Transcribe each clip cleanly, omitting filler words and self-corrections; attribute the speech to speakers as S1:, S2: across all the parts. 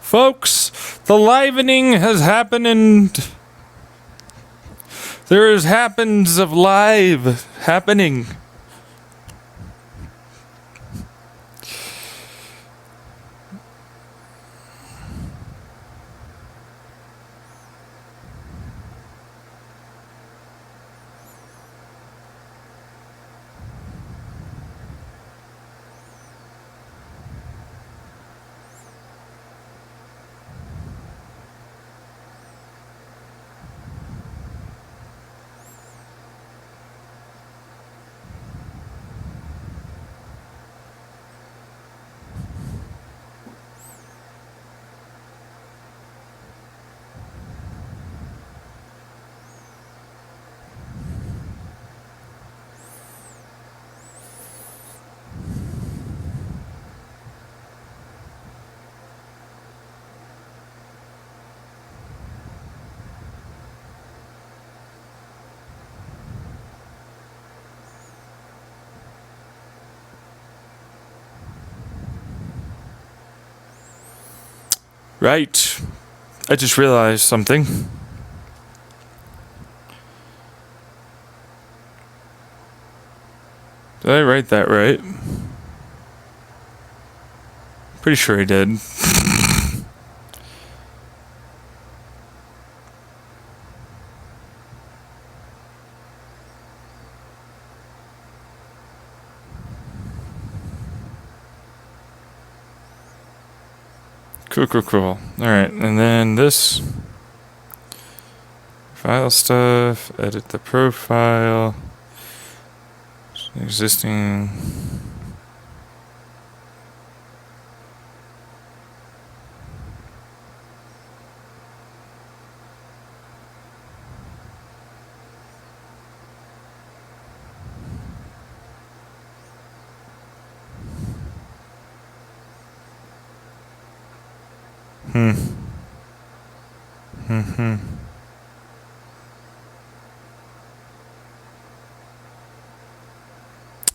S1: Folks, the livening has happened and there is happens of live happening. Right. I just realized something. Did I write that right? Pretty sure I did. Cool. Alright, and then this. File stuff, edit the profile. Existing.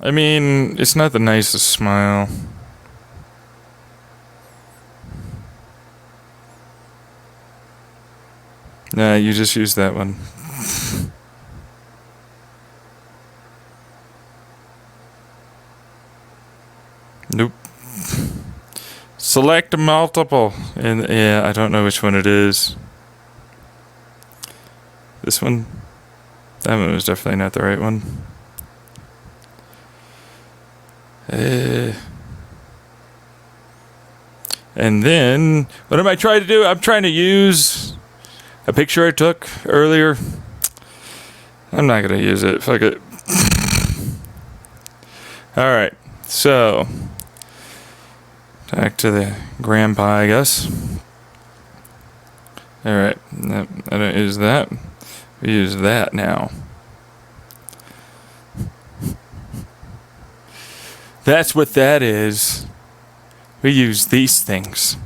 S1: I mean, it's not the nicest smile. Nah, you just use that one. Nope. Select multiple. And yeah, I don't know which one it is. This one? That one was definitely not the right one. And then, what am I trying to do? I'm trying to use a picture I took earlier. I'm not going to use it. Fuck it. Alright, so back to the grandpa, I guess. Alright, nope, I don't use that. We use that now. That's what that is. We use these things.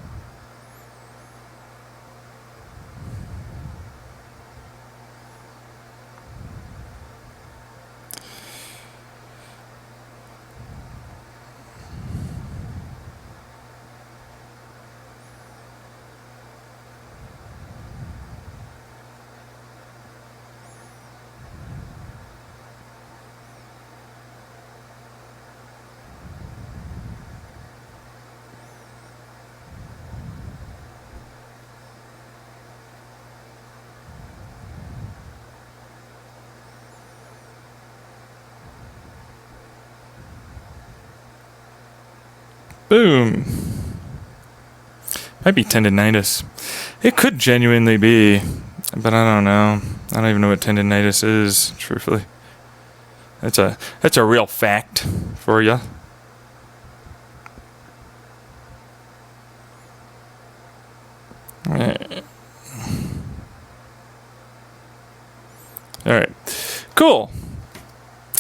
S1: Boom. Might be tendinitis. It could genuinely be, but I don't know. I don't even know what tendinitis is, truthfully. That's a real fact for you. Alright. Cool.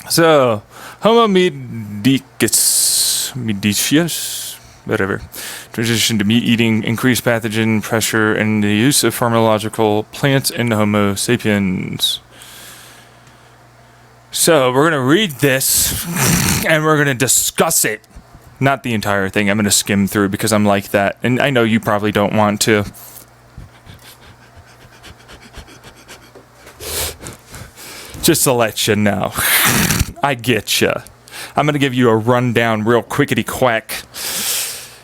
S1: So, Homo medicius, whatever, transition to meat eating, increased pathogen pressure, and the use of pharmacological plants in Homo sapiens. So, we're going to read this, and we're going to discuss it. Not the entire thing. I'm going to skim through because I'm like that. And I know you probably don't want to. Just to let you know. I get you. I'm going to give you a rundown real quickety quack.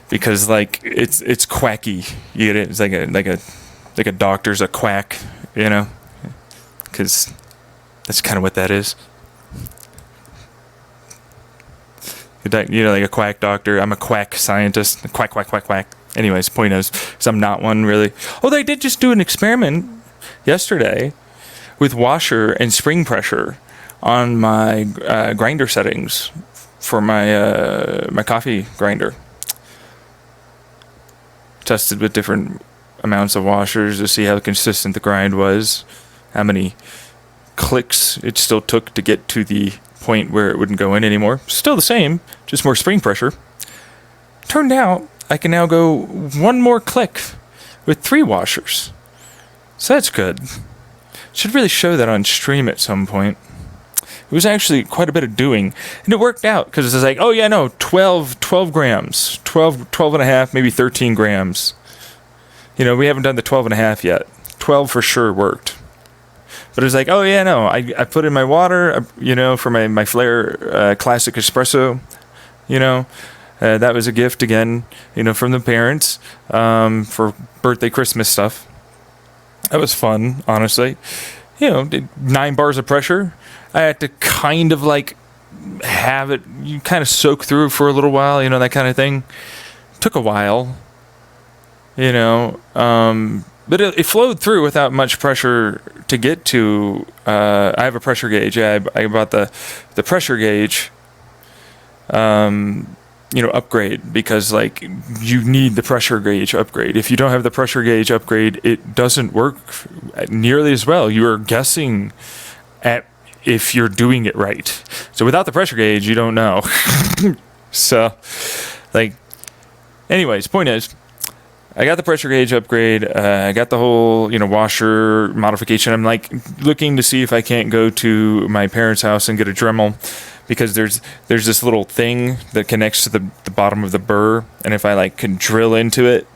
S1: Because, like, it's quacky. You get it? It's like a doctor's a quack, you know? Because that's kind of what that is. You know, like a quack doctor. I'm a quack scientist. Quack, quack, quack, quack. Anyways, point is, because I'm not one really. Oh, they did just do an experiment yesterday with washer and spring pressure on my grinder settings for my my coffee grinder. Tested with different amounts of washers to see how consistent the grind was, how many clicks it still took to get to the point where it wouldn't go in anymore. Still the same, just more spring pressure. Turned out I can now go one more click with 3 washers. So that's good. Should really show that on stream at some point. It was actually quite a bit of doing, and it worked out because it's like, oh yeah, no, 12 grams, 12 and a half, maybe 13 grams. You know, we haven't done the 12 and a half yet. 12 for sure worked. But it's like, oh yeah, no, I put in my water, you know, for my Flair Classic Espresso, you know. That was a gift again, you know, from the parents for birthday, Christmas stuff. That was fun, honestly. You know, 9 bars of pressure. I had to kind of like have it, you kind of soak through for a little while, you know, that kind of thing. Took a while, you know, but it flowed through without much pressure to get to. I have a pressure gauge. Yeah, I bought the pressure gauge, you know, upgrade because like you need the pressure gauge upgrade. If you don't have the pressure gauge upgrade, it doesn't work nearly as well. You are guessing at if you're doing it right. So without the pressure gauge, you don't know. So, like, anyways, point is, I got the pressure gauge upgrade. I got the whole, you know, washer modification. I'm like looking to see if I can't go to my parents' house and get a Dremel, because there's this little thing that connects to the bottom of the burr, and if I like can drill into it,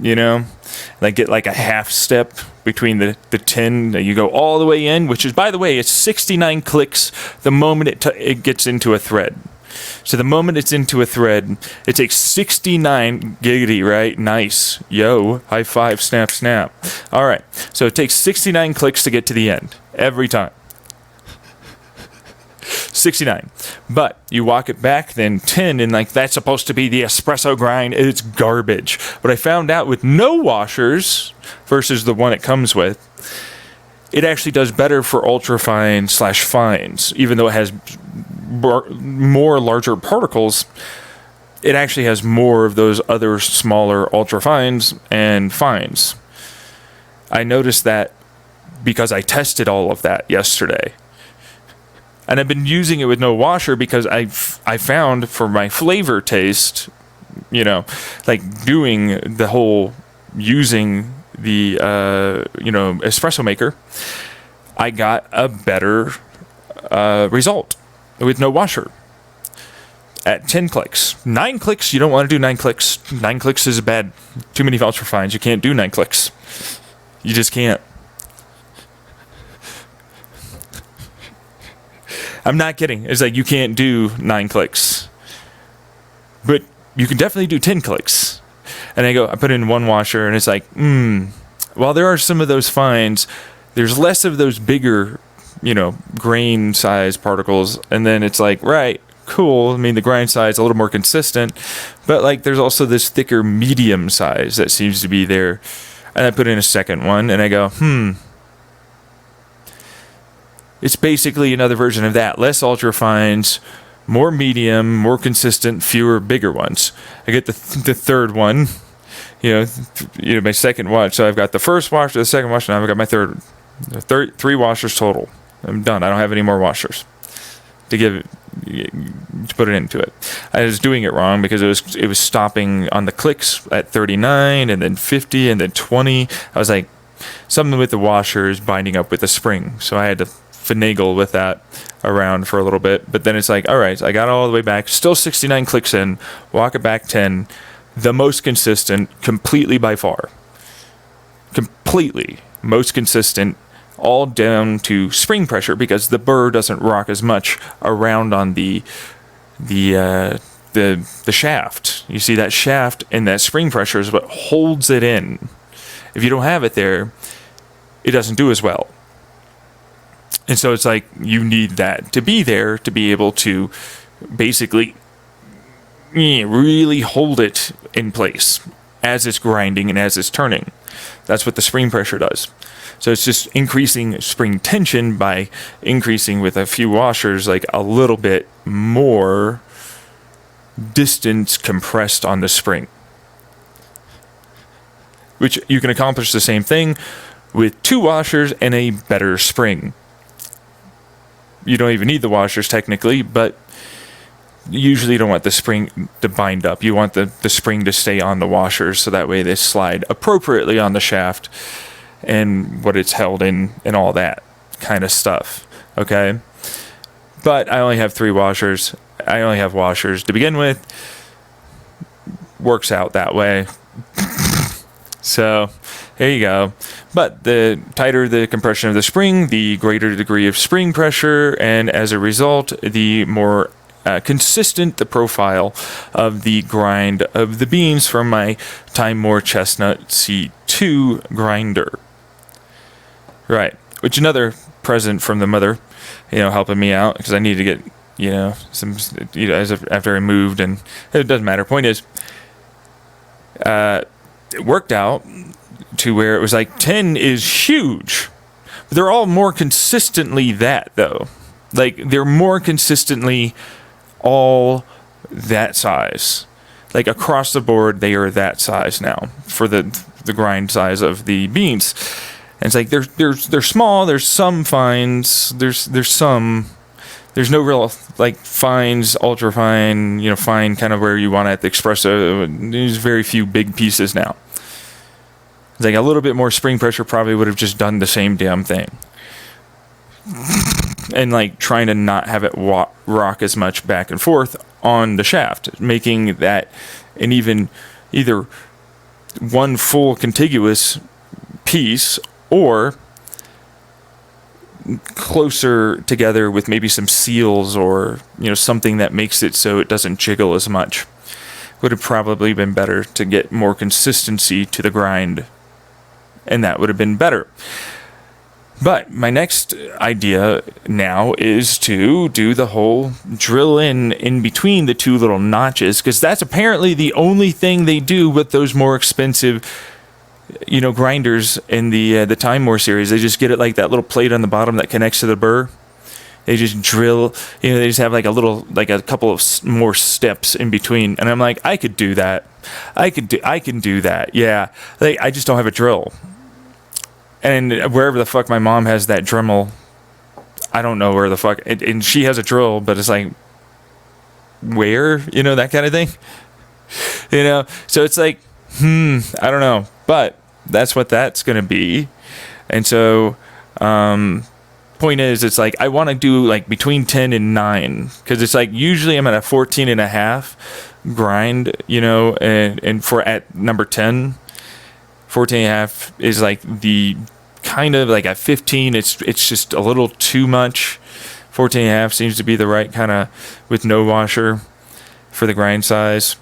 S1: you know, like get like a half step between the tin, you go all the way in, which is, by the way, it's 69 clicks the moment it gets into a thread. So the moment it's into a thread, it takes 69 giggity, right? Nice. Yo, high five, snap, snap. All right. So it takes 69 clicks to get to the end every time. 69. But you walk it back then 10, and like that's supposed to be the espresso grind. It's garbage. But I found out with no washers versus the one it comes with, it actually does better for ultrafine / fines. Even though it has more larger particles, it actually has more of those other smaller ultrafines and fines. I noticed that because I tested all of that yesterday. And I've been using it with no washer because I found for my flavor taste, you know, like doing the whole using the, you know, espresso maker, I got a better result with no washer at 10 clicks. 9 clicks, you don't want to do 9 clicks. 9 clicks is bad. Too many ultrafines. You can't do 9 clicks. You just can't. I'm not kidding. It's like you can't do 9 clicks. But you can definitely do 10 clicks. And I put in one washer, and it's like, while there are some of those fines, there's less of those bigger, you know, grain size particles. And then it's like, right, cool. I mean, the grind size a little more consistent. But like there's also this thicker medium size that seems to be there. And I put in a second one, and I go, It's basically another version of that. Less ultrafines, more medium, more consistent, fewer bigger ones. I get the third one, you know, my second wash. So I've got the first washer, the second washer, now I've got my third. 3 washers total. I'm done. I don't have any more washers to put it into it. I was doing it wrong because it was stopping on the clicks at 39 and then 50 and then 20. I was like, something with the washer is binding up with the spring. So I had to finagle with that around for a little bit. But then it's like, all right, so I got all the way back, still 69 clicks in, walk it back 10, the most consistent, completely by far. Completely most consistent, all down to spring pressure, because the burr doesn't rock as much around on the shaft. You see, that shaft and that spring pressure is what holds it in. If you don't have it there, it doesn't do as well. And so it's like you need that to be there to be able to basically really hold it in place as it's grinding and as it's turning. That's what the spring pressure does. So it's just increasing spring tension by increasing with a few washers, like a little bit more distance compressed on the spring. Which you can accomplish the same thing with 2 washers and a better spring. You don't even need the washers technically, but usually you don't want the spring to bind up. You want the spring to stay on the washers, so that way they slide appropriately on the shaft and what it's held in and all that kind of stuff. Okay? But I only have 3 washers. I only have washers to begin with. Works out that way. So there you go. But the tighter the compression of the spring, the greater degree of spring pressure, and as a result, the more consistent the profile of the grind of the beans from my Time Moore Chestnut C2 grinder. Right. Which another present from the mother, helping me out, because I need to get, some, after I moved, and it doesn't matter. Point is, it worked out to where it was like 10 is huge. They're all more consistently that, though. Like, they're more consistently all that size. Like, across the board, they are that size now for the grind size of the beans. And it's like they're small. There's some fines. There's no real like fines, ultra fine, fine kind of where you want it at the espresso. There's very few big pieces now. It's like a little bit more spring pressure probably would have just done the same damn thing. And like trying to not have it rock as much back and forth on the shaft, making that an even either one full contiguous piece or closer together with maybe some seals or something that makes it so it doesn't jiggle as much. Would have probably been better to get more consistency to the grind, and that would have been better. But my next idea now is to do the whole drill in between the 2 little notches, because that's apparently the only thing they do with those more expensive grinders in the Time Moore series. They just get it like that little plate on the bottom that connects to the burr. They just drill, they just have like a couple of more steps in between. And I'm like, I could do that. I can do that. Yeah. Like, I just don't have a drill. And wherever the fuck my mom has that Dremel, I don't know where the fuck, and she has a drill, but it's like, where? That kind of thing. So it's like, I don't know. But that's what that's going to be. And so, point is, it's like, I want to do like between 10 and 9. Because it's like, usually I'm at a 14.5 grind, and for at number 10, 14.5 is like the kind of like at 15, it's just a little too much. 14.5 seems to be the right kind of with no washer for the grind size.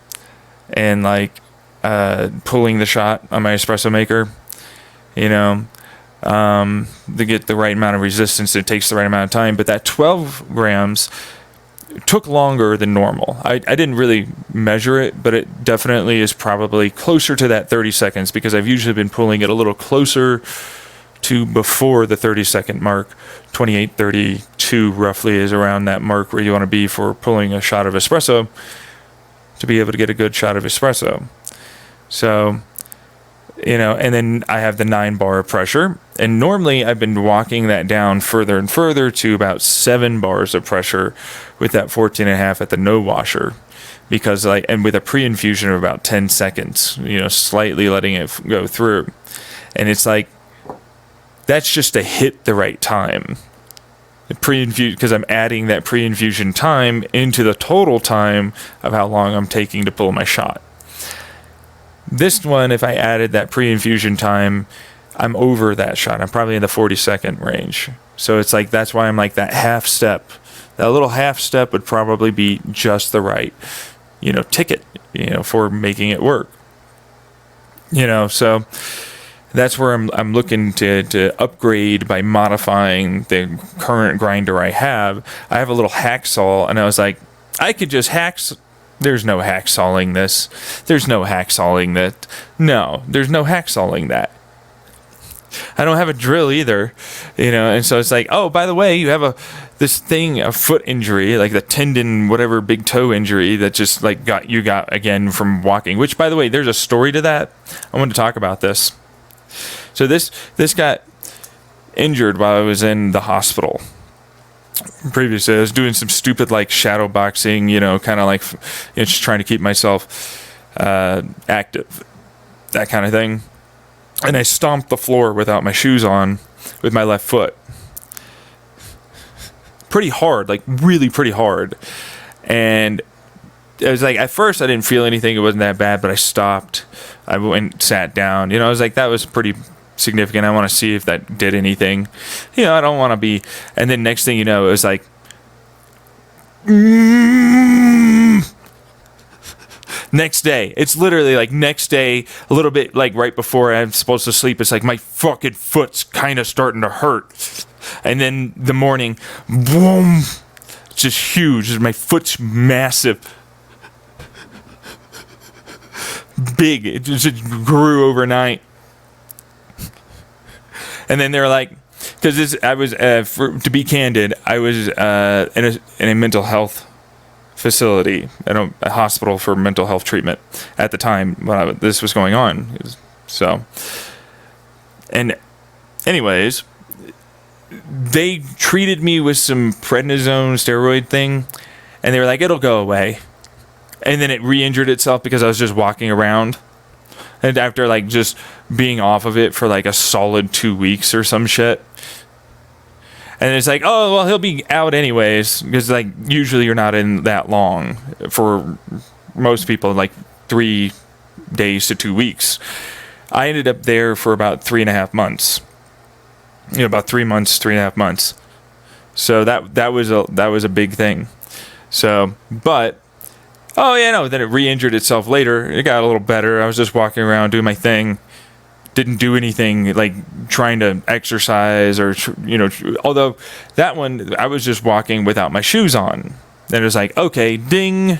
S1: And like, pulling the shot on my espresso maker, to get the right amount of resistance. It takes the right amount of time, but that 12 grams took longer than normal. I didn't really measure it, but it definitely is probably closer to that 30 seconds, because I've usually been pulling it a little closer to before the 30-second mark. 28:32 roughly is around that mark where you want to be for pulling a shot of espresso to be able to get a good shot of espresso. So, and then I have the 9 bar of pressure, and normally I've been walking that down further and further to about 7 bars of pressure with that 14.5 at the no washer, because and with a pre-infusion of about 10 seconds, slightly letting it go through. And it's like, that's just to hit the right time. because I'm adding that pre-infusion time into the total time of how long I'm taking to pull my shot. This one, if I added that pre-infusion time, I'm over that shot. I'm probably in the 40-second range. So it's like, that's why I'm like that half step. That little half step would probably be just the right, ticket, for making it work. So that's where I'm looking to upgrade by modifying the current grinder I have. I have a little hacksaw, and I was like, I could just there's no hacksawing this. There's no hacksawing that. No, there's no hacksawing that. I don't have a drill either, and so it's like, oh, by the way, you have a foot injury, like the tendon, whatever, big toe injury that just like got again from walking, which, by the way, there's a story to that. I wanted to talk about this. So this got injured while I was in the hospital. Previously, I was doing some stupid like shadow boxing, kind of like just trying to keep myself active, that kind of thing. And I stomped the floor without my shoes on with my left foot. Pretty hard, like really pretty hard. And it was like, at first I didn't feel anything. It wasn't that bad, but I stopped. I went and sat down. I was like, that was pretty significant. I want to see if that did anything. I don't want to be. And then next thing you know, it was like, next day. It's literally like next day, a little bit like right before I'm supposed to sleep. It's like my fucking foot's kind of starting to hurt. And then the morning, boom, it's just huge. My foot's massive. Big. It just grew overnight. And then they're like, because I was, to be candid, I was in a mental health facility, at a hospital for mental health treatment at the time when this was going on. So, and anyways, they treated me with some prednisone steroid thing, and they were like, it'll go away. And then it re-injured itself because I was just walking around. And after like just being off of it for like a solid 2 weeks or some shit. And it's like, oh, well, he'll be out anyways. Because like usually you're not in that long. For most people, like 3 days to 2 weeks. I ended up there for about 3.5 months. About 3 months, 3.5 months. So that was a big thing. So, but, oh yeah, no, then it re-injured itself later. It got a little better. I was just walking around doing my thing. Didn't do anything like trying to exercise or, although that one, I was just walking without my shoes on. And it was like, okay, ding.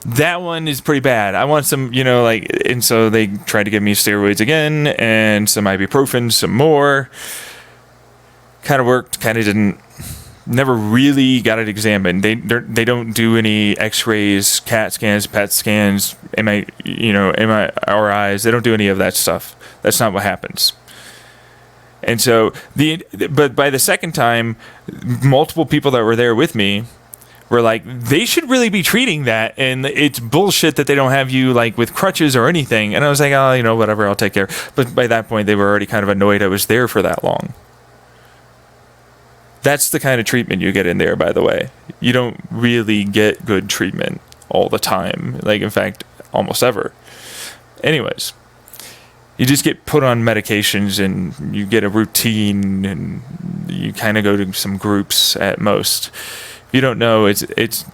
S1: That one is pretty bad. I want some, and so they tried to give me steroids again and some ibuprofen, some more. Kind of worked, kind of didn't. Never really got it examined. They don't do any X-rays, CAT scans, PET scans, MRIs. They don't do any of that stuff. That's not what happens. And so but by the second time, multiple people that were there with me were like, they should really be treating that, and it's bullshit that they don't have you like with crutches or anything. And I was like, oh, whatever, I'll take care. But by that point, they were already kind of annoyed I was there for that long. That's the kind of treatment you get in there, by the way. You don't really get good treatment all the time. Like, in fact, almost ever. Anyways, you just get put on medications and you get a routine and you kind of go to some groups at most. If you don't know, it's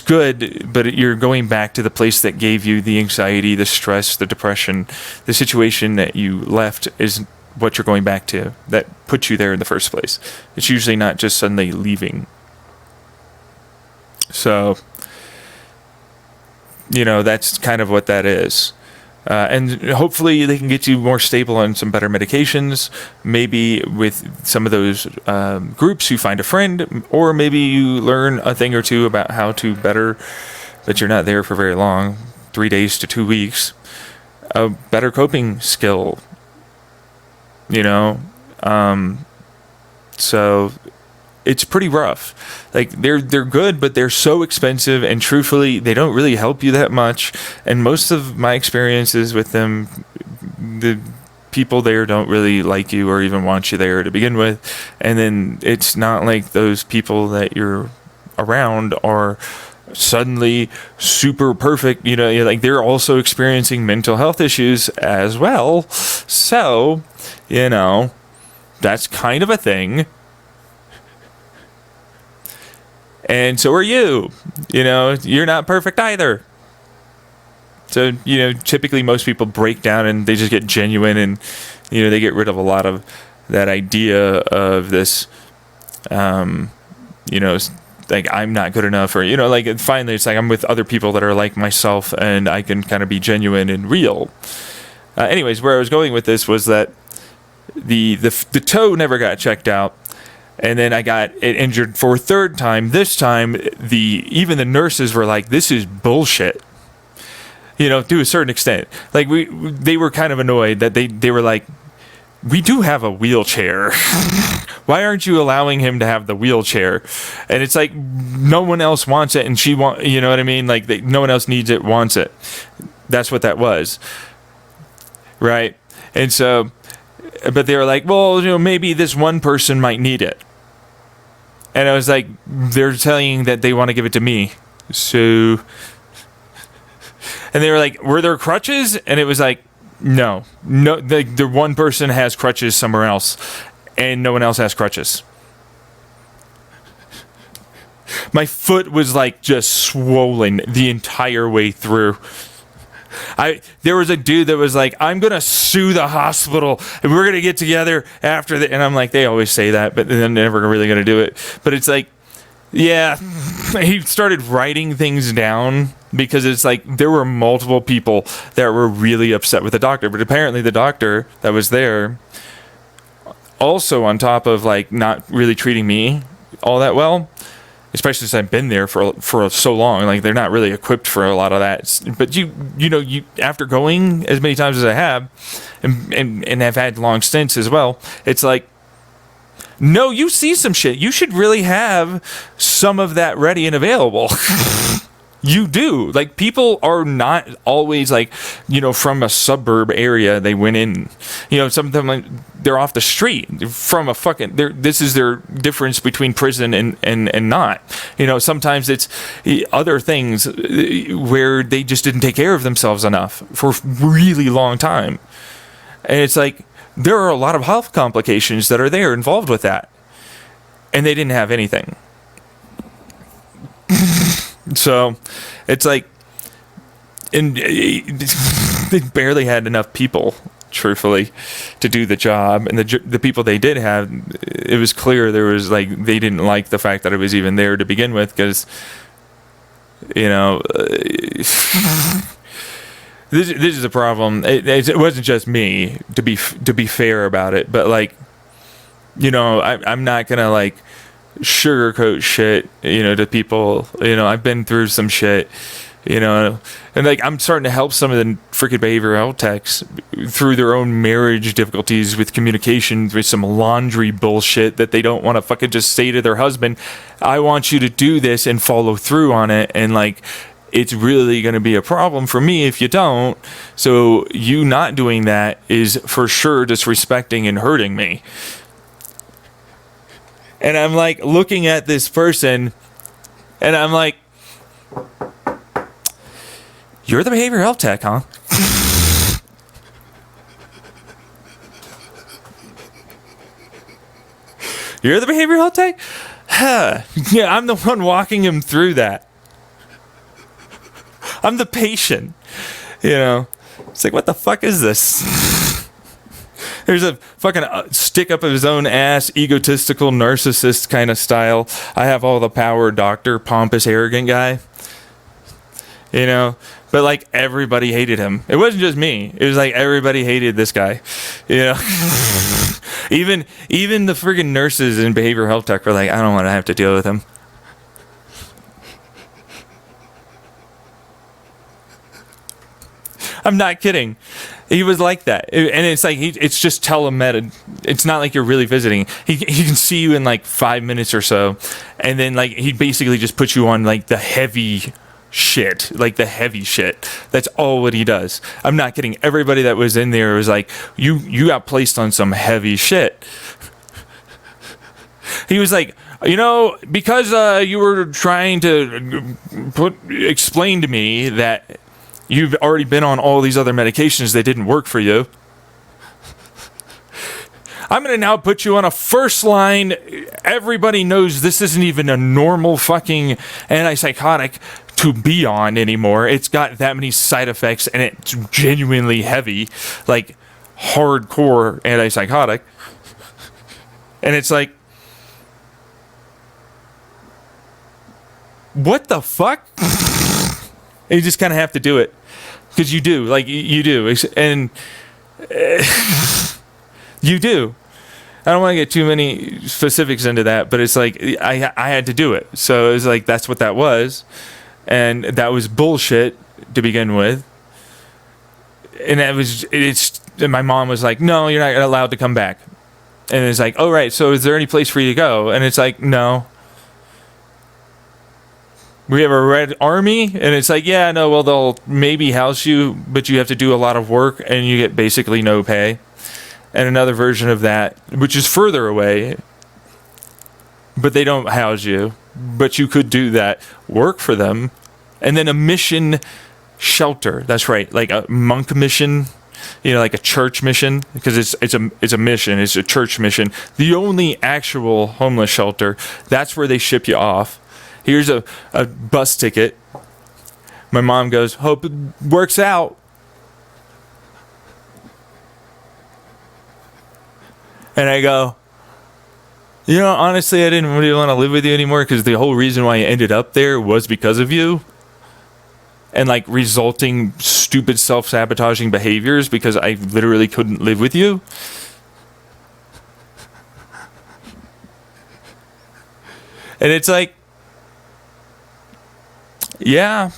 S1: good, but you're going back to the place that gave you the anxiety, the stress, the depression. The situation that you left is what you're going back to that put you there in the first place. It's usually not just suddenly leaving. So, that's kind of what that is. And hopefully they can get you more stable on some better medications. Maybe with some of those groups you find a friend, or maybe you learn a thing or two about how to better, but you're not there for very long, 3 days to 2 weeks, a better coping skill. So it's pretty rough. Like they're good, but they're so expensive, and truthfully, they don't really help you that much. And most of my experiences with them, the people there don't really like you or even want you there to begin with. And then it's not like those people that you're around are suddenly super perfect. You know, like they're also experiencing mental health issues as well. So, you know, that's kind of a thing. And so are you. You know, you're not perfect either. So, you know, typically most people break down and they just get genuine, and, you know, they get rid of a lot of that idea of this, you know, like I'm not good enough, or, you know, like finally it's like I'm with other people that are like myself and I can kind of be genuine and real. Anyways, where I was going with this was that the toe never got checked out. And then I got it injured for a third time. This time, even the nurses were like, "This is bullshit." You know, to a certain extent. Like they were kind of annoyed that they were like, "We do have a wheelchair. Why aren't you allowing him to have the wheelchair?" And it's like no one else wants it, and you know what I mean? Like no one else needs it, wants it. That's what that was, right? And so, but they were like, "Well, you know, maybe this one person might need it." And I was like, they're telling that they want to give it to me. So, and they were like, were there crutches? And it was like, no, the one person has crutches somewhere else, and no one else has crutches. My foot was like just swollen the entire way through. There was a dude that was like, I'm going to sue the hospital and we're going to get together after that. And I'm like, they always say that, but they're never really going to do it. But it's like, yeah, he started writing things down because it's like there were multiple people that were really upset with the doctor. But apparently the doctor that was there, also on top of like not really treating me all that well, especially since I've been there for so long, like they're not really equipped for a lot of that. But you know, after going as many times as I have, and have had long stints as well, it's like, no, you see some shit. You should really have some of that ready and available. You do. Like, people are not always like, you know, from a suburb area they went in. You know, some of them, like, they're off the street from a fucking, this is their difference between prison and not. You know, sometimes it's other things where they just didn't take care of themselves enough for a really long time. And it's like, there are a lot of health complications that are there involved with that. And they didn't have anything. So it's like, and they barely had enough people, truthfully, to do the job. And the people they did have, it was clear there was like, they didn't like the fact that I was even there to begin with, because, you know, this is a problem. It wasn't just me, to be fair about it, but like, you know, I'm not gonna like sugarcoat shit, you know, to people. You know, I've been through some shit, you know, and like I'm starting to help some of the freaking behavioral health techs through their own marriage difficulties with communication, with some laundry bullshit that they don't want to fucking just say to their husband, I want you to do this, and follow through on it. And like, it's really going to be a problem for me if you don't. So you not doing that is for sure disrespecting and hurting me. And I'm like looking at this person, and I'm like, you're the behavioral health tech, huh? You're the behavioral health tech? Huh. Yeah, I'm the one walking him through that. I'm the patient. You know, it's like, what the fuck is this? There's a fucking stick up of his own ass, egotistical, narcissist kind of style. I have all the power, doctor, pompous, arrogant guy. You know, but like everybody hated him. It wasn't just me. It was like everybody hated this guy. You know, even the friggin' nurses in behavioral health tech were like, I don't want to have to deal with him. I'm not kidding. He was like that. And it's like, it's just telemed. It's not like you're really visiting. He can see you in like 5 minutes or so. And then like, he basically just puts you on like the heavy shit, like the heavy shit. That's all what he does. I'm not kidding. Everybody that was in there was like, you got placed on some heavy shit. He was like, because you were trying to explain to me that you've already been on all these other medications that didn't work for you, I'm going to now put you on a first line. Everybody knows this isn't even a normal fucking antipsychotic to be on anymore. It's got that many side effects and it's genuinely heavy, like hardcore antipsychotic. And it's like, what the fuck? You just kind of have to do it. Because you do. Like, you do. And you do. I don't want to get too many specifics into that, but it's like, I had to do it. So it was like, that's what that was. And that was bullshit to begin with. And my mom was like, no, you're not allowed to come back. And it's like, oh, right. So is there any place for you to go? And it's like, no. We have a Red Army, and it's like, yeah, no, well, they'll maybe house you, but you have to do a lot of work, and you get basically no pay. And another version of that, which is further away, but they don't house you, but you could do that work for them. And then a mission shelter. That's right, like a monk mission, like a church mission, because it's a mission, it's a church mission. The only actual homeless shelter, that's where they ship you off. Here's a bus ticket. My mom goes, hope it works out. And I go, honestly, I didn't really want to live with you anymore because the whole reason why I ended up there was because of you. And like resulting stupid self-sabotaging behaviors because I literally couldn't live with you. And it's like, yeah.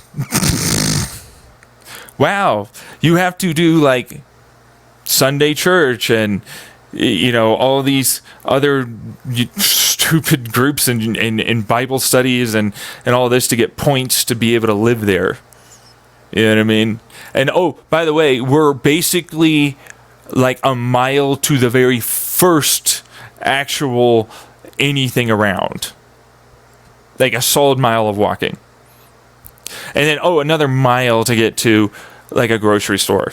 S1: Wow. You have to do like Sunday church and, all these other stupid groups and Bible studies and all this to get points to be able to live there. You know what I mean? And oh, by the way, we're basically like a mile to the very first actual anything around. Like a solid mile of walking. And then, another mile to get to, like, a grocery store.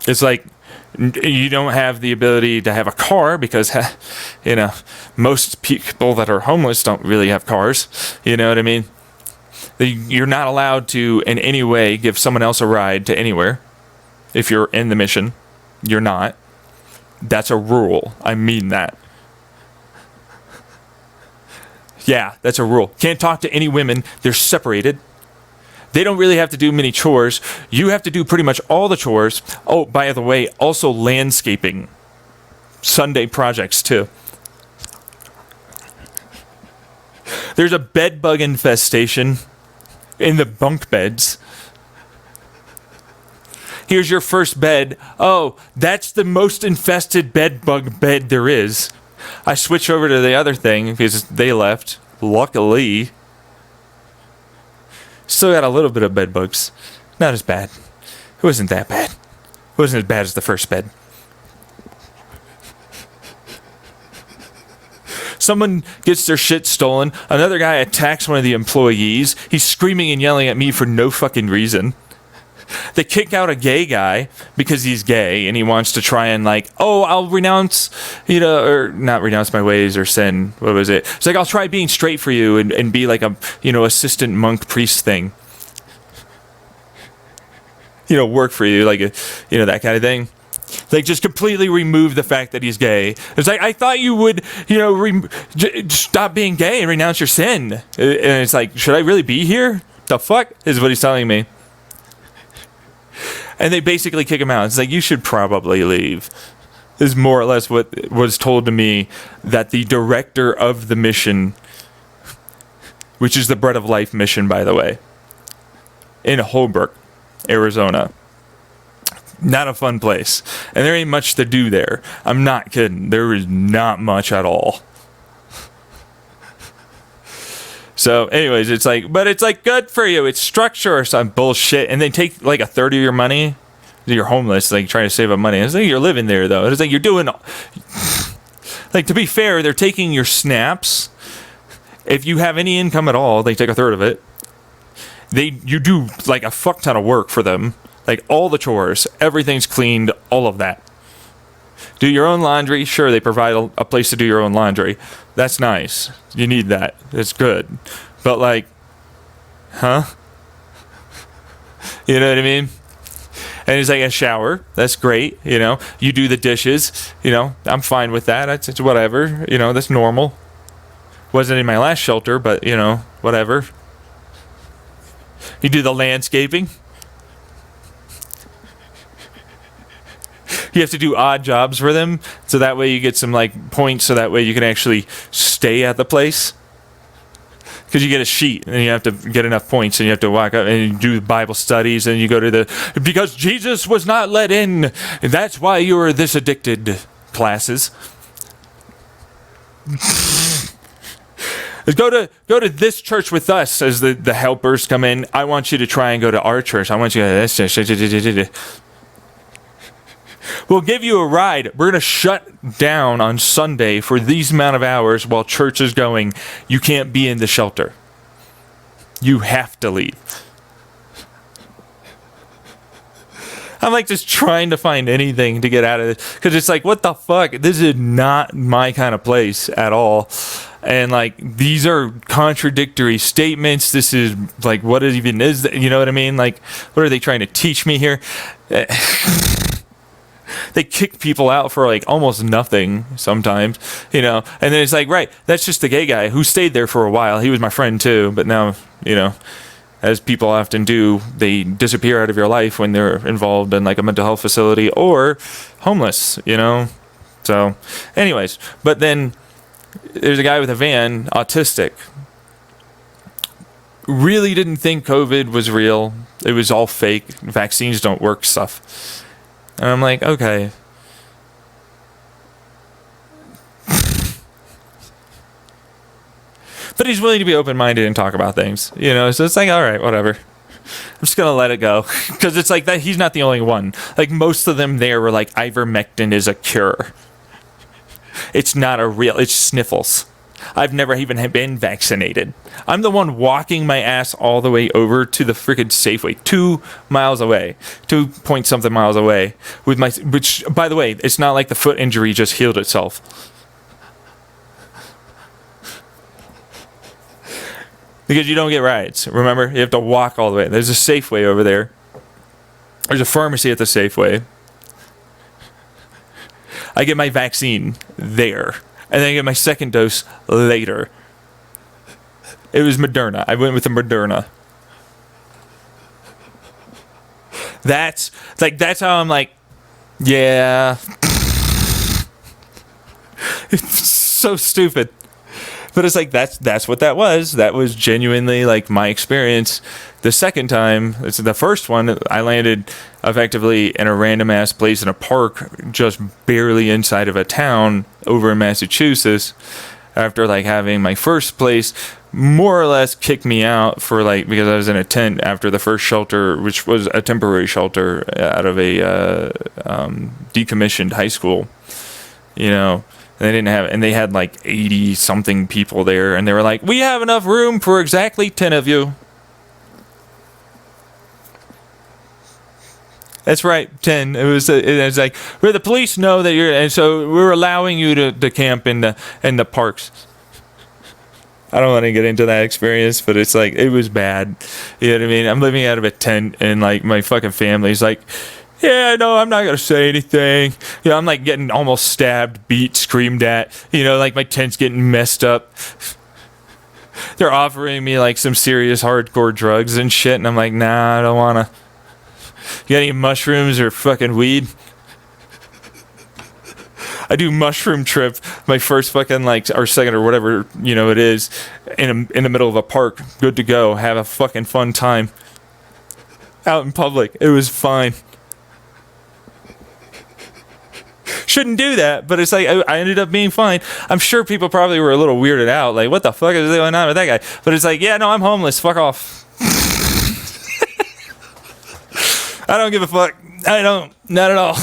S1: It's like, you don't have the ability to have a car because, most people that are homeless don't really have cars. You know what I mean? You're not allowed to, in any way, give someone else a ride to anywhere. If you're in the mission, you're not. That's a rule. I mean that. Yeah, that's a rule. Can't talk to any women. They're separated. They don't really have to do many chores. You have to do pretty much all the chores. Oh, by the way, also landscaping. Sunday projects, too. There's a bed bug infestation in the bunk beds. Here's your first bed. Oh, that's the most infested bed bug bed there is. I switch over to the other thing because they left. Luckily. Still got a little bit of bed bugs. Not as bad. It wasn't that bad. It wasn't as bad as the first bed. Someone gets their shit stolen. Another guy attacks one of the employees. He's screaming and yelling at me for no fucking reason. They kick out a gay guy because he's gay and he wants to try and I'll renounce, or not renounce my ways or sin. What was it? It's like, I'll try being straight for you and be like a, assistant monk priest thing. Work for you, that kind of thing. Like, just completely remove the fact that he's gay. It's like, I thought you would, stop being gay and renounce your sin. And it's like, should I really be here? The fuck is what he's telling me. And they basically kick him out. It's like, you should probably leave. This is more or less what was told to me, that the director of the mission, which is the Bread of Life mission, by the way, in Holbrook, Arizona. Not a fun place. And there ain't much to do there. I'm not kidding. There is not much at all. So, anyways, it's like, but it's like good for you. It's structure or some bullshit, and they take like a third of your money. You're homeless, like trying to save up money. It's like you're living there though. It's like you're doing. Like, to be fair, they're taking your snaps. If you have any income at all, they take a third of it. You do like a fuck ton of work for them, like all the chores, everything's cleaned, all of that. Do your own laundry. Sure, they provide a place to do your own laundry. That's nice. You need that. It's good. But like, huh? You know what I mean? And it's like a shower. That's great. You know, you do the dishes. You know, I'm fine with that. It's whatever. You know, that's normal. Wasn't in my last shelter, but you know, whatever. You do the landscaping. You have to do odd jobs for them, so that way you get some like points, so that way you can actually stay at the place. Because you get a sheet, and you have to get enough points, and you have to walk up and you do Bible studies, and you go to because Jesus was not let in, and that's why you were this addicted classes. Go to this church with us as the helpers come in. I want you to try and go to our church. I want you to this church. We'll give you a ride. We're going to shut down on Sunday for these amount of hours while church is going. You can't be in the shelter. You have to leave. I'm like just trying to find anything to get out of this. Because it's like, what the fuck? This is not my kind of place at all. And like, these are contradictory statements. This is like, what it even is? You know what I mean? Like, what are they trying to teach me here? They kick people out for like almost nothing sometimes, you know. And then it's like, right, that's just the gay guy who stayed there for a while. He was my friend too, but now, you know, as people often do, they disappear out of your life when they're involved in like a mental health facility or homeless, you know. So, anyways, but then there's a guy with a van, autistic. Really didn't think COVID was real. It was all fake. Vaccines don't work stuff. And I'm like, okay. But he's willing to be open-minded and talk about things, you know. So it's like, all right, whatever. I'm just gonna let it go, because it's like that. He's not the only one. Like most of them there were like, ivermectin is a cure. It's not a real. It's sniffles. I've never even been vaccinated. I'm the one walking my ass all the way over to the freaking Safeway, 2 miles away, 2 point something miles away, with my. Which, by the way, it's not like the foot injury just healed itself. Because you don't get rides. Remember, you have to walk all the way. There's a Safeway over there. There's a pharmacy at the Safeway. I get my vaccine there. And then I get my second dose later. It was Moderna. I went with the Moderna. That's how I'm like, yeah. It's so stupid. But it's like, that's what that was. That was genuinely like my experience. The second time, it's the first one, I landed effectively in a random ass place in a park, just barely inside of a town over in Massachusetts, after like having my first place more or less kick me out for like, because I was in a tent after the first shelter, which was a temporary shelter out of a decommissioned high school, you know. They didn't have, and they had like 80 something people there, and they were like, we have enough room for exactly 10 of you. That's right, 10. It was like, where the police know that you're, and so we're allowing you to camp in the parks. I don't want to get into that experience, but it's like, it was bad. You know what I mean? I'm living out of a tent, and like my fucking family's like, yeah, no, I'm not going to say anything. You know, I'm like getting almost stabbed, beat, screamed at. You know, like my tent's getting messed up. They're offering me like some serious hardcore drugs and shit. And I'm like, nah, I don't want to. You got any mushrooms or fucking weed? I do mushroom trip, my first fucking like, or second or whatever, you know, it is, in the middle of a park. Good to go. Have a fucking fun time. Out in public. It was fine. shouldn't do that. But it's like, I ended up being fine. I'm sure people probably were a little weirded out. Like, what the fuck is going on with that guy? But it's like, yeah, no, I'm homeless. Fuck off. I don't give a fuck. I don't. Not at all.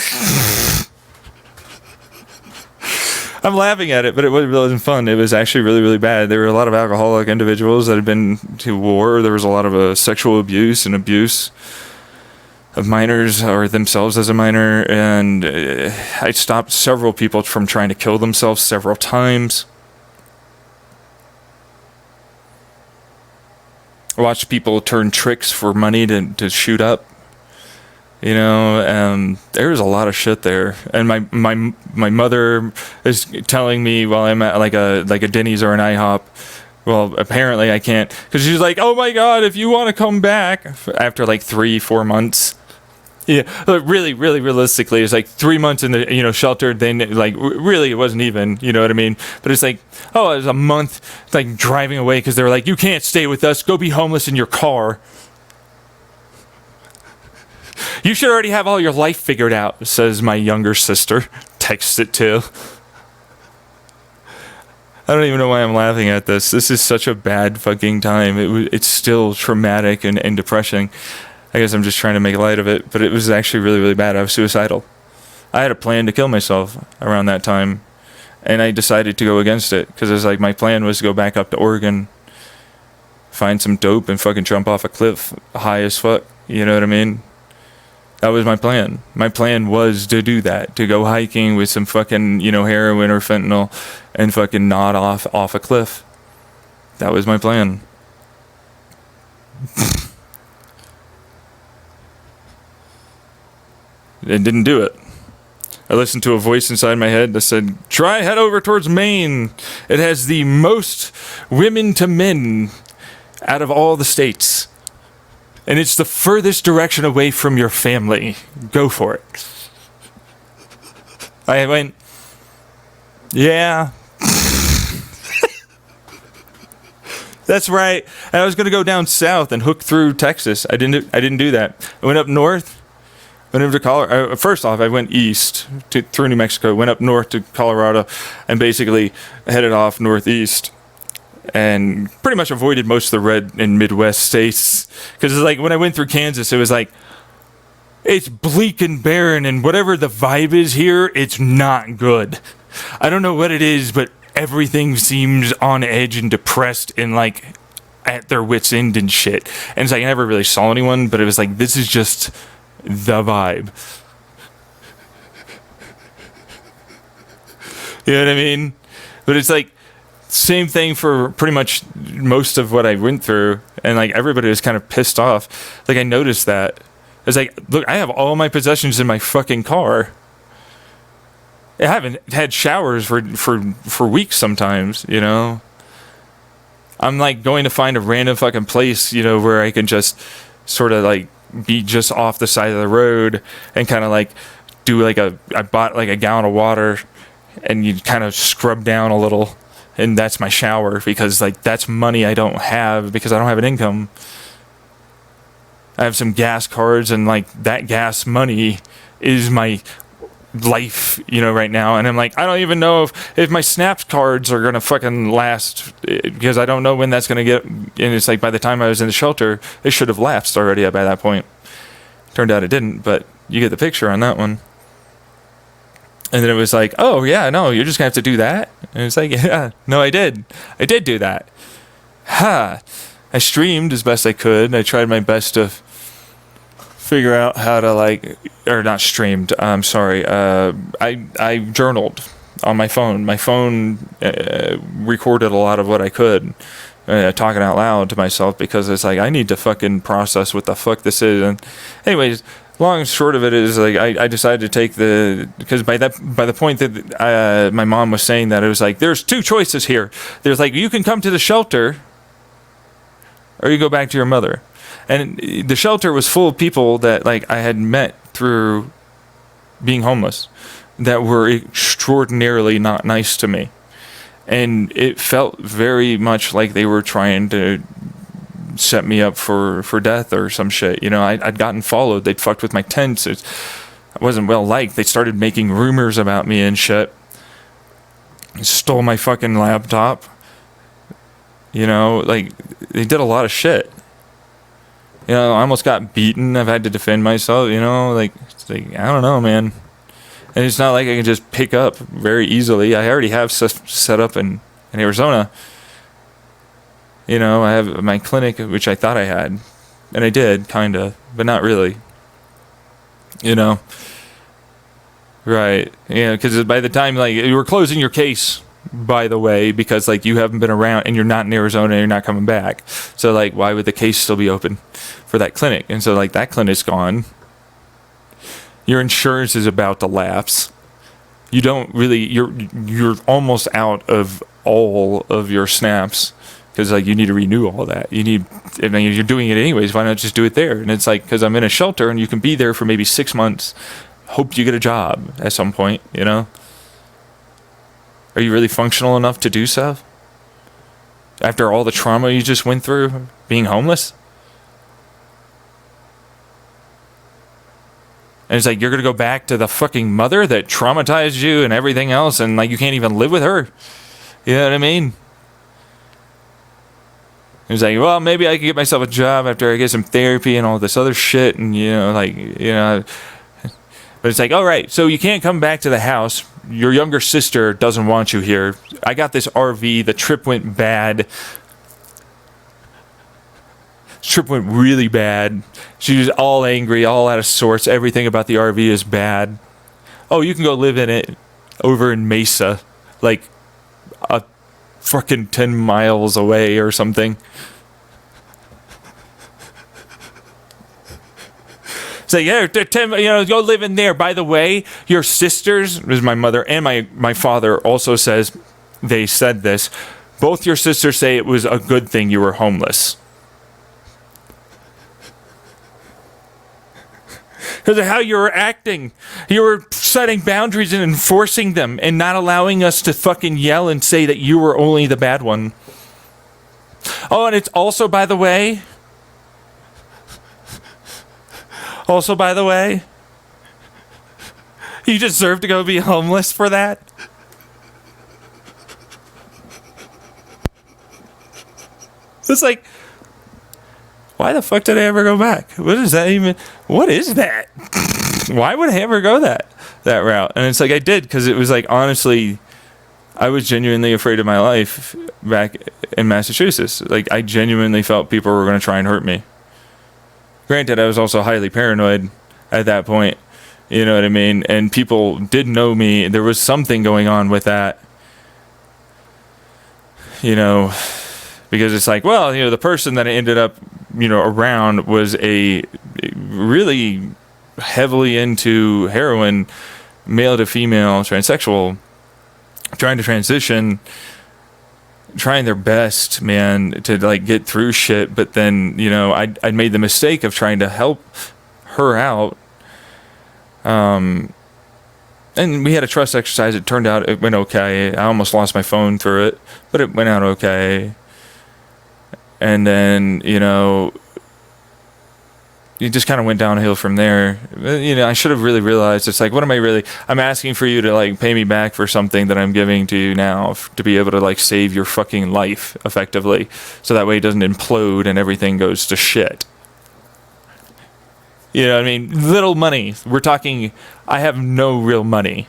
S1: I'm laughing at it, but it wasn't fun. It was actually really, really bad. There were a lot of alcoholic individuals that had been to war. There was a lot of sexual abuse and abuse of minors or themselves as a minor. And I stopped several people from trying to kill themselves several times. I watched people turn tricks for money to shoot up. You know, there was a lot of shit there, and my mother is telling me while I'm at like a Denny's or an IHOP. Well, apparently I can't, because she's like, "Oh my God, if you want to come back after like 3-4 months." Yeah, but really, really realistically, it's like 3 months in the shelter. Then like really, it wasn't even. You know what I mean? But it's like, oh, it was a month like driving away because they were like, "You can't stay with us. Go be homeless in your car." You should already have all your life figured out, says my younger sister. Texts it too. I don't even know why I'm laughing at this. This is such a bad fucking time. It's still traumatic and depressing. I guess I'm just trying to make light of it, but it was actually really, really bad. I was suicidal. I had a plan to kill myself around that time, and I decided to go against it because it was like my plan was to go back up to Oregon, find some dope, and fucking jump off a cliff high as fuck. You know what I mean? That was my plan. My plan was to do that, to go hiking with some fucking, heroin or fentanyl and fucking nod off a cliff. That was my plan. And didn't do it. I listened to a voice inside my head that said, "Try head over towards Maine. It has the most women to men out of all the states. And it's the furthest direction away from your family. Go for it." I went, yeah. That's right. And I was going to go down south and hook through Texas. I didn't do that. I went up north. Went over to Colorado. First off, I went east through New Mexico. Went up north to Colorado, and basically headed off northeast. And pretty much avoided most of the red and Midwest states. Because it's like when I went through Kansas, it was like, it's bleak and barren, and whatever the vibe is here, it's not good. I don't know what it is, but everything seems on edge and depressed and like at their wits' end and shit. And it's like I never really saw anyone, but it was like, this is just the vibe. You know what I mean? But it's like, same thing for pretty much most of what I went through, and like everybody was kind of pissed off. Like I noticed that. It's like, look, I have all my possessions in my fucking car. I haven't had showers for weeks sometimes, I'm like going to find a random fucking place, where I can just sort of like be just off the side of the road and kind of like do like I bought like a gallon of water and you kind of scrub down a little. And that's my shower because, like, that's money I don't have because I don't have an income. I have some gas cards, and, like, that gas money is my life, right now. And I'm like, I don't even know if my Snaps cards are going to fucking last because I don't know when that's going to get. And it's like by the time I was in the shelter, it should have lapsed already by that point. Turned out it didn't, but you get the picture on that one. And then it was like, oh, yeah, no, you're just going to have to do that? And it's like, yeah, no, I did. I did do that. I streamed as best I could. I tried my best to figure out how to, or not streamed, I'm sorry. I journaled on my phone. My phone recorded a lot of what I could, talking out loud to myself because it's like, I need to fucking process what the fuck this is. And anyways, long and short of it is like I decided to take because by the point that my mom was saying that, it was like there's two choices here. There's like you can come to the shelter or you go back to your mother. And the shelter was full of people that like I had met through being homeless that were extraordinarily not nice to me. And it felt very much like they were trying to set me up for death or some shit. I'd gotten followed. They'd fucked with my tents. I wasn't well liked. They started making rumors about me and shit. Stole my fucking laptop. You know, like, they did a lot of shit. You know, I almost got beaten. I've had to defend myself, you know, like, it's like, I don't know, man. And it's not like I can just pick up very easily. I already have set up in Arizona. You know, I have my clinic, which I thought I had. And I did, kind of, but not really. You know? Right. Yeah, because by the time, like, you were closing your case, by the way, because, like, you haven't been around and you're not in Arizona and you're not coming back. So, like, why would the case still be open for that clinic? And so, like, that clinic's gone. Your insurance is about to lapse. You don't really, you're almost out of all of your snaps because, like, you need to renew all that. You need, I mean, you're doing it anyways. Why not just do it there? And it's like, because I'm in a shelter and you can be there for maybe 6 months. Hope you get a job at some point, you know? Are you really functional enough to do so? After all the trauma you just went through, being homeless? And it's like, you're going to go back to the fucking mother that traumatized you and everything else, and, like, you can't even live with her. You know what I mean? It's like, well, maybe I could get myself a job after I get some therapy and all this other shit, and, you know, like, you know. But it's like, all right, so you can't come back to the house. Your younger sister doesn't want you here. I got this RV. The trip went bad. Trip went really bad. She was all angry, all out of sorts. Everything about the RV is bad. Oh, you can go live in it over in Mesa, like a fucking 10 miles away or something. Say, yeah, 10, you know, go live in there. By the way, your sisters, is my mother and my father also says, they said this, both your sisters say it was a good thing you were homeless. Because of how you were acting. You were setting boundaries and enforcing them and not allowing us to fucking yell and say that you were only the bad one. Oh, and it's also, by the way, you deserve to go be homeless for that. It's like, why the fuck did I ever go back? What is that even? What is that? Why would I ever go that route? And it's like, I did, because it was like, honestly, I was genuinely afraid of my life back in Massachusetts. Like, I genuinely felt people were going to try and hurt me. Granted, I was also highly paranoid at that point. You know what I mean? And people did know me. There was something going on with that. You know, because it's like, well, you know, the person that I ended up, you know, around was a really heavily into heroin, male to female, transsexual, trying to transition, trying their best, man, to, like, get through shit. But then, you know, I'd made the mistake of trying to help her out. And we had a trust exercise. It turned out it went okay. I almost lost my phone through it, but it went out okay. And then, you know, it just kind of went downhill from there. You know, I should have really realized, it's like, what am I really, I'm asking for you to, like, pay me back for something that I'm giving to you now to be able to, like, save your fucking life effectively. So that way it doesn't implode and everything goes to shit. You know what I mean? Little money. We're talking, I have no real money.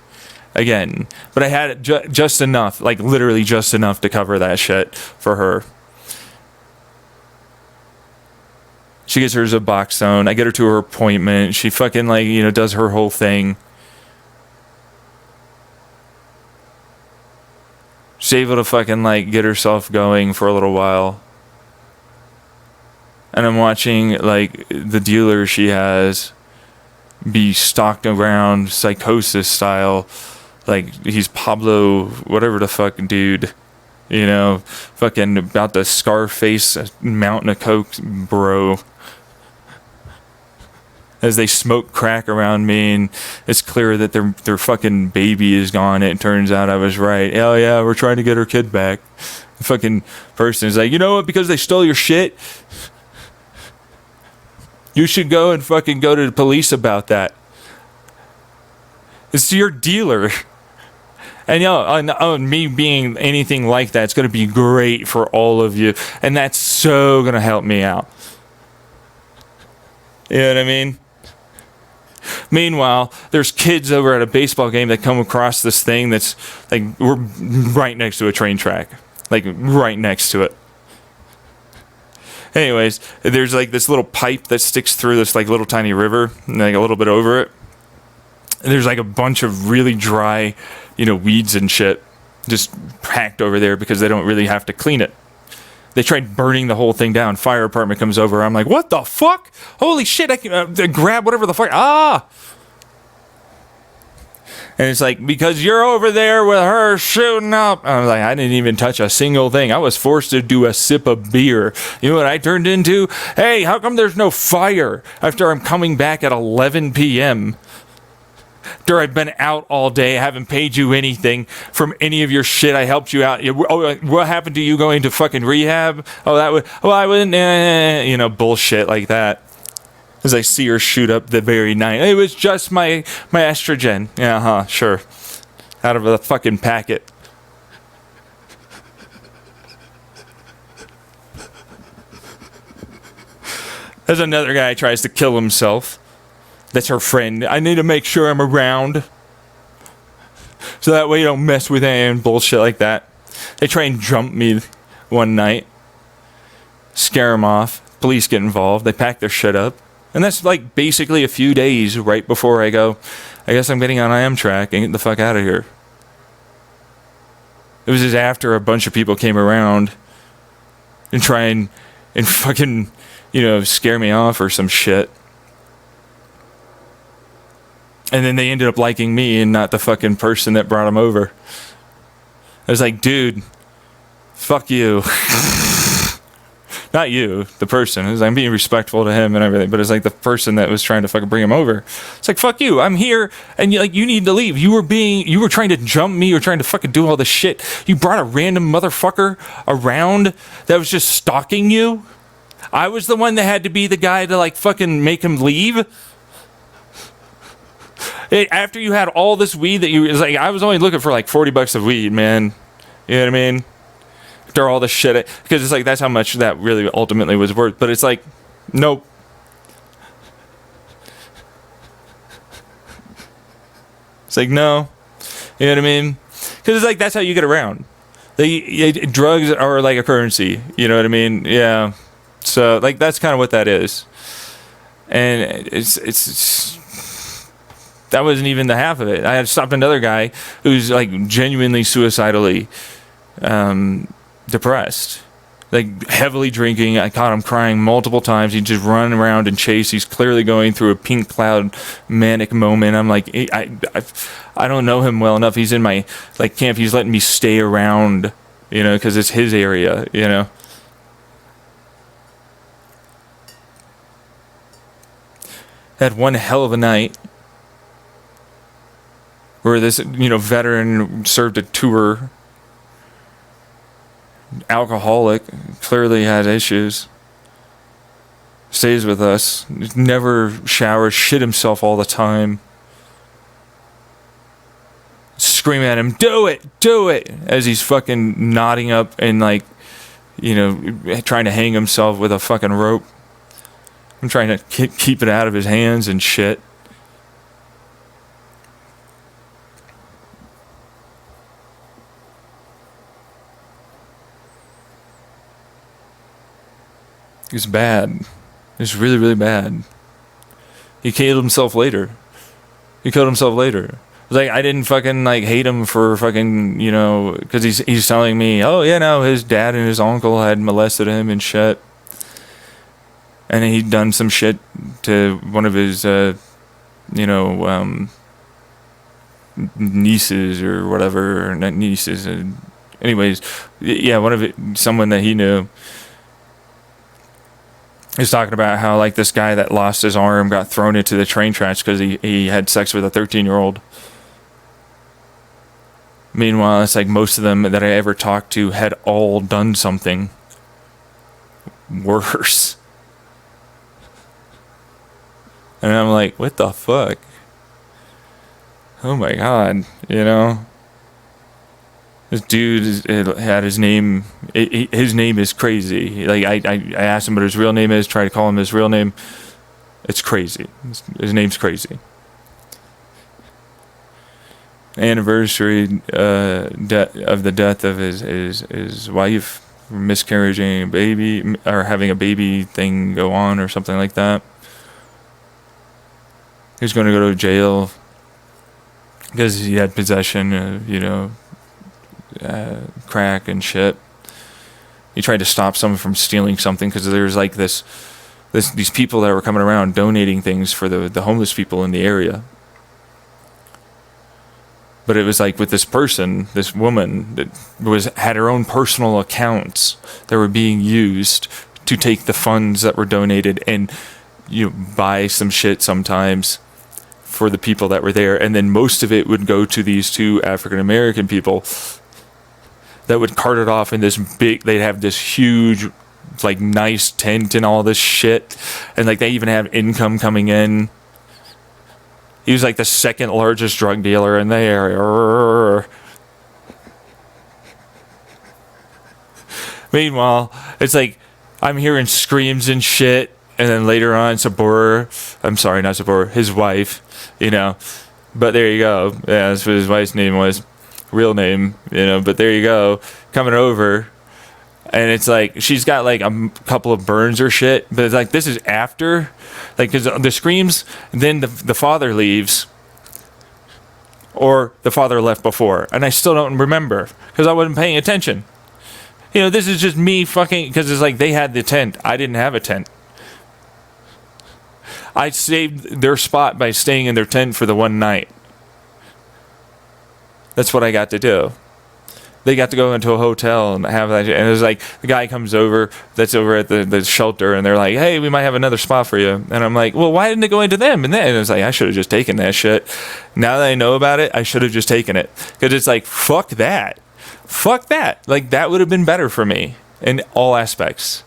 S1: Again. But I had just enough, like, literally just enough to cover that shit for her. She gets her a Suboxone. I get her to her appointment. She fucking, like, you know, does her whole thing. She's able to fucking, like, get herself going for a little while. And I'm watching, like, the dealer she has be stalked around psychosis style. Like, he's Pablo, whatever the fuck dude. You know, fucking about the Scarface mountain of coke, bro. As they smoke crack around me, and it's clear that their fucking baby is gone. It turns out I was right. Hell yeah, we're trying to get her kid back. The fucking person is like, you know what? Because they stole your shit, you should go and fucking go to the police about that. It's your dealer. And me being anything like that, it's going to be great for all of you. And that's so going to help me out. You know what I mean? Meanwhile, there's kids over at a baseball game that come across this thing that's like, we're right next to a train track. Like, right next to it. Anyways, there's like this little pipe that sticks through this like little tiny river, and like a little bit over it. And there's like a bunch of really dry, weeds and shit just packed over there because they don't really have to clean it. They tried burning the whole thing down. Fire department comes over. I'm like, what the fuck? Holy shit, I can grab whatever the fuck. And it's like, because you're over there with her shooting up. I was like, I didn't even touch a single thing. I was forced to do a sip of beer. You know what I turned into? Hey, how come there's no fire after I'm coming back at 11 p.m.? After I've been out all day, I haven't paid you anything from any of your shit. I helped you out. Oh, what happened to you going to fucking rehab? Oh, I wouldn't, bullshit like that. As I see her shoot up the very night. It was just my estrogen. Yeah, sure. Out of the fucking packet. There's another guy tries to kill himself. That's her friend. I need to make sure I'm around. So that way you don't mess with any bullshit like that. They try and jump me one night. Scare them off. Police get involved. They pack their shit up. And that's like basically a few days right before I go, I guess I'm getting on Amtrak and get the fuck out of here. It was just after a bunch of people came around and try and fucking, scare me off or some shit. And then they ended up liking me and not the fucking person that brought them over. I was like, dude, fuck you. Not you, the person. I'm being respectful to him and everything, but it's like the person that was trying to fucking bring him over. It's like, fuck you, I'm here, and you need to leave. You were trying to jump me, you were trying to fucking do all this shit. You brought a random motherfucker around that was just stalking you. I was the one that had to be the guy to like fucking make him leave. After you had all this weed that it was like, I was only looking for like $40 of weed, man. You know what I mean? After all the shit, because it's like, that's how much that really ultimately was worth. But it's like, nope. It's like, no. You know what I mean? Because it's like, that's how you get around. Drugs are like a currency. You know what I mean? Yeah. So like, that's kind of what that is. And it's that wasn't even the half of it. I had stopped another guy who's like genuinely suicidally depressed, like heavily drinking. I caught him crying multiple times. He'd just run around and chase. He's clearly going through a pink cloud manic moment. I'm like, I don't know him well enough. He's in my like camp. He's letting me stay around, because it's his area, Had one hell of a night where this, veteran served a tour. Alcoholic, clearly had issues. Stays with us. Never showers, shit himself all the time. Screaming at him, do it, as he's fucking nodding up and like, trying to hang himself with a fucking rope. I'm trying to keep it out of his hands and shit. It's bad. It's really, really bad. He killed himself later. It's like, I didn't fucking like hate him for fucking, because he's telling me, oh yeah, no, his dad and his uncle had molested him and shit. And he'd done some shit to one of his, nieces or whatever, or not nieces. Anyways, yeah, someone that he knew. He's talking about how like this guy that lost his arm got thrown into the train tracks because he had sex with a 13-year-old. Meanwhile, it's like most of them that I ever talked to had all done something worse. And I'm like, what the fuck? Oh my god, you know? This dude had his name. His name is crazy. Like I asked him what his real name is. Try to call him his real name. It's crazy. His name's crazy. Anniversary of the death of his wife, miscarrying a baby or having a baby thing go on or something like that. He's going to go to jail because he had possession of, crack and shit. He tried to stop someone from stealing something because there's like these people that were coming around donating things for the homeless people in the area. But it was like with this person, this woman that had her own personal accounts that were being used to take the funds that were donated and buy some shit sometimes for the people that were there, and then most of it would go to these two African American people that would cart it off in this big. They'd have this huge, like, nice tent and all this shit, and like they even have income coming in. He was like the second largest drug dealer in the area. Meanwhile, it's like I'm hearing screams and shit, and then later on, his wife, but there you go. Yeah, that's what his wife's name was, real name, but there you go, coming over. And it's like she's got like a couple of burns or shit, but it's like this is after, like, because the screams, then the father leaves, or the father left before, and I still don't remember because I wasn't paying attention. This is just me fucking, because it's like they had the tent, I didn't have a tent. I saved their spot by staying in their tent for the one night. That's what I got to do. They got to go into a hotel and have that, and it was like the guy comes over that's over at the shelter, and they're like, hey, we might have another spot for you. And I'm like, well, why didn't it go into them? And then it's like, I should have just taken that shit. Now that I know about it, I should have just taken it, because it's like, fuck that, like that would have been better for me in all aspects.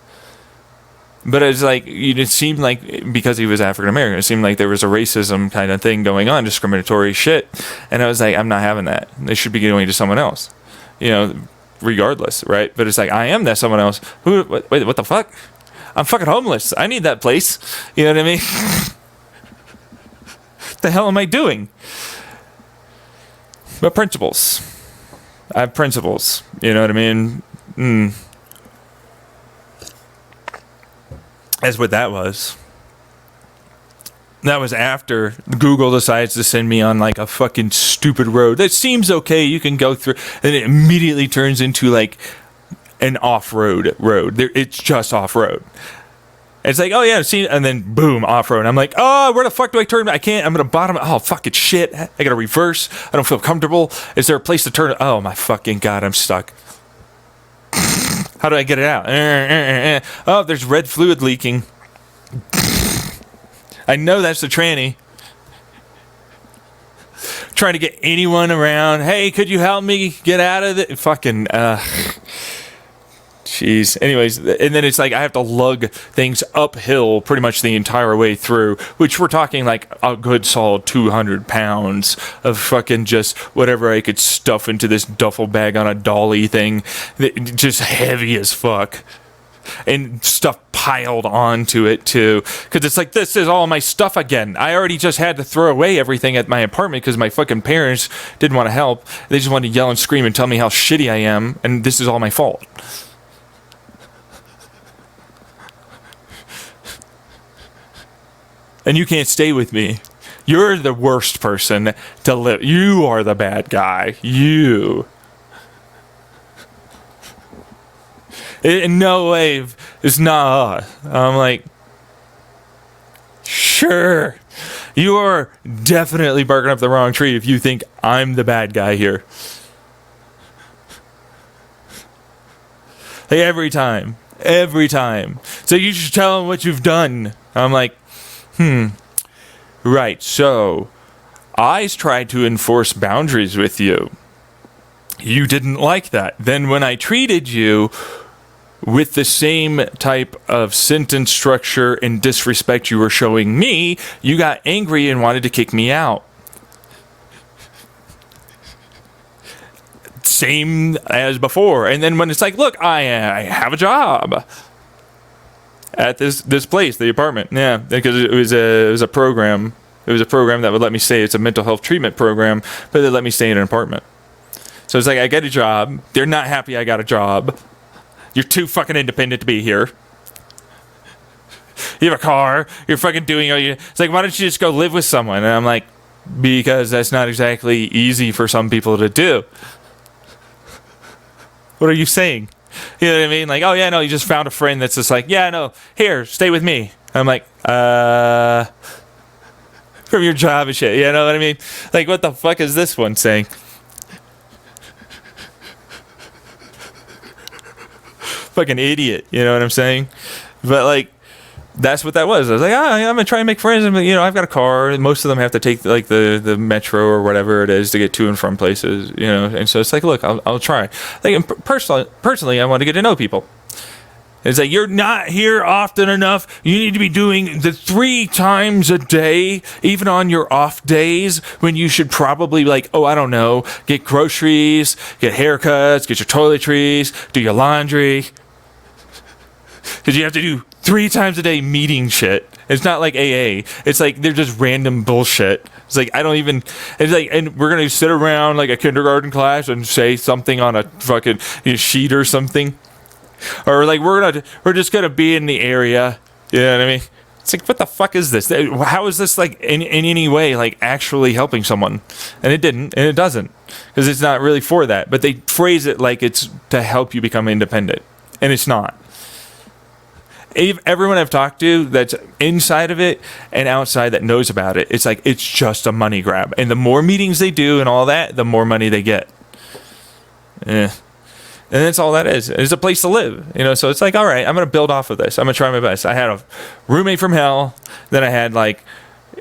S1: But it's like, it seemed like because he was African American, it seemed like there was a racism kind of thing going on, discriminatory shit, and I was like, I'm not having that. They should be going to someone else. Regardless, right? But it's like, I am that someone else. Wait, what the fuck? I'm fucking homeless. I need that place. You know what I mean? What the hell am I doing? But principles. I have principles. You know what I mean? That's what that was. That was after Google decides to send me on like a fucking stupid road that seems okay, you can go through, and it immediately turns into like an off-road road. It's just off-road. It's like, oh yeah, see, and then boom, off-road. I'm like, oh, where the fuck do I turn? I can't. I'm gonna bottom. Oh fuck, it's shit. I gotta reverse. I don't feel comfortable. Is there a place to turn? Oh my fucking god, I'm stuck. How do I get it out? Oh, there's red fluid leaking. I know that's the tranny. Trying to get anyone around. Hey, could you help me get out of it? Fucking, jeez. Anyways, and then it's like I have to lug things uphill pretty much the entire way through, which we're talking like a good solid 200 pounds of fucking just whatever I could stuff into this duffel bag on a dolly thing. Just heavy as fuck. And stuff piled onto it too, because it's like, this is all my stuff again. I already just had to throw away everything at my apartment because my fucking parents didn't want to help. They just wanted to yell and scream and tell me how shitty I am, and this is all my fault. And you can't stay with me. You're the worst person to live. You are the bad guy. You. In no way, it's not. I'm like, sure, you are definitely barking up the wrong tree if you think I'm the bad guy here. Like every time. So you should tell them what you've done. I'm like, right, so I tried to enforce boundaries with you. You didn't like that. Then when I treated you with the same type of sentence structure and disrespect you were showing me, you got angry and wanted to kick me out. same as before. And then when it's like, look, I have a job at this place, the apartment. Yeah, because it was a program. It was a program that would let me stay. It's a mental health treatment program, but they let me stay in an apartment. So it's like, I get a job. They're not happy I got a job. You're too fucking independent to be here. You have a car. You're fucking doing all you. It's like, why don't you just go live with someone? And I'm like, because that's not exactly easy for some people to do. What are you saying? You know what I mean? Like, oh yeah, no, you just found a friend that's just like, yeah, no, here, stay with me. I'm like, from your job and shit. You know what I mean? Like, what the fuck is this one saying? Fucking idiot. You know what I'm saying? But like, that's what that was. I was like, I'm gonna try and make friends. And I've got a car. Most of them have to take like the metro or whatever it is to get to and from places. And so it's like, look, I'll try. Like, personally, I want to get to know people. It's like, you're not here often enough. You need to be doing the 3 times a day, even on your off days, when you should probably, like, I don't know, get groceries, get haircuts, get your toiletries, do your laundry. Because you have to do 3 times a day meeting shit. It's not like AA. It's like, they're just random bullshit. It's like, it's like, and we're going to sit around like a kindergarten class and say something on a fucking sheet or something. Or like, we're just gonna be in the area. You know what I mean? It's like, what the fuck is this? How is this like in any way like actually helping someone? And it didn't, and it doesn't, because it's not really for that. But they phrase it like it's to help you become independent, and it's not. Everyone I've talked to that's inside of it and outside that knows about it, it's like, it's just a money grab. And the more meetings they do and all that, the more money they get. And that's all that is. It's a place to live, So it's like, all right, I'm gonna build off of this. I'm gonna try my best. I had a roommate from hell. Then I had like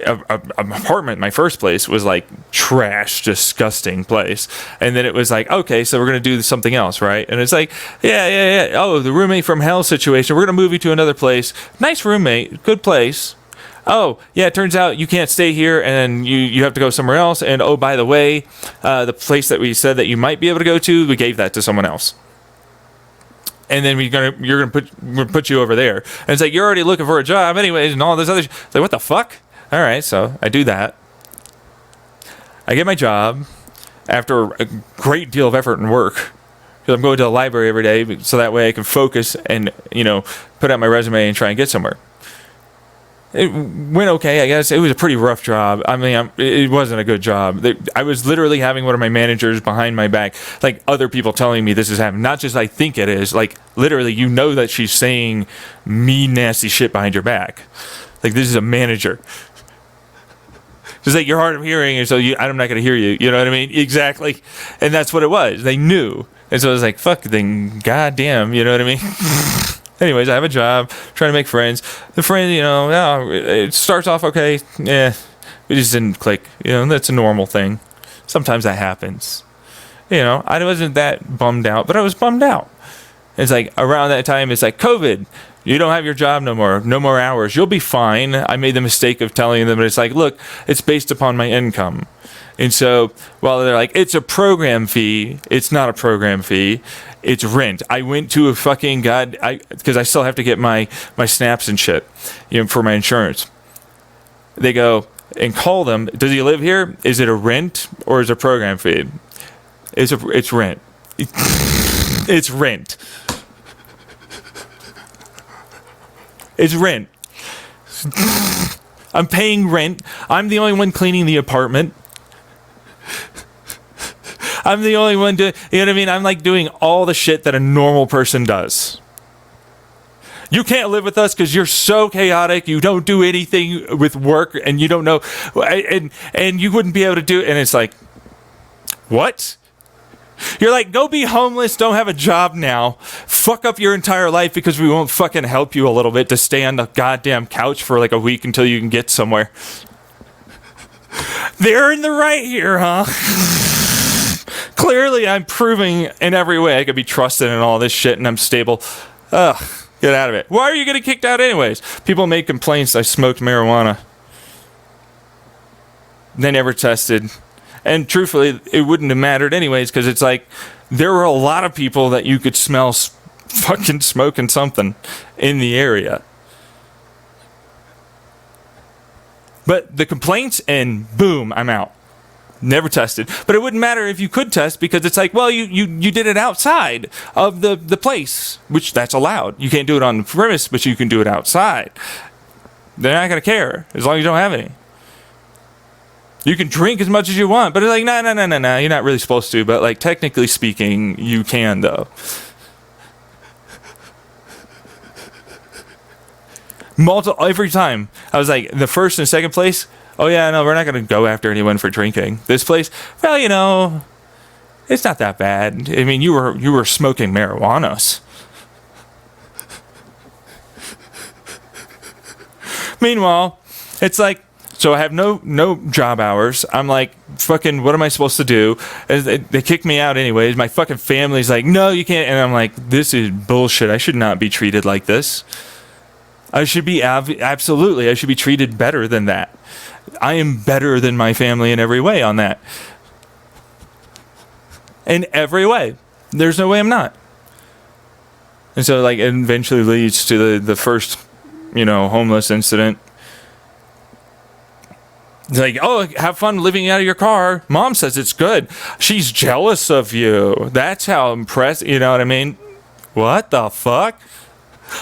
S1: an apartment. My first place was like trash, disgusting place. And then it was like, okay, so we're gonna do something else, right? And it's like, yeah. Oh, the roommate from hell situation. We're gonna move you to another place. Nice roommate, good place. Oh, yeah, it turns out you can't stay here and you have to go somewhere else. And oh, by the way, the place that we said that you might be able to go to, we gave that to someone else. And then you're gonna put you over there. And it's like, you're already looking for a job anyways and all this other it's like, what the fuck? All right, so I do that. I get my job after a great deal of effort and work. Because I'm going to the library every day so that way I can focus and, put out my resume and try and get somewhere. It went okay, I guess. It was a pretty rough job. I mean, it wasn't a good job. I was literally having one of my managers behind my back, like other people telling me this is happening. Not just I think it is. Like, literally, that she's saying mean, nasty shit behind your back. Like, this is a manager. Just like, you're hard of hearing, and so I'm not going to hear you. You know what I mean? Exactly. And that's what it was. They knew. And so I was like, fuck, then goddamn, you know what I mean? Anyways, I have a job, trying to make friends. The friend, it starts off okay. Yeah, we just didn't click. That's a normal thing. Sometimes that happens. I wasn't that bummed out, but I was bummed out. It's like, around that time, it's like, COVID. You don't have your job no more. No more hours. You'll be fine. I made the mistake of telling them, but it's like, look, it's based upon my income. And so, while they're like, it's a program fee, it's not a program fee. It's rent. I went to a fucking because I still have to get my snaps and shit, for my insurance. They go and call them. Does he live here? Is it a rent or is it a program fee? It's rent. It's rent. It's rent. I'm paying rent. I'm the only one cleaning the apartment. I'm the only one doing, you know what I mean? I'm like doing all the shit that a normal person does. You can't live with us because you're so chaotic. You don't do anything with work and you don't know, and you wouldn't be able to do it. And it's like, what? You're like, go be homeless, don't have a job now. Fuck up your entire life because we won't fucking help you a little bit to stay on the goddamn couch for like a week until you can get somewhere. They're in the right here, huh? Clearly, I'm proving in every way I could be trusted and all this shit, and I'm stable. Ugh, get out of it. Why are you getting kicked out anyways? People made complaints I smoked marijuana. They never tested. And truthfully, it wouldn't have mattered anyways, because it's like there were a lot of people that you could smell fucking smoking something in the area. But the complaints, and boom, I'm out. Never tested. But it wouldn't matter if you could test, because it's like, well, you did it outside of the place, which that's allowed. You can't do it on the premise, but you can do it outside. They're not going to care as long as you don't have any. You can drink as much as you want, but it's like, no, you're not really supposed to. But like, technically speaking, you can, though. Every time I was like, the first and second place, oh yeah, no, we're not going to go after anyone for drinking. This place, well, you know, it's not that bad. I mean, you were smoking marijuana. Meanwhile, it's like, so I have no job hours. I'm like, fucking, what am I supposed to do? And they kick me out anyways. My fucking family's like, no, you can't. And I'm like, this is bullshit. I should not be treated like this. I should be absolutely. I should be treated better than that. I am better than my family in every way on that. In every way. There's no way I'm not. And so, like, it eventually leads to the first, homeless incident. It's like, oh, have fun living out of your car. Mom says it's good. She's jealous of you. That's how impressed, you know what I mean? What the fuck?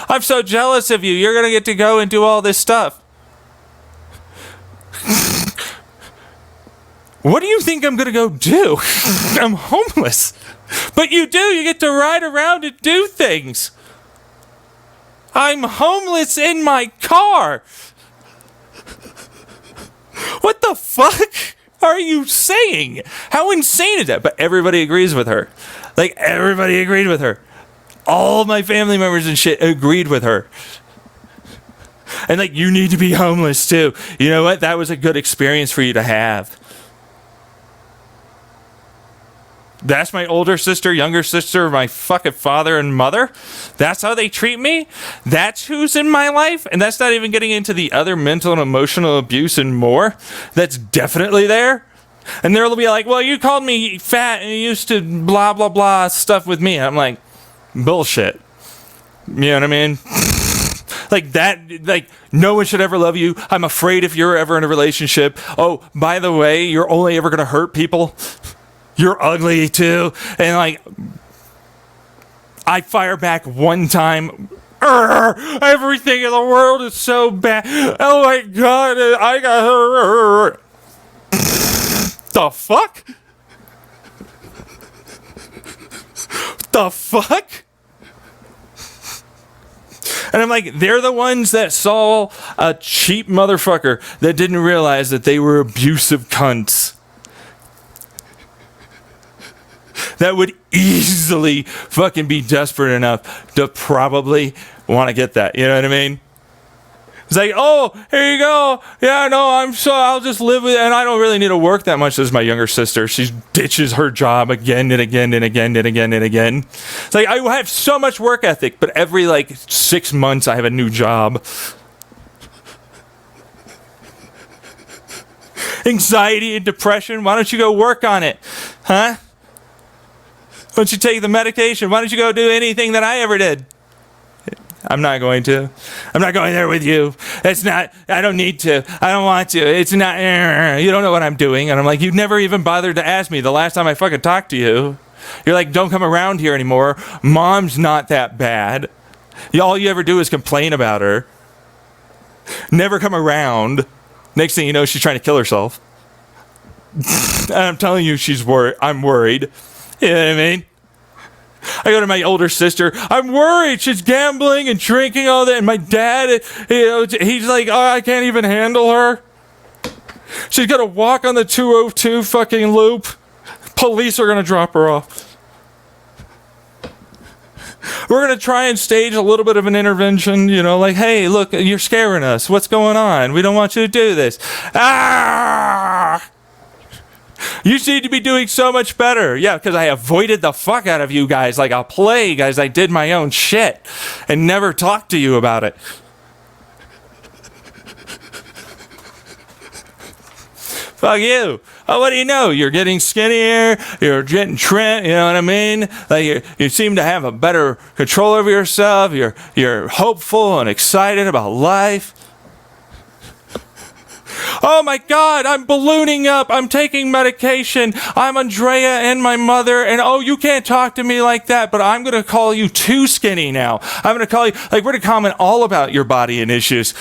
S1: I'm so jealous of you. You're going to get to go and do all this stuff. What do you think I'm going to go do? I'm homeless. But you do. You get to ride around and do things. I'm homeless in my car. What the fuck are you saying? How insane is that? But everybody agrees with her. Like, everybody agreed with her. All my family members and shit agreed with her. And like, you need to be homeless too. You know what? That was a good experience for you to have. That's my older sister, younger sister, my fucking father and mother. That's how they treat me. That's who's in my life. And that's not even getting into the other mental and emotional abuse and more. That's definitely there. And they'll be like, well, you called me fat and you used to blah, blah, blah stuff with me. I'm like, bullshit. You know what I mean? Like that, like, no one should ever love you. I'm afraid if you're ever in a relationship. Oh, by the way, you're only ever going to hurt people. You're ugly too. And like, I fire back one time. Everything in the world is so bad. Oh my God, I got hurt. The fuck? The fuck? And I'm like, they're the ones that saw a cheap motherfucker that didn't realize that they were abusive cunts. That would easily fucking be desperate enough to probably want to get that. You know what I mean? It's like, oh, here you go. Yeah, no, I'll just live with it. And I don't really need to work that much. This is my younger sister. She ditches her job again and again and again and again and again. It's like, I have so much work ethic, but every 6 months I have a new job. Anxiety and depression. Why don't you go work on it? Huh? Why don't you take the medication? Why don't you go do anything that I ever did? I'm not going to. I'm not going there with you. I don't need to. I don't want to. It's not, you don't know what I'm doing. And I'm like, you never even bothered to ask me the last time I fucking talked to you. You're like, don't come around here anymore. Mom's not that bad. All you ever do is complain about her. Never come around. Next thing you know, she's trying to kill herself. And I'm telling you, I'm worried. You know what I mean? I go to my older sister. I'm worried. She's gambling and drinking all that. And my dad, he's like, oh, I can't even handle her. She's got to walk on the 202 fucking loop. Police are going to drop her off. We're going to try and stage a little bit of an intervention, like, hey, look, you're scaring us. What's going on? We don't want you to do this. Ah! You seem to be doing so much better. Yeah, because I avoided the fuck out of you guys like a plague as I did my own shit and never talked to you about it. Fuck you. Oh, what do you know? You're getting skinnier. You're getting trim. You know what I mean? Like you seem to have a better control over yourself. You're hopeful and excited about life. Oh my God, I'm ballooning up. I'm taking medication. I'm Andrea and my mother. And oh, you can't talk to me like that, but I'm going to call you too skinny now. I'm going to call you, like, we're going to comment all about your body and issues.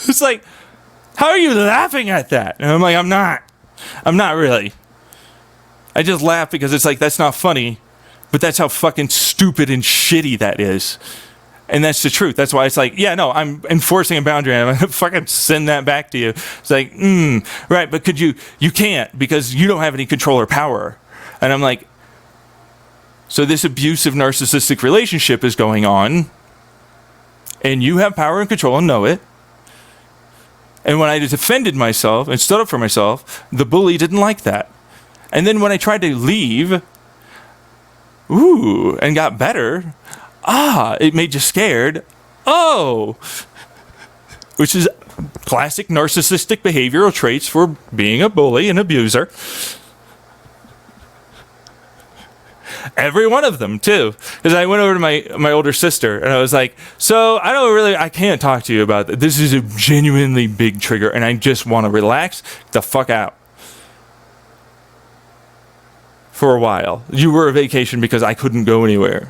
S1: It's like, how are you laughing at that? And I'm like, I'm not really. I just laugh because it's like, that's not funny, but that's how fucking stupid and shitty that is. And that's the truth. That's why it's like, yeah, no, I'm enforcing a boundary and I'm going to fucking send that back to you. It's like, right, but you can't because you don't have any control or power. And I'm like, so this abusive narcissistic relationship is going on and you have power and control and know it. And when I defended myself and stood up for myself, the bully didn't like that. And then when I tried to leave, and got better, it made you scared. Oh, which is classic narcissistic behavioral traits for being a bully and abuser. Every one of them, too. Because I went over to my older sister, and I was like, so I can't talk to you about this. This is a genuinely big trigger, and I just want to relax the fuck out. For a while. You were a vacation because I couldn't go anywhere.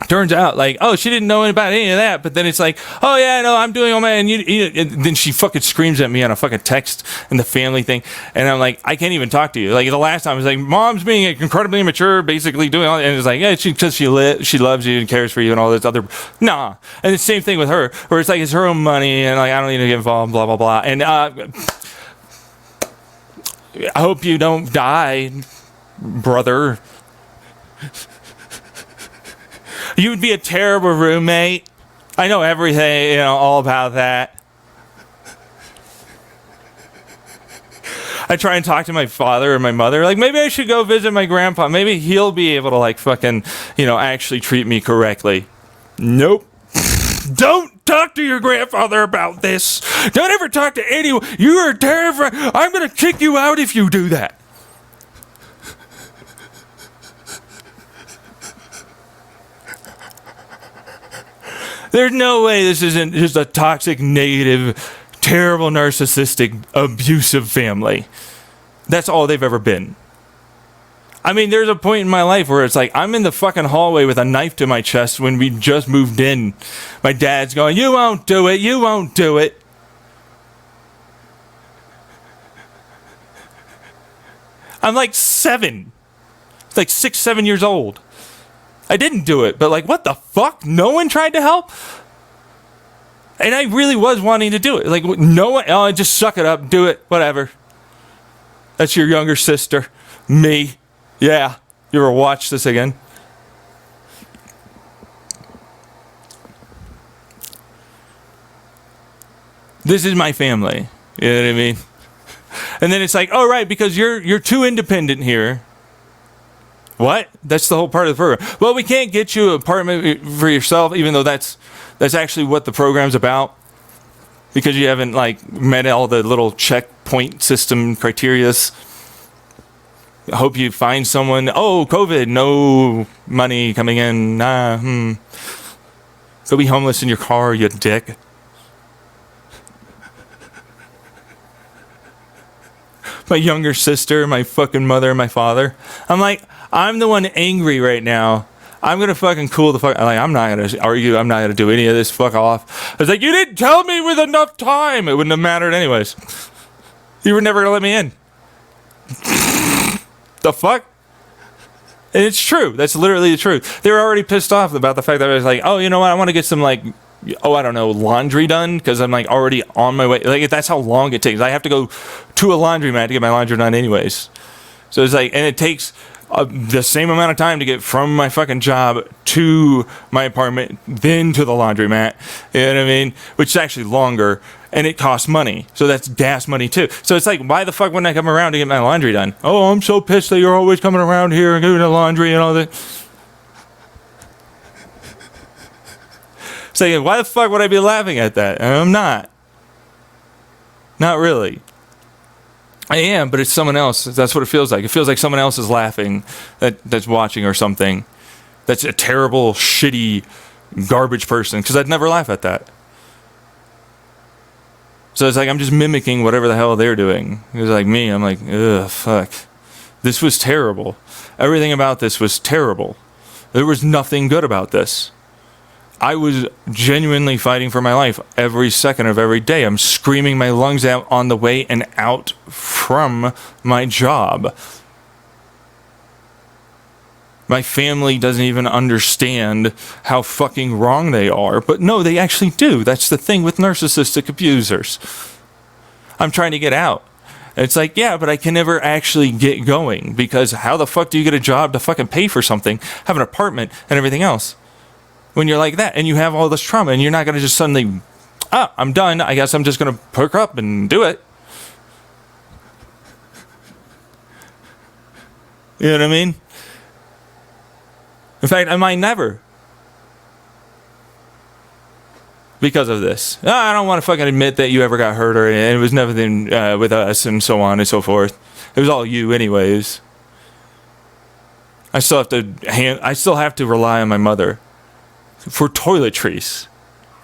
S1: Turns out, like, oh, she didn't know about any of that, but then it's like, oh, yeah, no, I'm doing all my, and then she fucking screams at me on a fucking text and the family thing, and I'm like, I can't even talk to you. Like, the last time, I was like, Mom's being incredibly immature, basically doing all that, and it's like, yeah, because she loves you and cares for you and all this other, nah. And the same thing with her, where it's like, it's her own money, and like, I don't need to get involved, blah, blah, blah, and I hope you don't die, brother. You would be a terrible roommate. I know everything, all about that. I try and talk to my father or my mother. Like, maybe I should go visit my grandpa. Maybe he'll be able to, like, fucking, actually treat me correctly. Nope. Don't talk to your grandfather about this. Don't ever talk to anyone. You are terrified. I'm going to kick you out if you do that. There's no way this isn't just a toxic, negative, terrible, narcissistic, abusive family. That's all they've ever been. I mean, there's a point in my life where it's like, I'm in the fucking hallway with a knife to my chest when we just moved in. My dad's going, you won't do it, you won't do it. I'm like 7. It's like 6, 7 years old. I didn't do it, but like, what the fuck? No one tried to help? And I really was wanting to do it. Like, no one, just suck it up, do it, whatever. That's your younger sister. Me. Yeah. You ever watch this again? This is my family. You know what I mean? And then it's like, oh, right, because you're too independent here. What? That's the whole part of the program. Well, we can't get you an apartment for yourself, even though that's actually what the program's about. Because you haven't, like, met all the little checkpoint system criterias. I hope you find someone. Oh, COVID, no money coming in. Go be homeless in your car, you dick. My younger sister, my fucking mother, and my father. I'm like, I'm the one angry right now. I'm going to fucking cool the fuck. Like, I'm not going to argue. I'm not going to do any of this. Fuck off. I was like, you didn't tell me with enough time. It wouldn't have mattered anyways. You were never going to let me in. The fuck? And it's true. That's literally the truth. They were already pissed off about the fact that I was like, oh, you know what? I want to get some, like, I don't know, laundry done because I'm, like, already on my way. Like, that's how long it takes. I have to go to a laundromat to get my laundry done anyways. So it's like, and it takes the same amount of time to get from my fucking job to my apartment, then to the laundromat. You know what I mean? Which is actually longer, and it costs money. So that's gas money too. So it's like, why the fuck wouldn't I come around to get my laundry done? Oh, I'm so pissed that you're always coming around here and doing the laundry and all that. It's like, why the fuck would I be laughing at that? I'm not. Not really. I am, but it's someone else. That's what it feels like. It feels like someone else is laughing that's watching or something. That's a terrible, shitty, garbage person, because I'd never laugh at that. So it's like I'm just mimicking whatever the hell they're doing. It's like me. I'm like, ugh, fuck. This was terrible. Everything about this was terrible. There was nothing good about this. I was genuinely fighting for my life every second of every day. I'm screaming my lungs out on the way and out from my job. My family doesn't even understand how fucking wrong they are. But no, they actually do. That's the thing with narcissistic abusers. I'm trying to get out. It's like, yeah, but I can never actually get going, because how the fuck do you get a job to fucking pay for something, have an apartment and everything else, when you're like that and you have all this trauma, and you're not going to just suddenly, I'm done. I guess I'm just going to perk up and do it. You know what I mean? In fact, I might never. Because of this. I don't want to fucking admit that you ever got hurt, or it was nothing with us and so on and so forth. It was all you anyways. I still have to rely on my mother for toiletries,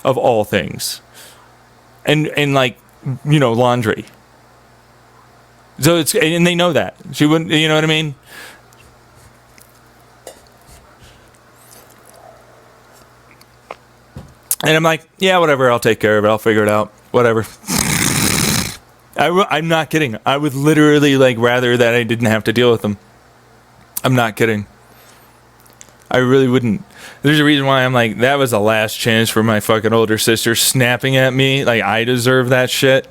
S1: of all things. And like, laundry. So and they know that. She wouldn't, you know what I mean? And I'm like, yeah, whatever, I'll take care of it. I'll figure it out. Whatever. I'm not kidding. I would literally rather that I didn't have to deal with them. I'm not kidding. I really wouldn't. There's a reason why I'm like, that was the last chance for my fucking older sister snapping at me. Like, I deserve that shit.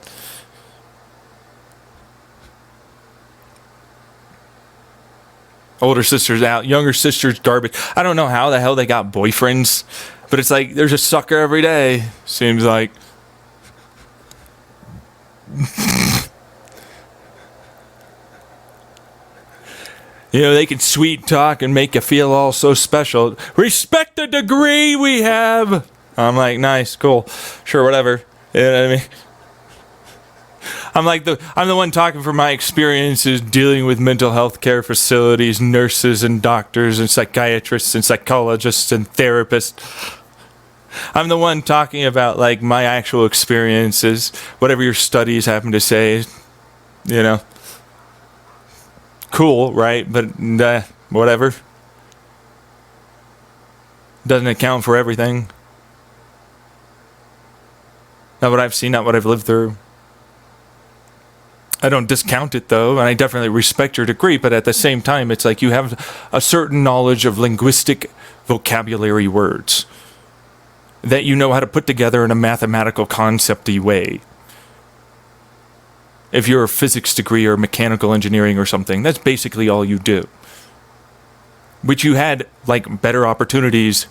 S1: Older sister's out. Younger sister's garbage. I don't know how the hell they got boyfriends. But it's like, there's a sucker every day, seems like. They can sweet talk and make you feel all so special. Respect the degree we have. I'm like, nice, cool, sure, whatever. You know what I mean? I'm the one talking from my experiences dealing with mental health care facilities, nurses and doctors and psychiatrists and psychologists and therapists. I'm the one talking about my actual experiences, whatever your studies happen to say, Cool, right? But whatever. Doesn't account for everything. Not what I've seen, not what I've lived through. I don't discount it, though, and I definitely respect your degree, but at the same time, it's like you have a certain knowledge of linguistic vocabulary words that you know how to put together in a mathematical concept-y way. If you're a physics degree or mechanical engineering or something, that's basically all you do. Which you had, better opportunities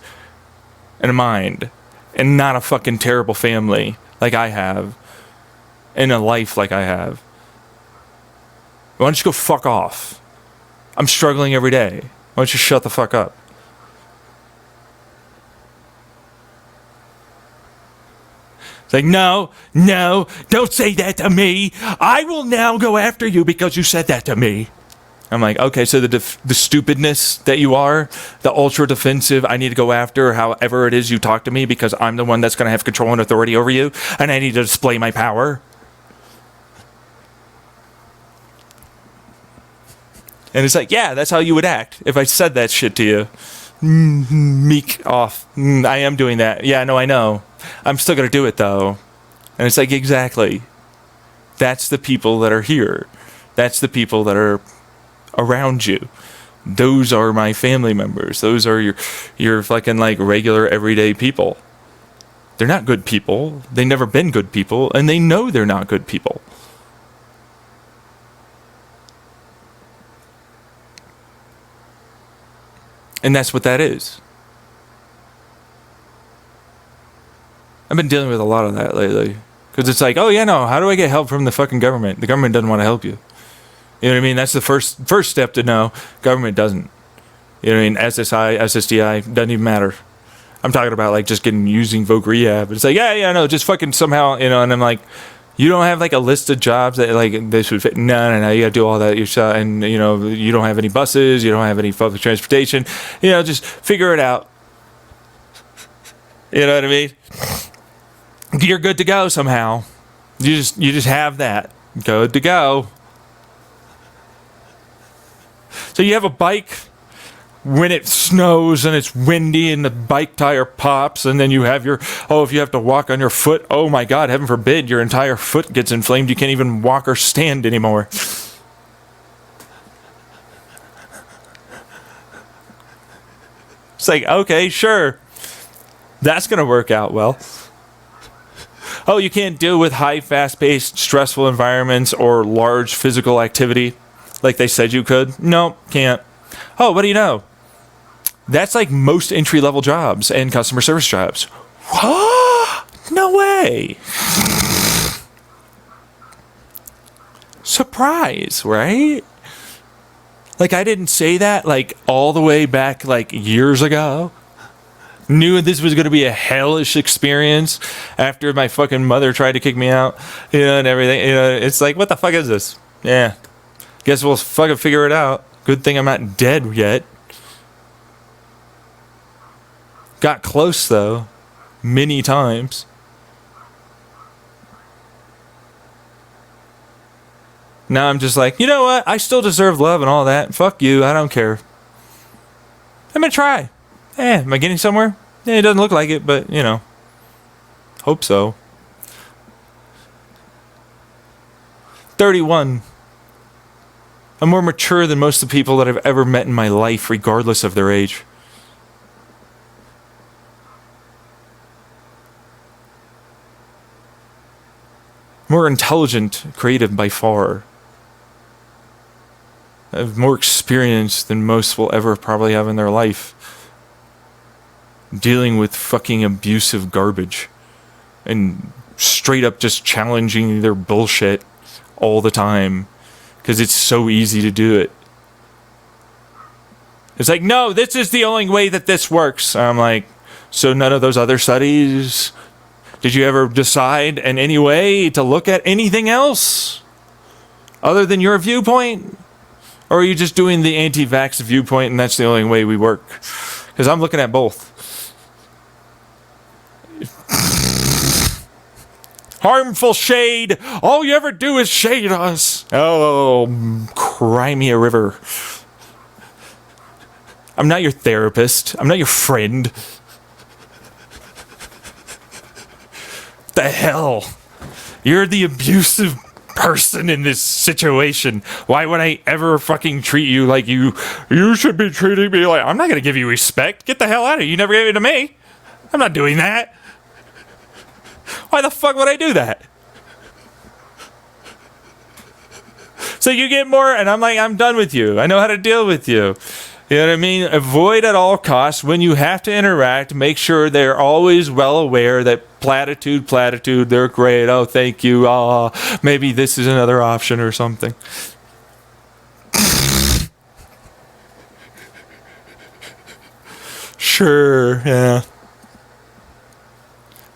S1: and a mind, and not a fucking terrible family like I have, and a life like I have. Why don't you go fuck off? I'm struggling every day. Why don't you shut the fuck up? It's like, no, don't say that to me. I will now go after you because you said that to me. I'm like, okay, so the stupidness that you are, the ultra defensive, I need to go after however it is you talk to me because I'm the one that's going to have control and authority over you, and I need to display my power. And it's like, yeah, that's how you would act if I said that shit to you. Meek off. I am doing that. Yeah, no, I know. I'm still going to do it, though. And it's like, exactly. That's the people that are here. That's the people that are around you. Those are my family members. Those are your fucking, regular, everyday people. They're not good people. They've never been good people, and they know they're not good people. And that's what that is. I've been dealing with a lot of that lately. Because it's like, oh yeah, no, how do I get help from the fucking government? The government doesn't want to help you. You know what I mean? That's the first step to know. Government doesn't. You know what I mean? SSI, SSDI, doesn't even matter. I'm talking about just using Voc Rehab. It's like, yeah, no, just fucking somehow, and I'm like, You don't have like a list of jobs that like this would fit. No. You got to do all that yourself, and you know you don't have any buses, you don't have any public transportation. You know, just figure it out. You know what I mean? You're good to go somehow. You just have that. Good to go. So you have a bike when it snows and it's windy and the bike tire pops, and then you have if you have to walk on your foot, oh my God, heaven forbid, your entire foot gets inflamed. You can't even walk or stand anymore. It's like, okay, sure. That's going to work out well. Oh, you can't deal with high, fast-paced, stressful environments or large physical activity like they said you could? No, can't. Oh, what do you know? That's like most entry-level jobs and customer service jobs. No way. Surprise, right? Like, I didn't say that like all the way back like years ago. Knew this was going to be a hellish experience after my fucking mother tried to kick me out, you know, and everything. You know, it's like, what the fuck is this? Yeah. Guess we'll fucking figure it out. Good thing I'm not dead yet. Got close, though. Many times. Now I'm just like, you know what? I still deserve love and all that. Fuck you. I don't care. I'm gonna try. Am I getting somewhere? Yeah, it doesn't look like it, but, you know. Hope so. 31. I'm more mature than most of the people that I've ever met in my life, regardless of their age. More intelligent, creative by far. I have more experience than most will ever probably have in their life. Dealing with fucking abusive garbage. And straight up just challenging their bullshit all the time. Because it's so easy to do it. It's like, no, this is the only way that this works. I'm like, so none of those other studies? Did you ever decide in any way to look at anything else? Other than your viewpoint? Or are you just doing the anti-vax viewpoint and that's the only way we work? Because I'm looking at both. Harmful shade. All you ever do is shade us. Oh, cry me a river. I'm not your therapist. I'm not your friend. What the hell? You're the abusive person in this situation. Why would I ever fucking treat you like you should be treating me like... I'm not going to give you respect. Get the hell out of here. You never gave it to me. I'm not doing that. Why the fuck would I do that? So you get more, and I'm like, I'm done with you. I know how to deal with you. You know what I mean? Avoid at all costs. When you have to interact, make sure they're always well aware that platitude, they're great. Oh, thank you. Maybe this is another option or something. Sure, yeah.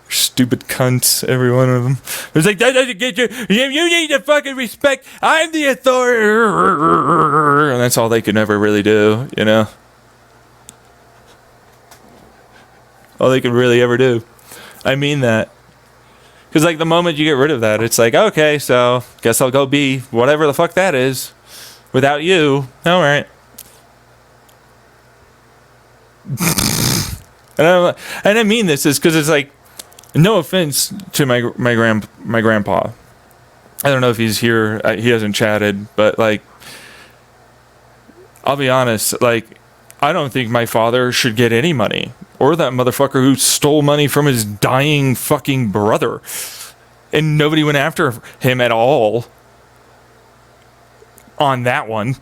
S1: Stupid cunts, every one of them. It's like, that doesn't get you. You need to fucking respect. I'm the authority. And that's all they could never really do, you know? All they could really ever do. I mean that. Because, like, the moment you get rid of that, it's like, okay, so guess I'll go be whatever the fuck that is. Without you. All right. And I mean this is because it's like, no offense to my grandpa. I don't know if he's here. He hasn't chatted, but like, I'll be honest. Like, I don't think my father should get any money, or that motherfucker who stole money from his dying fucking brother, and nobody went after him at all on that one.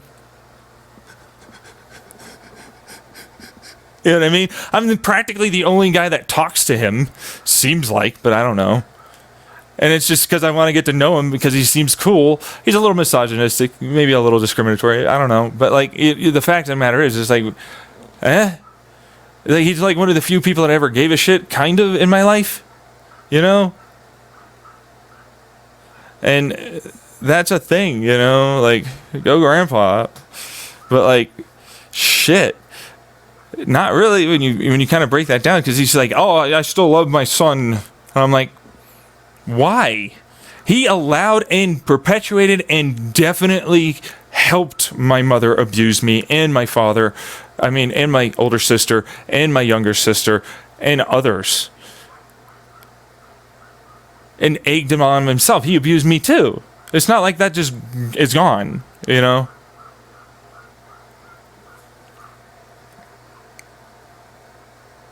S1: You know what I mean? I'm practically the only guy that talks to him, seems like, but I don't know. And it's just because I want to get to know him because he seems cool. He's a little misogynistic, maybe a little discriminatory. I don't know. But, like, the fact of the matter is, it's like, Like, he's like one of the few people that ever gave a shit, kind of, in my life. You know? And that's a thing, you know, like, go grandpa. But like, shit. Not really when you kind of break that down, because he's like, oh, I still love my son. And I'm like, why? He allowed and perpetuated and definitely helped my mother abuse me and my father. I mean, and my older sister and my younger sister and others. And egged him on himself. He abused me too. It's not like that just is gone, you know?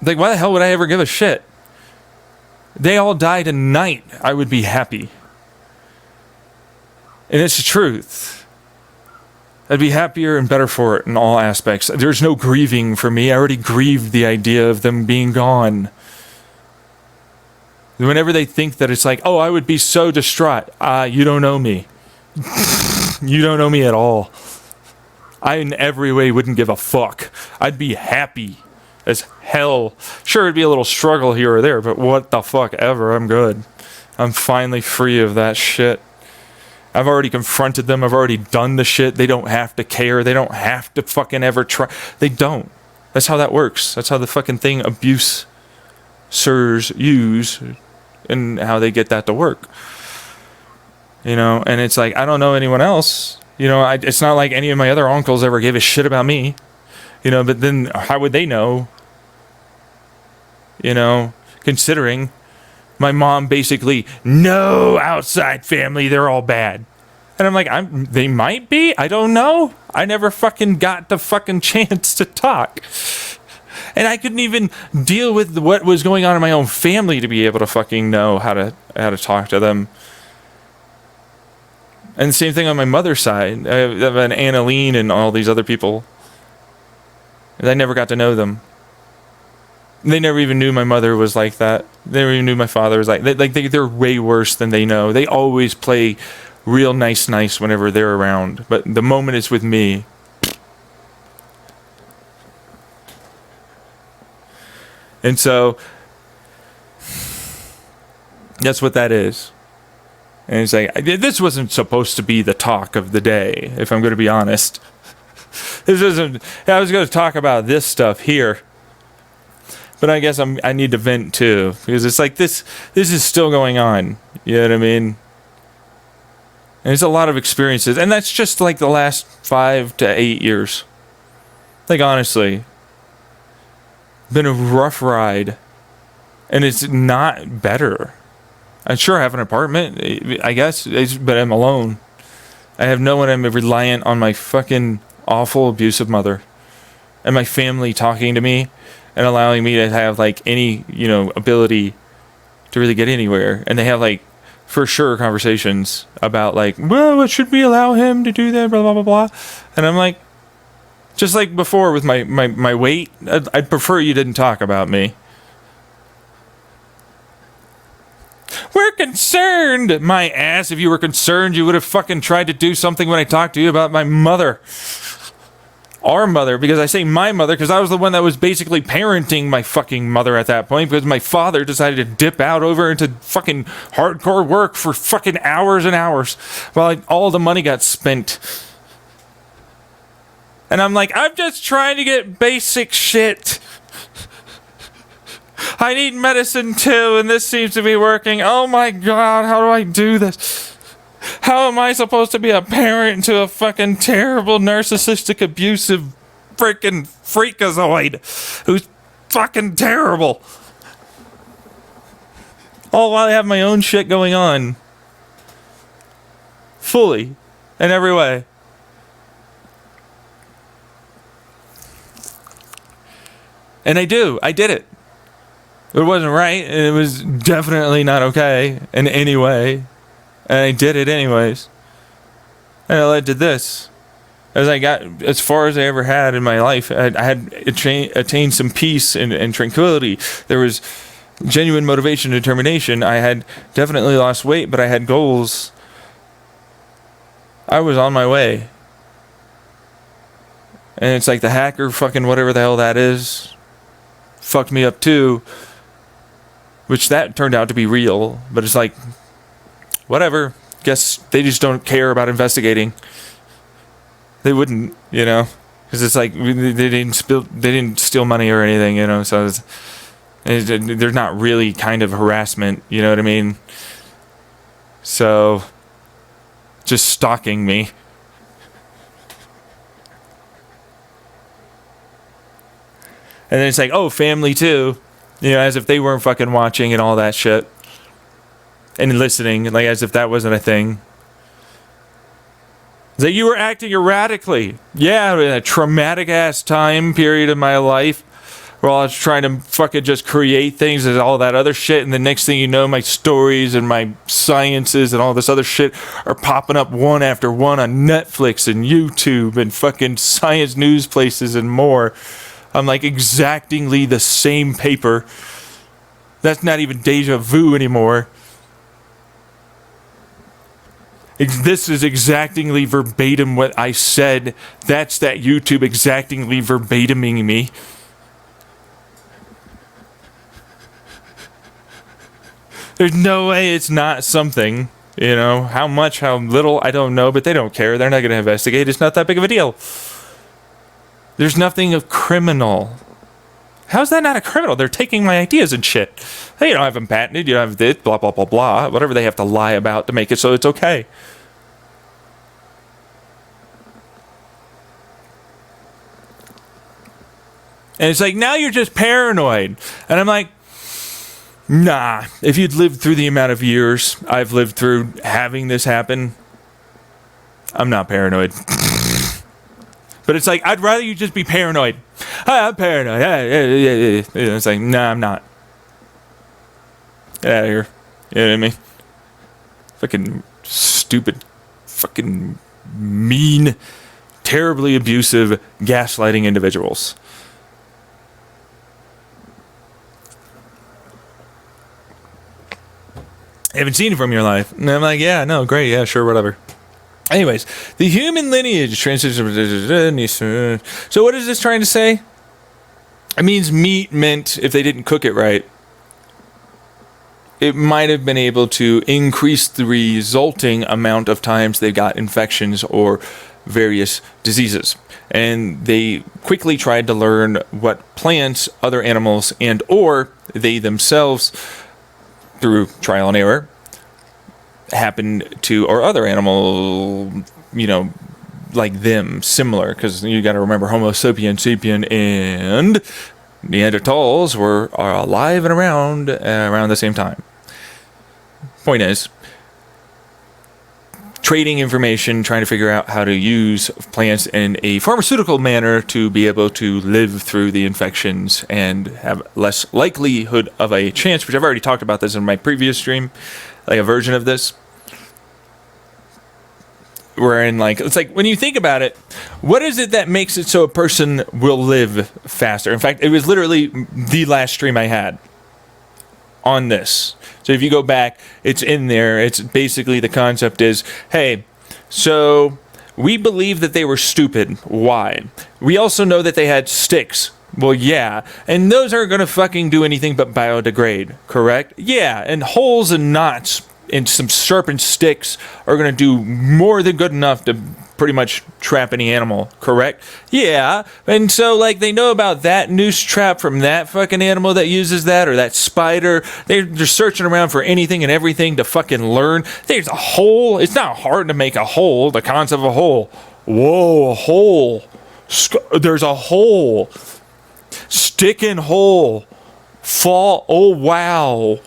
S1: Like, why the hell would I ever give a shit? They all die tonight, I would be happy. And it's the truth. I'd be happier and better for it in all aspects. There's no grieving for me. I already grieved the idea of them being gone. Whenever they think that it's like, oh, I would be so distraught. You don't know me. You don't know me at all. I in every way wouldn't give a fuck. I'd be happy as hell. Sure, it'd be a little struggle here or there, but what the fuck ever. I'm good. I'm finally free of that shit. I've already confronted them. I've already done the shit. They don't have to care. They don't have to fucking ever try. They don't. That's how that works. That's how the fucking thing abusers use and how they get that to work. You know, and it's like, I don't know anyone else. You know, it's not like any of my other uncles ever gave a shit about me. You know, but then how would they know? You know, considering my mom basically, no outside family, they're all bad. And I'm like, they might be, I don't know. I never fucking got the fucking chance to talk. And I couldn't even deal with what was going on in my own family to be able to fucking know how to talk to them. And the same thing on my mother's side. I have an Annalene and all these other people. And I never got to know them. They never even knew my mother was like that. They never even knew my father was like they're way worse than they know. They always play real nice whenever they're around. But the moment it's with me. And so that's what that is. And it's like, this wasn't supposed to be the talk of the day, if I'm going to be honest. This isn't. I was going to talk about this stuff here, but I guess I need to vent too, because it's like this is still going on. You know what I mean? And it's a lot of experiences, and that's just like the last 5 to 8 years. Like, honestly, been a rough ride, and it's not better. I sure have an apartment, I guess, but I'm alone. I have no one. I'm reliant on my fucking awful, abusive mother and my family talking to me and allowing me to have like any, you know, ability to really get anywhere. And they have like, for sure, conversations about like, well, should we allow him to do that, blah, blah, blah, blah. And I'm like, just like before with my weight, I'd prefer you didn't talk about me. We're concerned! My ass, if you were concerned, you would have fucking tried to do something when I talked to you about my mother. Our mother, because I say my mother, because I was the one that was basically parenting my fucking mother at that point, because my father decided to dip out over into fucking hardcore work for fucking hours and hours, while all the money got spent. And I'm like, I'm just trying to get basic shit. I need medicine too, and this seems to be working. Oh my god, how do I do this? How am I supposed to be a parent to a fucking terrible, narcissistic, abusive, freaking freakazoid who's fucking terrible? All while I have my own shit going on. Fully. In every way. And I did it. It wasn't right, and it was definitely not okay in any way. And I did it anyways. And it led to this. As I got as far as I ever had in my life, I had attained some peace and tranquility. There was genuine motivation and determination. I had definitely lost weight, but I had goals. I was on my way. And it's like the hacker fucking whatever the hell that is fucked me up too. Which that turned out to be real, but it's like, whatever. Guess they just don't care about investigating. They wouldn't, because it's like they didn't steal money or anything, So they're not really kind of harassment, you know what I mean? So just stalking me. And then it's like, oh, family too, as if they weren't fucking watching and all that shit. And listening, like as if that wasn't a thing. It's like, you were acting erratically. Yeah, in a traumatic ass time period of my life where I was trying to fucking just create things and all that other shit. And the next thing you know, my stories and my sciences and all this other shit are popping up one after one on Netflix and YouTube and fucking science news places and more. I'm like exactingly the same paper. That's not even deja vu anymore. This is exactingly verbatim what I said. That's that YouTube exactingly verbatiming me. There's no way it's not something. How much, how little, I don't know, but they don't care. They're not going to investigate. It's not that big of a deal. There's nothing of criminal. How's that not a criminal? They're taking my ideas and shit. Hey, you don't have them patented. You don't have this, blah, blah, blah, blah. Whatever they have to lie about to make it so it's okay. And it's like, now you're just paranoid. And I'm like, nah. If you'd lived through the amount of years I've lived through having this happen, I'm not paranoid. But it's like, I'd rather you just be paranoid. I'm paranoid. It's like, nah, I'm not. Get out of here. You know what I mean? Fucking stupid, fucking mean, terribly abusive, gaslighting individuals. I haven't seen it from your life. And I'm like, yeah, no, great, yeah, sure, whatever. Anyways, the human lineage transition. So what is this trying to say? It means meat meant if they didn't cook it right, it might have been able to increase the resulting amount of times they got infections or various diseases. And they quickly tried to learn what plants, other animals, and or they themselves, through trial and error, happened to, or other animal, like them, similar, because you got to remember Homo sapien and Neanderthals are alive and around the same time. Point is, trading information, trying to figure out how to use plants in a pharmaceutical manner to be able to live through the infections and have less likelihood of a chance, which I've already talked about this in my previous stream, like a version of this. Wherein, like, it's like, when you think about it, what is it that makes it so a person will live faster? In fact, it was literally the last stream I had on this. So if you go back, it's in there. It's basically, the concept is, hey, so we believe that they were stupid. Why? We also know that they had sticks. Well, yeah. And those aren't going to fucking do anything but biodegrade, correct? Yeah. And holes and knots and some sharpened sticks are going to do more than good enough to pretty much trap any animal, correct? Yeah. And so, like, they know about that noose trap from that fucking animal that uses that, or that spider. They're searching around for anything and everything to fucking learn. There's a hole. It's not hard to make a hole. The concept of a hole. Whoa, a hole. There's a hole. Stick in hole. Fall. Oh, wow.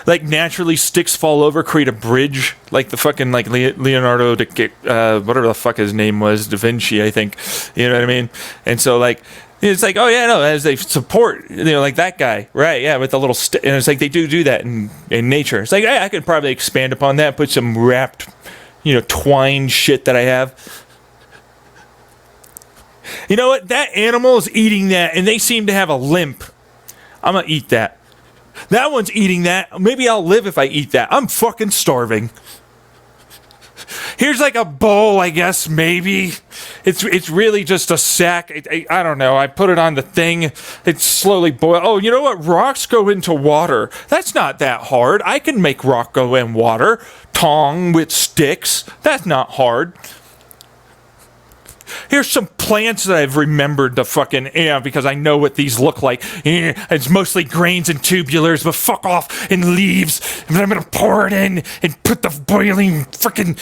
S1: Like, naturally sticks fall over, create a bridge, like the fucking, like, Leonardo whatever the fuck his name was, Da Vinci, I think, you know what I mean? And so, like, it's like, oh yeah, no, as they support, like that guy, right? Yeah, with the little stick, and it's like they do that in nature. It's like, I could probably expand upon that, put some wrapped, twine shit that I have. You know what? That animal is eating that, and they seem to have a limp. I'm gonna eat that. That one's eating that. Maybe I'll live if I eat that. I'm fucking starving. Here's like a bowl, I guess, maybe. It's really just a sack. I don't know. I put it on the thing. It slowly boils. Oh, you know what? Rocks go into water. That's not that hard. I can make rock go in water. Tong with sticks. That's not hard. Here's some plants that I've remembered to fucking, because I know what these look like. It's mostly grains and tubulars, but fuck off, and leaves. And I'm gonna pour it in and put the boiling freaking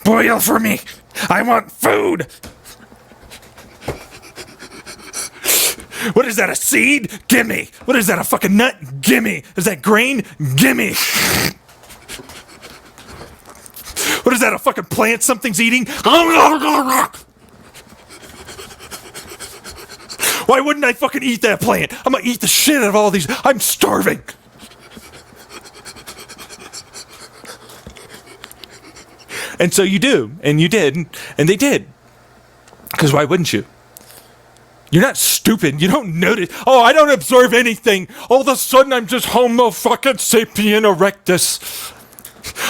S1: boil for me. I want food. What is that, a seed? Gimme. What is that, a fucking nut? Gimme. Is that grain? Gimme. What is that, a fucking plant something's eating? Why wouldn't I fucking eat that plant? I'm gonna eat the shit out of all these. I'm starving. And so you do, and you did, and they did. Because why wouldn't you? You're not stupid. You don't notice. Oh, I don't observe anything. All of a sudden, I'm just Homo fucking sapien erectus.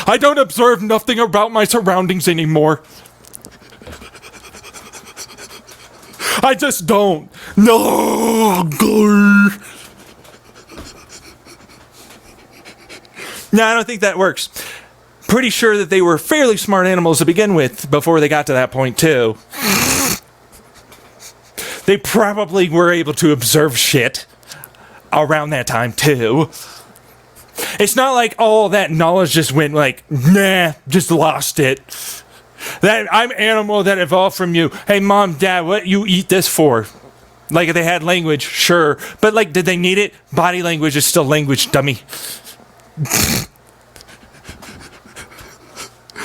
S1: I don't observe nothing about my surroundings anymore. I just don't. No. No, I don't think that works. Pretty sure that they were fairly smart animals to begin with before they got to that point, too. They probably were able to observe shit around that time, too. It's not like all that knowledge just went like, nah, just lost it. That I'm animal that evolved from you. Hey, mom, dad, what you eat this for? Like, if they had language, sure. But, like, did they need it? Body language is still language, dummy.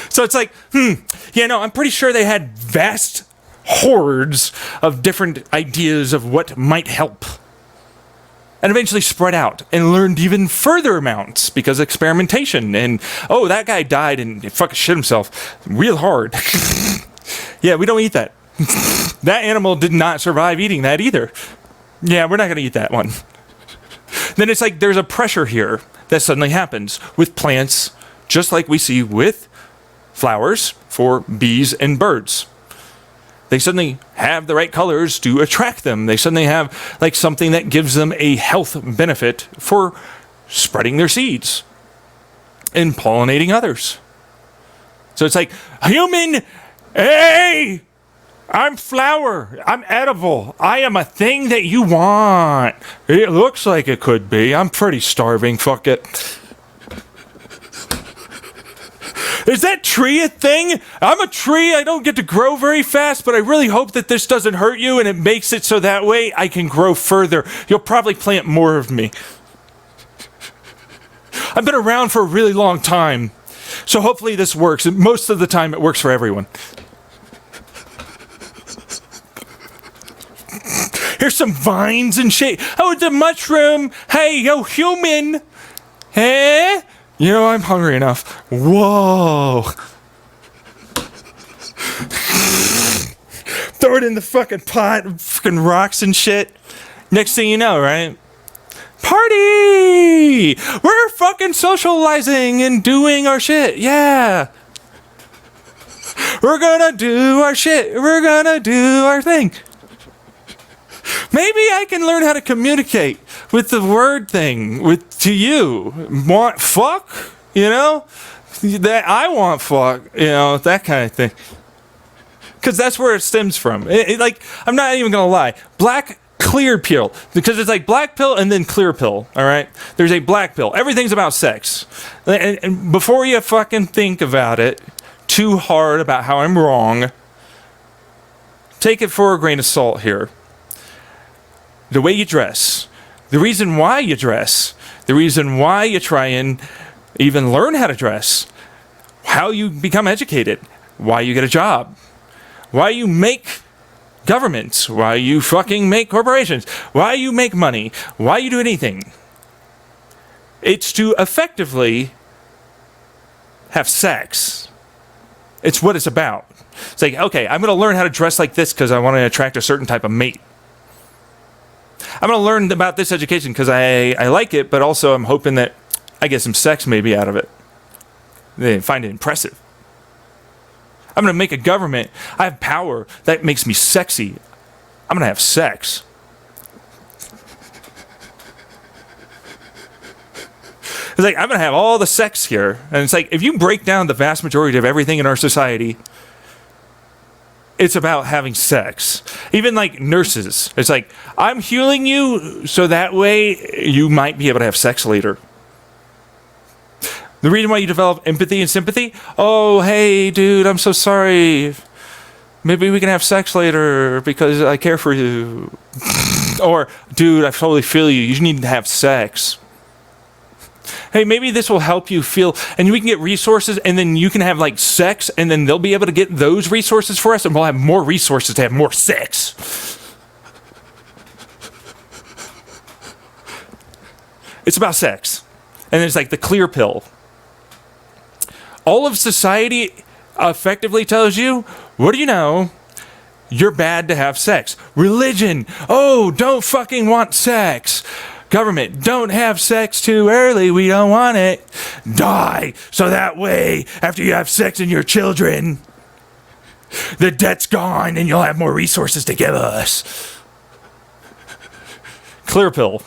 S1: So it's like, I'm pretty sure they had vast hordes of different ideas of what might help. And eventually spread out and learned even further amounts because of experimentation. And, oh, that guy died and fucking shit himself real hard. Yeah, we don't eat that. That animal did not survive eating that either. Yeah, we're not going to eat that one. Then it's like there's a pressure here that suddenly happens with plants, just like we see with flowers for bees and birds. They suddenly have the right colors to attract them. They suddenly have like something that gives them a health benefit for spreading their seeds and pollinating others. So it's like, human, hey, I'm flower. I'm edible. I am a thing that you want. It looks like it could be. I'm pretty starving. Fuck it. Is that tree a thing? I'm a tree. I don't get to grow very fast, but I really hope that this doesn't hurt you and it makes it so that way I can grow further. You'll probably plant more of me. I've been around for a really long time, so hopefully this works. And most of the time it works for everyone. Here's some vines and shit. Oh, it's a mushroom. Hey, yo, human. Hey? You know, I'm hungry enough. Whoa. Throw it in the fucking pot, fucking rocks and shit. Next thing you know, right? Party! We're fucking socializing and doing our shit. Yeah. We're gonna do our shit. We're gonna do our thing. Maybe I can learn how to communicate with the word thing to you. Want fuck? You know? That I want fuck, you know, that kind of thing. Because that's where it stems from. Like, I'm not even going to lie. Black clear pill. Because it's like black pill and then clear pill, all right? There's a black pill. Everything's about sex. And before you fucking think about it too hard about how I'm wrong, take it for a grain of salt here. The way you dress, the reason why you dress, the reason why you try and even learn how to dress, how you become educated, why you get a job, why you make governments, why you fucking make corporations, why you make money, why you do anything. It's to effectively have sex. It's what it's about. It's like, okay, I'm going to learn how to dress like this because I want to attract a certain type of mate. I'm going to learn about this education because I like it, but also I'm hoping that I get some sex maybe out of it. They find it impressive. I'm going to make a government. I have power. That makes me sexy. I'm going to have sex. It's like, I'm going to have all the sex here. And it's like, if you break down the vast majority of everything in our society, it's about having sex. Even like nurses. It's like, I'm healing you so that way you might be able to have sex later. The reason why you develop empathy and sympathy? Oh, hey, dude, I'm so sorry. Maybe we can have sex later because I care for you. Or, dude, I totally feel you. You need to have sex. Hey, maybe this will help you feel, and we can get resources, and then you can have like sex, and then they'll be able to get those resources for us, and we'll have more resources to have more sex. It's about sex. And it's like the clear pill. All of society effectively tells you, what do you know? You're bad to have sex. Religion, oh, don't fucking want sex. Government, don't have sex too early. We don't want it. Die. So that way, after you have sex and your children, the debt's gone and you'll have more resources to give us. Clear pill.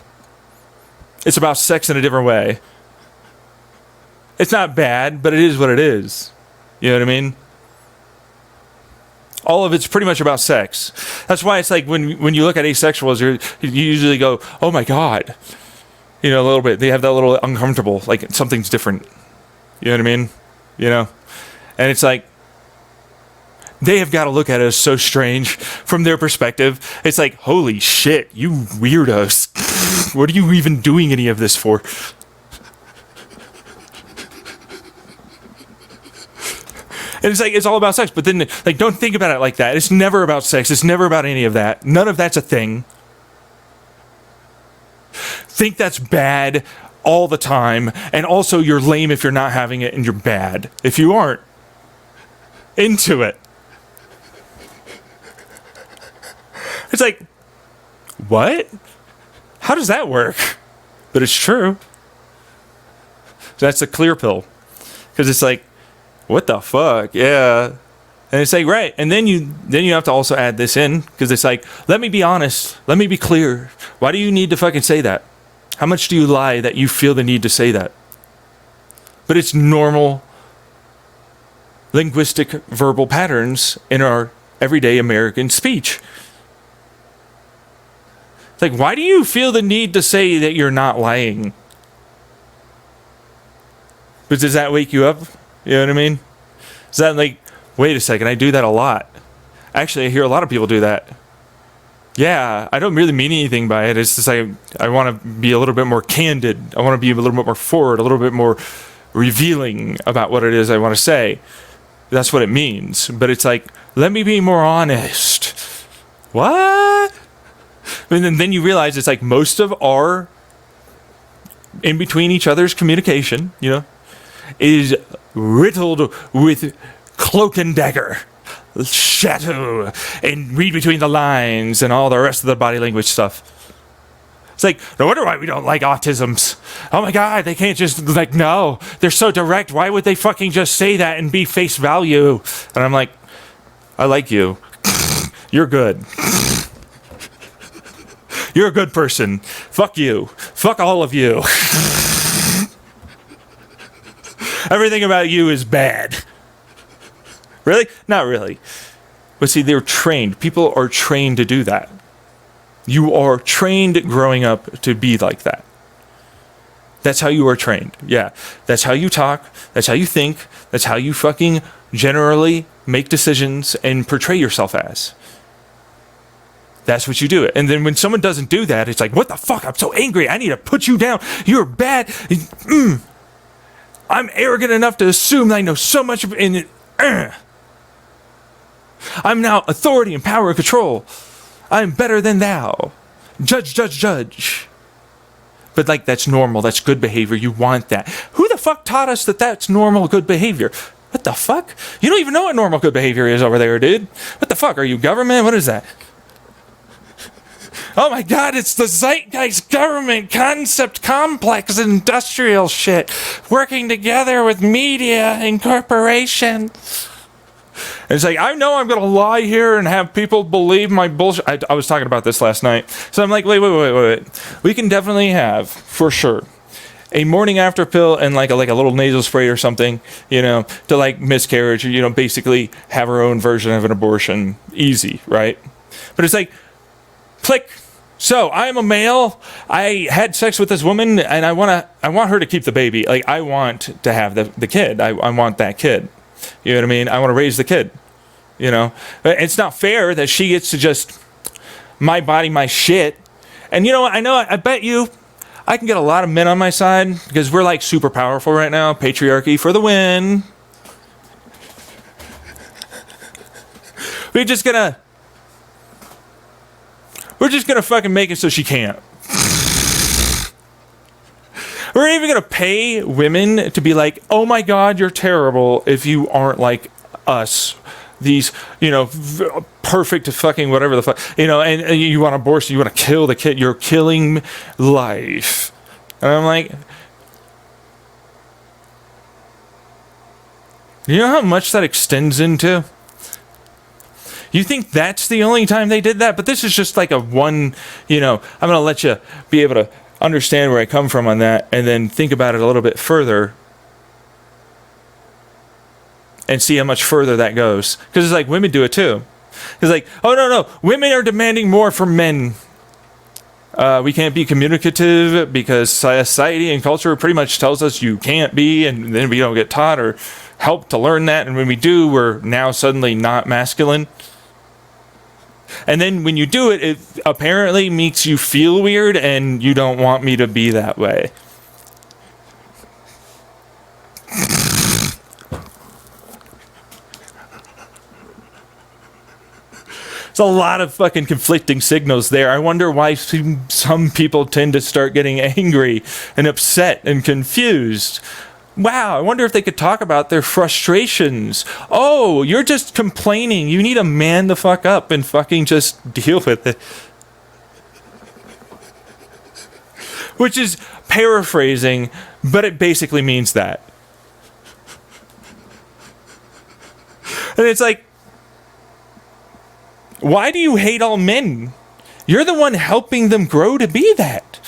S1: It's about sex in a different way. It's not bad, but it is what it is. You know what I mean? All of it's pretty much about sex. That's why it's like when you look at asexuals, you usually go, oh my God. You know, a little bit. They have that little uncomfortable, like something's different. You know what I mean? You know? And it's like, they have got to look at it as so strange from their perspective. It's like, holy shit, you weirdos. What are you even doing any of this for? And it's like, it's all about sex. But then, like, don't think about it like that. It's never about sex. It's never about any of that. None of that's a thing. Think that's bad all the time. And also, you're lame if you're not having it, and you're bad if you aren't into it. It's like, what? How does that work? But it's true. That's a clear pill. Because it's like, what the fuck? Yeah. And it's like, right. And then you have to also add this in, because it's like, let me be honest. Let me be clear. Why do you need to fucking say that? How much do you lie that you feel the need to say that? But it's normal linguistic verbal patterns in our everyday American speech. It's like, why do you feel the need to say that you're not lying? But does that wake you up? You know what I mean? Is that like, wait a second, I do that a lot. Actually, I hear a lot of people do that. Yeah, I don't really mean anything by it. It's just like, I want to be a little bit more candid. I want to be a little bit more forward, a little bit more revealing about what it is I want to say. That's what it means. But it's like, let me be more honest. What? And then you realize it's like most of our in between each other's communication, you know, is riddled with cloak and dagger, shadow, and read between the lines and all the rest of the body language stuff. It's like, no wonder why we don't like autisms. Oh my God, they can't just, like, no. They're so direct. Why would they fucking just say that and be face value? And I'm like, I like you. You're good. You're a good person. Fuck you. Fuck all of you. Everything about you is bad. Really? Not really. But see, they're trained. People are trained to do that. You are trained growing up to be like that. That's how you are trained. Yeah. That's how you talk. That's how you think. That's how you fucking generally make decisions and portray yourself as. That's what you do. And then when someone doesn't do that, it's like, what the fuck? I'm so angry. I need to put you down. You're bad. I'm arrogant enough to assume I know so much in it. I'm now authority and power and control. I'm better than thou. Judge, judge, judge. But like, that's normal. That's good behavior. You want that. Who the fuck taught us that that's normal, good behavior? What the fuck? You don't even know what normal, good behavior is over there, dude. What the fuck? Are you government? What is that? Oh my God, it's the zeitgeist government concept complex industrial shit working together with media and corporations. And it's like, I know I'm going to lie here and have people believe my bullshit. I was talking about this last night. So I'm like, wait. We can definitely have, for sure, a morning after pill and like a little nasal spray or something, to like miscarriage, or, basically have our own version of an abortion. Easy, right? But it's like, click. So I'm a male. I had sex with this woman, and I want her to keep the baby. Like, I want to have the kid. I want that kid. You know what I mean? I want to raise the kid. It's not fair that she gets to just my body, my shit. And I bet you I can get a lot of men on my side because we're like super powerful right now. Patriarchy for the win. We're just gonna fucking make it so she can't. We're even gonna pay women to be like, oh my God, you're terrible if you aren't like us. These, perfect fucking whatever the fuck, and you want abortion, you want to kill the kid, you're killing life. And I'm like, you know how much that extends into? You think that's the only time they did that? But this is just like a one, I'm going to let you be able to understand where I come from on that and then think about it a little bit further and see how much further that goes. Because it's like women do it too. It's like, oh, no, women are demanding more from men. We can't be communicative because society and culture pretty much tells us you can't be, and then we don't get taught or helped to learn that. And when we do, we're now suddenly not masculine. And then when you do it, it apparently makes you feel weird and you don't want me to be that way. There's a lot of fucking conflicting signals there. I wonder why some people tend to start getting angry and upset and confused. Wow, I wonder if they could talk about their frustrations. Oh, you're just complaining. You need to man the fuck up and fucking just deal with it. Which is paraphrasing, but it basically means that. And it's like, why do you hate all men? You're the one helping them grow to be that.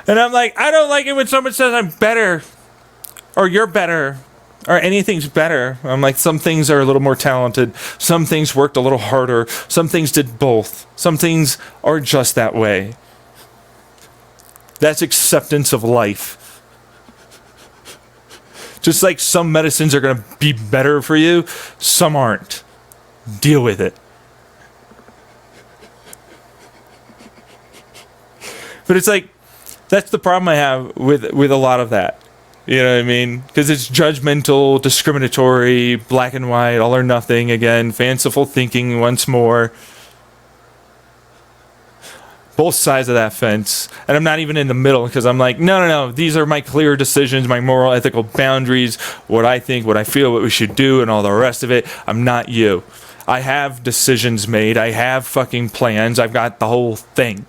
S1: And I'm like, I don't like it when someone says I'm better, or you're better, or anything's better. I'm like, some things are a little more talented. Some things worked a little harder. Some things did both. Some things are just that way. That's acceptance of life. Just like some medicines are going to be better for you, some aren't. Deal with it. But it's like, that's the problem I have with a lot of that. You know what I mean? Because it's judgmental, discriminatory, black and white, all or nothing again, fanciful thinking once more. Both sides of that fence. And I'm not even in the middle because I'm like, no. These are my clear decisions, my moral, ethical boundaries, what I think, what I feel, what we should do, and all the rest of it. I'm not you. I have decisions made. I have fucking plans. I've got the whole thing.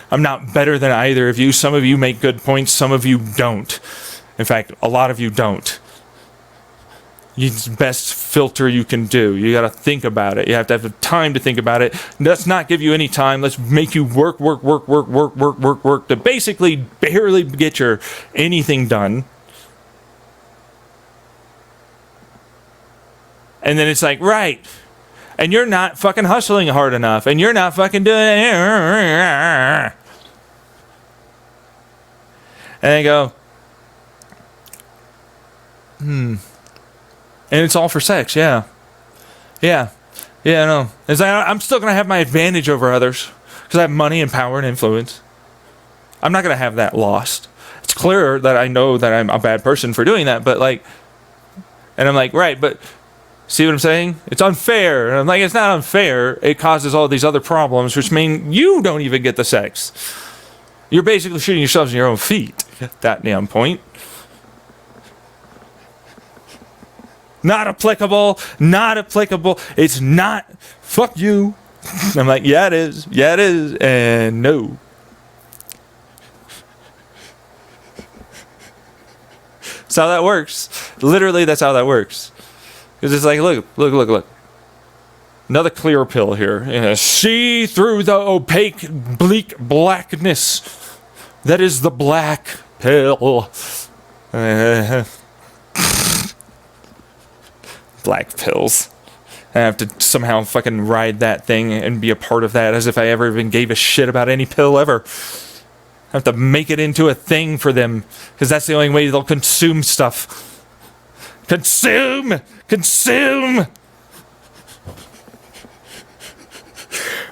S1: I'm not better than either of you. Some of you make good points. Some of you don't. In fact, a lot of you don't. It's the best filter you can do. You got to think about it. You have to have the time to think about it. Let's not give you any time. Let's make you work to basically barely get your anything done. And then it's like, right. And you're not fucking hustling hard enough. And you're not fucking doing it. And I go, And it's all for sex, yeah. Yeah, no. It's like, I'm still going to have my advantage over others because I have money and power and influence. I'm not going to have that lost. It's clear that I know that I'm a bad person for doing that, but like, and I'm like, right, but see what I'm saying? It's unfair. And I'm like, it's not unfair. It causes all these other problems, which mean you don't even get the sex. You're basically shooting yourselves in your own feet at that damn point. Not applicable. It's not. Fuck you. I'm like, yeah, it is. Yeah, it is. And no. That's how that works. Literally, that's how that works. Because it's like, look. Another clear pill here. See through the opaque, bleak blackness. That is the black pill. Black pills. I have to somehow fucking ride that thing and be a part of that as if I ever even gave a shit about any pill ever. I have to make it into a thing for them because that's the only way they'll consume stuff. Consume!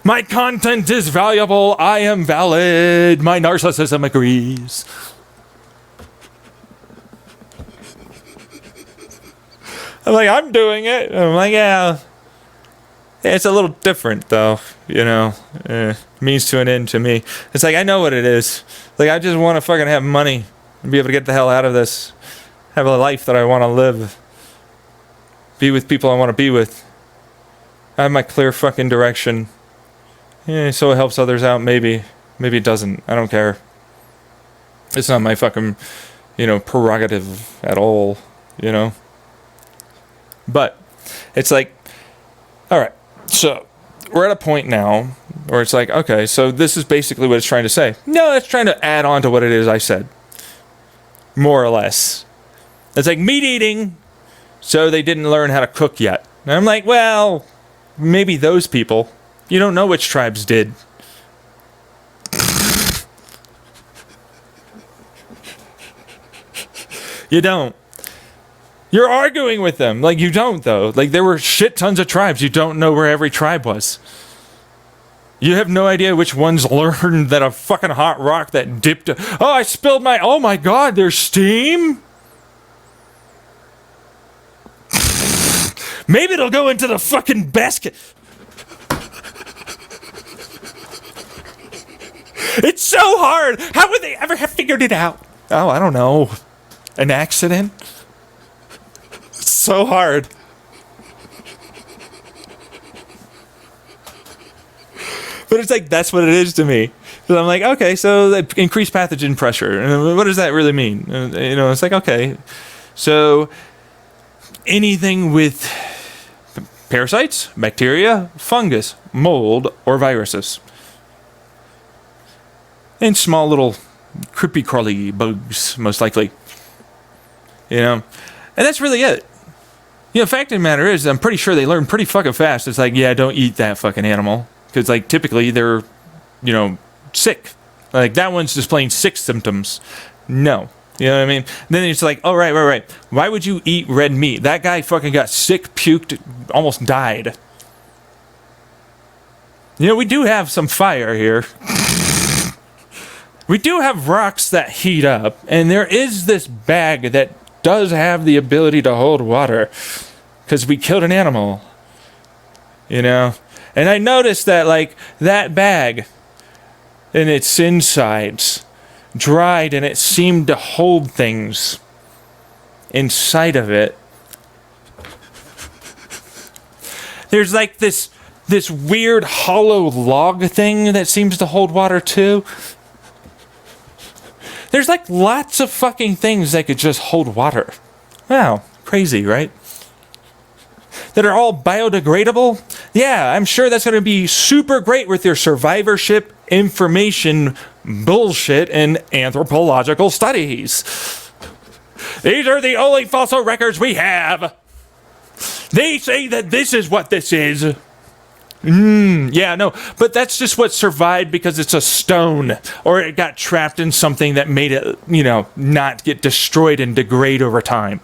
S1: My content is valuable. I am valid. My narcissism agrees. I'm like, I'm doing it. I'm like, yeah. It's a little different, though. Means to an end to me. It's like, I know what it is. Like, I just want to fucking have money and be able to get the hell out of this. Have a life that I want to live. Be with people I want to be with. I have my clear fucking direction. Yeah, so it helps others out, maybe. Maybe it doesn't. I don't care. It's not my fucking, prerogative at all, But it's like, all right, so we're at a point now where it's like, okay, so this is basically what it's trying to say. No, it's trying to add on to what it is I said. More or less. It's like meat eating, so they didn't learn how to cook yet. And I'm like, well, maybe those people. You don't know which tribes did. You don't. You're arguing with them. Like, you don't, though. Like, there were shit tons of tribes. You don't know where every tribe was. You have no idea which ones learned that a fucking hot rock that dipped... Oh, I spilled my... Oh, my God, there's steam? Maybe it'll go into the fucking basket. It's so hard. How would they ever have figured it out? Oh, I don't know. An accident? It's so hard. But it's like, that's what it is to me. So I'm like, okay, so increased pathogen pressure. And what does that really mean? It's like, okay. So anything with parasites, bacteria, fungus, mold, or viruses. And small little creepy crawly bugs, most likely. And that's really it. Fact of the matter is, I'm pretty sure they learn pretty fucking fast. It's like, yeah, don't eat that fucking animal. Because, like, typically they're, sick. Like, that one's displaying sick symptoms. No. You know what I mean? Then it's like, oh, right. Why would you eat red meat? That guy fucking got sick, puked, almost died. We do have some fire here. We do have rocks that heat up, and there is this bag that does have the ability to hold water, because we killed an animal, And I noticed that, like, that bag and its insides dried, and it seemed to hold things inside of it. There's, like, this weird hollow log thing that seems to hold water, too. There's, like, lots of fucking things that could just hold water. Wow, crazy, right? That are all biodegradable? Yeah, I'm sure that's going to be super great with your survivorship information bullshit and anthropological studies. These are the only fossil records we have. They say that this is what this is. Yeah, no, but that's just what survived because it's a stone, or it got trapped in something that made it, not get destroyed and degrade over time.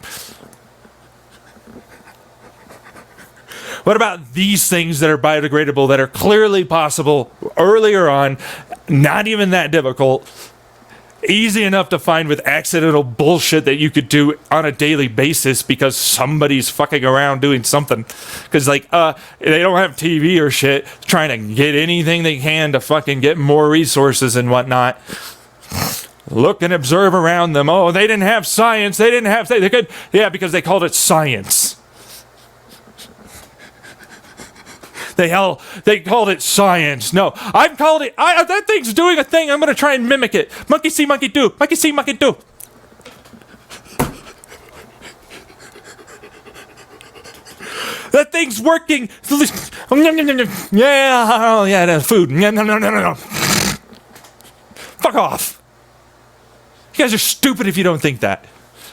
S1: What about these things that are biodegradable, that are clearly possible earlier on, not even that difficult, easy enough to find with accidental bullshit that you could do on a daily basis because somebody's fucking around doing something. Because, like, they don't have TV or shit, trying to get anything they can to fucking get more resources and whatnot. Look and observe around them. Oh, they didn't have science. They could, yeah, because they called it science. They called it science. No, I've called it. That thing's doing a thing. I'm gonna try and mimic it. Monkey see, monkey do. Monkey see, monkey do. That thing's working. Yeah, oh yeah, that's food. No. Fuck off. You guys are stupid if you don't think that.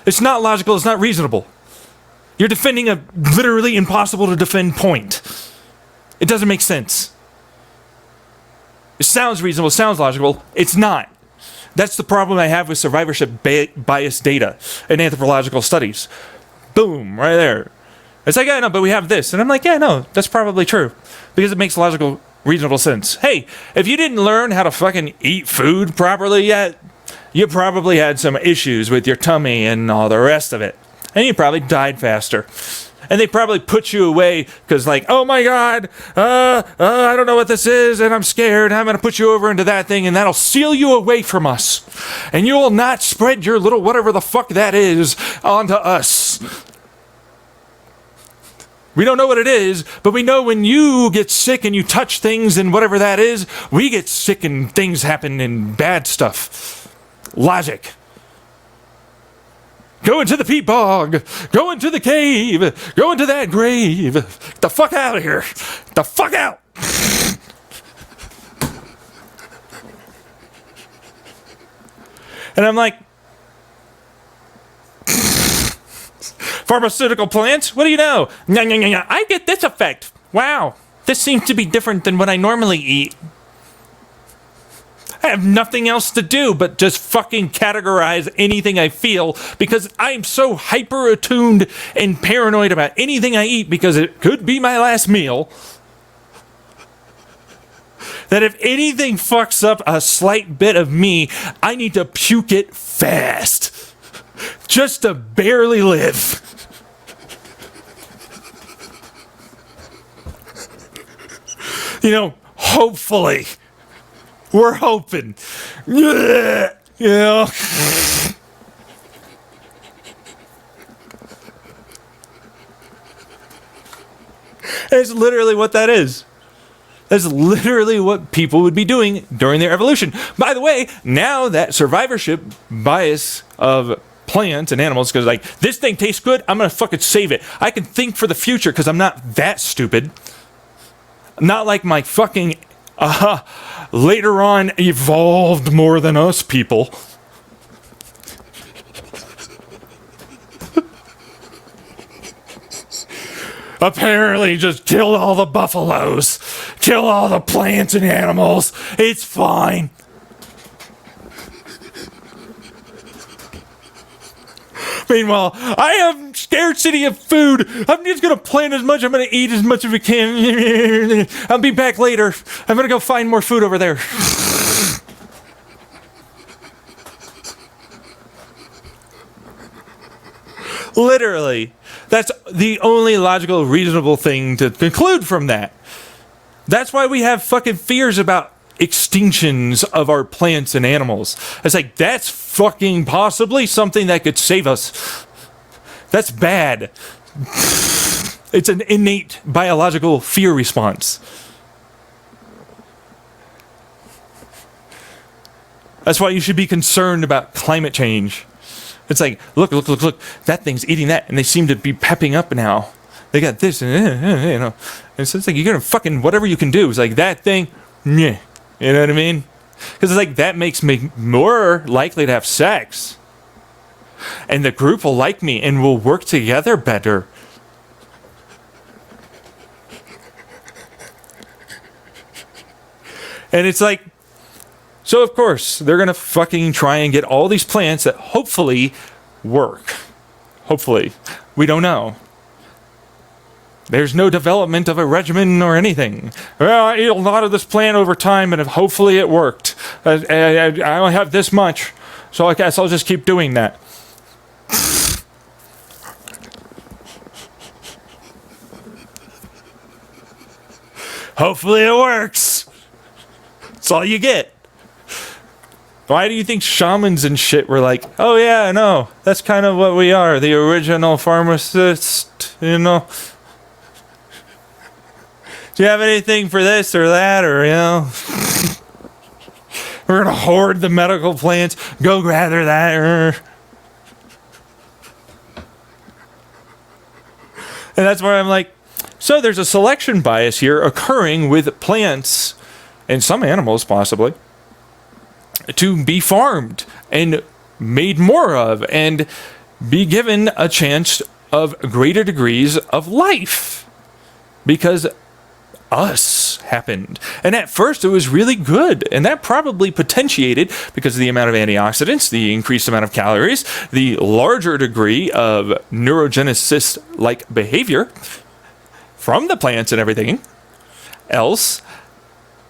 S1: It's not logical. It's not reasonable. You're defending a literally impossible to defend point. It doesn't make sense. It sounds reasonable, sounds logical. It's not. That's the problem I have with survivorship bias data in anthropological studies. Boom, right there. It's like, yeah, no, but we have this. And I'm like, yeah, no, that's probably true. Because it makes logical, reasonable sense. Hey, if you didn't learn how to fucking eat food properly yet, you probably had some issues with your tummy and all the rest of it. And you probably died faster. And they probably put you away because, like, oh my God, I don't know what this is, and I'm scared. I'm going to put you over into that thing, and that'll seal you away from us. And you will not spread your little whatever the fuck that is onto us. We don't know what it is, but we know when you get sick and you touch things and whatever that is, we get sick and things happen and bad stuff. Logic. Go into the peat bog. Go into the cave. Go into that grave. Get the fuck out of here. Get the fuck out. And I'm like, pharmaceutical plants? What do you know? I get this effect. Wow. This seems to be different than what I normally eat. I have nothing else to do but just fucking categorize anything I feel because I'm so hyper attuned and paranoid about anything I eat because it could be my last meal that if anything fucks up a slight bit of me, I need to puke it fast just to barely live. You know, hopefully. We're hoping. You know. It's literally what that is. That's literally what people would be doing during their evolution. By the way, now that survivorship bias of plants and animals, because like, this thing tastes good, I'm going to fucking save it. I can think for the future because I'm not that stupid. Not like my fucking later on evolved more than us people. Apparently just killed all the buffaloes, kill all the plants and animals. It's fine. Meanwhile, I have scarcity of food. I'm just going to plant as much. I'm going to eat as much as we can. I'll be back later. I'm going to go find more food over there. Literally. That's the only logical, reasonable thing to conclude from that. That's why we have fucking fears about extinctions of our plants and animals. It's like, that's fucking possibly something that could save us. That's bad. It's an innate biological fear response. That's why you should be concerned about climate change. It's like, look, that thing's eating that, and they seem to be pepping up now. They got this, and you know. And so it's like, you're gonna fucking, whatever you can do. It's like, that thing, meh. You know what I mean? Because it's like, that makes me more likely to have sex. And the group will like me and will work together better. And it's like, so of course, they're going to fucking try and get all these plants that hopefully work. Hopefully. We don't know. There's no development of a regimen or anything. Well, I ate a lot of this plant over time, and hopefully it worked. I only have this much, so I guess I'll just keep doing that. Hopefully it works. That's all you get. Why do you think shamans and shit were like, oh yeah, no, that's kind of what we are, the original pharmacist, you know? Do you have anything for this or that, or, you know? We're going to hoard the medical plants. Go gather that. And that's where I'm like, so there's a selection bias here occurring with plants and some animals possibly to be farmed and made more of and be given a chance of greater degrees of life because us happened. And at first it was really good, and that probably potentiated because of the amount of antioxidants, the increased amount of calories, the larger degree of neurogenesis like behavior from the plants and everything else,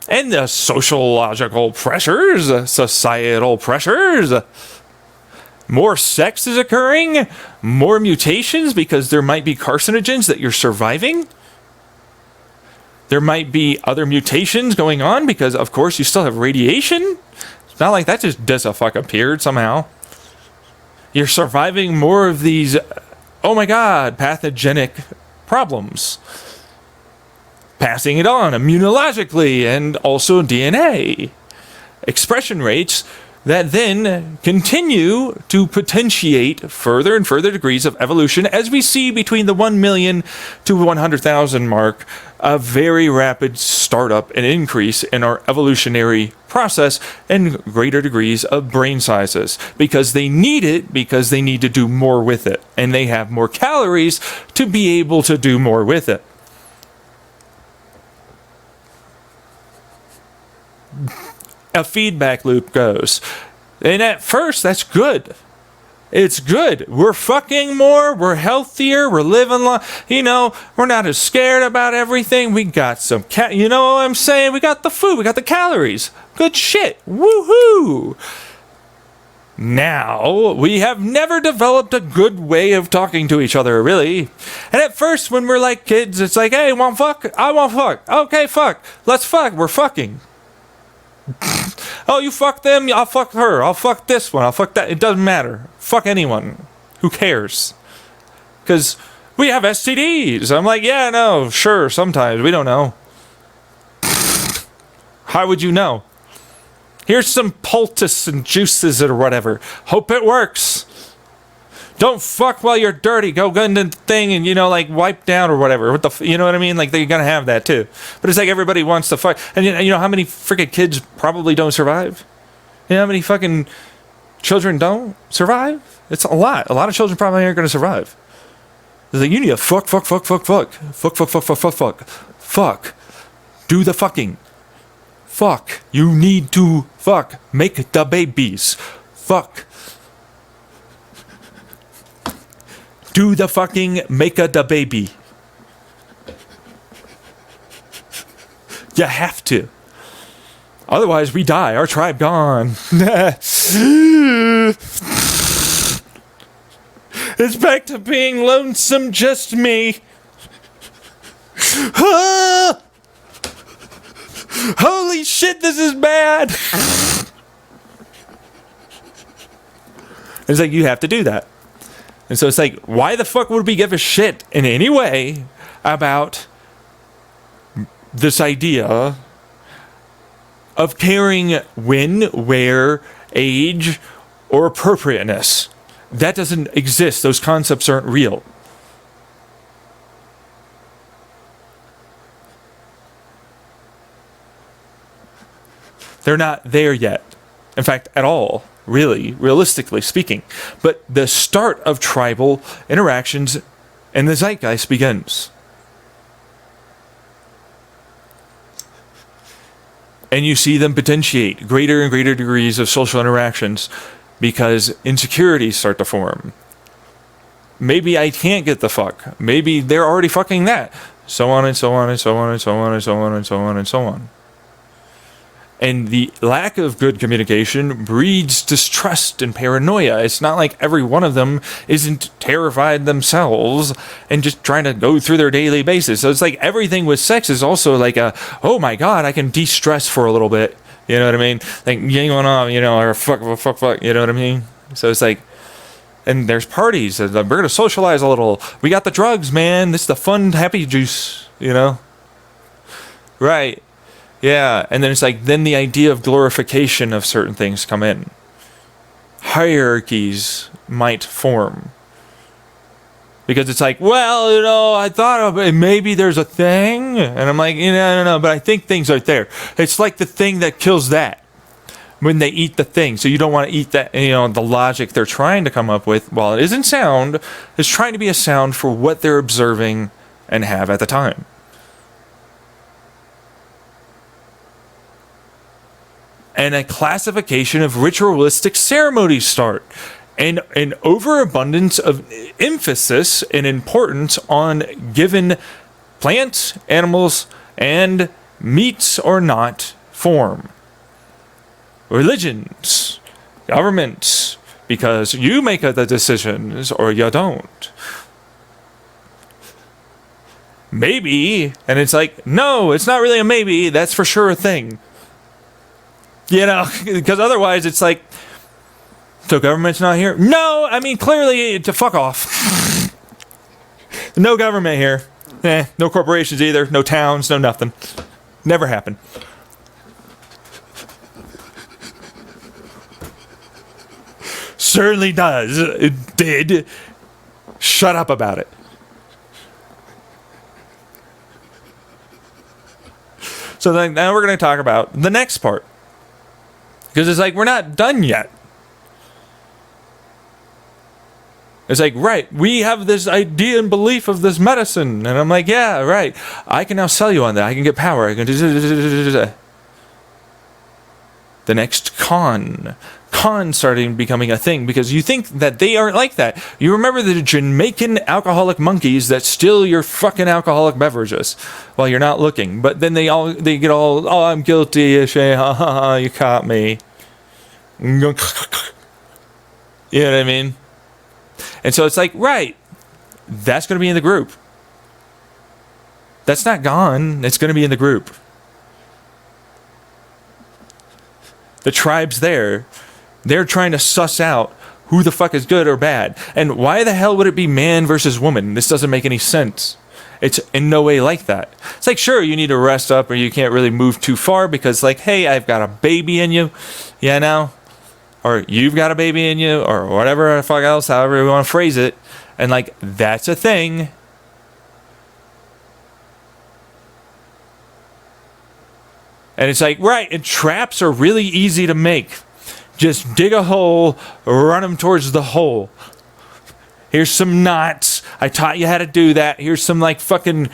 S1: and the sociological pressures, societal pressures. More sex is occurring, more mutations because there might be carcinogens that you're surviving. There might be other mutations going on because, of course, you still have radiation. It's not like that just appeared somehow. You're surviving more of these, oh my God, pathogenic problems. Passing it on immunologically and also DNA. Expression rates that then continue to potentiate further and further degrees of evolution as we see between the 1 million to 100,000 mark, a very rapid startup and increase in our evolutionary process and greater degrees of brain sizes because they need it, because they need to do more with it, and they have more calories to be able to do more with it. A feedback loop goes. And at first, that's good. It's good. We're fucking more. We're healthier. We're living long. You know, we're not as scared about everything. We got some you know what I'm saying? We got the food. We got the calories. Good shit. Woohoo! Now, we have never developed a good way of talking to each other, really. And at first, when we're like kids, it's like, hey, want fuck? I want fuck. Okay, fuck. Let's fuck. We're fucking. Oh, you fuck them, I'll fuck her, I'll fuck this one, I'll fuck that. It doesn't matter. Fuck anyone. Who cares? Because we have STDs. I'm like, yeah, no, sure, sometimes. We don't know. How would you know? Here's some poultice and juices or whatever. Hope it works. Don't fuck while you're dirty. Go into the thing and, you know, like wipe down or whatever. What the, you know what I mean? Like they're gonna have that too. But it's like everybody wants to fuck. And you know how many freaking kids probably don't survive? You know how many fucking children don't survive? It's a lot. A lot of children probably aren't gonna survive. They're like, you need to fuck. Do the fucking. Fuck. You need to fuck. Make the babies. Fuck. Do the fucking make a the baby. You have to. Otherwise, we die. Our tribe gone. It's back to being lonesome, just me. Holy shit, this is bad. It's like, you have to do that. And so it's like, why the fuck would we give a shit in any way about this idea of caring when, where, age, or appropriateness? That doesn't exist. Those concepts aren't real. They're not there yet. In fact, at all. Really, realistically speaking. But the start of tribal interactions and the zeitgeist begins. And you see them potentiate greater and greater degrees of social interactions because insecurities start to form. Maybe I can't get the fuck. Maybe they're already fucking that. So on and so on and so on and so on and so on and so on and so on. And the lack of good communication breeds distrust and paranoia. It's not like every one of them isn't terrified themselves and just trying to go through their daily basis. So it's like everything with sex is also like a, oh my God, I can de-stress for a little bit. You know what I mean? Like, going on, you know, or fuck, you know what I mean? So it's like, and there's parties. We're going to socialize a little. We got the drugs, man. This is the fun, happy juice, you know? Right. Yeah. And then it's like, then the idea of glorification of certain things come in. Hierarchies might form. Because it's like, well, I thought of it, maybe there's a thing. And I'm like, I don't know, but I think things are there. It's like the thing that kills that. When they eat the thing. So you don't want to eat that, the logic they're trying to come up with, while it isn't sound, is trying to be a sound for what they're observing and have at the time. And a classification of ritualistic ceremonies start. And an overabundance of emphasis and importance on given plants, animals, and meats or not form. Religions, governments, because you make the decisions or you don't. Maybe, and it's like, no, it's not really a maybe, that's for sure a thing. Because otherwise it's like, so government's not here? No, I mean, clearly, to fuck off. No government here. No corporations either, no towns, no nothing. Never happened. Certainly does. It did. Shut up about it. So then now we're going to talk about the next part. Because it's like, we're not done yet. It's like, right, we have this idea and belief of this medicine. And I'm like, yeah, right. I can now sell you on that. I can get power. I can do. The next con starting becoming a thing, because you think that they aren't like that. You remember the Jamaican alcoholic monkeys that steal your fucking alcoholic beverages while you're not looking, but then they get all, oh, I'm guilty, you caught me. You know what I mean? And so it's like, right, that's going to be in the group. That's not gone. It's going to be in the group. The tribe's there. They're trying to suss out who the fuck is good or bad. And why the hell would it be man versus woman? This doesn't make any sense. It's in no way like that. It's like, sure, you need to rest up or you can't really move too far because, like, hey, I've got a baby in you. Or you've got a baby in you, or whatever the fuck else, however you want to phrase it. And, like, that's a thing. And it's like, right, and traps are really easy to make. Just dig a hole, run them towards the hole. Here's some knots. I taught you how to do that. Here's some, like, fucking,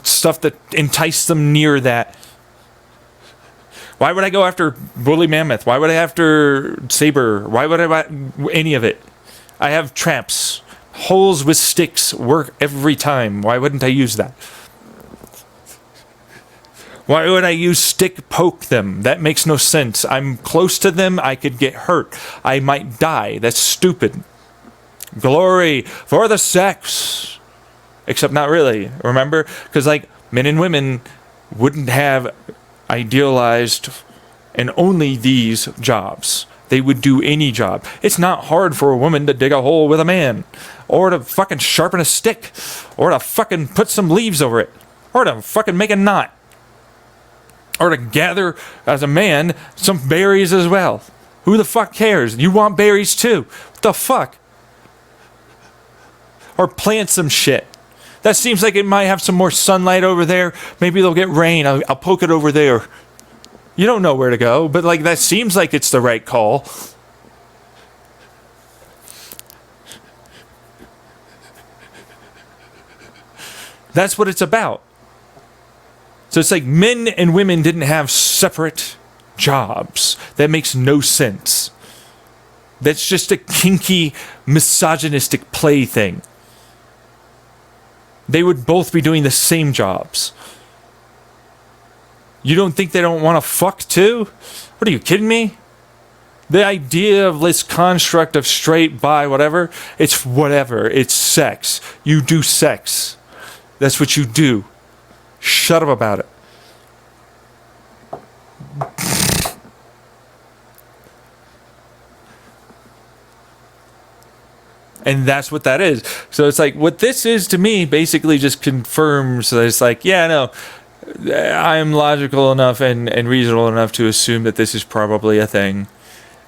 S1: stuff that entice them near that. Why would I go after woolly mammoth? Why would I after saber? Why would I buy any of it? I have traps. Holes with sticks work every time. Why wouldn't I use that? Why would I use stick poke them? That makes no sense. I'm close to them. I could get hurt. I might die. That's stupid. Glory for the sex. Except not really. Remember? Because, like, men and women wouldn't have idealized and only these jobs. They would do any job. It's not hard for a woman to dig a hole with a man, or to fucking sharpen a stick, or to fucking put some leaves over it, or to fucking make a knot, or to gather, as a man, some berries as well. Who the fuck cares? You want berries too. What the fuck? Or plant some shit. That seems like it might have some more sunlight over there. Maybe they'll get rain. I'll poke it over there. You don't know where to go, but, like, that seems like it's the right call. That's what it's about. So it's like men and women didn't have separate jobs. That makes no sense. That's just a kinky, misogynistic plaything. They would both be doing the same jobs. You don't think they don't want to fuck too? What, are you kidding me? The idea of this construct of straight, bi, whatever, it's whatever. It's sex. You do sex. That's what you do. Shut up about it. And that's what that is. So it's like, what this is to me basically just confirms that it's like, yeah, no, I'm logical enough and reasonable enough to assume that this is probably a thing.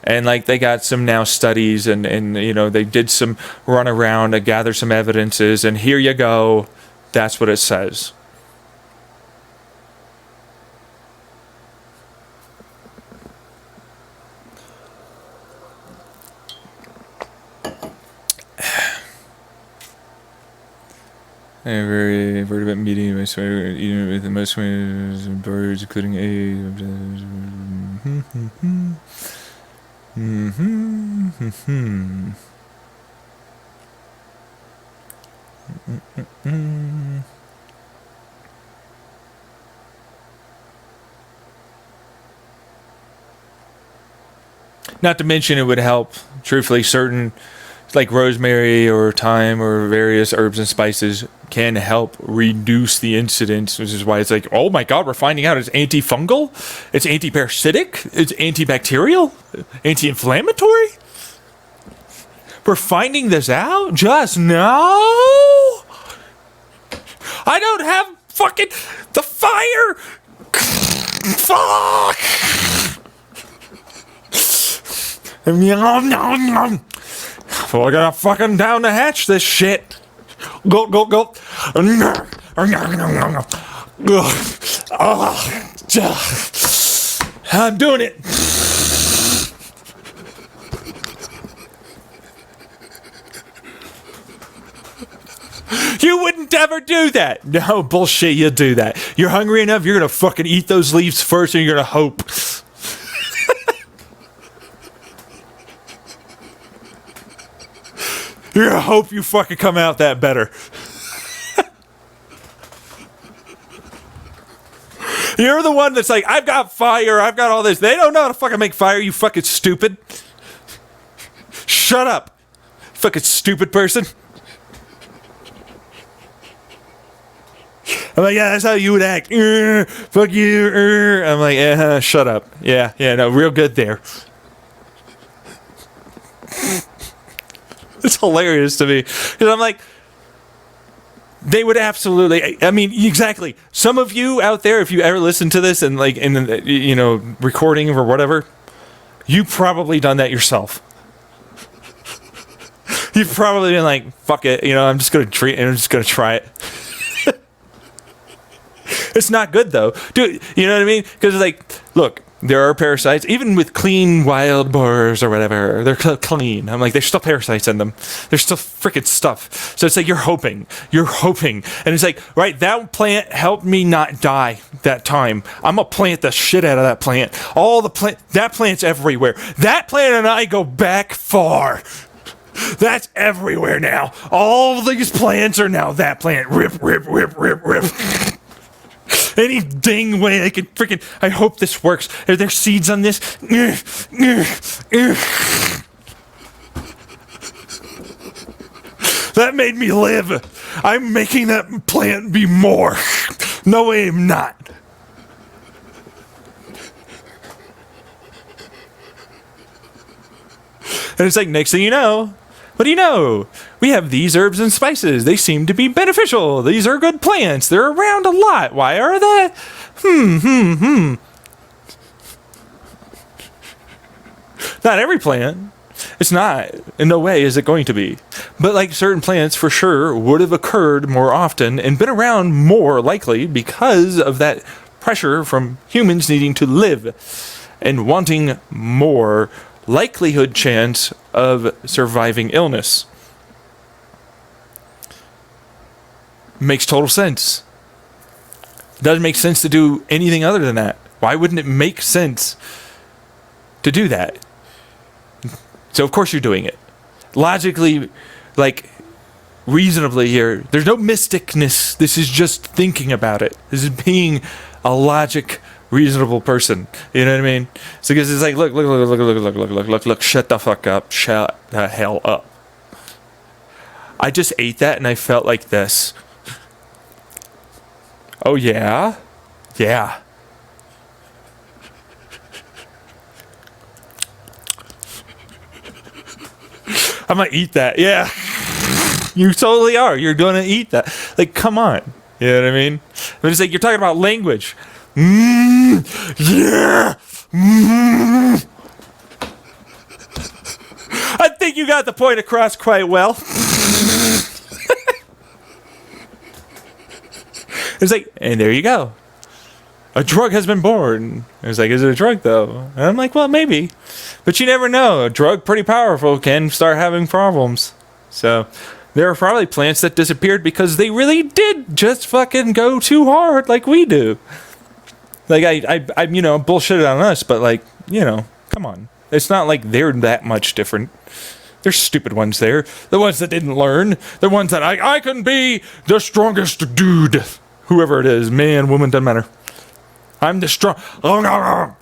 S1: And like they got some now studies and you know, they did some run around and gather some evidences, and here you go. That's what it says. Every vertebrate meeting eating with the most birds, including Not to mention, it would help, truthfully, certain like rosemary or thyme or various herbs and spices can help reduce the incidence, which is why it's like, oh my god, we're finding out it's antifungal, it's antiparasitic, it's antibacterial, anti-inflammatory. We're finding this out just now. I don't have fucking the fire. Fuck. We're gonna fucking down the hatch this shit. Go, go, go. I'm doing it. You wouldn't ever do that. No, bullshit, you do that. You're hungry enough, you're gonna fucking eat those leaves first and you're gonna hope. You're gonna hope you fucking come out that better. You're the one that's like, I've got fire, I've got all this. They don't know how to fucking make fire, you fucking stupid. Shut up, fucking stupid person. I'm like, yeah, that's how you would act. Fuck you. I'm like, shut up. Yeah, no, real good there. It's hilarious to me. Because I'm like, they would absolutely, I mean, exactly. Some of you out there, if you ever listen to this and like, in the, you know, recording or whatever, you've probably done that yourself. You've probably been like, fuck it, you know, I'm just going to try it. It's not good though, dude. You know what I mean? Because like, look, there are parasites even with clean wild boars or whatever. They're clean. I'm like, there's still parasites in them. There's still freaking stuff. So it's like you're hoping, and it's like, right, that plant helped me not die that time. I'm gonna plant the shit out of that plant. That plant's everywhere. That plant and I go back far. That's everywhere now. All these plants are now that plant. Rip, rip, rip, rip, rip. Any dang way I could freaking... I hope this works. Are there seeds on this? That made me live. I'm making that plant be more. No, I am not. And it's like, next thing you know, what do you know? We have these herbs and spices. They seem to be beneficial. These are good plants. They're around a lot. Why are they? Not every plant. It's not. In no way is it going to be. But like certain plants for sure would have occurred more often and been around more likely because of that pressure from humans needing to live and wanting more likelihood chance of surviving illness. Makes total sense. Doesn't make sense to do anything other than that. Why wouldn't it make sense to do that? So of course you're doing it. Logically, like, reasonably here, there's no mysticness. This is just thinking about it. This is being a logic, reasonable person. You know what I mean? So because it's like, look, shut the fuck up. Shut the hell up. I just ate that and I felt like this. Oh, yeah? Yeah. I'm gonna eat that. Yeah. You totally are. You're gonna eat that. Like, come on. You know what I mean? But it's like you're talking about language. Yeah. I think you got the point across quite well. It's like, and there you go. A drug has been born. It's like, is it a drug though? And I'm like, well, maybe. But you never know. A drug pretty powerful can start having problems. So there are probably plants that disappeared because they really did just fucking go too hard like we do. Like I you know, bullshitted on us, but like, you know, come on. It's not like they're that much different. There's stupid ones there. The ones that didn't learn. The ones that I can be the strongest dude. Whoever it is, man, woman, doesn't matter. I'm the strong. Oh no!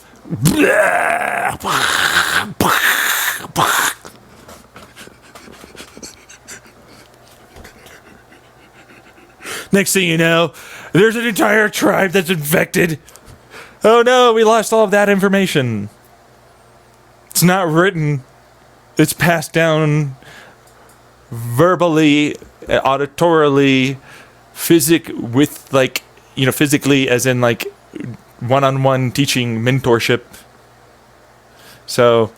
S1: Next thing you know, there's an entire tribe that's infected. Oh no, we lost all of that information. It's not written. It's passed down verbally, auditorily, with like, you know, physically as in like one-on-one teaching mentorship. So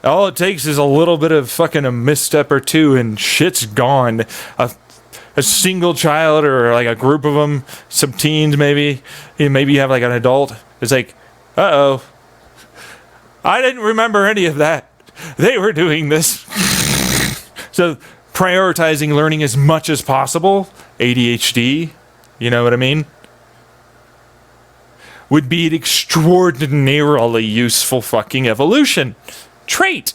S1: all it takes is a little bit of fucking a misstep or two and shit's gone. A single child or like a group of them, some teens maybe, maybe you have like an adult. It's like, uh-oh, I didn't remember any of that. They were doing this. So prioritizing learning as much as possible, ADHD, you know what I mean, would be an extraordinarily useful fucking evolution trait.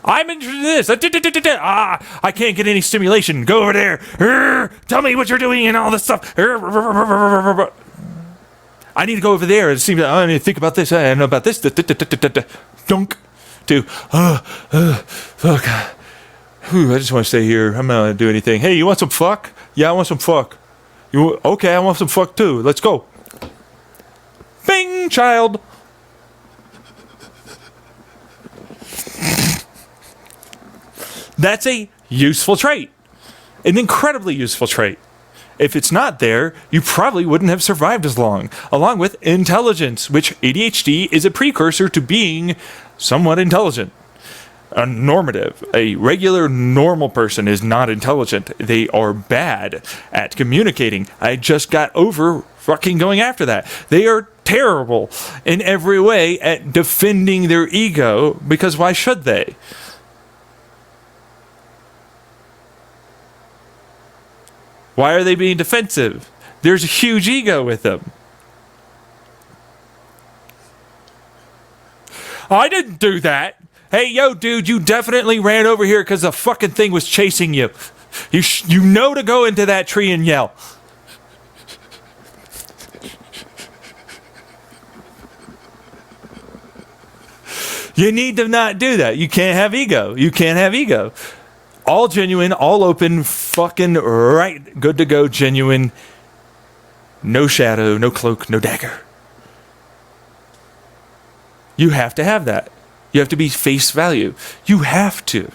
S1: I'm interested in this. I can't get any stimulation. Go over there. Tell me what you're doing and all this stuff. I need to go over there. It seems I need to think about this. I know about this. Dunk. To fuck. I just want to stay here. I'm not gonna do anything. Hey, you want some fuck? Yeah, I want some fuck. Okay? I want some fuck too. Let's go. Bing, child. That's a useful trait. An incredibly useful trait. If it's not there, you probably wouldn't have survived as long. Along with intelligence, which ADHD is a precursor to being somewhat intelligent. A normative, a regular normal person is not intelligent. They are bad at communicating. I just got over fucking going after that. They are terrible in every way at defending their ego, because why should they? Why are they being defensive? There's a huge ego with them. I didn't do that. Hey, yo, dude, you definitely ran over here because the fucking thing was chasing you. You know to go into that tree and yell. You need to not do that. You can't have ego. You can't have ego. All genuine, all open, fucking right, good to go, genuine. No shadow, no cloak, no dagger. You have to have that. You have to be face value. You have to.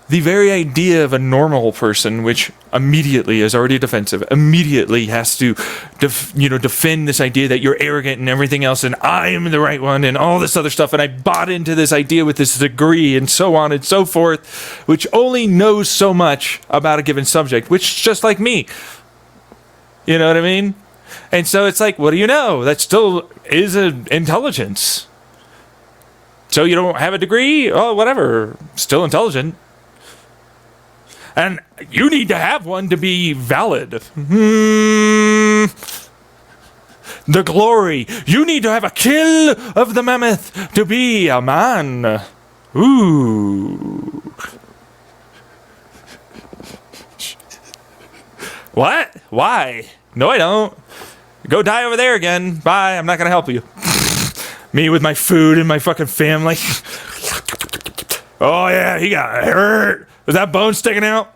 S1: The very idea of a normal person, which immediately is already defensive, immediately has to, defend this idea that you're arrogant and everything else, and I am the right one, and all this other stuff, and I bought into this idea with this degree, and so on and so forth, which only knows so much about a given subject, which is just like me. You know what I mean? And so it's like, what do you know? That still is an intelligence. So you don't have a degree? Oh, whatever. Still intelligent. And you need to have one to be valid. The glory. You need to have a kill of the mammoth to be a man. Ooh. What? Why? No, I don't. Go die over there again. Bye. I'm not going to help you. Me with my food and my fucking family. Oh, yeah. He got hurt. Was that bone sticking out?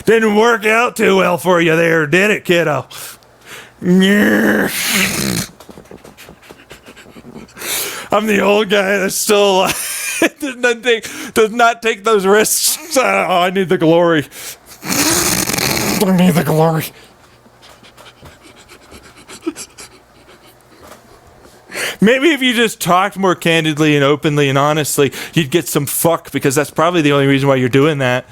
S1: Didn't work out too well for you there, did it, kiddo? I'm the old guy that's still alive. Does not take those risks. Oh, I need the glory. I need the glory. Maybe if you just talked more candidly and openly and honestly, you'd get some fuck, because that's probably the only reason why you're doing that.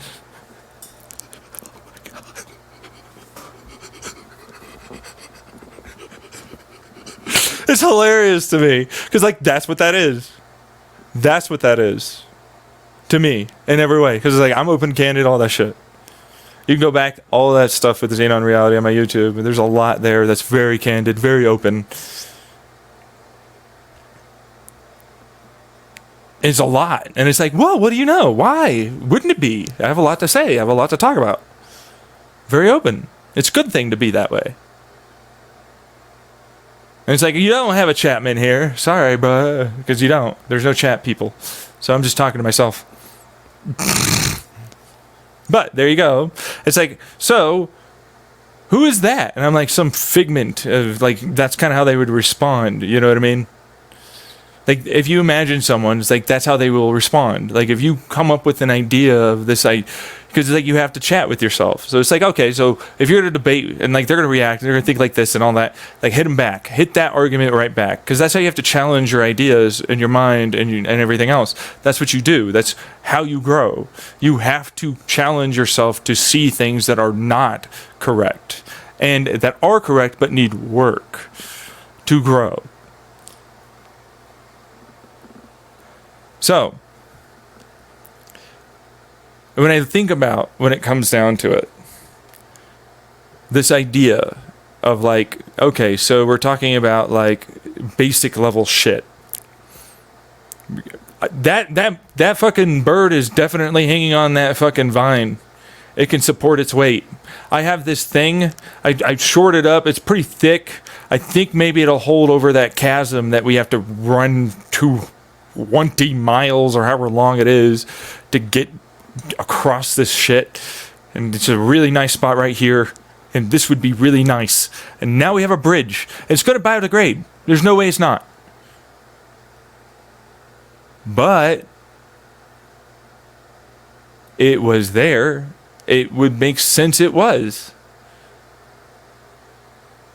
S1: It's hilarious to me, because like that's what that is. That's what that is to me in every way, because it's like I'm open, candid, all that shit. You can go back all that stuff with the Xenon Reality on my YouTube, and there's a lot there that's very candid, very open. It's a lot, and it's like, whoa, what do you know? Why wouldn't it be? I have a lot to say. I have a lot to talk about. Very open. It's a good thing to be that way. And it's like, you don't have a Chapman here. Sorry, bro. Because you don't. There's no chat people. So I'm just talking to myself. But there you go. It's like, so who is that? And I'm like, some figment of, like, that's kind of how they would respond. You know what I mean? Like, if you imagine someone, it's like, that's how they will respond. Like, if you come up with an idea of this, because it's like you have to chat with yourself. So it's like, okay, so if you're at a debate and like they're going to react, they're going to think like this and all that, like hit them back, hit that argument right back. Because that's how you have to challenge your ideas in your mind and everything else. That's what you do. That's how you grow. You have to challenge yourself to see things that are not correct and that are correct but need work to grow. So, when I think about, when it comes down to it, this idea of like, okay, so we're talking about like basic level shit. That fucking bird is definitely hanging on that fucking vine. It can support its weight. I have this thing, I shored it up, it's pretty thick. I think maybe it'll hold over that chasm that we have to run 20 miles or however long it is to get across this shit. And it's a really nice spot right here, and this would be really nice. And now we have a bridge. It's going to biodegrade. There's no way it's not. But it was there. It would make sense it was.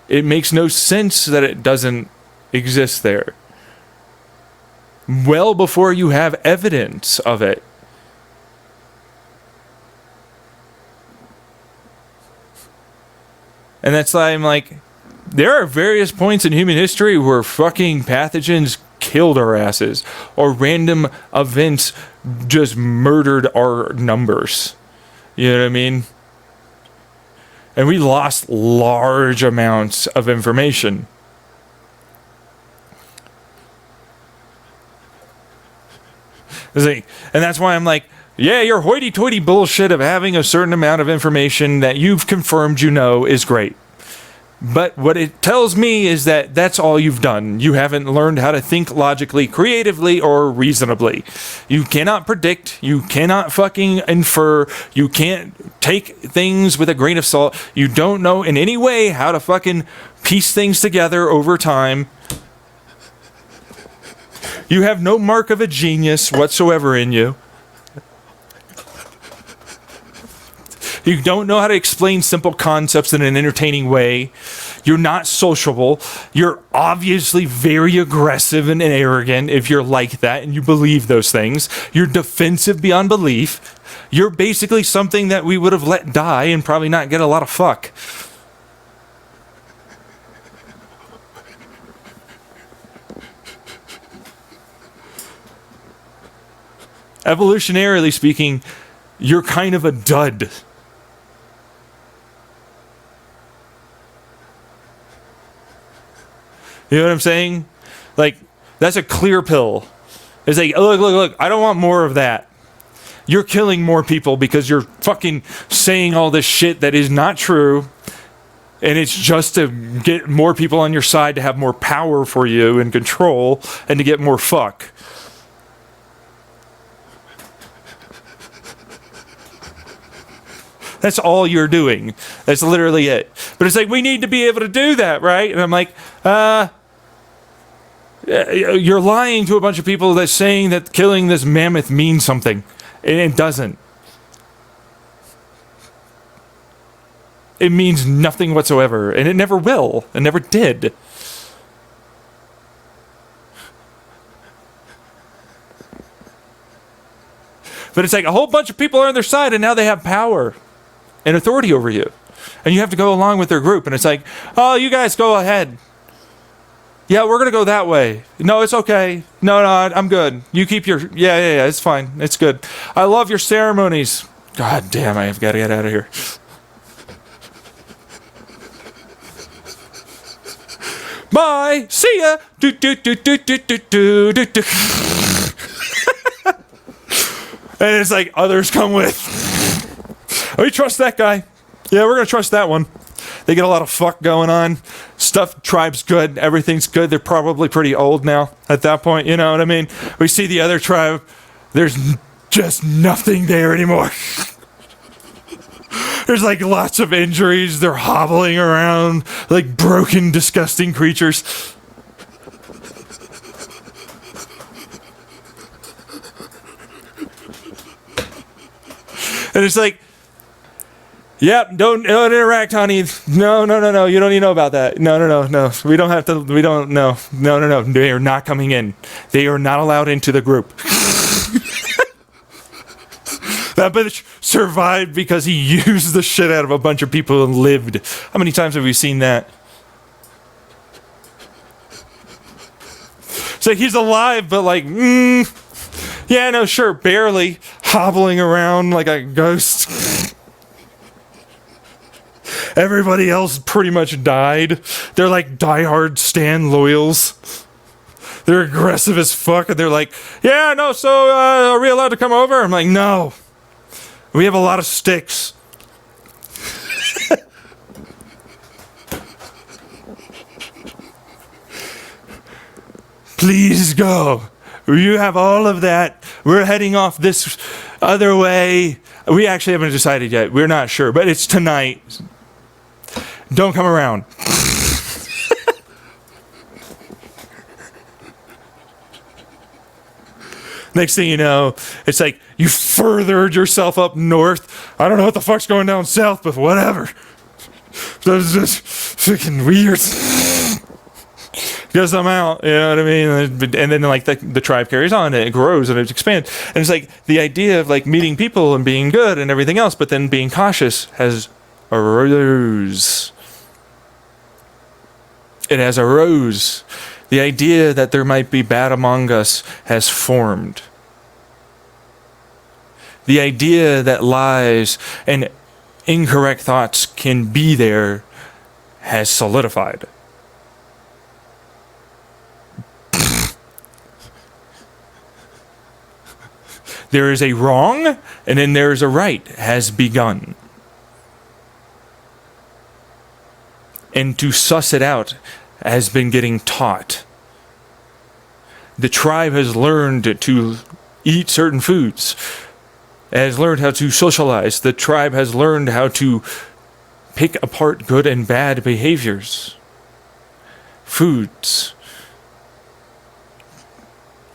S1: It makes no sense that it doesn't exist there. Well before you have evidence of it. And that's why I'm like, there are various points in human history where fucking pathogens killed our asses, or random events just murdered our numbers. You know what I mean? And we lost large amounts of information. And that's why I'm like, yeah, your hoity-toity bullshit of having a certain amount of information that you've confirmed you know is great. But what it tells me is that that's all you've done. You haven't learned how to think logically, creatively, or reasonably. You cannot predict. You cannot fucking infer. You can't take things with a grain of salt. You don't know in any way how to fucking piece things together over time. You have no mark of a genius whatsoever in you. You don't know how to explain simple concepts in an entertaining way. You're not sociable. You're obviously very aggressive and arrogant if you're like that and you believe those things. You're defensive beyond belief. You're basically something that we would have let die and probably not get a lot of fuck. Evolutionarily speaking, you're kind of a dud. You know what I'm saying? Like, that's a clear pill. It's like, look, I don't want more of that. You're killing more people because you're fucking saying all this shit that is not true. And it's just to get more people on your side, to have more power for you and control, and to get more fuck. That's all you're doing. That's literally it. But it's like, we need to be able to do that, right? And I'm like, You're lying to a bunch of people that's saying that killing this mammoth means something, and it doesn't. It means nothing whatsoever, and it never will. It never did. But it's like a whole bunch of people are on their side, and now they have power and authority over you. And you have to go along with their group. And it's like, oh, you guys go ahead. Yeah, we're going to go that way. No, it's okay. No, I'm good. You keep your... Yeah, it's fine. It's good. I love your ceremonies. God damn, I've got to get out of here. Bye. See ya. Do, do, do, do, do, do, do, do, do. And it's like, others come with. We trust that guy. Yeah, we're going to trust that one. They get a lot of fuck going on. Stuff, tribe's good. Everything's good. They're probably pretty old now at that point. You know what I mean? We see the other tribe. There's just nothing there anymore. There's like lots of injuries. They're hobbling around like broken, disgusting creatures. And it's like, yep, don't interact, honey. No. You don't need to know about that. No. We don't have to. We don't. No. They are not coming in. They are not allowed into the group. That bitch survived because he used the shit out of a bunch of people and lived. How many times have we seen that? It's like he's alive, but like, yeah, no, sure, barely hobbling around like a ghost. Everybody else pretty much died. They're like diehard Stan loyals. They're aggressive as fuck, and they're like, yeah, no, so are we allowed to come over? I'm like, no. We have a lot of sticks. Please go. You have all of that. We're heading off this other way. We actually haven't decided yet. We're not sure, but it's tonight. Don't come around. Next thing you know, it's like you furthered yourself up north. I don't know what the fuck's going down south, but whatever. That's just freaking weird. Because I'm out, you know what I mean? And then like the tribe carries on, and it grows and it expands. And it's like the idea of like meeting people and being good and everything else, but then being cautious has arose. It has arose. The idea that there might be bad among us has formed. The idea that lies and incorrect thoughts can be there has solidified. There is a wrong, and then there is a right has begun. And to suss it out has been getting taught. The tribe has learned to eat certain foods, has learned how to socialize. The tribe has learned how to pick apart good and bad behaviors, foods,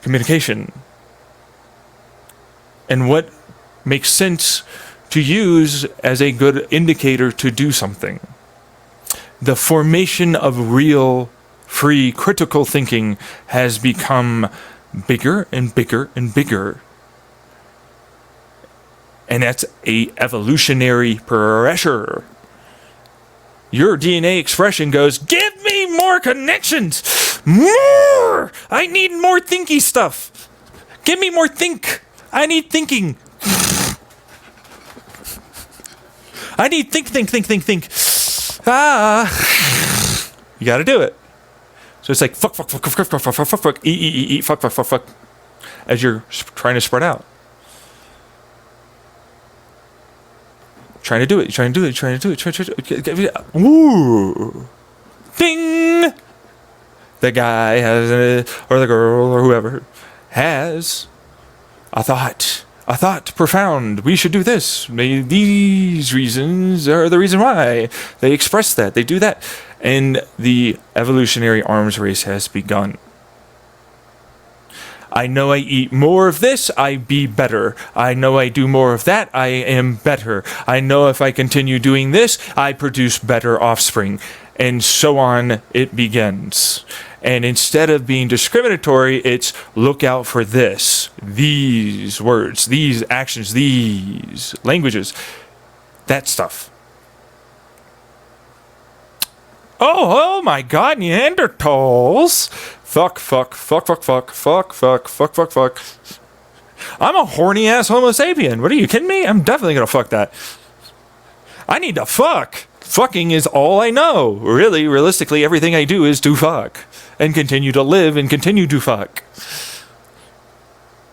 S1: communication, and what makes sense to use as a good indicator to do something. The formation of real, free, critical thinking has become bigger and bigger and bigger. And that's a evolutionary pressure. Your DNA expression goes, give me more connections! More! I need more thinky stuff! Give me more think! I need thinking! I need think. You gotta do it. So it's like fuck, eat, fuck, as you're trying to spread out. Trying to do it. Woo! Ding! The guy has, or the girl, or whoever, has a thought profound. We should do this. These reasons are the reason why. They express that. They do that. And the evolutionary arms race has begun. I know I eat more of this, I be better. I know I do more of that, I am better. I know if I continue doing this, I produce better offspring. And so on it begins. And instead of being discriminatory, it's look out for this, these words, these actions, these languages, that stuff. Oh my God, Neanderthals. Fuck. I'm a horny ass Homo sapien. What are you kidding me? I'm definitely gonna fuck that. I need to fuck. Fucking is all I know. Really, realistically, everything I do is to fuck. And continue to live and continue to fuck.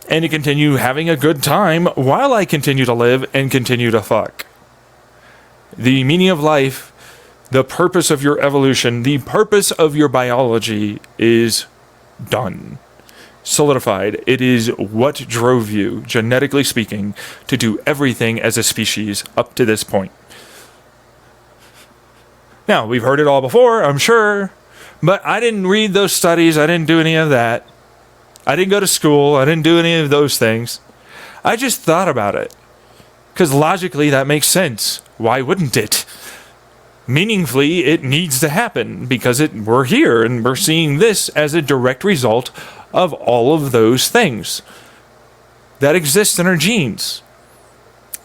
S1: And to continue having a good time while I continue to live and continue to fuck. The meaning of life, the purpose of your evolution, the purpose of your biology is done. Solidified. It is what drove you, genetically speaking, to do everything as a species up to this point. Now, we've heard it all before, I'm sure, but I didn't read those studies. I didn't do any of that. I didn't go to school. I didn't do any of those things. I just thought about it. Because logically, that makes sense. Why wouldn't it? Meaningfully, it needs to happen because we're here and we're seeing this as a direct result of all of those things that exist in our genes.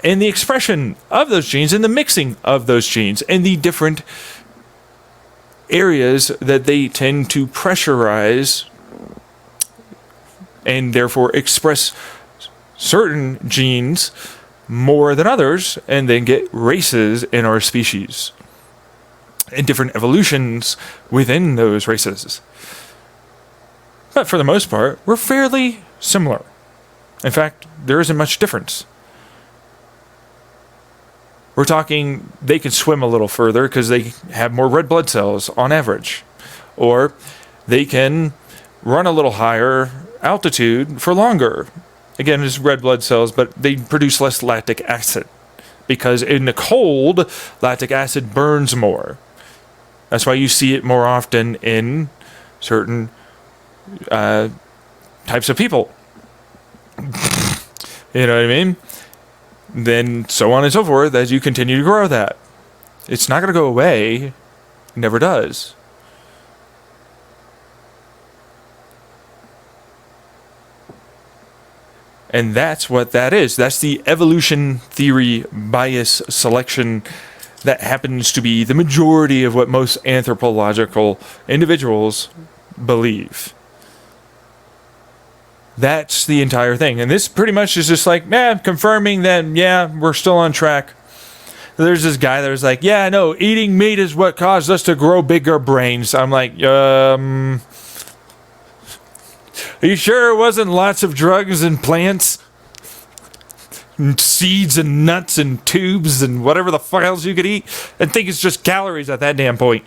S1: And the expression of those genes and the mixing of those genes and the different areas that they tend to pressurize and therefore express certain genes more than others and then get races in our species and different evolutions within those races. But for the most part, we're fairly similar. In fact, there isn't much difference. We're talking they can swim a little further because they have more red blood cells on average. Or they can run a little higher altitude for longer. Again, it's red blood cells, but they produce less lactic acid. Because in the cold, lactic acid burns more. That's why you see it more often in certain types of people. You know what I mean? Then so on and so forth as you continue to grow that. It's not going to go away. It never does. And that's what that is. That's the evolution theory bias selection that happens to be the majority of what most anthropological individuals believe. That's the entire thing. And this pretty much is just like, confirming that, we're still on track. There's this guy that was like, no, eating meat is what caused us to grow bigger brains. I'm like, are you sure it wasn't lots of drugs and plants? And seeds and nuts and tubes and whatever the fuck else you could eat? And think it's just calories at that damn point.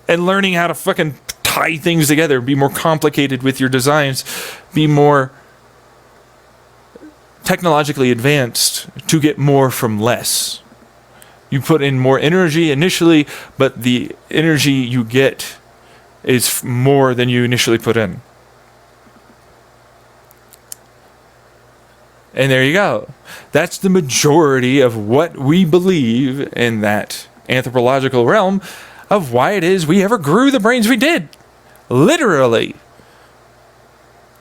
S1: And learning how to fucking tie things together, be more complicated with your designs, be more technologically advanced to get more from less. You put in more energy initially, but the energy you get is more than you initially put in. And there you go. That's the majority of what we believe in that anthropological realm of why it is we ever grew the brains we did. Literally.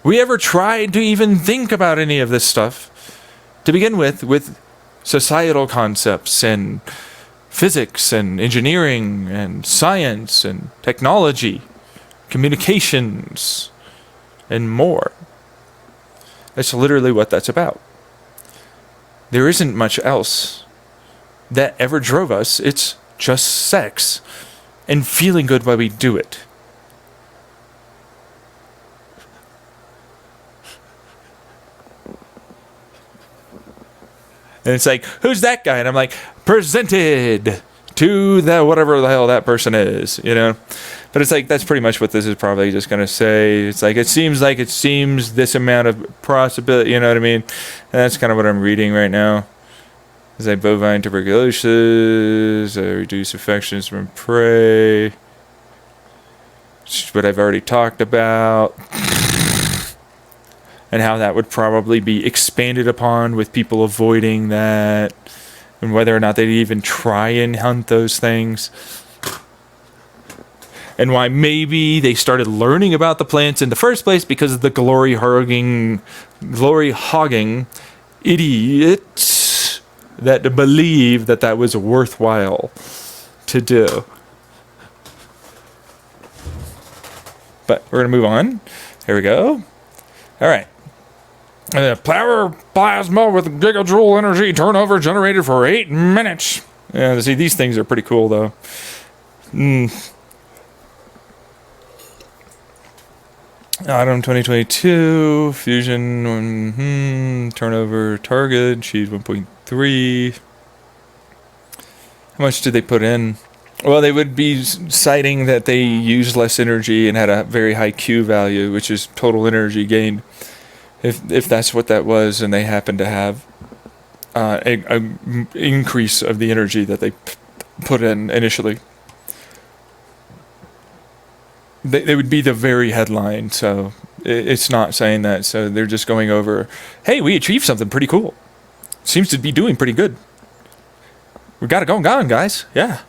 S1: We ever tried to even think about any of this stuff to begin with societal concepts and physics and engineering and science and technology, communications, and more. That's literally what that's about. There isn't much else that ever drove us. It's just sex and feeling good while we do it. And it's like, who's that guy? And I'm like, presented to the whatever the hell that person is, you know? But it's like, that's pretty much what this is probably just going to say. It's like, it seems this amount of possibility, you know what I mean? And that's kind of what I'm reading right now. It's like bovine tuberculosis, reduce infections from prey, which is what I've already talked about. and how that would probably be expanded upon with people avoiding that, and whether or not they'd even try and hunt those things. And why maybe they started learning about the plants in the first place because of the glory hogging idiots that believe that that was worthwhile to do. But we're going to move on. Here we go. All right. Power plasma with gigajoule energy turnover generated for 8 minutes. Yeah, see, these things are pretty cool, though. Autumn 2022, fusion, turnover target, sheet 1.3. How much did they put in? Well, they would be citing that they used less energy and had a very high Q value, which is total energy gained. If that's what that was, and they happen to have an increase of the energy that they put in initially. They would be the very headline, so it's not saying that. So they're just going over, hey, we achieved something pretty cool. Seems to be doing pretty good. We got it going on, guys. Yeah.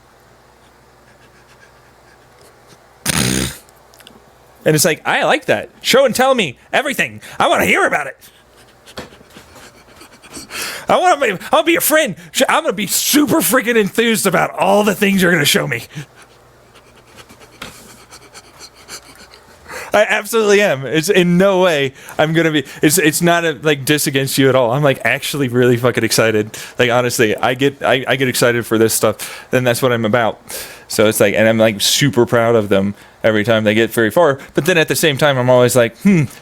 S1: And it's like, I like that. Show and tell me everything. I want to hear about it. I want to be a friend. I'm going to be super freaking enthused about all the things you're going to show me. I absolutely am. It's in no way I'm gonna be. It's not a like diss against you at all. I'm like actually really fucking excited. Like honestly, I get excited for this stuff. Then that's what I'm about. So it's like, and I'm like super proud of them every time they get very far. But then at the same time, I'm always like,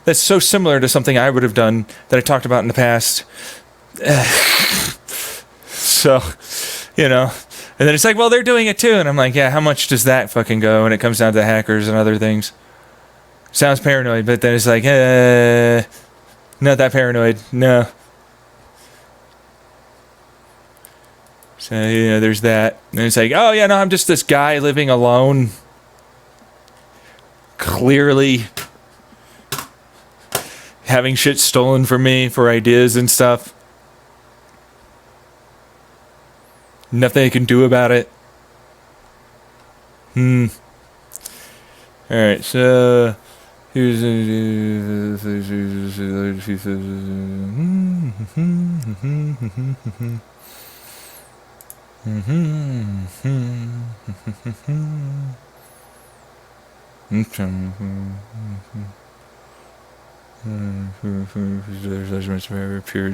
S1: that's so similar to something I would have done that I talked about in the past. So, you know. And then it's like, well, they're doing it too. And I'm like, yeah, how much does that fucking go when it comes down to hackers and other things? Sounds paranoid, but then it's like, not that paranoid. No. So, you know, there's that. And it's like, oh, yeah, no, I'm just this guy living alone. Clearly having shit stolen from me for ideas and stuff. Nothing I can do about it. Alright, so here's periods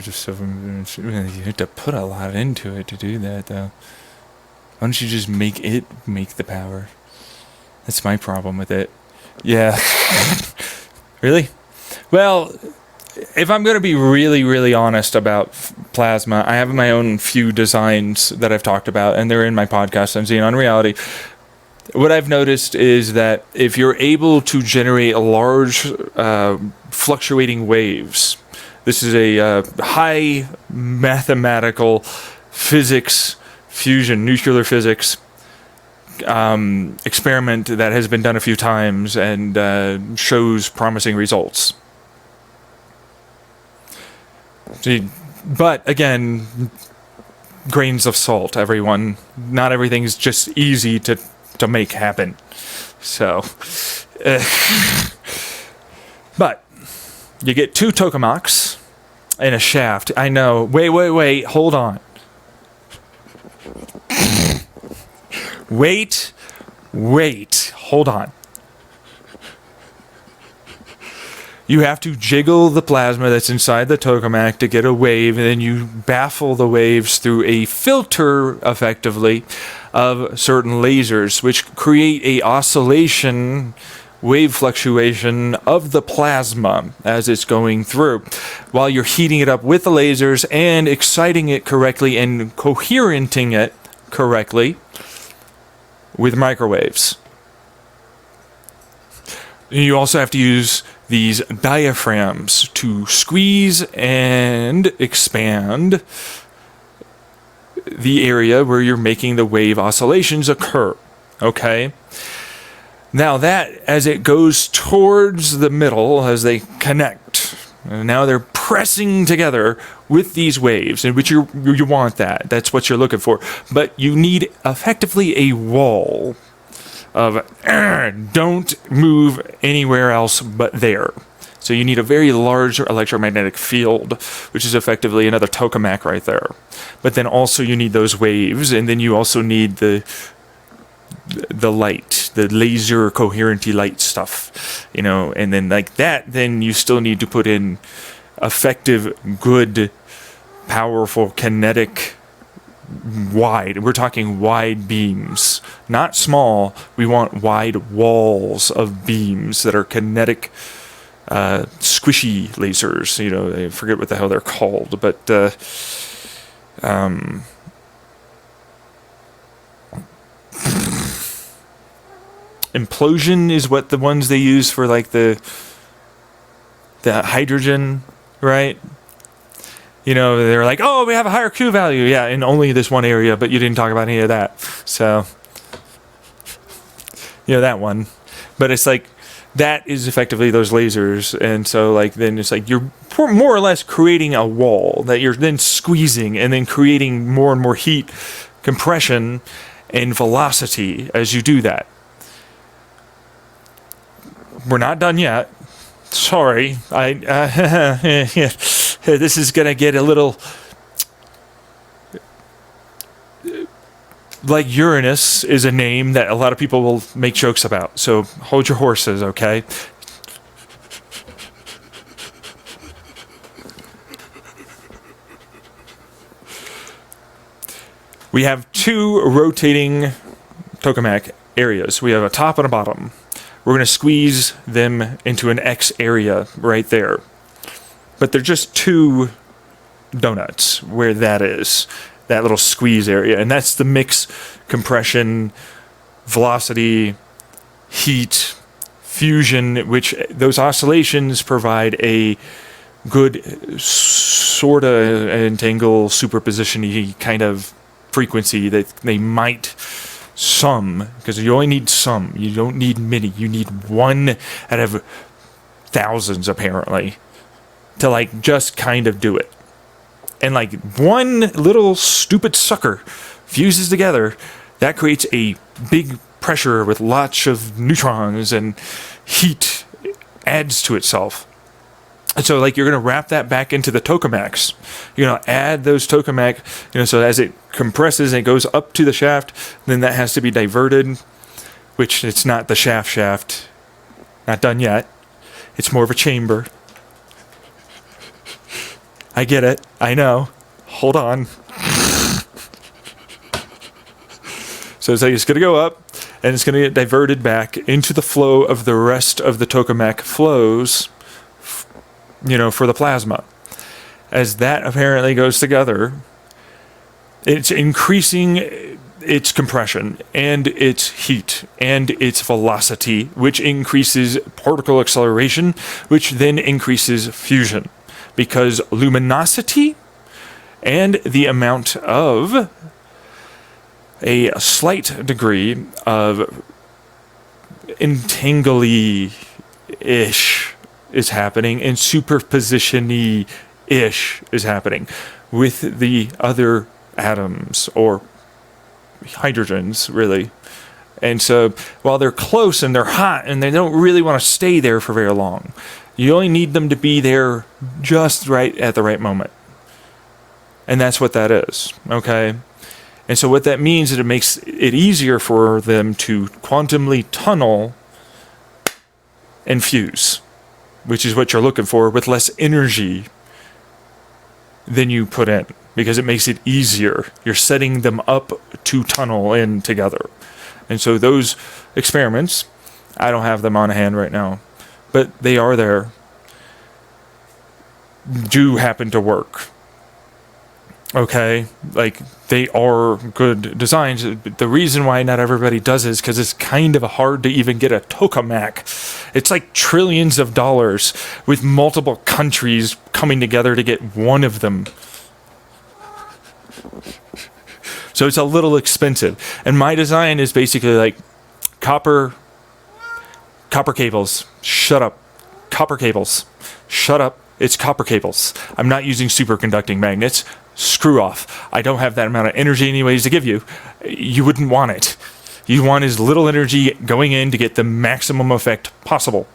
S1: of stuff. You have to put a lot into it to do that, though. Why don't you just make the power? That's my problem with it. Yeah. Really? Well, if I'm going to be really, really honest about plasma, I have my own few designs that I've talked about, and they're in my podcast on Xenon Reality. What I've noticed is that if you're able to generate large fluctuating waves, this is a high mathematical physics fusion, nuclear physics experiment that has been done a few times and shows promising results. But again, grains of salt, everyone. Not everything's just easy to make happen. So, but you get 2 tokamaks and a shaft. I know. Wait. Hold on. Wait. Hold on. You have to jiggle the plasma that's inside the tokamak to get a wave, and then you baffle the waves through a filter, effectively, of certain lasers, which create a oscillation, wave fluctuation of the plasma as it's going through, while you're heating it up with the lasers and exciting it correctly and coherenting it correctly with microwaves. You also have to use these diaphragms to squeeze and expand the area where you're making the wave oscillations occur. Okay? Now that, as it goes towards the middle, as they connect, And now they're pressing together with these waves, in which you want that. That's what you're looking for. But you need effectively a wall of don't move anywhere else but there. So you need a very large electromagnetic field, which is effectively another tokamak right there. But then also you need those waves, and then you also need the light, the laser coherency light stuff, and then like that, then you still need to put in effective, good, powerful, kinetic, wide. We're talking wide beams, not small. We want wide walls of beams that are kinetic, squishy lasers. I forget what the hell they're called, but implosion is what the ones they use for like the hydrogen, right? They're like, oh, we have a higher Q value, yeah, in only this one area, but you didn't talk about any of that. So that one. But it's like that is effectively those lasers, and so like then it's like you're more or less creating a wall that you're then squeezing and then creating more and more heat, compression, and velocity as you do that. We're not done yet. Sorry, this is gonna get a little like Uranus is a name that a lot of people will make jokes about. So hold your horses, okay? We have two rotating tokamak areas. We have a top and a bottom. We're going to squeeze them into an X area right there. But they're just two donuts where that is, that little squeeze area. And that's the mix, compression, velocity, heat, fusion, which those oscillations provide a good sort of entangle superposition-y kind of frequency that they might some, because you only need some. You don't need many. You need one out of thousands, apparently, to like just kind of do it. And like one little stupid sucker fuses together, that creates a big pressure with lots of neutrons, and heat adds to itself. And so like you're going to wrap that back into the tokamaks. You're going to add those tokamak, so as it compresses and it goes up to the shaft, then that has to be diverted, which it's not the shaft. Not done yet. It's more of a chamber. I get it. I know. Hold on. So it's going to go up, and it's going to get diverted back into the flow of the rest of the tokamak flows, for the plasma. As that apparently goes together, it's increasing its compression and its heat and its velocity, which increases particle acceleration, which then increases fusion, because luminosity and the amount of a slight degree of entangly-ish is happening, and superposition-y-ish is happening with the other atoms, or hydrogens, really. And so while they're close and they're hot and they don't really want to stay there for very long, you only need them to be there just right at the right moment. And that's what that is, okay? And so what that means is it makes it easier for them to quantumly tunnel and fuse, which is what you're looking for, with less energy than you put in, because it makes it easier. You're setting them up to tunnel in together. And so those experiments, I don't have them on hand right now, but they are there, do happen to work. Okay, like they are good designs. The reason why not everybody does it is because it's kind of hard to even get a tokamak. It's like trillions of dollars with multiple countries coming together to get one of them. So it's a little expensive. And my design is basically like copper cables. Shut up. Copper cables. Shut up. It's copper cables. I'm not using superconducting magnets. Screw off. I don't have that amount of energy anyways to give you. You wouldn't want it. You want as little energy going in to get the maximum effect possible.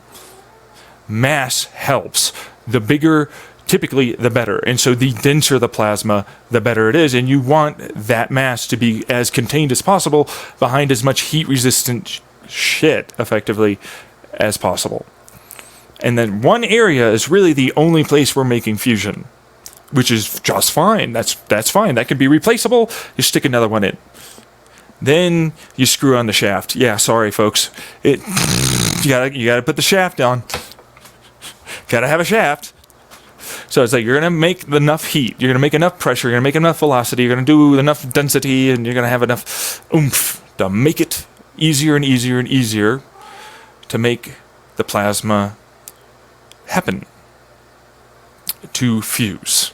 S1: Mass helps. The bigger, typically, the better. And so the denser the plasma, the better it is. And you want that mass to be as contained as possible behind as much heat-resistant shit, effectively, as possible. And then one area is really the only place we're making fusion, which is just fine. That's fine. That can be replaceable. You stick another one in. Then you screw on the shaft. Yeah, sorry, folks. You gotta put the shaft on. Gotta have a shaft. So it's like you're gonna make enough heat, you're gonna make enough pressure, you're gonna make enough velocity, you're gonna do enough density, and you're gonna have enough oomph to make it easier and easier and easier to make the plasma happen, to fuse.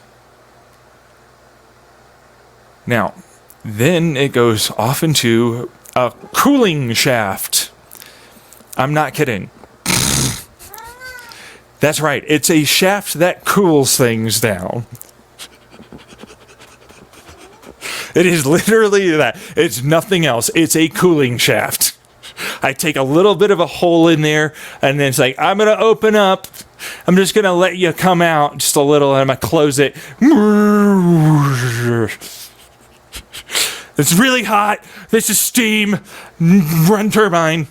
S1: Now, then it goes off into a cooling shaft. I'm not kidding. That's right, it's a shaft that cools things down. It is literally that. It's nothing else. It's a cooling shaft. I take a little bit of a hole in there, and then it's like, I'm going to open up. I'm just going to let you come out just a little, and I'm going to close it. It's really hot. This is steam. Run turbine.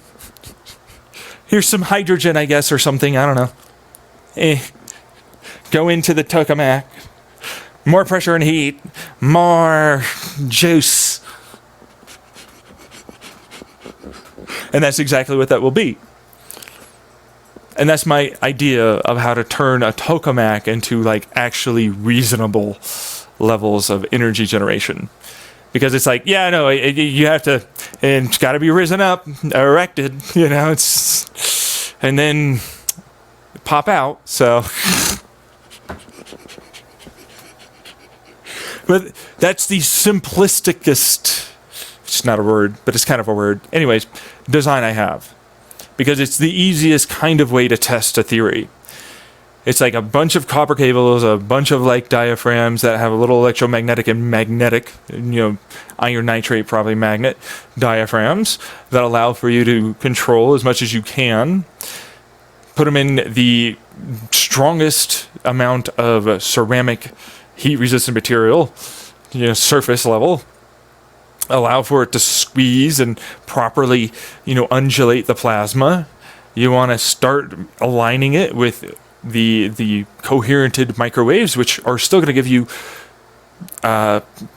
S1: Here's some hydrogen, I guess, or something. I don't know. Go into the tokamak. More pressure and heat. More juice. And that's exactly what that will be. And that's my idea of how to turn a tokamak into like actually reasonable levels of energy generation. Because it's like, yeah, no, you have to, and it's got to be risen up, erected, you know, it's, and then pop out, so. But that's the simplisticest, it's not a word, but it's kind of a word. Anyways, design I have. Because it's the easiest kind of way to test a theory. It's like a bunch of copper cables, a bunch of like diaphragms that have a little electromagnetic and magnetic, you know, iron nitrate probably magnet diaphragms that allow for you to control as much as you can. Put them in the strongest amount of ceramic heat-resistant material, you know, surface level. Allow for it to squeeze and properly, you know, undulate the plasma. You want to start aligning it with the coherented microwaves, which are still going to give you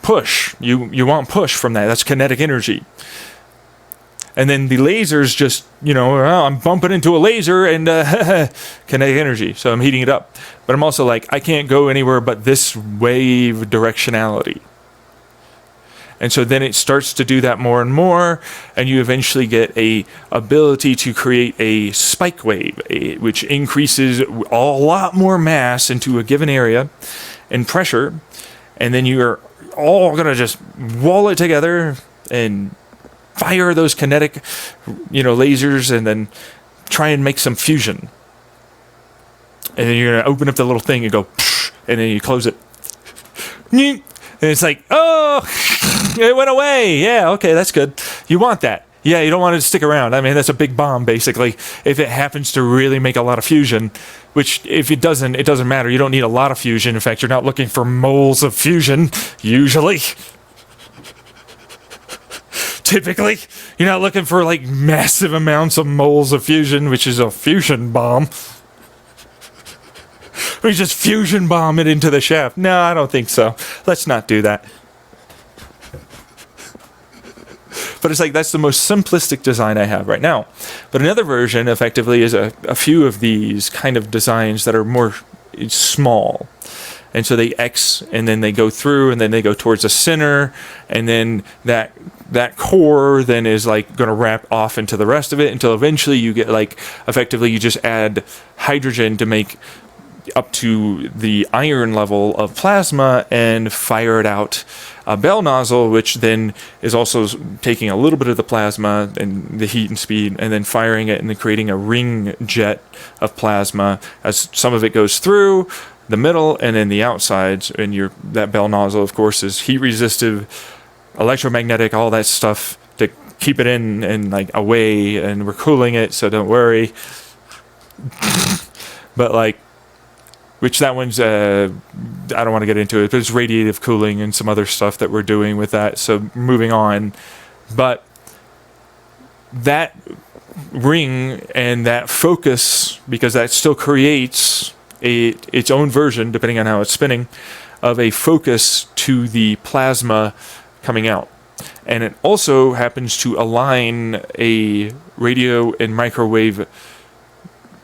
S1: push. You want push from that. That's kinetic energy. And then the lasers just, you know, I'm bumping into a laser and kinetic energy. So I'm heating it up. But I'm also like, I can't go anywhere but this wave directionality. And so then it starts to do that more and more, and you eventually get a ability to create a spike wave, which increases a lot more mass into a given area and pressure, and then you're all gonna just wall it together and fire those kinetic, you know, lasers, and then try and make some fusion. And then you're gonna open up the little thing and go, and then you close it. And it's like, oh, it went away. Yeah, okay, that's good. You want that. Yeah, you don't want it to stick around. I mean, that's a big bomb, basically, if it happens to really make a lot of fusion, which if it doesn't matter. You don't need a lot of fusion. In fact, you're not looking for moles of fusion, usually. Typically, you're not looking for, like, massive amounts of moles of fusion, which is a fusion bomb. We just fusion bomb it into the shaft. No, I don't think so. Let's not do that. But it's like, that's the most simplistic design I have right now. But another version, effectively, is a few of these kind of designs that are more small. And so they X, and then they go through, and then they go towards the center, and then that core then is like going to wrap off into the rest of it until eventually you get like, effectively, you just add hydrogen to make up to the iron level of plasma and fire it out a bell nozzle, which then is also taking a little bit of the plasma and the heat and speed and then firing it and then creating a ring jet of plasma as some of it goes through, the middle and then the outsides. And that bell nozzle, of course, is heat resistive, electromagnetic, all that stuff to keep it in and like away, and we're cooling it, so don't worry. But like, which that one's I don't want to get into it, but it's radiative cooling and some other stuff that we're doing with that. So moving on. But that ring and that focus, because that still creates its own version, depending on how it's spinning, of a focus to the plasma coming out. And it also happens to align a radio and microwave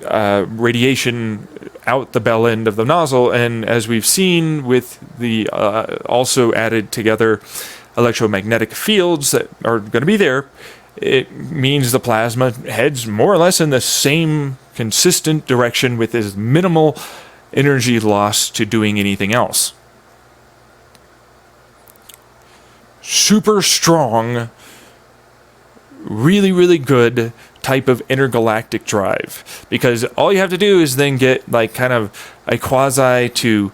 S1: radiation out the bell end of the nozzle. And as we've seen with the also added together electromagnetic fields that are going to be there, it means the plasma heads more or less in the same consistent direction with as minimal energy loss to doing anything else. Super strong, really, really good type of intergalactic drive, because all you have to do is then get like kind of a quasi to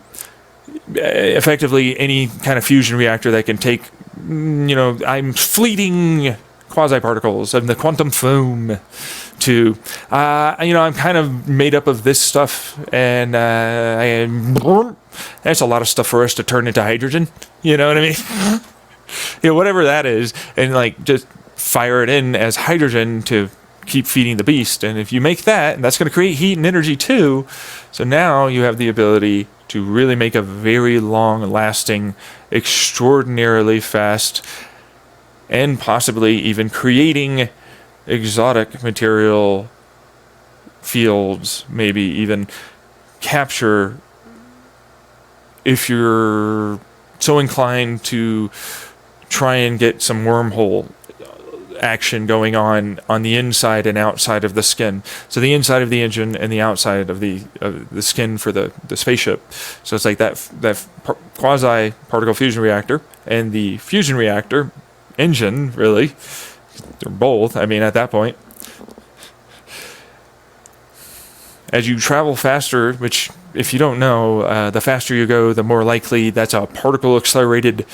S1: effectively any kind of fusion reactor that can take, I'm fleeting quasi-particles and the quantum foam to, I'm kind of made up of this stuff, and that's a lot of stuff for us to turn into hydrogen, you know what I mean? Whatever that is, and like just fire it in as hydrogen to keep feeding the beast. And if you make that, and that's going to create heat and energy too, so now you have the ability to really make a very long-lasting, extraordinarily fast, and possibly even creating exotic material fields, maybe even capture, if you're so inclined to try and get some wormhole action going on the inside and outside of the skin. So the inside of the engine and the outside of the skin for the spaceship. So it's like that quasi particle fusion reactor and the fusion reactor engine, really. They're both, I mean, at that point. As you travel faster, which if you don't know, the faster you go, the more likely that's a particle accelerated,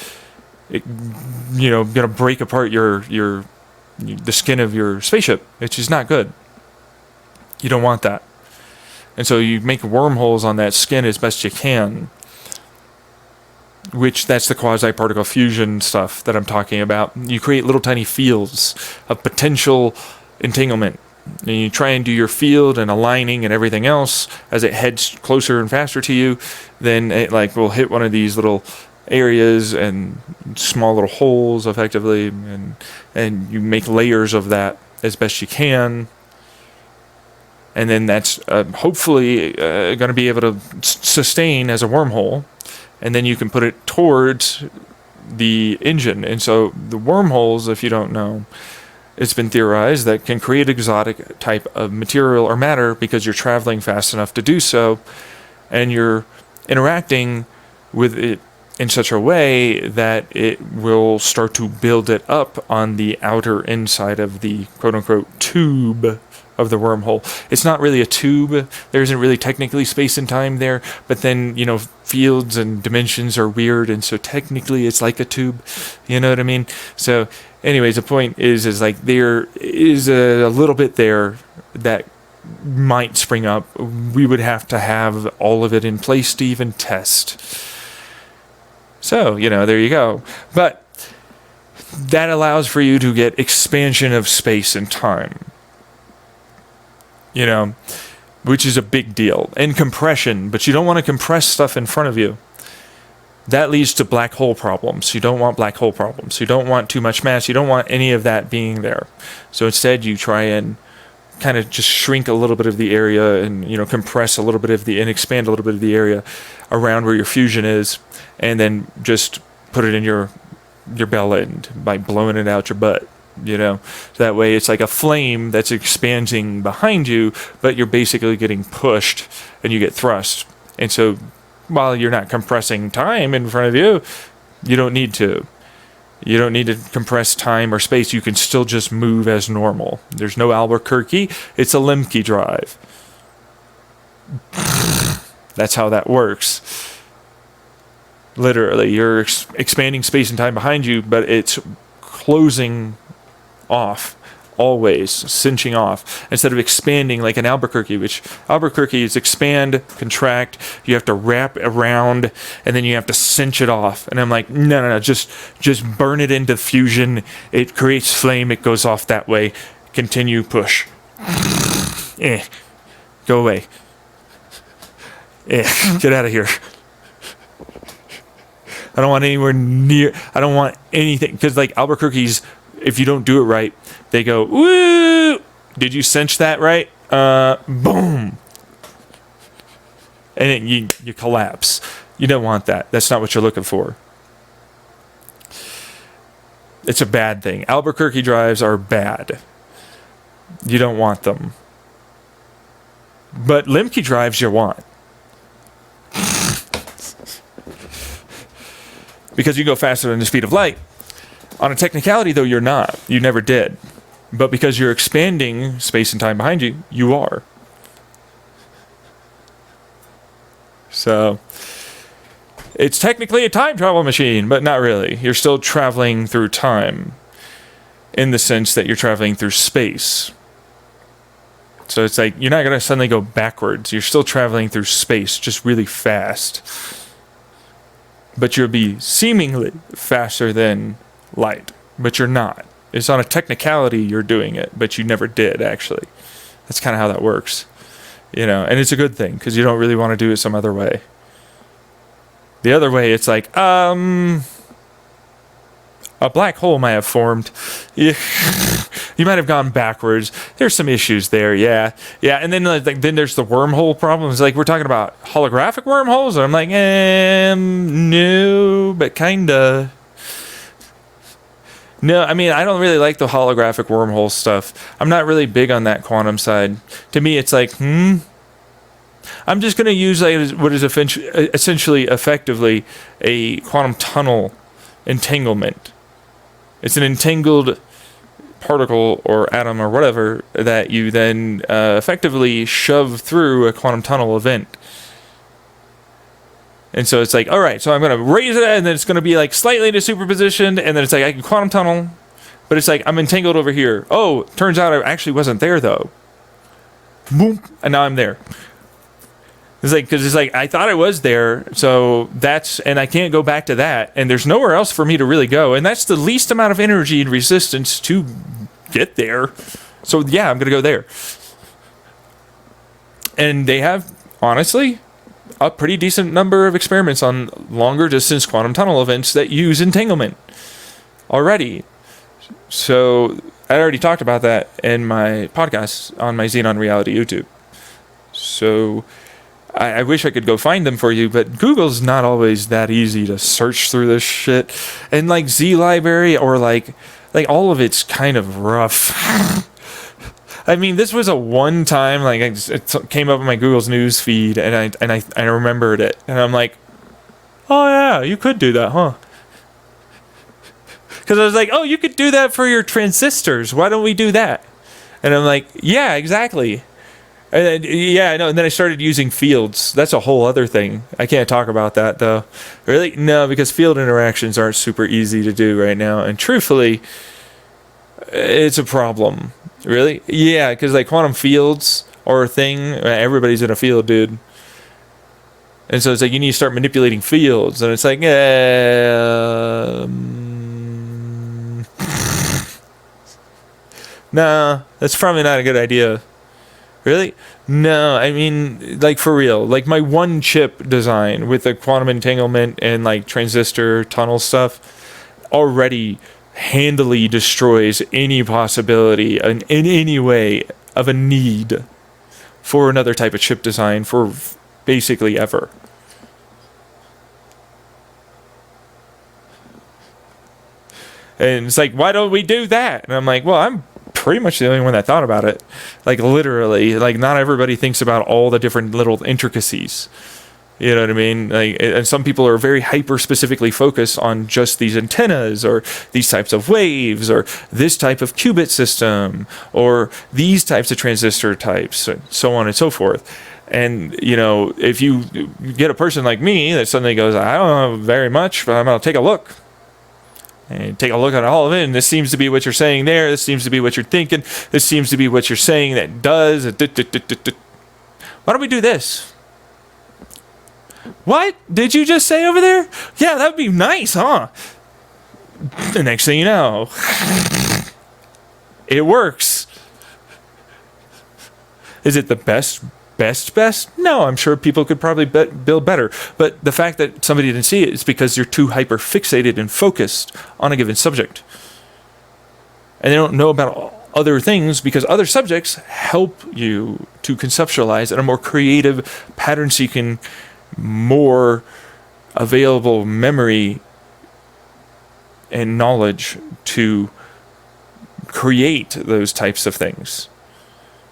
S1: going to break apart the skin of your spaceship, which is not good. You don't want that. And so you make wormholes on that skin as best you can, which that's the quasi-particle fusion stuff that I'm talking about. You create little tiny fields of potential entanglement. And you try and do your field and aligning and everything else as it heads closer and faster to you, then it like will hit one of these little areas and small little holes effectively, and you make layers of that as best you can, and then that's hopefully going to be able to sustain as a wormhole, and then you can put it towards the engine. And so the wormholes, if you don't know, it's been theorized that can create exotic type of material or matter because you're traveling fast enough to do so, and you're interacting with it in such a way that it will start to build it up on the outer inside of the quote-unquote tube of the wormhole. It's not really a tube. There isn't really technically space and time there, but then, fields and dimensions are weird, and so technically it's like a tube. You know what I mean? So anyways, the point is like there is a little bit there that might spring up. We would have to have all of it in place to even test. So, there you go. But that allows for you to get expansion of space and time, which is a big deal. And compression, but you don't want to compress stuff in front of you. That leads to black hole problems. You don't want black hole problems. You don't want too much mass. You don't want any of that being there. So instead, you try and kind of just shrink a little bit of the area and, compress a little bit of and expand a little bit of the area around where your fusion is, and then just put it in your bell end by blowing it out your butt, So that way it's like a flame that's expanding behind you, but you're basically getting pushed and you get thrust. And so while you're not compressing time in front of you, you don't need to. You don't need to compress time or space. You can still just move as normal. There's no Albuquerque. It's a Lemke drive. That's how that works. Literally, you're expanding space and time behind you, but it's closing off, always cinching off, instead of expanding like an Albuquerque, which Albuquerque is expand, contract, you have to wrap around, and then you have to cinch it off. And I'm like, no, just burn it into fusion. It creates flame, it goes off that way. Continue, push. Go away. Get out of here. I don't want anywhere near, I don't want anything, because like Albuquerque's, if you don't do it right, they go, woo! Did you cinch that right? Boom! And then you collapse. You don't want that. That's not what you're looking for. It's a bad thing. Albuquerque drives are bad. You don't want them. But Lemke drives you want. Because you go faster than the speed of light. On a technicality, though, you're not. You never did. But because you're expanding space and time behind you, you are. So, it's technically a time travel machine, but not really. You're still traveling through time, in the sense that you're traveling through space. So it's like, you're not going to suddenly go backwards. You're still traveling through space, just really fast. But you'll be seemingly faster than light, but you're not. It's on a technicality you're doing it, but you never did, actually. That's kind of how that works. You know, and it's a good thing, because you don't really want to do it some other way. The other way, it's like, a black hole might have formed. You might have gone backwards. There's some issues there, yeah. And then then there's the wormhole problems. Like, we're talking about holographic wormholes, and I'm like, no, but kinda. No, I mean, I don't really like the holographic wormhole stuff. I'm not really big on that quantum side. To me, it's like, I'm just going to use like what is essentially, effectively, a quantum tunnel entanglement. It's an entangled particle or atom or whatever that you then effectively shove through a quantum tunnel event. And so it's like, all right, so I'm going to raise it, and then it's going to be like slightly superpositioned, and then it's like I can quantum tunnel, but it's like I'm entangled over here. Oh, turns out I actually wasn't there though. Boom, and now I'm there. It's like, because it's like I thought I was there, so that's, and I can't go back to that, and there's nowhere else for me to really go, and that's the least amount of energy and resistance to get there. So yeah, I'm going to go there. And they have, honestly, a pretty decent number of experiments on longer distance quantum tunnel events that use entanglement already. So I already talked about that in my podcast on my Xenon Reality YouTube. So I wish I could go find them for you, but Google's not always that easy to search through this shit. And like Z Library or like all of it's kind of rough. I mean, this was a one time, like, it came up in my Google's news feed, and I remembered it, and I'm like, oh yeah, you could do that, huh? Because I was like, oh, you could do that for your transistors. Why don't we do that? And I'm like, yeah, exactly. And then, yeah, I know. And then I started using fields. That's a whole other thing. I can't talk about that though. Really? No, because field interactions aren't super easy to do right now, and truthfully, it's a problem. Really? Yeah, because like quantum fields are a thing. Everybody's in a field, dude. And so it's like you need to start manipulating fields, and it's like, nah, that's probably not a good idea. Really? No, I mean, like, for real. Like, my one chip design with the quantum entanglement and like transistor tunnel stuff already handily destroys any possibility in any way of a need for another type of chip design for basically ever. And it's like, why don't we do that? And I'm like, well, I'm pretty much the only one that thought about it. Like, literally, like, not everybody thinks about all the different little intricacies. You know what I mean? Like, and some people are very hyper specifically focused on just these antennas or these types of waves or this type of qubit system or these types of transistor types and so on and so forth. And, if you get a person like me that suddenly goes, I don't know very much, but I'm going to take a look. And take a look at all of it, and this seems to be what you're saying there. This seems to be what you're thinking. This seems to be what you're saying that does. Why don't we do this? What did you just say over there? Yeah, that would be nice, huh? The next thing you know, it works. Is it the best? No, I'm sure people could probably build better. But the fact that somebody didn't see it is because you're too hyper fixated and focused on a given subject. And they don't know about other things because other subjects help you to conceptualize in a more creative, pattern-seeking, more available memory and knowledge to create those types of things.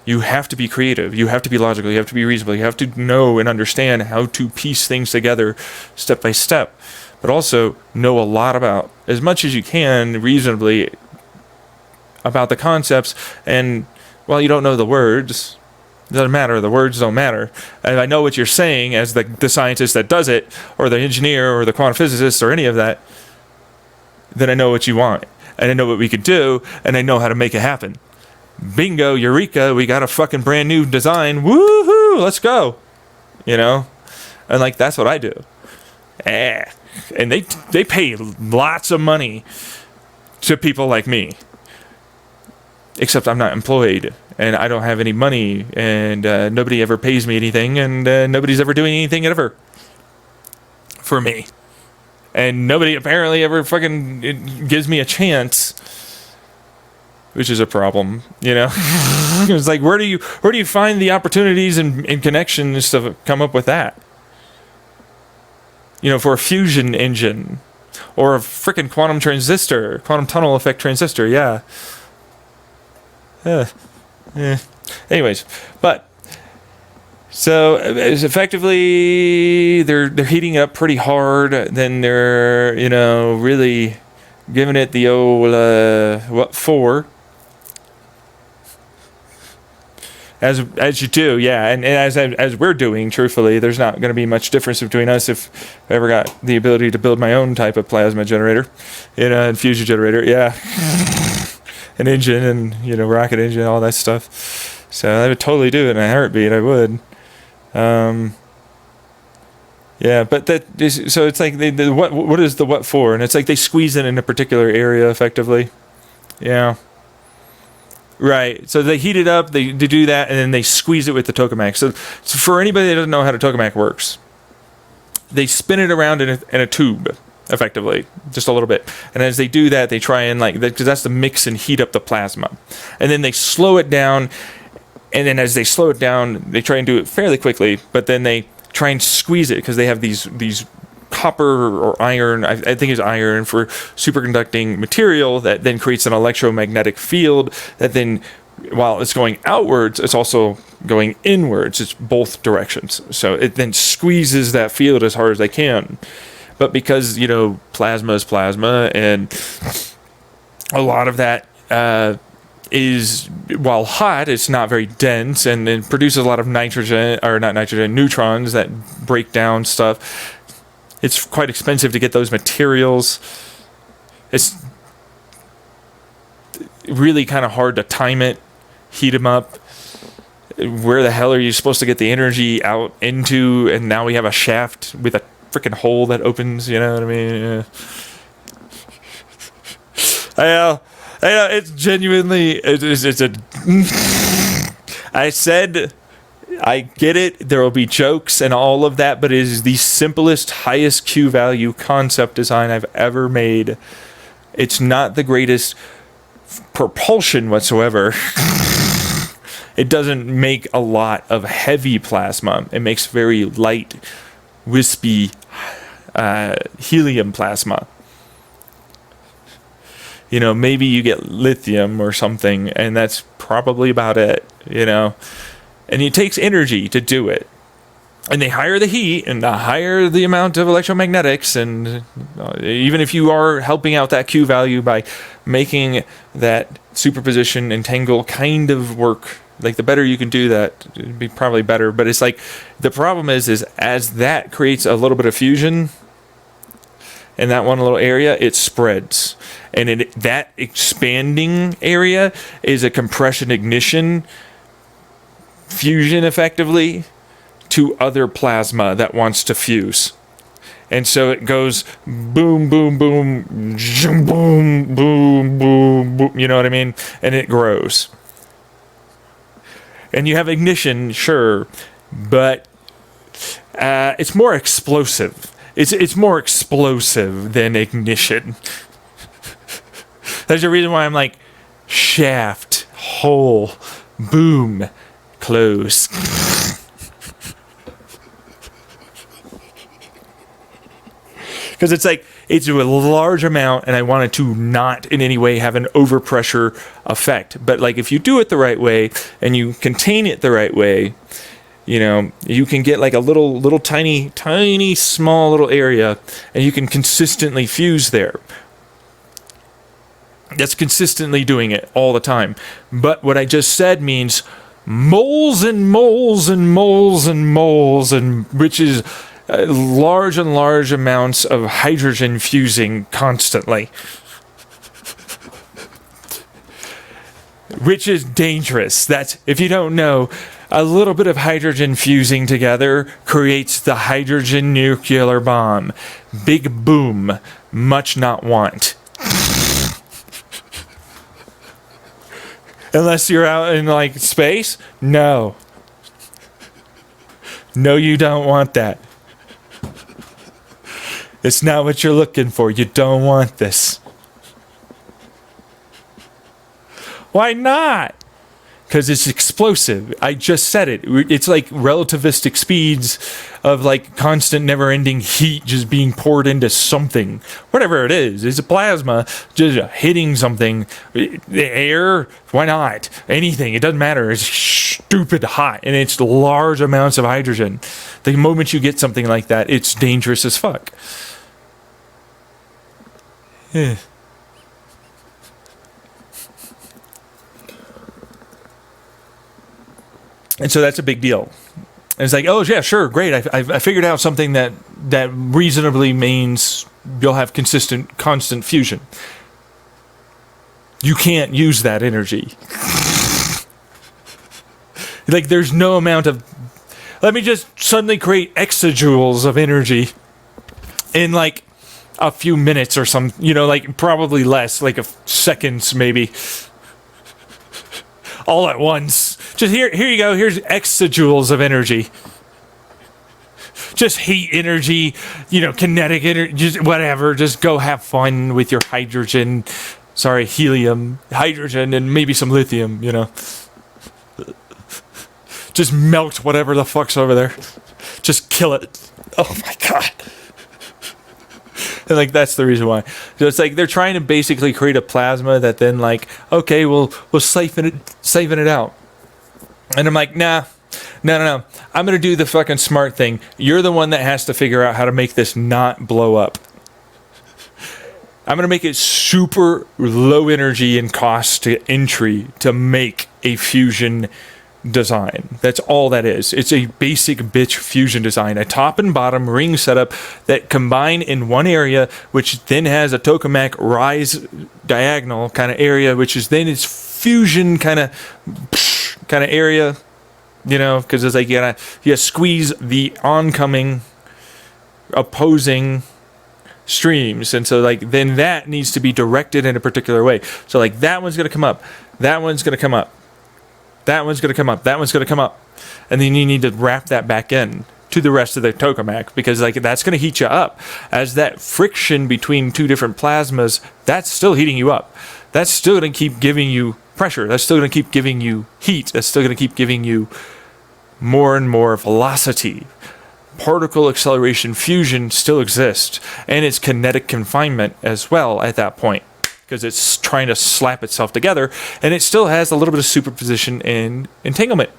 S1: You have to be creative. You have to be logical. You have to be reasonable. You have to know and understand how to piece things together step by step. But also know a lot about, as much as you can reasonably, about the concepts. And while you don't know the words, it doesn't matter. The words don't matter. And I know what you're saying as the scientist that does it, or the engineer, or the quantum physicist, or any of that, then I know what you want. And I know what we could do, and I know how to make it happen. Bingo, eureka, we got a fucking brand new design. Woohoo, let's go. And that's what I do. And they pay lots of money to people like me. Except I'm not employed, and I don't have any money, and nobody ever pays me anything, and nobody's ever doing anything ever for me. And nobody apparently ever fucking gives me a chance. Which is a problem, It's like, where do you find the opportunities and connections to come up with that? For a fusion engine, or a freaking quantum tunnel effect transistor, yeah. Anyways, but so it's effectively they're heating it up pretty hard. Then they're really giving it the old what for. As you do, yeah, and as we're doing, truthfully, there's not going to be much difference between us if I ever got the ability to build my own type of plasma generator, and fusion generator, yeah, an engine and rocket engine, all that stuff. So I would totally do it in a heartbeat. I would, yeah. But so it's like what is the what for? And it's like they squeeze it in a particular area effectively, yeah. Right, so they heat it up, they do that, and then they squeeze it with the tokamak. So for anybody that doesn't know how the tokamak works, they spin it around in a tube, effectively, just a little bit. And as they do that, they try and because that's to mix and heat up the plasma. And then they slow it down, and then as they slow it down, they try and do it fairly quickly, but then they try and squeeze it, because they have these copper or iron, I think it's iron, for superconducting material that then creates an electromagnetic field that then, while it's going outwards, it's also going inwards. It's both directions. So it then squeezes that field as hard as they can. But because, plasma is plasma, and a lot of that is, while hot, it's not very dense, and it produces a lot of neutrons that break down stuff. It's quite expensive to get those materials. It's really kind of hard to time it, heat them up. Where the hell are you supposed to get the energy out into? And now we have a shaft with a freaking hole that opens, you know what I mean? I know, it's genuinely, I said, I get it, there will be jokes and all of that, but it is the simplest, highest Q value concept design I've ever made. It's not the greatest propulsion whatsoever. It doesn't make a lot of heavy plasma. It makes very light, wispy helium plasma. Maybe you get lithium or something, and that's probably about it, And it takes energy to do it. And they hire the heat and the higher the amount of electromagnetics. And even if you are helping out that Q value by making that superposition entangle kind of work Like, the better you can do that, it'd be probably better. But it's like, the problem is as that creates a little bit of fusion in that one little area, it spreads. And that expanding area is a compression ignition fusion, effectively, to other plasma that wants to fuse. And so it goes boom, boom, boom, boom, boom, boom, boom, you know what I mean? And it grows. And you have ignition, sure, but it's more explosive. It's more explosive than ignition. That's the reason why I'm like, shaft, hole, boom, close. Because it's like, it's a large amount, and I want it to not in any way have an overpressure effect. But like, if you do it the right way and you contain it the right way, you know, you can get like a little tiny small little area, and you can consistently fuse there. That's consistently doing it all the time. But what I just said means moles and moles and moles and moles, and which is large and large amounts of hydrogen fusing constantly, which is dangerous. That's, if you don't know, a little bit of hydrogen fusing together creates the hydrogen nuclear bomb. Big boom, much not want. Unless you're out in like space, no, you don't want that. It's not what you're looking for. You don't want this. Why not? Because it's explosive. I just said it. It's like relativistic speeds of like constant never-ending heat just being poured into something. Whatever it is. It's a plasma just hitting something. The air, why not? Anything. It doesn't matter. It's stupid hot. And it's large amounts of hydrogen. The moment you get something like that, it's dangerous as fuck. And so that's a big deal. And it's like, oh yeah, sure, great. I figured out something that reasonably means you'll have constant fusion. You can't use that energy. Like, there's no amount of, let me just suddenly create exajoules of energy in like a few minutes or some, you know, like probably less, like seconds maybe, all at once. Just here you go. Here's exajoules of energy. Just heat energy, you know, kinetic energy, just whatever. Just go have fun with your hydrogen. Sorry, helium, hydrogen, and maybe some lithium, you know. Just melt whatever the fuck's over there. Just kill it. Oh my God. And like, that's the reason why. So it's like they're trying to basically create a plasma that then like, okay, we'll siphon it out. And I'm like, no. I'm going to do the fucking smart thing. You're the one that has to figure out how to make this not blow up. I'm going to make it super low energy and cost to entry to make a fusion design. That's all that is. It's a basic bitch fusion design, a top and bottom ring setup that combine in one area, which then has a tokamak rise diagonal kind of area, which is then its fusion kind of area, you know, because it's like you squeeze the oncoming opposing streams, and so like then that needs to be directed in a particular way. So like that one's gonna come up, that one's gonna come up, that one's going to come up, that one's going to come up. And then you need to wrap that back in to the rest of the tokamak, because like that's going to heat you up. As that friction between two different plasmas, that's still heating you up. That's still going to keep giving you pressure. That's still going to keep giving you heat. That's still going to keep giving you more and more velocity. Particle acceleration fusion still exists, and it's kinetic confinement as well at that point, because it's trying to slap itself together, and it still has a little bit of superposition and entanglement.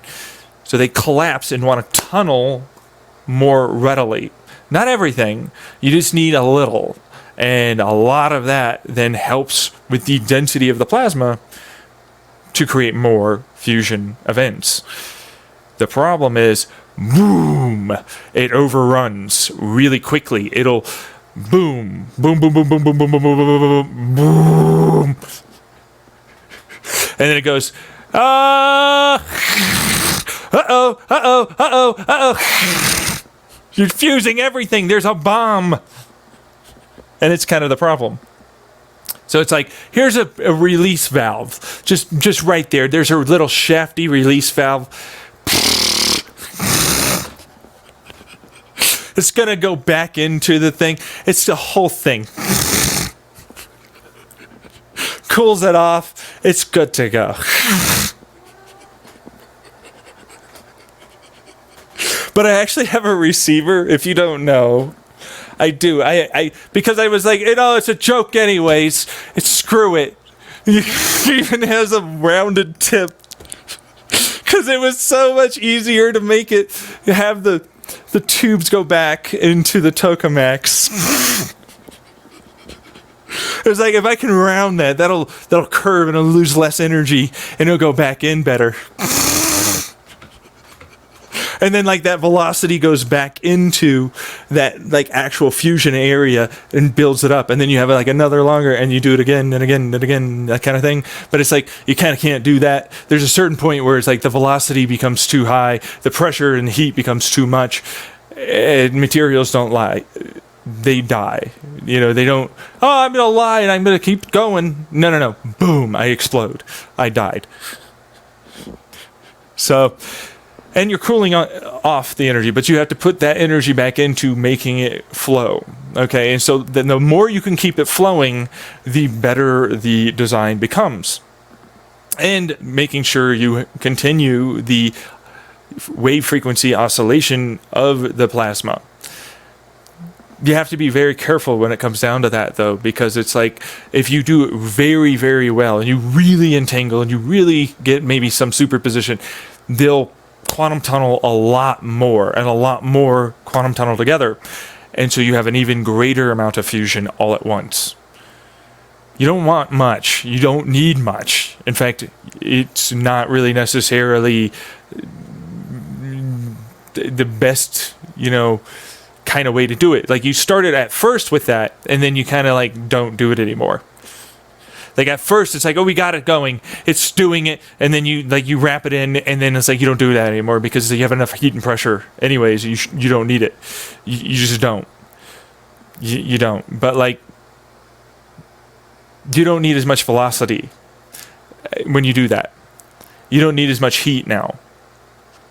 S1: So they collapse and want to tunnel more readily. Not everything, you just need a little. And a lot of that then helps with the density of the plasma to create more fusion events. The problem is, boom, it overruns really quickly. It'll boom, boom, boom, boom, boom, boom, boom, boom, boom, boom, boom, and then it goes, uh-oh. You're fusing everything. There's a bomb. And it's kind of the problem. So it's like, here's a release valve. Just right there. There's a little shafty release valve. It's going to go back into the thing. It's the whole thing. Cools it off. It's good to go. But I actually have a receiver, if you don't know. I do. I because I was like, it's a joke anyways. Screw it. It even has a rounded tip. Because it was so much easier to make it have the tubes go back into the tokamaks. It was like, if I can round that'll curve and it'll lose less energy and it'll go back in better. And then like that velocity goes back into that like actual fusion area and builds it up. And then you have like another longer and you do it again and again and again, that kind of thing. But it's like, you kind of can't do that. There's a certain point where it's like the velocity becomes too high. The pressure and heat becomes too much. And materials don't lie. They die. They don't, I'm going to lie and I'm going to keep going. No. Boom, I explode. I died. So, and you're cooling off the energy, but you have to put that energy back into making it flow. Okay, and so then the more you can keep it flowing, the better the design becomes. And making sure you continue the wave frequency oscillation of the plasma. You have to be very careful when it comes down to that, though, because it's like, if you do it very, very well and you really entangle and you really get maybe some superposition, they'll quantum tunnel a lot more quantum tunnel together. And so you have an even greater amount of fusion all at once. You don't want much. You don't need much. In fact, it's not really necessarily the best, kind of way to do it. Like, you started at first with that, and then you kind of like don't do it anymore. Like, at first it's like, we got it going, it's doing it, and then you wrap it in, and then it's like you don't do that anymore because you have enough heat and pressure anyways. You don't need it. You just don't. You don't. But like, you don't need as much velocity when you do that. You don't need as much heat now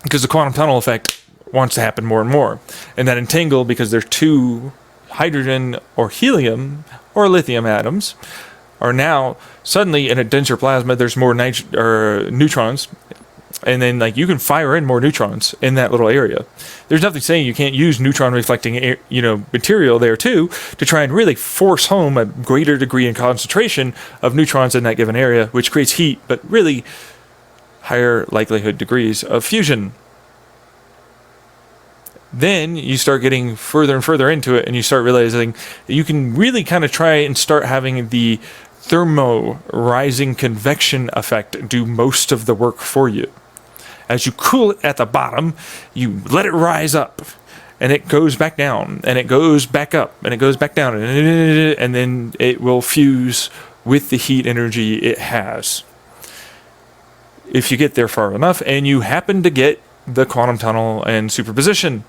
S1: because the quantum tunnel effect wants to happen more and more. And that entangle, because there's two hydrogen or helium or lithium atoms, are now suddenly in a denser plasma. There's more neutrons, and then like you can fire in more neutrons in that little area. There's nothing saying you can't use neutron reflecting material there too to try and really force home a greater degree and concentration of neutrons in that given area, which creates heat, but really higher likelihood degrees of fusion. Then you start getting further and further into it, and you start realizing that you can really kind of try and start having the thermo-rising convection effect do most of the work for you. As you cool it at the bottom, you let it rise up, and it goes back down, and it goes back up, and it goes back down, and then it will fuse with the heat energy it has. If you get there far enough, and you happen to get the quantum tunnel and superposition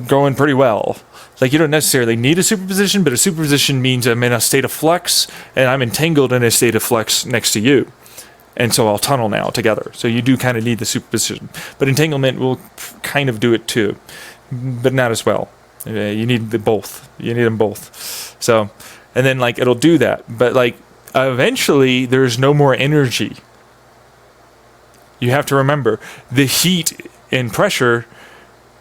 S1: going pretty well. Like, you don't necessarily need a superposition, but a superposition means I'm in a state of flux, and I'm entangled in a state of flux next to you. And so I'll tunnel now together. So you do kind of need the superposition. But entanglement will kind of do it too, but not as well. You need both. You need them both. So, and then like it'll do that. But like eventually there's no more energy. You have to remember, the heat and pressure,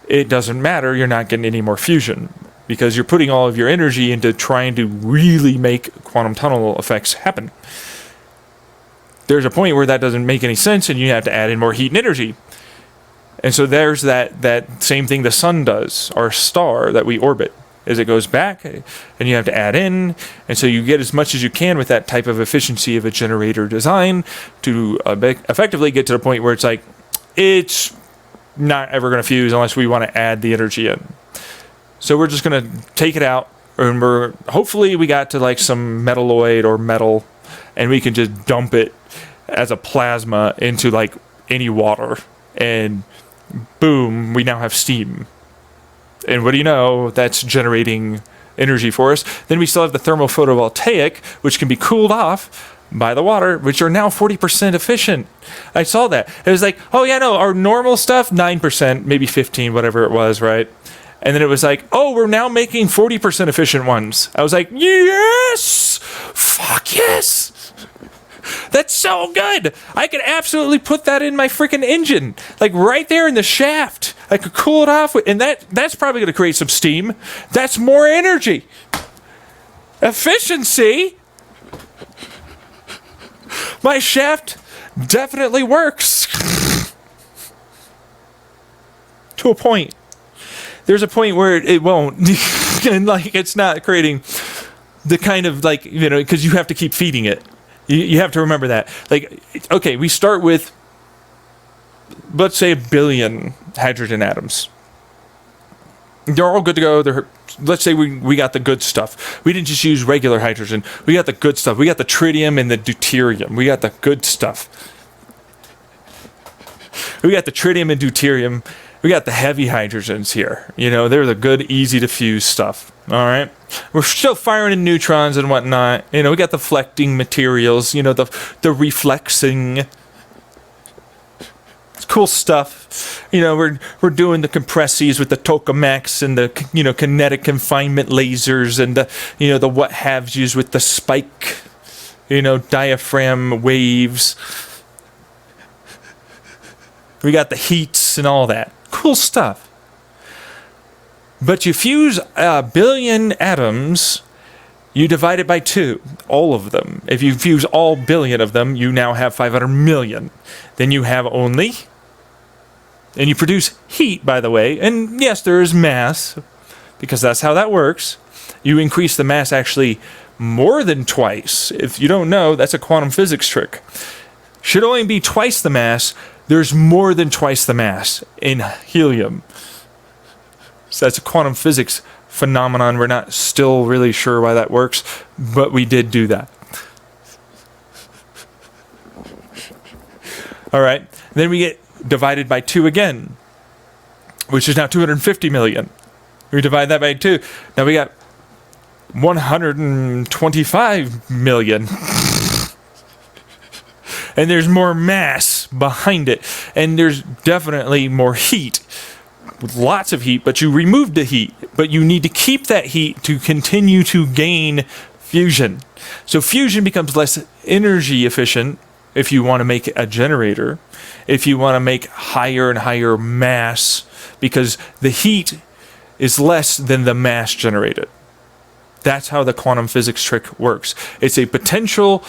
S1: it doesn't matter. You're not getting any more fusion because you're putting all of your energy into trying to really make quantum tunnel effects happen. There's a point where that doesn't make any sense and you have to add in more heat and energy. And so there's that same thing the sun does, our star that we orbit. as it goes back, and you have to add in, and so you get as much as you can with that type of efficiency of a generator design to effectively get to the point where it's like, it's not ever going to fuse unless we want to add the energy in. So we're just going to take it out, and hopefully we got to like some metalloid or metal, and we can just dump it as a plasma into like any water, and boom, we now have steam. And what do you know? That's generating energy for us. Then we still have the thermal photovoltaic, which can be cooled off by the water, which are now 40% efficient. I saw that. It was like, oh yeah, no, our normal stuff, 9%, maybe 15, whatever it was, right? And then it was like, oh, we're now making 40% efficient ones. I was like, yes! Fuck yes! That's so good. I could absolutely put that in my freaking engine, like right there in the shaft. I could cool it off, and that's probably going to create some steam. That's more energy. Efficiency. My shaft definitely works. To a point. There's a point where it won't. And like, it's not creating the kind of like, you know, because you have to keep feeding it. You have to remember that. Like, okay, we start with, let's say, 1 billion hydrogen atoms. They're all good to go. Let's say we got the good stuff. We didn't just use regular hydrogen. We got the good stuff. We got the tritium and the deuterium. We got the good stuff. We got the tritium and deuterium. We got the heavy hydrogens here. You know, they're the good, easy to fuse stuff. All right. We're still firing in neutrons and whatnot. You know, we got the flecting materials, you know, the reflexing. It's cool stuff. You know, we're doing the compresses with the tokamaks and the, you know, kinetic confinement lasers and the, you know, the what have yous with the spike, you know, diaphragm waves. We got the heats and all that. Cool stuff. But you fuse 1 billion atoms, you divide it by 2, all of them. If you fuse all 1 billion of them, you now have 500 million. Then you have only, and you produce heat, by the way, and yes, there is mass, because that's how that works. You increase the mass actually more than twice. If you don't know, that's a quantum physics trick. Should only be twice the mass. There's more than twice the mass in helium. So that's a quantum physics phenomenon. We're not still really sure why that works, but we did do that. All right. Then we get divided by 2 again, which is now 250 million. We divide that by 2. Now we got 125 million. And there's more mass behind it. And there's definitely more heat. With lots of heat, but you removed the heat. But you need to keep that heat to continue to gain fusion. So fusion becomes less energy efficient if you want to make a generator. If you want to make higher and higher mass, because the heat is less than the mass generated. That's how the quantum physics trick works. It's a potential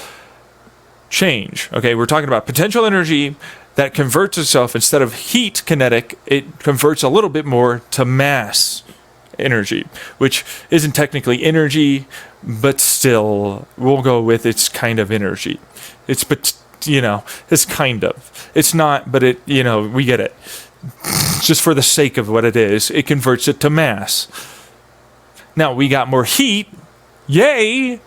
S1: change. Okay, we're talking about potential energy that converts itself, instead of heat kinetic, it converts a little bit more to mass energy, which isn't technically energy, but still, we'll go with it's kind of energy. It's, you know, it's kind of. It's not, but it, you know, we get it. Just for the sake of what it is, it converts it to mass. Now, we got more heat. Yay!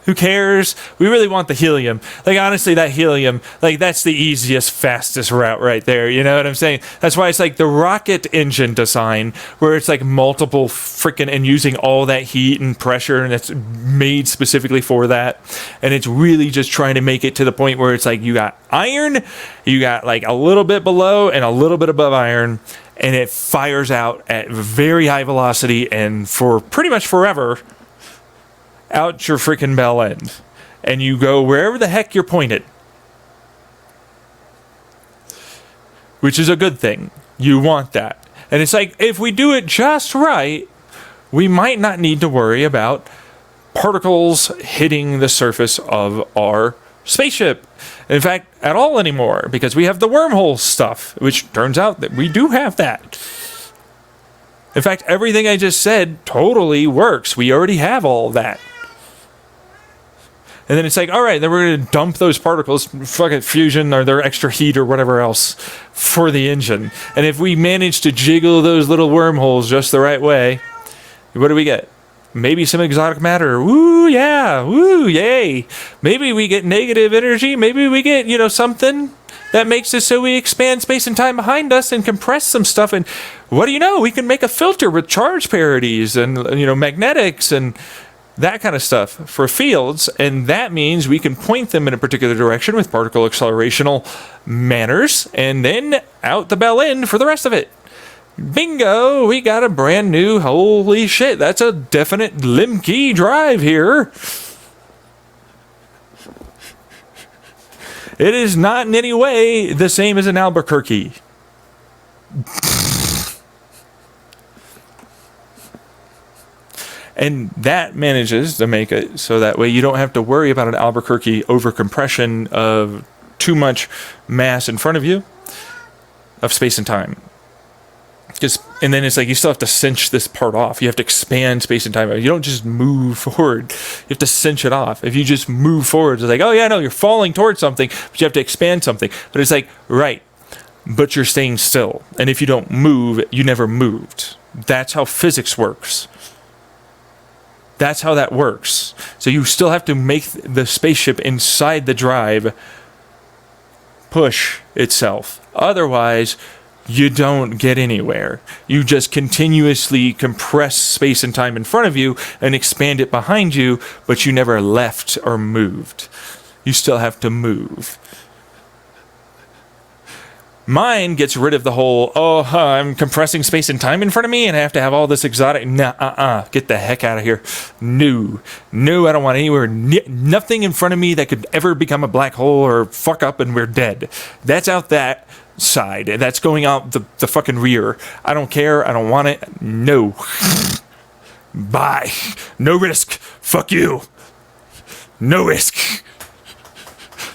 S1: Who cares? We really want the helium. Like, honestly, that helium, like, that's the easiest, fastest route right there. You know what I'm saying? That's why it's like the rocket engine design, where it's like multiple freaking, and using all that heat and pressure, and it's made specifically for that. And it's really just trying to make it to the point where it's like you got iron, you got like a little bit below and a little bit above iron, and it fires out at very high velocity and for pretty much forever out your freaking bell end, and you go wherever the heck you're pointed, which is a good thing. You want that. And it's like, if we do it just right, we might not need to worry about particles hitting the surface of our spaceship, in fact, at all anymore, because we have the wormhole stuff, which turns out that we do have that. In fact, everything I just said totally works. We already have all that. And then it's like, all right, then we're going to dump those particles, fucking fusion or their extra heat or whatever else for the engine. And if we manage to jiggle those little wormholes just the right way, what do we get? Maybe some exotic matter. Woo, yeah. Woo, yay. Maybe we get negative energy. Maybe we get, something that makes it so we expand space and time behind us and compress some stuff. And what do you know? We can make a filter with charge parities and, magnetics and that kind of stuff for fields. And that means we can point them in a particular direction with particle accelerational manners and then out the bell end for the rest of it. Bingo, we got a brand new, holy shit, that's a definite Lemke drive here. It is not in any way the same as an Albuquerque. And that manages to make it so that way you don't have to worry about an Albuquerque overcompression of too much mass in front of you of space and time. And then it's like you still have to cinch this part off. You have to expand space and time. You don't just move forward. You have to cinch it off. If you just move forward, it's like, oh yeah, no, you're falling towards something, but you have to expand something. But it's like, right, but you're staying still. And if you don't move, you never moved. That's how physics works. That's how that works. So you still have to make the spaceship inside the drive push itself. Otherwise, you don't get anywhere. You just continuously compress space and time in front of you and expand it behind you, but you never left or moved. You still have to move. Mine gets rid of the whole, I'm compressing space and time in front of me and I have to have all this exotic, get the heck out of here. No, I don't want anywhere, nothing in front of me that could ever become a black hole or fuck up and we're dead. That's out that side. That's going out the fucking rear. I don't care. I don't want it. No. Bye. No risk. Fuck you. No risk.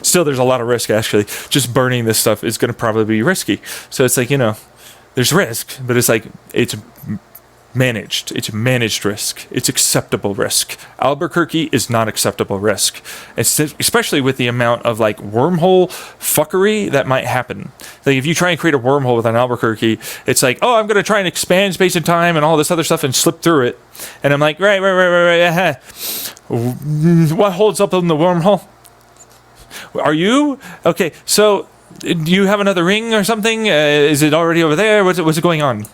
S1: Still, there's a lot of risk, actually. Just burning this stuff is going to probably be risky. So it's like, there's risk, but it's like, it's managed. It's managed risk. It's acceptable risk. Albuquerque is not acceptable risk. It's especially with the amount of like wormhole fuckery that might happen. Like if you try and create a wormhole with an Albuquerque, it's like, I'm going to try and expand space and time and all this other stuff and slip through it. And I'm like, right. What holds up in the wormhole? Are you? Okay, so do you have another ring or something? Is it already over there? What's it going on?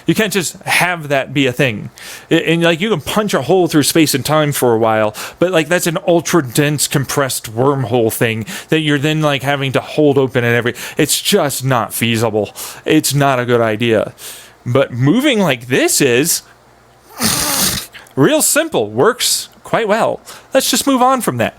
S1: You can't just have that be a thing. And like you can punch a hole through space and time for a while, but like that's an ultra dense compressed wormhole thing that you're then like having to hold open and it's just not feasible. It's not a good idea. But moving like this is real simple, works quite well. Let's just move on from that.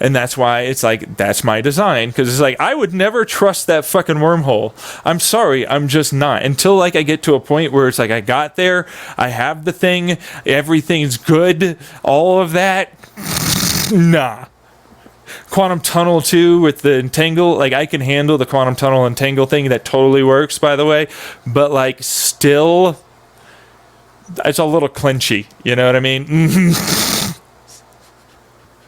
S1: And that's why it's like, that's my design. Because it's like, I would never trust that fucking wormhole. I'm sorry, I'm just not. Until like I get to a point where it's like, I got there, I have the thing, everything's good, all of that. Nah. Quantum tunnel too with the entangle. Like I can handle the quantum tunnel entangle thing. That totally works, by the way. But like still, it's a little clinchy. You know what I mean?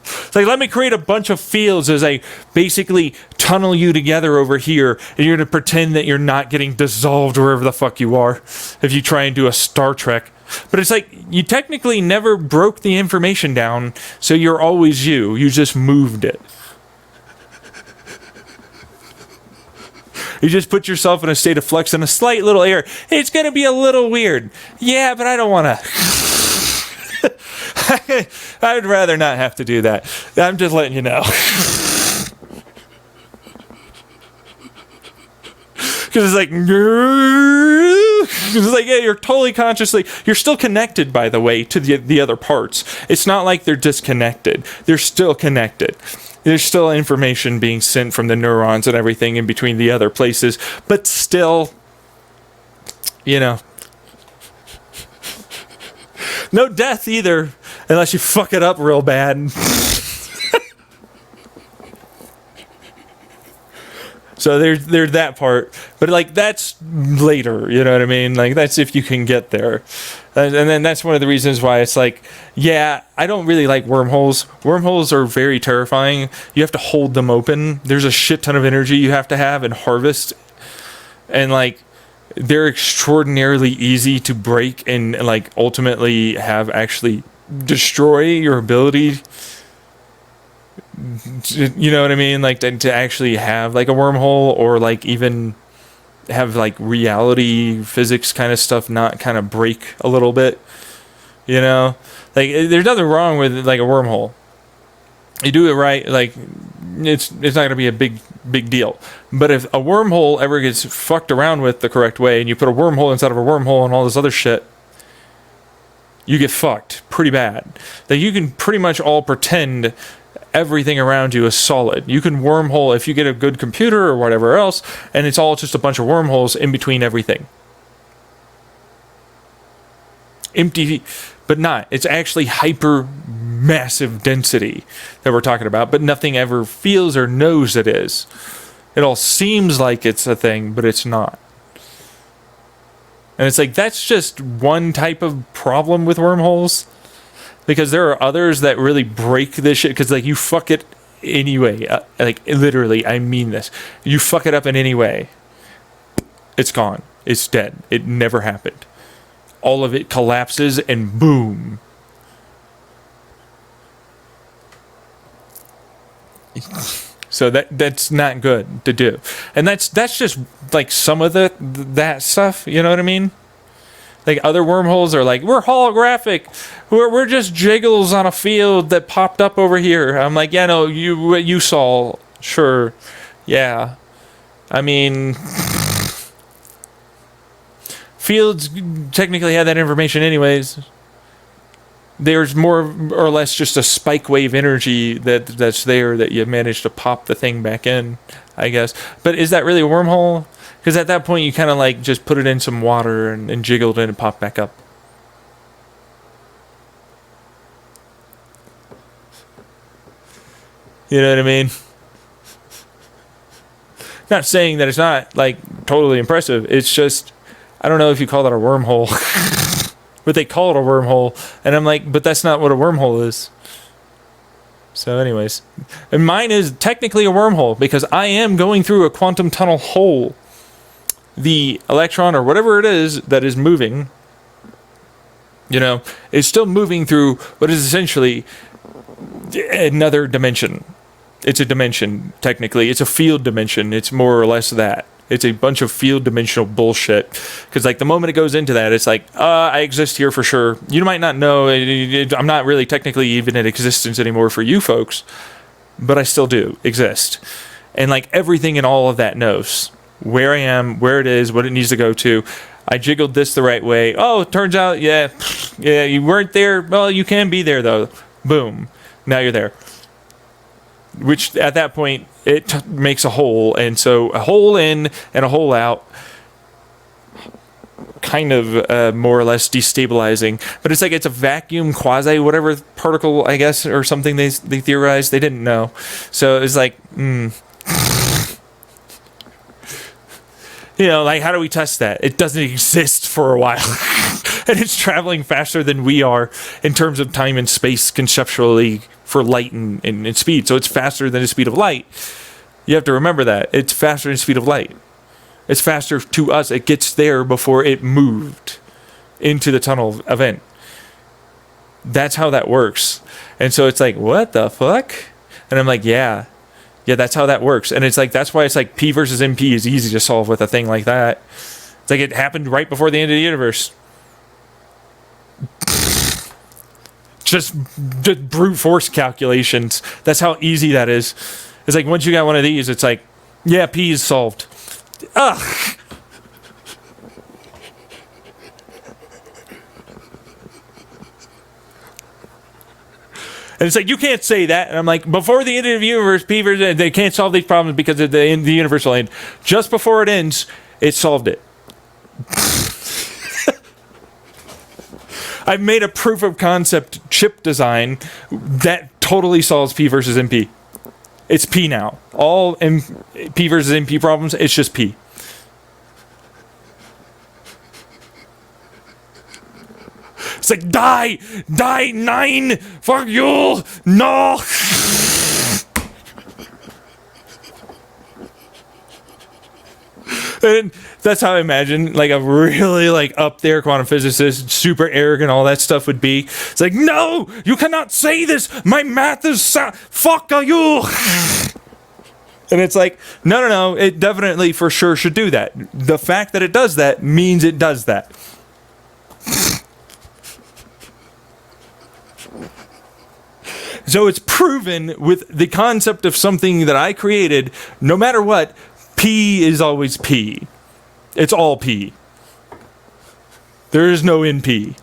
S1: It's like, let me create a bunch of fields as I basically tunnel you together over here, and you're going to pretend that you're not getting dissolved wherever the fuck you are if you try and do a Star Trek. But it's like, you technically never broke the information down, so you're always you. You just moved it. You just put yourself in a state of flux in a slight little error. It's going to be a little weird. Yeah, but I don't want to... I would rather not have to do that. I'm just letting you know. Because it's like, yeah, you're totally consciously, you're still connected, by the way, to the other parts. It's not like they're disconnected. They're still connected. There's still information being sent from the neurons and everything in between the other places, but still, No death either, unless you fuck it up real bad. So there's that part, but like that's later, you know what I mean? Like that's if you can get there, and then that's one of the reasons why it's like, yeah, I don't really like wormholes. Wormholes are very terrifying. You have to hold them open. There's a shit ton of energy you have to have and harvest, and like they're extraordinarily easy to break and like ultimately have actually destroy your ability. You know what I mean? Like to actually have like a wormhole or like even have like reality physics kind of stuff not kind of break a little bit. You know, like there's nothing wrong with like a wormhole. You do it right, like it's not gonna be a big deal. But if a wormhole ever gets fucked around with the correct way, and you put a wormhole inside of a wormhole and all this other shit, you get fucked pretty bad. That you can pretty much all pretend everything around you is solid. You can wormhole if you get a good computer or whatever else, and it's all just a bunch of wormholes in between everything. Empty, but not. It's actually hyper massive density that we're talking about, but nothing ever feels or knows it is. It all seems like it's a thing, but it's not. And it's like, that's just one type of problem with wormholes. Because there are others that really break this shit. Because like you fuck it anyway. Like literally, I mean this. You fuck it up in any way, it's gone. It's dead. It never happened. All of it collapses and boom. So that's not good to do. And that's just like some of that stuff. You know what I mean? Like other wormholes are like, we're holographic. We're just jiggles on a field that popped up over here. I'm like, yeah, no, you saw, sure, yeah. I mean, fields technically had that information anyways. There's more or less just a spike wave energy that's there that you managed to pop the thing back in, I guess. But is that really a wormhole? Because at that point, you kind of like just put it in some water and jiggled it and popped back up. You know what I mean? Not saying that it's not like totally impressive. It's just, I don't know if you call that a wormhole, but they call it a wormhole. And I'm like, but that's not what a wormhole is. So anyways, and mine is technically a wormhole because I am going through a quantum tunnel hole. The electron or whatever it is that is moving, you know, is still moving through what is essentially another dimension. It's a dimension, technically. It's a field dimension. It's more or less that. It's a bunch of field dimensional bullshit. Because, like, the moment it goes into that, it's like, I exist here for sure. You might not know. I'm not really technically even in existence anymore for you folks. But I still do exist. And, like, everything in all of that knows where I am, where it is, what it needs to go to. I jiggled this the right way. Oh, it turns out, yeah, you weren't there. Well, you can be there, though. Boom. Now you're there. Which, at that point, it makes a hole. And so a hole in and a hole out, kind of more or less destabilizing. But it's like it's a vacuum quasi whatever particle, I guess, or something they theorized. They didn't know. So it's like, you know, like, how do we test that? It doesn't exist for a while. And it's traveling faster than we are in terms of time and space conceptually for light and speed. So it's faster than the speed of light. You have to remember that. It's faster than the speed of light. It's faster to us. It gets there before it moved into the tunnel event. That's how that works. And so it's like, what the fuck? And I'm like, yeah, that's how that works. And it's like, that's why it's like P versus MP is easy to solve with a thing like that. It's like it happened right before the end of the universe. Just brute force calculations. That's how easy that is. It's like once you got one of these, it's like, yeah, P is solved. Ugh. And it's like, you can't say that. And I'm like, before the end of the universe, they can't solve these problems because of the universe will end. Just before it ends, it solved it. I've made a proof of concept chip design that totally solves P versus NP. It's P now. All P versus NP problems, it's just P. It's like, die 9, fuck you, no. And that's how I imagine, like, a really, like, up there quantum physicist, super arrogant, all that stuff would be. It's like, no, you cannot say this. My math is fuck you. And it's like, no, it definitely for sure should do that. The fact that it does that means it does that. So it's proven with the concept of something that I created, no matter what, P is always P. It's all P. There is no NP.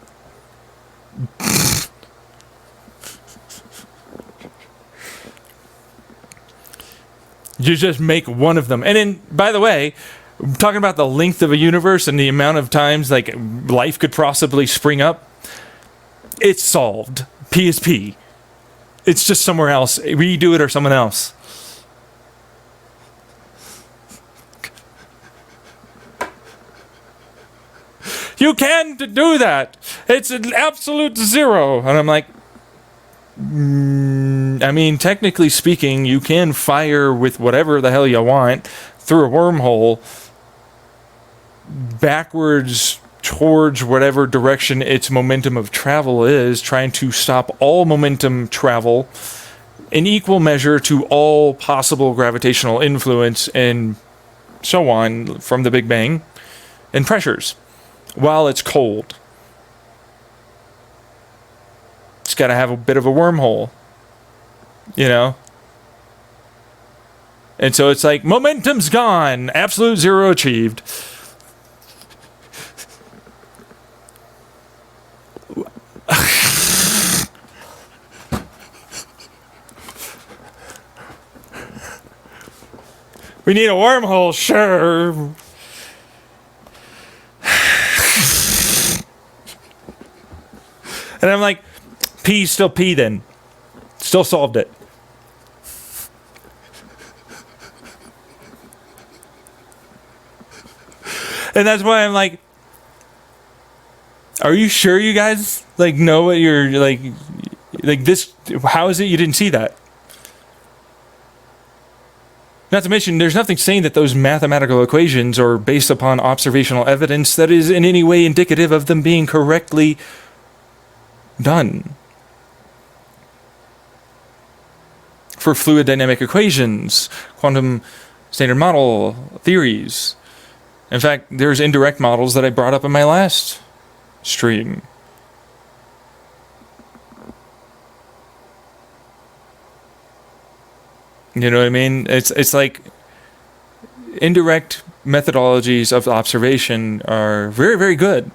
S1: You just make one of them. And then, by the way, talking about the length of a universe and the amount of times like life could possibly spring up, it's solved. P is P. It's just somewhere else. Redo it or someone else. You can't do that. It's an absolute zero. And I'm like, I mean, technically speaking, you can fire with whatever the hell you want through a wormhole backwards towards whatever direction its momentum of travel is, trying to stop all momentum travel in equal measure to all possible gravitational influence and so on from the Big Bang and pressures while it's cold. It's got to have a bit of a wormhole, you know? And so it's like, momentum's gone, absolute zero achieved. We need a wormhole, sure. And I'm like, P's still P then. Still solved it. And that's why I'm like, are you sure you guys like know what you're like this? How is it you didn't see that? Not to mention, there's nothing saying that those mathematical equations are based upon observational evidence that is in any way indicative of them being correctly done. For fluid dynamic equations, quantum standard model theories. In fact, there's indirect models that I brought up in my last stream. You know what I mean? It's like indirect methodologies of observation are very, very good.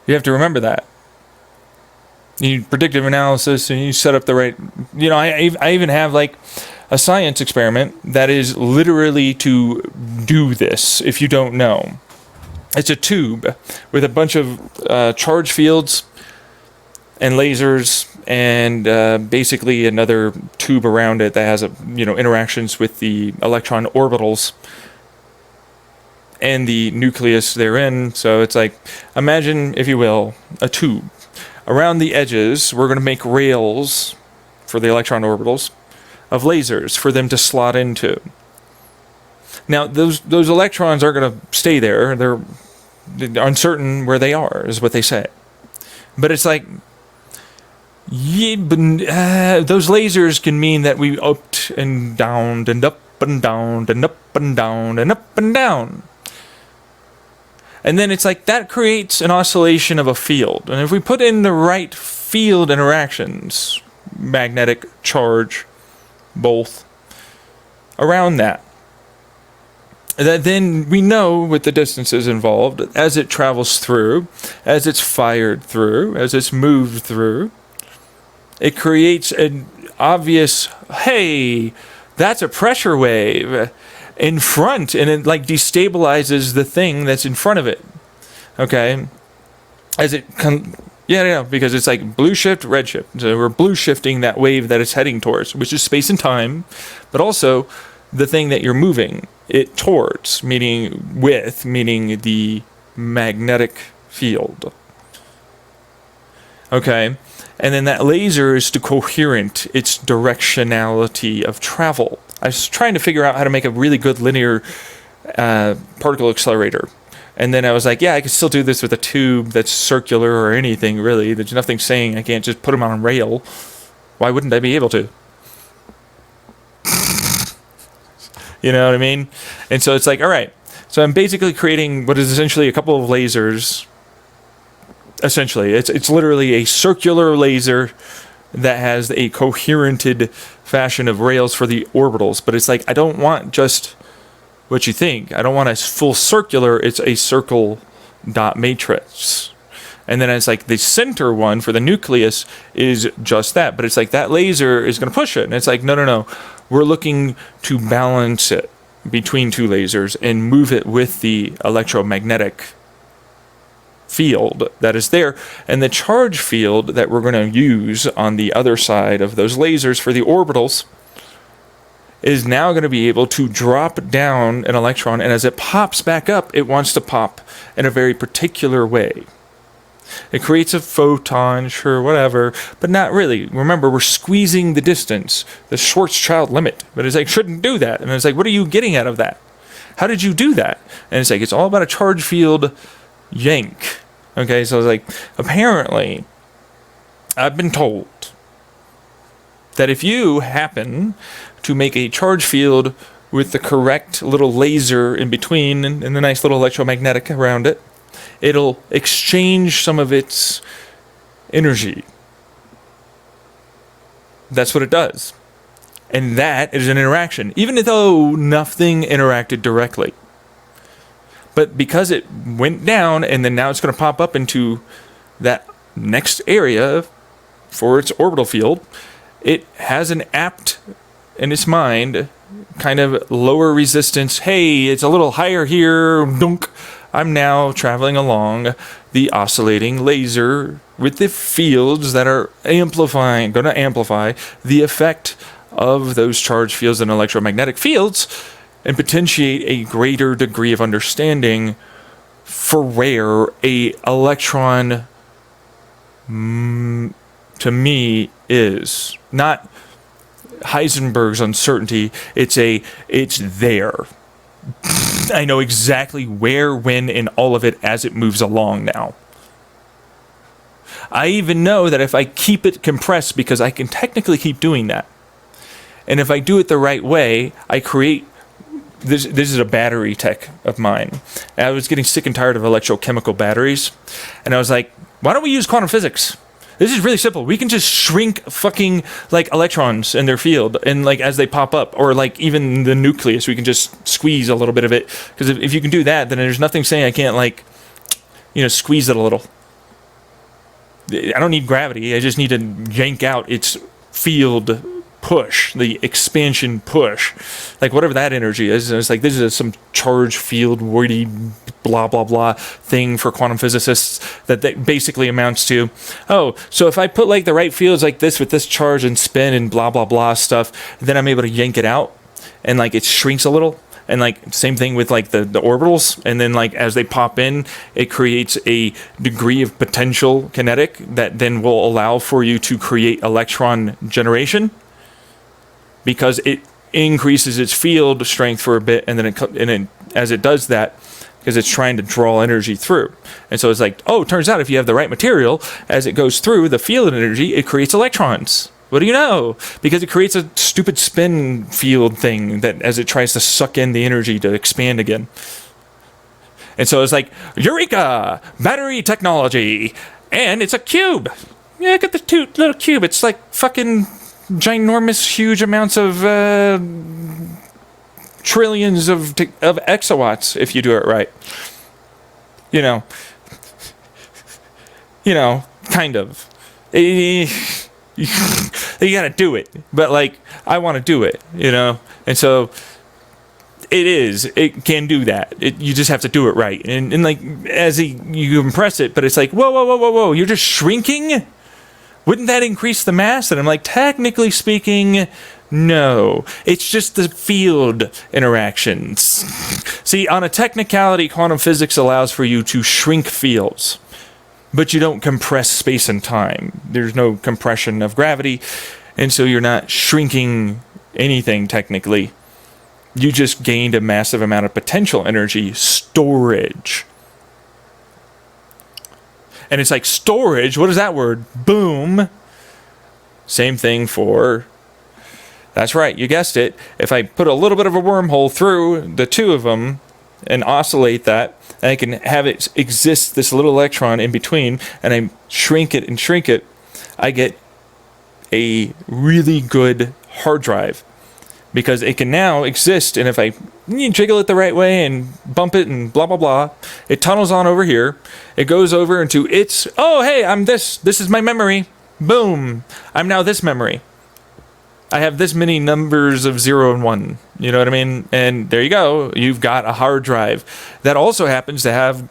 S1: You have to remember that. You need predictive analysis and you set up the right, you know, I even have like a science experiment that is literally to do this if you don't know. It's a tube with a bunch of charge fields and lasers and basically another tube around it that has interactions with the electron orbitals and the nucleus therein. So it's like, imagine, if you will, a tube. Around the edges, we're going to make rails for the electron orbitals of lasers for them to slot into. Now, those electrons aren't going to stay there. They're uncertain where they are, is what they say. But it's like, those lasers can mean that we upped and downed and up and down and up and down and up and down. And then it's like that creates an oscillation of a field. And if we put in the right field interactions, magnetic, charge, both, around that then we know with the distances involved, as it travels through, as it's fired through, as it's moved through, it creates an obvious, hey, that's a pressure wave in front, and it like destabilizes the thing that's in front of it. Okay? as it yeah, because it's like blue shift, red shift. So we're blue shifting that wave that it's heading towards, which is space and time, but also the thing that you're moving it towards, meaning the magnetic field. Okay, and then that laser is to coherent its directionality of travel. I was trying to figure out how to make a really good linear particle accelerator. And then I was like, yeah, I could still do this with a tube that's circular or anything, really. There's nothing saying I can't just put them on a rail. Why wouldn't I be able to? You know what I mean? And so it's like, all right. So I'm basically creating what is essentially a couple of lasers. Essentially, it's literally a circular laser that has a coherented fashion of rails for the orbitals. But it's like, I don't want just what you think. I don't want a full circular. It's a circle dot matrix. And then it's like the center one for the nucleus is just that. But it's like that laser is going to push it. And it's like, no. We're looking to balance it between two lasers and move it with the electromagnetic field that is there. And the charge field that we're going to use on the other side of those lasers for the orbitals is now going to be able to drop down an electron, and as it pops back up, it wants to pop in a very particular way. It creates a photon, sure, whatever, but not really. Remember, we're squeezing the distance, the Schwarzschild limit, but it's like, shouldn't do that. And it's like, what are you getting out of that? How did you do that? And it's like, it's all about a charge field yank. Okay, so it's like, apparently, I've been told that if you happen to make a charge field with the correct little laser in between and the nice little electromagnetic around it, it'll exchange some of its energy. That's what it does. And that is an interaction, even though nothing interacted directly. But because it went down and then now it's going to pop up into that next area for its orbital field, it has an apt in its mind kind of lower resistance. Hey, it's a little higher here. Dunk. I'm now traveling along the oscillating laser with the fields that are going to amplify the effect of those charge fields and electromagnetic fields and potentiate a greater degree of understanding for where a electron to me is. Not Heisenberg's uncertainty, it's there. I know exactly where, when, and all of it as it moves along now. I even know that if I keep it compressed, because I can technically keep doing that, and if I do it the right way, I create this is a battery tech of mine. And I was getting sick and tired of electrochemical batteries, and I was like, why don't we use quantum physics? This is really simple. We can just shrink fucking like electrons in their field and like as they pop up, or like even the nucleus, we can just squeeze a little bit of it. Because if you can do that, then there's nothing saying I can't like, squeeze it a little. I don't need gravity. I just need to yank out its field push, the expansion push, like whatever that energy is. And it's like, this is some charge field wordy blah blah blah thing for quantum physicists that basically amounts to, oh, so if I put like the right fields like this with this charge and spin and blah blah blah stuff, then I'm able to yank it out and like it shrinks a little. And like same thing with like the orbitals, and then like as they pop in, it creates a degree of potential kinetic that then will allow for you to create electron generation, because it increases its field strength for a bit, and then as it does that, because it's trying to draw energy through. And so it's like, oh, it turns out if you have the right material, as it goes through the field energy, it creates electrons. What do you know? Because it creates a stupid spin field thing that as it tries to suck in the energy to expand again. And so it's like, eureka! Battery technology! And it's a cube! Yeah, look at the little cube. It's like fucking ginormous, huge amounts of trillions of exawatts if you do it right. Kind of. You gotta do it, but like I want to do it, and so It is. It can do that. You just have to do it right. And like, you compress it, but it's like, whoa, whoa, whoa, whoa, whoa, you're just shrinking? Wouldn't that increase the mass? And I'm like, technically speaking, no. It's just the field interactions. See, on a technicality, quantum physics allows for you to shrink fields, but you don't compress space and time. There's no compression of gravity, and so you're not shrinking anything technically. You just gained a massive amount of potential energy storage. And it's like, storage, what is that word? Boom. Same thing for, that's right, you guessed it. If I put a little bit of a wormhole through the two of them and oscillate that, and I can have it exist, this little electron in between, and I shrink it and shrink it, I get a really good hard drive. Because it can now exist, and if I jiggle it the right way and bump it and blah, blah, blah, it tunnels on over here. It goes over into its, oh, hey, I'm this. This is my memory. Boom. I'm now this memory. I have this many numbers of 0 and 1. You know what I mean? And there you go. You've got a hard drive that also happens to have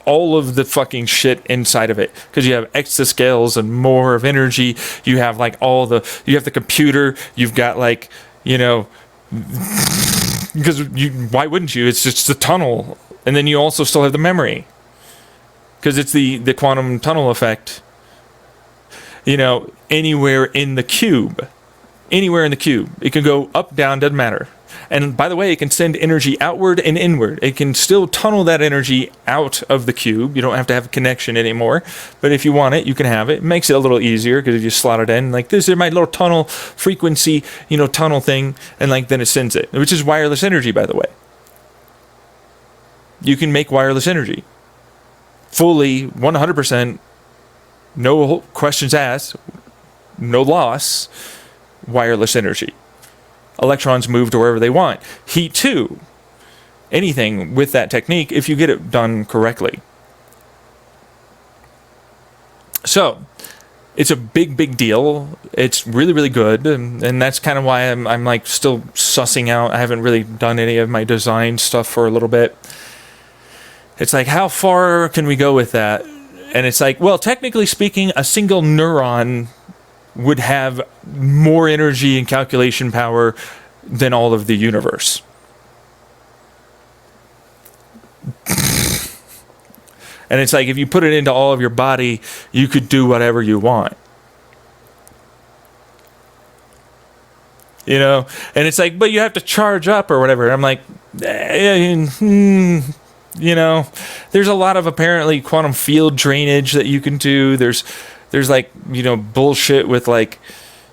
S1: all of the fucking shit inside of it, because you have exascales and more of energy. You have like you have the computer. You've got like, you know, because why wouldn't you? It's just a tunnel. And then you also still have the memory, because it's the quantum tunnel effect. You know, anywhere in the cube. Anywhere in the cube. It can go up, down, doesn't matter. And by the way, it can send energy outward and inward. It can still tunnel that energy out of the cube. You don't have to have a connection anymore. But if you want it, you can have it. It makes it a little easier, because if you slot it in, like, this is my little tunnel frequency, tunnel thing, and like then it sends it, which is wireless energy, by the way. You can make wireless energy. Fully, 100%, no questions asked, no loss, wireless energy. Electrons move to wherever they want. Heat too. Anything with that technique, if you get it done correctly. So, it's a big, big deal. It's really, really good, and that's kind of why I'm like still sussing out. I haven't really done any of my design stuff for a little bit. It's like, how far can we go with that? And it's like, well, technically speaking, a single neuron would have more energy and calculation power than all of the universe. And it's like, if you put it into all of your body, you could do whatever you want. And it's like, but you have to charge up or whatever. I'm like, there's a lot of apparently quantum field drainage that you can do. There's like, bullshit with like,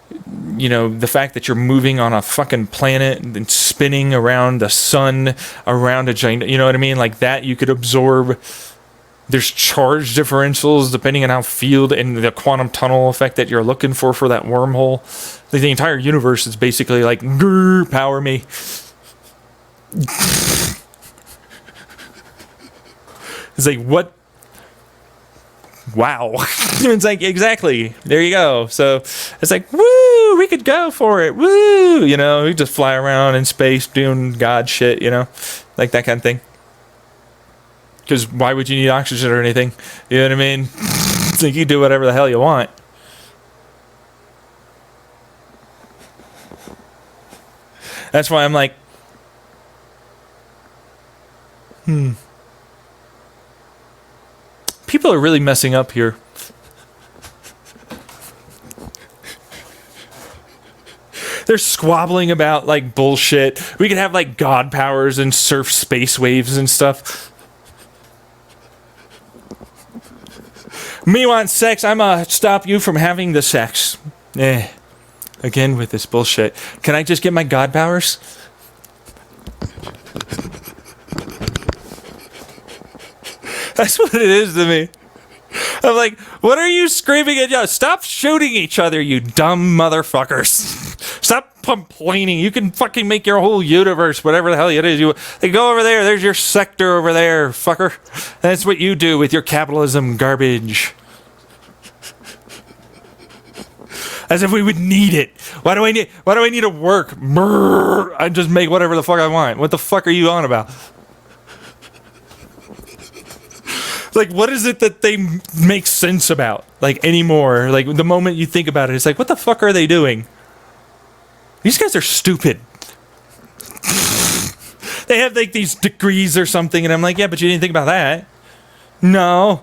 S1: the fact that you're moving on a fucking planet and spinning around the sun, around a giant, you know what I mean? Like that you could absorb. There's charge differentials depending on how field and the quantum tunnel effect that you're looking for that wormhole. The entire universe is basically like, grrr, power me. It's like, what? Wow. It's like, exactly. There you go. So it's like, woo, we could go for it. Woo. We just fly around in space doing God shit, like that kind of thing. Because why would you need oxygen or anything? You know what I mean? It's like, you do whatever the hell you want. That's why I'm like, people are really messing up here. They're squabbling about like bullshit. We could have like god powers and surf space waves and stuff. Me want sex, I'ma stop you from having the sex. Again with this bullshit. Can I just get my god powers? That's what it is to me. I'm like, what are you screaming at? Yo, stop shooting each other, you dumb motherfuckers. Stop complaining. You can fucking make your whole universe, whatever the hell it is. You go over there. There's your sector over there, fucker. That's what you do with your capitalism garbage. As if we would need it. Why do I need to work? Brrr, I just make whatever the fuck I want. What the fuck are you on about? Like, what is it that they make sense about? Like, anymore? Like, the moment you think about it, it's like, what the fuck are they doing? These guys are stupid. They have, like, these degrees or something, and I'm like, yeah, but you didn't think about that. No.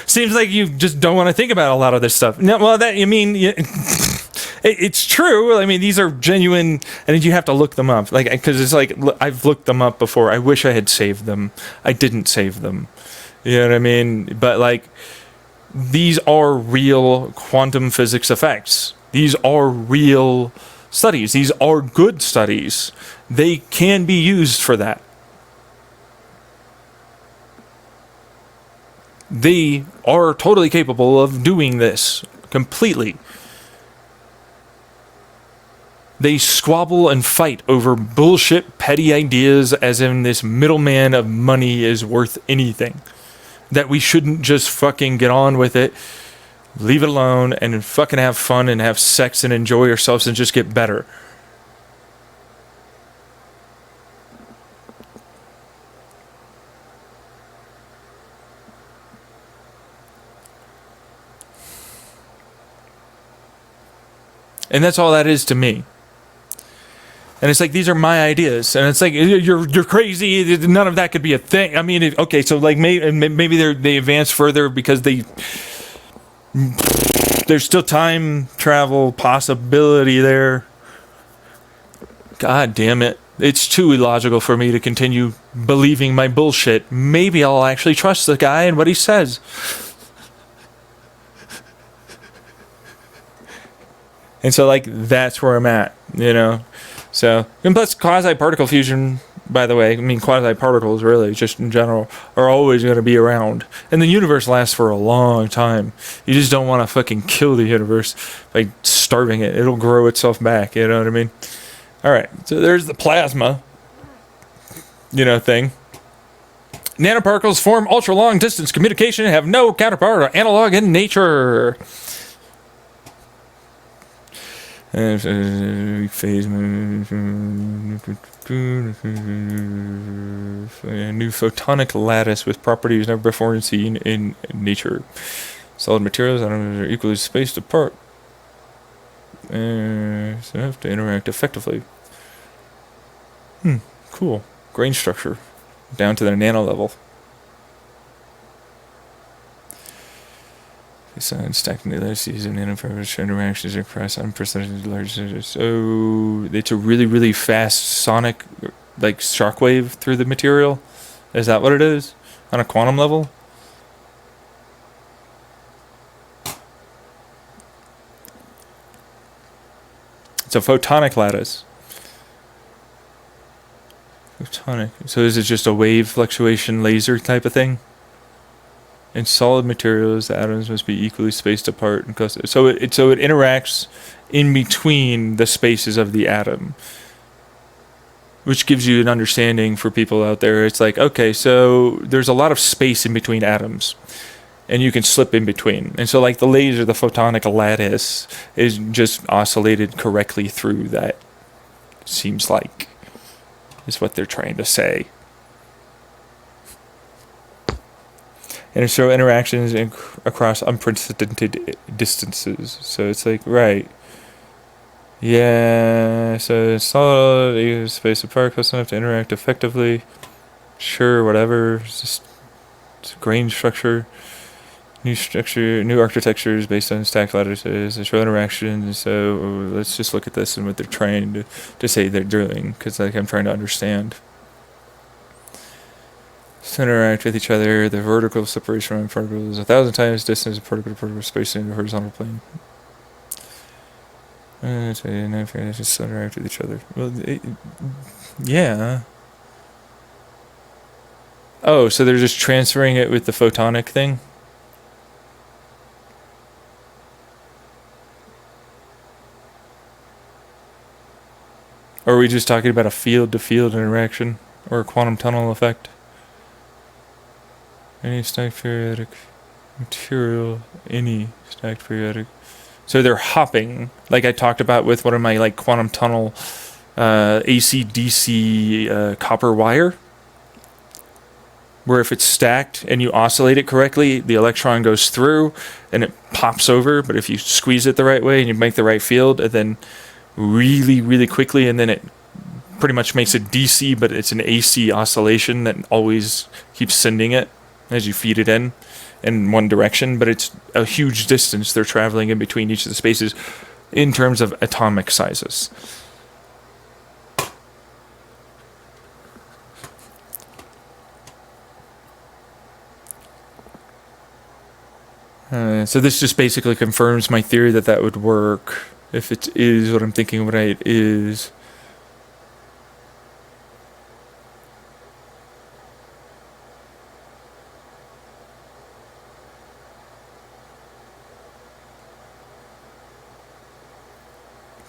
S1: Seems like you just don't want to think about a lot of this stuff. No, well, that, I mean, it's true. I mean, these are genuine, and you have to look them up. Like, because it's like, I've looked them up before. I wish I had saved them. I didn't save them. You know what I mean? But, like, these are real quantum physics effects. These are real studies. These are good studies. They can be used for that. They are totally capable of doing this completely. They squabble and fight over bullshit, petty ideas as in this middleman of money is worth anything. That we shouldn't just fucking get on with it, leave it alone, and fucking have fun and have sex and enjoy ourselves and just get better. And that's all that is to me. And it's like, these are my ideas. And it's like, you're crazy. None of that could be a thing. I mean, okay, so like maybe they advance further because there's still time travel possibility there. God damn it. It's too illogical for me to continue believing my bullshit. Maybe I'll actually trust the guy and what he says. And so, like, that's where I'm at, you know? So, and plus quasi-particle fusion, by the way, I mean, quasi-particles, really, just in general, are always going to be around. And the universe lasts for a long time. You just don't want to fucking kill the universe by starving it. It'll grow itself back, you know what I mean? All right, so there's the plasma, thing. Nanoparticles form ultra-long distance communication and have no counterpart or analog in nature. Phase new photonic lattice with properties never before seen in nature. Solid materials are equally spaced apart, so have to interact effectively. Cool. Grain structure down to the nano level. Stacking the lattices and nanoparticle interactions across unprecedented large. So it's a really, really fast sonic, like, shockwave through the material. Is that what it is on a quantum level? It's a photonic lattice. Photonic. So is it just a wave fluctuation laser type of thing? In solid materials, the atoms must be equally spaced apart and clustered. So it interacts in between the spaces of the atom, which gives you an understanding for people out there. It's like, okay, so there's a lot of space in between atoms, and you can slip in between. And so, like, the laser, the photonic lattice, is just oscillated correctly through that. Seems like is what they're trying to say. And show interactions across unprecedented distances. So it's like, right. Yeah, so solid space apart close enough to interact effectively. Sure, whatever. It's grain structure. New architectures based on stacked lattices. They show interactions. So let's just look at this and what they're trying to say they're doing. Because, like, I'm trying to understand. To interact with each other, the vertical separation from particles is 1,000 times distance of particle to particle space in the horizontal plane. So just interact with each other. Well, yeah. Oh, so they're just transferring it with the photonic thing? Or are we just talking about a field-to-field interaction? Or a quantum tunnel effect? Any stack periodic material, any stacked periodic. So they're hopping, like I talked about with one of my like quantum tunnel AC DC copper wire, where if it's stacked and you oscillate it correctly, the electron goes through and it pops over. But if you squeeze it the right way and you make the right field, and then really, really quickly, and then it pretty much makes it DC, but it's an AC oscillation that always keeps sending it as you feed it in one direction, but it's a huge distance they're traveling in between each of the spaces in terms of atomic sizes. So this just basically confirms my theory that that would work if it is what I'm thinking what it is.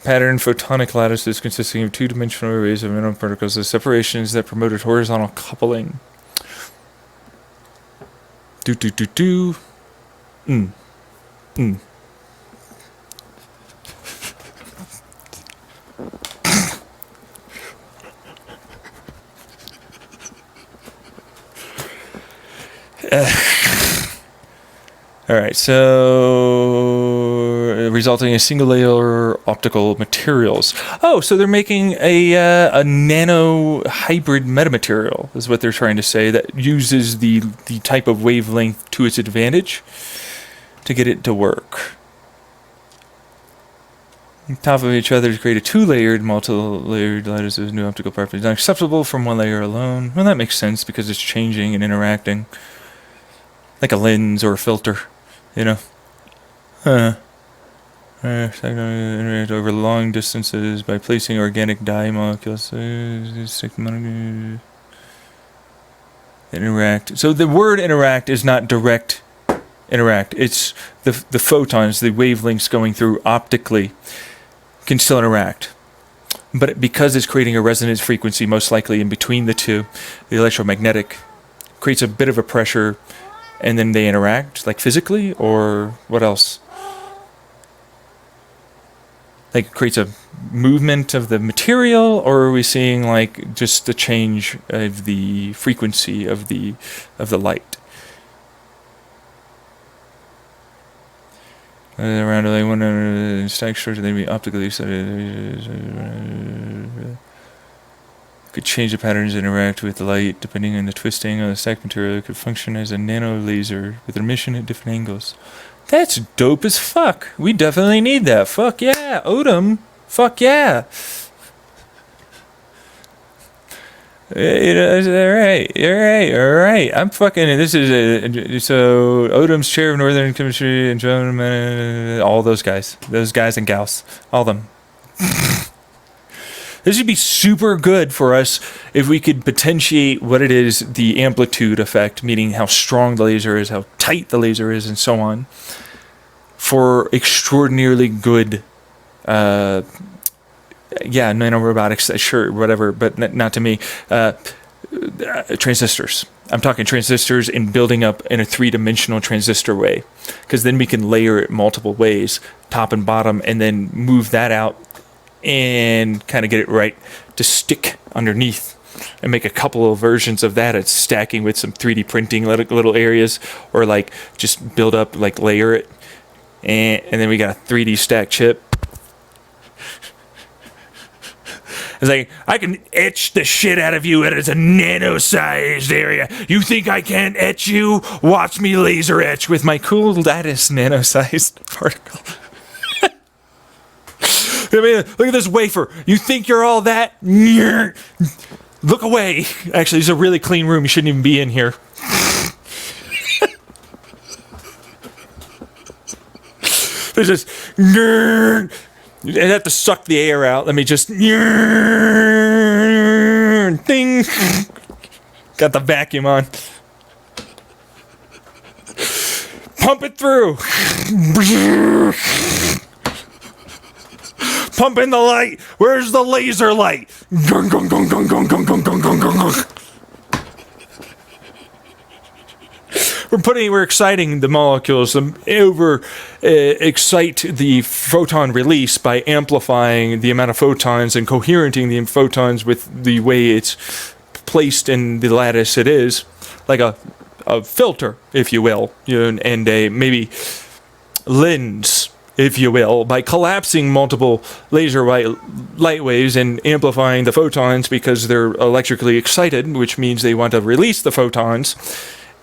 S1: Pattern photonic lattices consisting of two-dimensional arrays of minimum particles with separations that promoted horizontal coupling. Alright, so resulting in single layer optical materials. Oh, so they're making a nano hybrid metamaterial, is what they're trying to say, that uses the type of wavelength to its advantage to get it to work. On top of each other to create a two-layered, multi-layered lattice of new optical properties. Not acceptable from one layer alone. Well, that makes sense because it's changing and interacting. Like a lens or a filter, you know. Interact over long distances by placing organic dye molecules. Interact. So the word interact is not direct interact. It's the photons, the wavelengths going through optically can still interact. But because it's creating a resonance frequency, most likely in between the two, the electromagnetic creates a bit of a pressure, and then they interact, like physically, or what else? Like it creates a movement of the material, or are we seeing like just the change of the frequency of the light? Around like one stack structure, they'd be optically could change the patterns that interact with the light depending on the twisting of the stack material. It could function as a nano laser with emission at different angles. That's dope as fuck. We definitely need that. Fuck yeah, Odom. Fuck yeah. All right. I'm fucking. This is so Odom's chair of Northern Chemistry and John, all those guys and gals, all of them. This would be super good for us if we could potentiate what it is, the amplitude effect, meaning how strong the laser is, how tight the laser is, and so on, for extraordinarily good, nanorobotics, sure, whatever, but not to me, transistors. I'm talking transistors in building up in a three-dimensional transistor way, because then we can layer it multiple ways, top and bottom, and then move that out and kind of get it right to stick underneath and make a couple of versions of that. It's stacking with some 3D printing little areas, or like just build up, like layer it, and then we got a 3D stack chip. It's like, I can etch the shit out of you as a nano-sized area. You think I can't etch you? Watch me laser etch with my cool lattice nano-sized particle. I mean, look at this wafer. You think you're all that? Look away. Actually, it's a really clean room. You shouldn't even be in here. There's just... I have to suck the air out. Let me just... Ding. Got the vacuum on. Pump it through. Pump in the light. Where's the laser light? we're exciting the molecules excite the photon release by amplifying the amount of photons and coherenting the photons with the way it's placed in the lattice it is, like a filter, if you will, and a maybe lens, if you will, by collapsing multiple laser light waves and amplifying the photons because they're electrically excited, which means they want to release the photons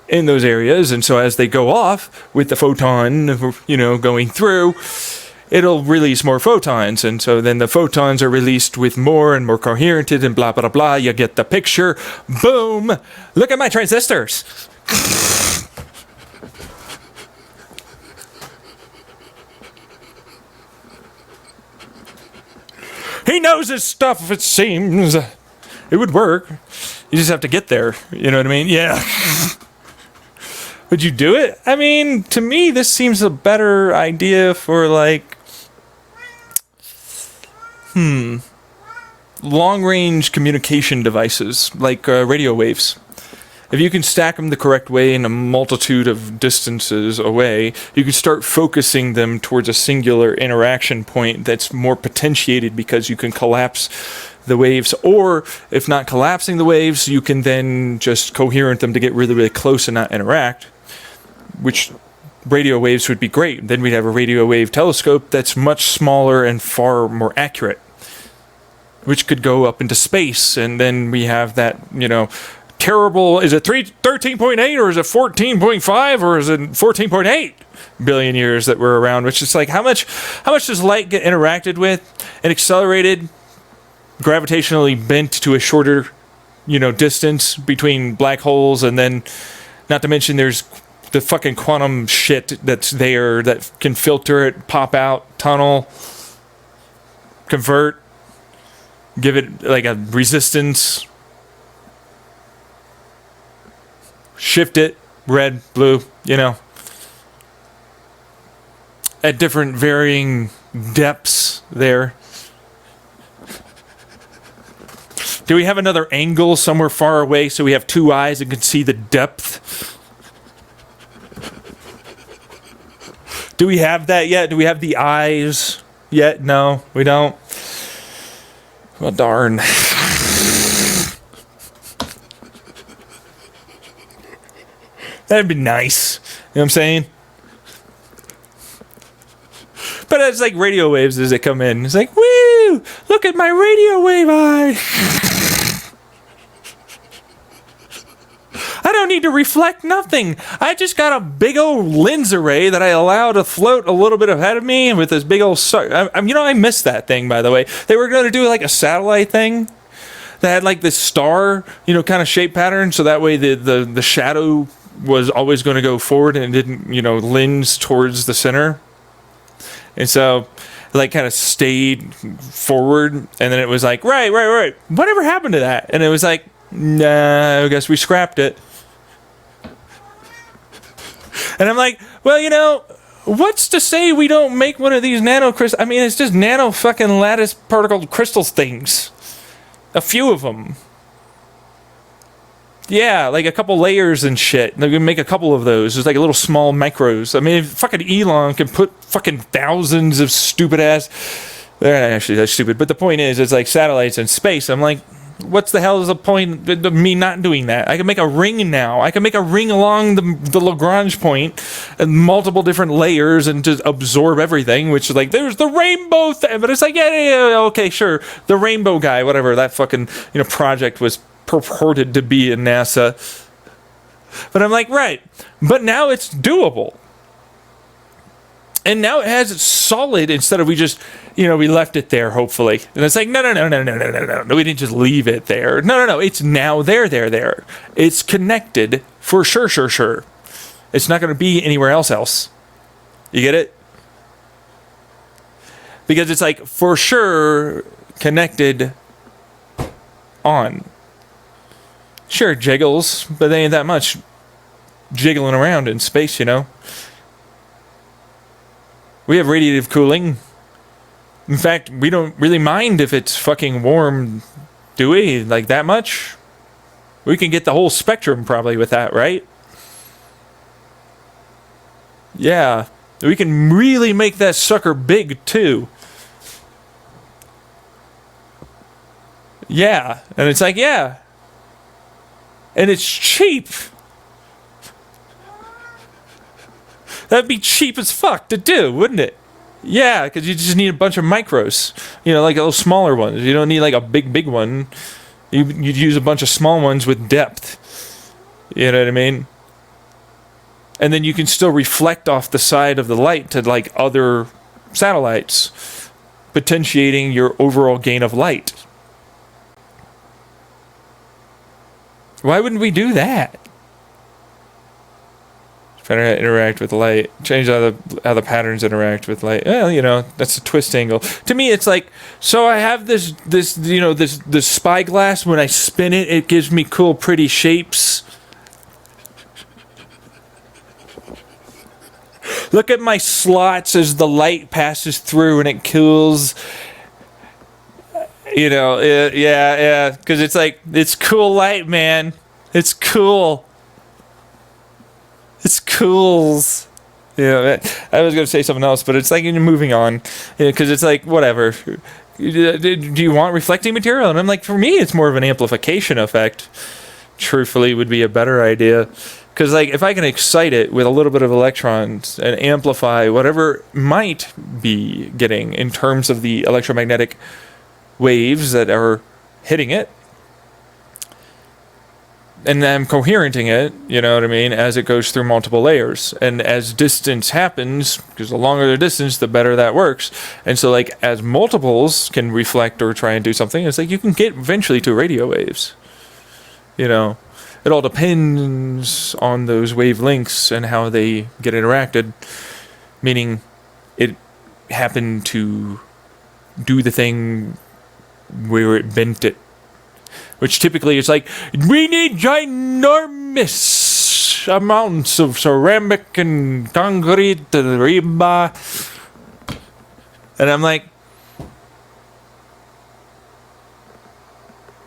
S1: in those areas. And so as they go off with the photon, going through, it'll release more photons. And so then the photons are released with more and more coherented and blah, blah, blah. You get the picture. Boom. Look at my transistors. He knows his stuff, it seems. It would work. You just have to get there. You know what I mean? Yeah. Would you do it? I mean, to me, this seems a better idea for, long-range communication devices, like radio waves. If you can stack them the correct way in a multitude of distances away, you can start focusing them towards a singular interaction point that's more potentiated because you can collapse the waves. Or, if not collapsing the waves, you can then just coherent them to get really, really close and not interact, which radio waves would be great. Then we'd have a radio wave telescope that's much smaller and far more accurate, which could go up into space, and then we have that, terrible, is it 13.8 or is it 14.5 or is it 14.8 billion years that we're around, which is like how much does light get interacted with and accelerated, gravitationally bent to a shorter, distance between black holes, and then not to mention there's the fucking quantum shit that's there that can filter it, pop out, tunnel, convert, give it like a resistance, shift it, red, blue, at different varying depths there. Do we have another angle somewhere far away so we have two eyes and can see the depth? Do we have that yet? Do we have the eyes yet? No, we don't. Well, darn. That'd be nice. You know what I'm saying? But it's like radio waves as they come in. It's like, woo! Look at my radio wave eye! I don't need to reflect nothing. I just got a big old lens array that I allow to float a little bit ahead of me with this big old... I missed that thing, by the way. They were going to do like a satellite thing that had like this star, kind of shape pattern, so that way the shadow was always going to go forward and it didn't, lens towards the center. And so it kind of stayed forward, and then it was like, right. Whatever happened to that? And it was like, nah, I guess we scrapped it. And I'm like, well, what's to say we don't make one of these nanocrystals? I mean, it's just nano fucking lattice particle crystal things. A few of them. Yeah, like a couple layers and shit. They're gonna make a couple of those. There's like a little small micros. I mean, if fucking Elon can put fucking thousands of stupid ass... Actually, that's stupid. But the point is, it's like satellites in space. I'm like, what's the hell is the point of me not doing that? I can make a ring now. I can make a ring along the Lagrange point and multiple different layers and just absorb everything, which is like, there's the rainbow thing. But it's like, yeah, okay, sure. The rainbow guy, whatever, that fucking, project was purported to be in NASA. But I'm like, right. But now it's doable. And now it has solid instead of we just, we left it there, hopefully. And it's like, no. We didn't just leave it there. No. It's now there. It's connected for sure. It's not going to be anywhere else. You get it? Because it's like, for sure, connected on. Sure, jiggles, but they ain't that much jiggling around in space, We have radiative cooling. In fact, we don't really mind if it's fucking warm, do we? Like that much? We can get the whole spectrum probably with that, right? Yeah. We can really make that sucker big, too. Yeah. And it's like, yeah. And it's cheap. That'd be cheap as fuck to do, wouldn't it? Yeah, because you just need a bunch of micros. You know, like little smaller ones. You don't need like a big one. You'd use a bunch of small ones with depth. You know what I mean? And then you can still reflect off the side of the light to like other satellites, potentiating your overall gain of light. Why wouldn't we do that? Trying to interact with light, change how the patterns interact with light. Well, you know, that's a twist angle. To me, it's like, so I have this spyglass. When I spin it, it gives me cool, pretty shapes. Look at my slots as the light passes through and it cools. You know, yeah, because it's like, it's cool light, man. It's cool. It's cools. Yeah, I was going to say something else, but it's like you're moving on. Because it's like, whatever. Do you want reflecting material? And I'm like, for me, it's more of an amplification effect. Truthfully, would be a better idea. Because like, if I can excite it with a little bit of electrons and amplify whatever might be getting in terms of the electromagnetic waves that are hitting it, and I'm coherenting it, you know what I mean, as it goes through multiple layers. And as distance happens, because the longer the distance, the better that works. And so, like, as multiples can reflect or try and do something, it's like you can get eventually to radio waves. You know, it all depends on those wavelengths and how they get interacted. Meaning, it happened to do the thing where it bent it. Which typically is like, we need ginormous amounts of ceramic and concrete and rebar. And I'm like,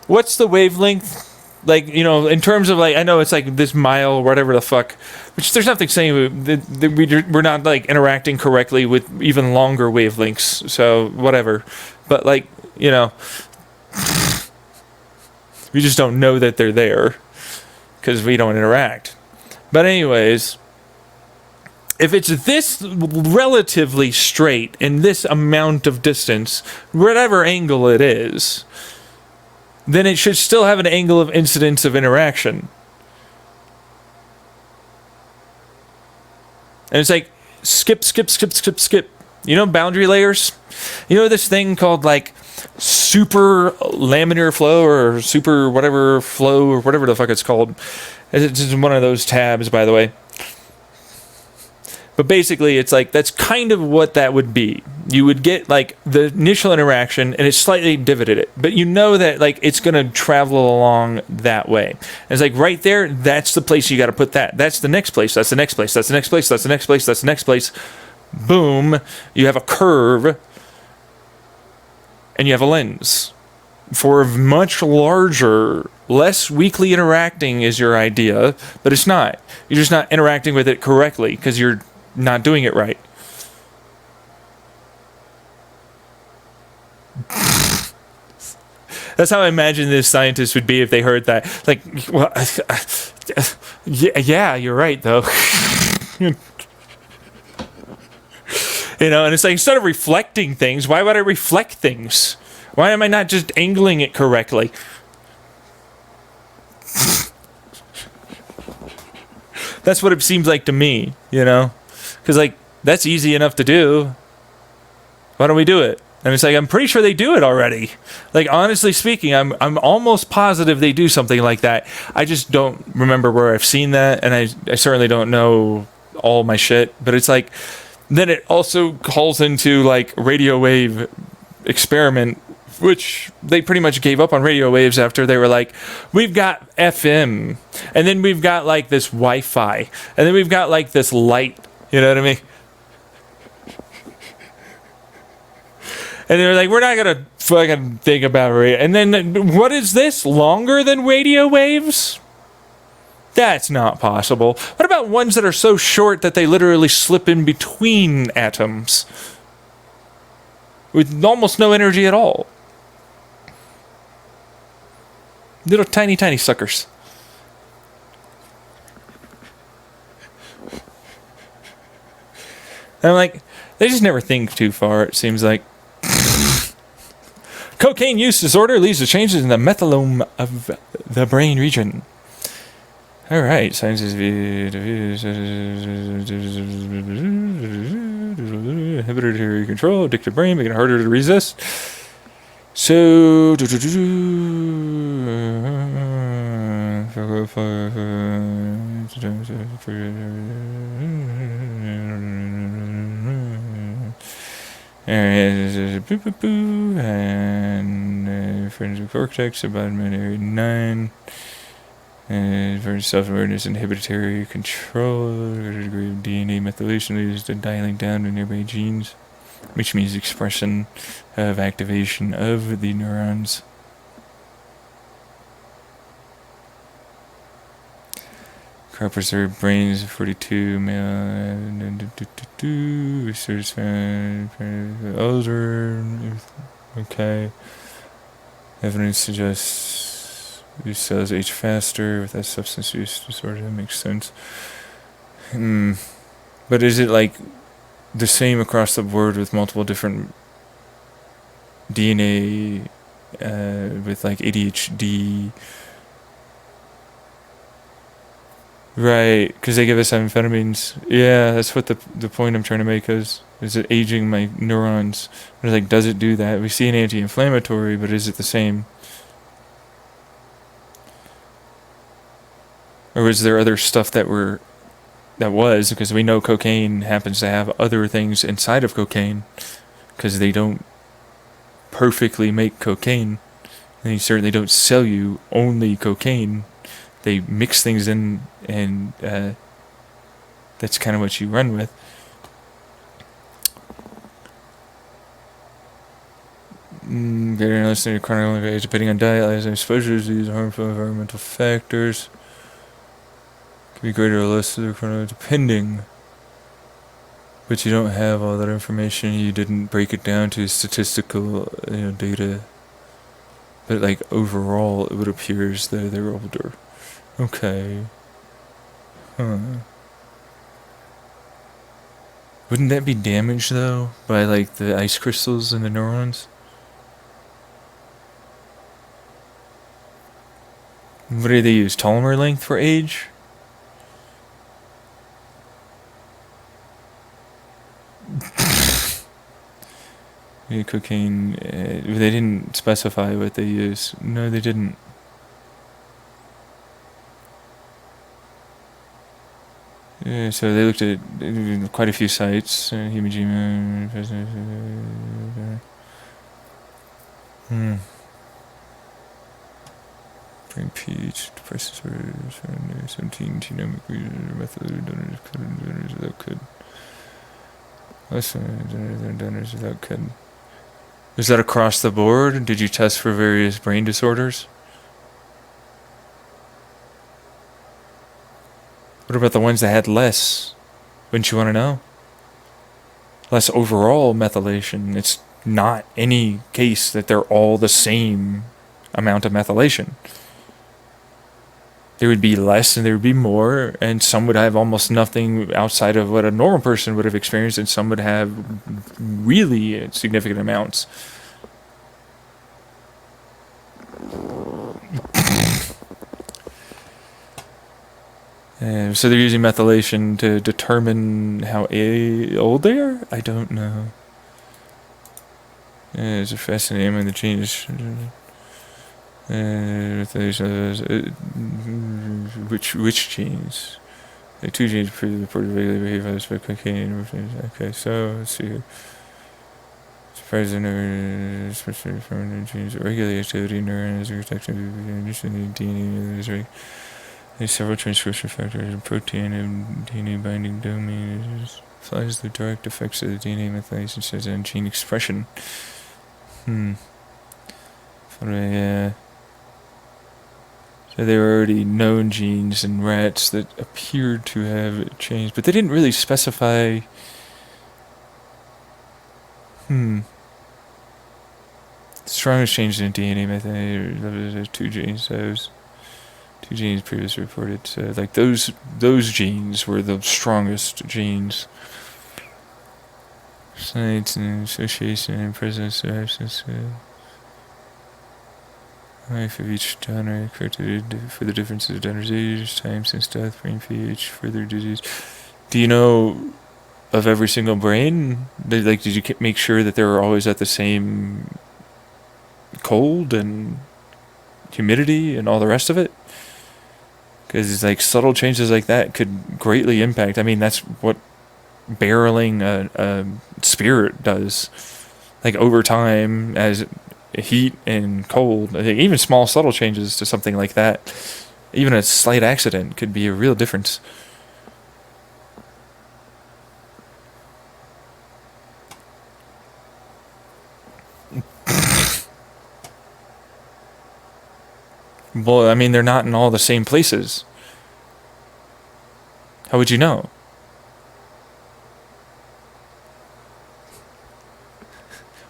S1: what's the wavelength? Like, you know, in terms of like, I know it's like this mile or whatever the fuck, which there's nothing saying that we're not like interacting correctly with even longer wavelengths. So whatever. But like, you know, we just don't know that they're there because we don't interact. But anyways, if it's this relatively straight in this amount of distance, whatever angle it is, then it should still have an angle of incidence of interaction. And it's like, skip. You know boundary layers? You know this thing called like super laminar flow or super whatever flow or whatever the fuck it's called. It's one of those tabs, by the way. But basically, it's like, that's kind of what that would be. You would get like the initial interaction and it's slightly divoted it, but you know that like it's going to travel along that way. And it's like right there, that's the place you got to put that. That's the next place. That's the next place. That's the next place. That's the next place. That's the next place. Boom. You have a curve and you have a lens. For much larger, less weakly interacting is your idea, but it's not. You're just not interacting with it correctly because you're not doing it right. That's how I imagine this scientist would be if they heard that. Like, well, yeah, you're right, though. You know, and it's like, instead of reflecting things, why would I reflect things? Why am I not just angling it correctly? That's what it seems like to me, you know? Because, like, that's easy enough to do. Why don't we do it? And it's like, I'm pretty sure they do it already. Like, honestly speaking, I'm almost positive they do something like that. I just don't remember where I've seen that, and I certainly don't know all my shit. But it's like, then it also calls into, like, radio wave experiment, which they pretty much gave up on radio waves after they were like, we've got FM, and then we've got, like, this Wi-Fi, and then we've got, like, this light. You know what I mean? And they're like, we're not going to fucking think about radio. And then, what is this? Longer than radio waves? That's not possible. What about ones that are so short that they literally slip in between atoms with almost no energy at all? Little tiny, tiny suckers. And I'm like, they just never think too far, it seems like. Cocaine use disorder leads to changes in the methylome of the brain region. All right, science is inhibitory control, addictive brain, making it harder to resist. So, and forensic cortex, abdomen area 9. And for self-awareness, inhibitory control, a degree of DNA methylation leads to dialing down to nearby genes, which means expression of activation of the neurons. Crop preserved brains, 42 male, research found older. Okay. Evidence suggests these cells age faster with that substance use disorder. That makes sense. But is it like the same across the board with multiple different DNA with like ADHD? Right, because they give us amphetamines. Yeah, that's what the point I'm trying to make is it aging my neurons? Or like, does it do that? We see an anti-inflammatory, but is it the same? Or was there other stuff that was, because we know cocaine happens to have other things inside of cocaine, because they don't perfectly make cocaine, and they certainly don't sell you only cocaine. They mix things in, and that's kind of what you run with. Getting listening to chronic age, depending on diet, lifestyle exposures, these harmful environmental factors can be greater or less depending. But you don't have all that information. You didn't break it down to statistical, data. But like overall, it would appear as though they're older. Okay. Huh. Wouldn't that be damaged though by like the ice crystals in the neurons? What do they use? Telomere length for age? Yeah, cocaine. They didn't specify what they use. No, they didn't. Yeah, so they looked at quite a few sites. Hemangima. Brain pH, depresses 17 genomic method donors without could. Less donors without could. Is that across the board? Did you test for various brain disorders? What about the ones that had less? Wouldn't you want to know? Less overall methylation. It's not any case that they're all the same amount of methylation. There would be less and there would be more, and some would have almost nothing outside of what a normal person would have experienced, and some would have really significant amounts. So they're using methylation to determine how old they are? I don't know. It's a fascinating when the change. Which genes? The two genes reported regularly behave as by cocaine. Okay, so let's see here. Surprising especially from genes regulate activity neurons are detected in DNA. There's several transcription factors in protein and DNA binding domains. Flies the direct effects of the DNA methylation says on gene expression. So there were already known genes in rats that appeared to have changed, but they didn't really specify. Strongest change in DNA method, 2 genes. Those 2 genes previously reported. So like those genes were the strongest genes. Science and association and presence of absence. Life of each donor corrected for the differences of donor's age, time since death, brain pH, further disease. Do you know of every single brain? Did you make sure that they were always at the same cold and humidity and all the rest of it? Because it's like subtle changes like that could greatly impact. I mean, that's what barreling a spirit does. Like over time, as heat and cold, I think even small subtle changes to something like that, even a slight accident could be a real difference. Well, I mean, they're not in all the same places. How would you know?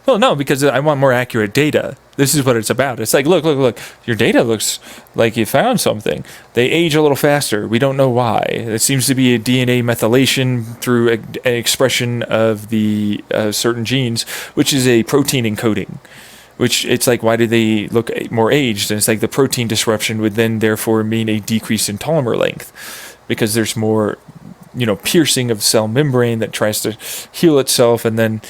S1: Well, no, because I want more accurate data. This is what it's about. It's like, look. Your data looks like you found something. They age a little faster. We don't know why. It seems to be a DNA methylation through an expression of the certain genes, which is a protein encoding. Which it's like, why do they look more aged? And it's like the protein disruption would then therefore mean a decrease in telomere length, because there's more, piercing of cell membrane that tries to heal itself, and then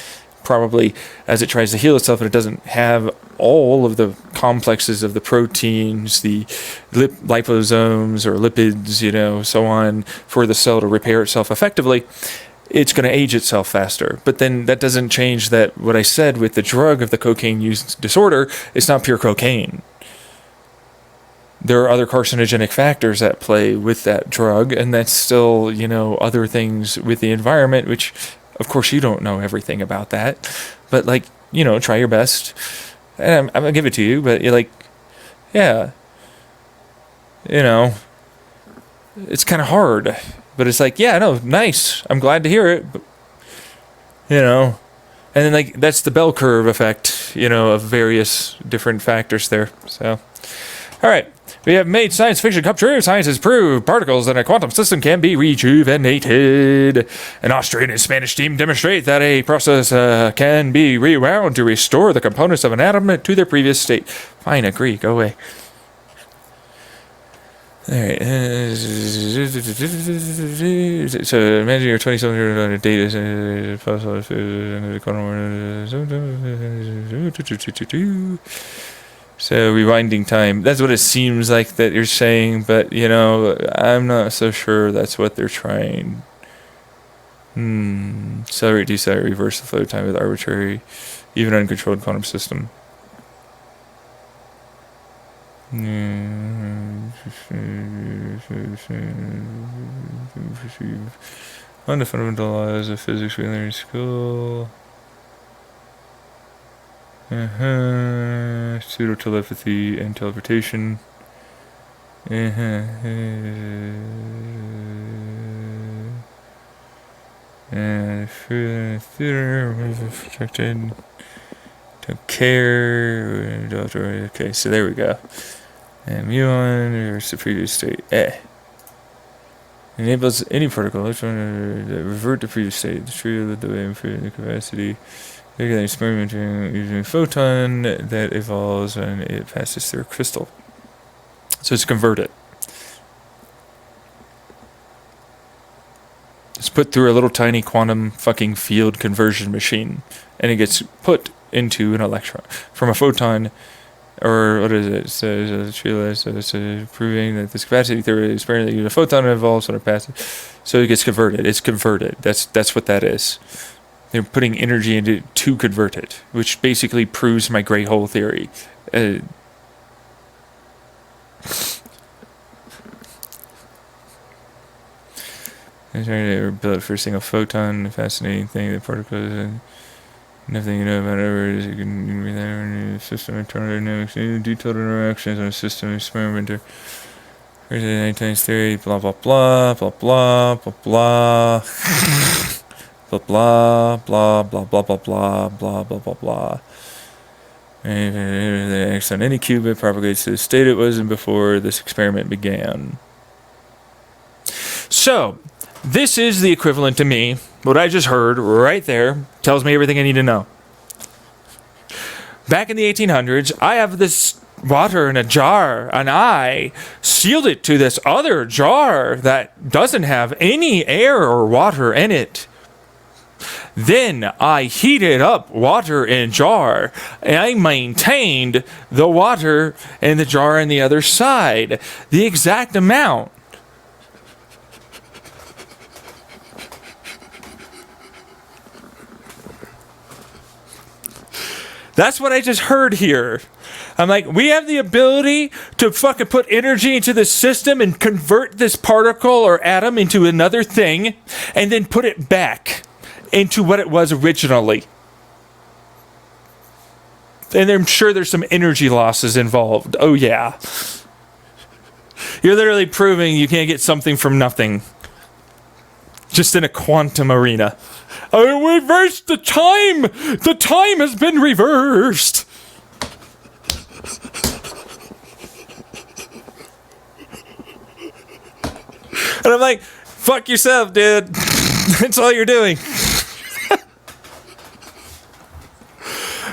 S1: probably as it tries to heal itself and it doesn't have all of the complexes of the proteins, the liposomes or lipids, so on, for the cell to repair itself effectively, it's going to age itself faster. But then that doesn't change that what I said with the drug of the cocaine use disorder, it's not pure cocaine. There are other carcinogenic factors at play with that drug, and that's still, other things with the environment, which, of course, you don't know everything about that. But, try your best. And I'm going to give it to you, but you're like, yeah, it's kind of hard. But it's like, yeah, no, nice. I'm glad to hear it. But, and then that's the bell curve effect, of various different factors there. So, all right. We have made science fiction come true. Science has proved particles in a quantum system can be rejuvenated. An Austrian and Spanish team demonstrate that a process can be rewound to restore the components of an atom to their previous state. Fine, agree. Go away. Alright, so managing your 2700 data so rewinding time, that's what it seems like that you're saying, but I'm not so sure that's what they're trying. Accelerate, decelerate, reverse the flow time with arbitrary, even uncontrolled quantum system. On the fundamental laws of physics we learned in school. Pseudo telepathy and teleportation. And theater protected. Don't care. Okay, so there we go. And muon reverse the previous state. Enables any particle to revert to previous state. The true the way improving the capacity. They're experimenting using a photon that evolves when it passes through a crystal. So it's converted. It's put through a little tiny quantum fucking field conversion machine, and it gets put into an electron from a photon. Or what is it? So it's proving that this capacity theory experimenting a photon evolves when it passes. So it gets converted. It's converted. That's what that is. They're putting energy into to convert it, which basically proves my gray hole theory. They were built for a single photon. The fascinating thing, the particles and nothing you know about it is you can read that in the system of internal dynamics, detailed interactions on a system experimenter. Einstein's theory, blah blah blah blah blah blah blah blah blah blah blah blah blah blah blah blah blah blah. The X on any qubit propagates to the state it was in before this experiment began. So, this is the equivalent to me. What I just heard right there tells me everything I need to know. Back in the 1800s, I have this water in a jar, and I sealed it to this other jar that doesn't have any air or water in it. Then I heated up water in a jar, and I maintained the water in the jar on the other side, the exact amount. That's what I just heard here. I'm like, we have the ability to fucking put energy into the system and convert this particle or atom into another thing, and then put it back into what it was originally. And I'm sure there's some energy losses involved. Oh yeah. You're literally proving you can't get something from nothing. Just in a quantum arena. I reversed the time! The time has been reversed! And I'm like, fuck yourself, dude. That's all you're doing.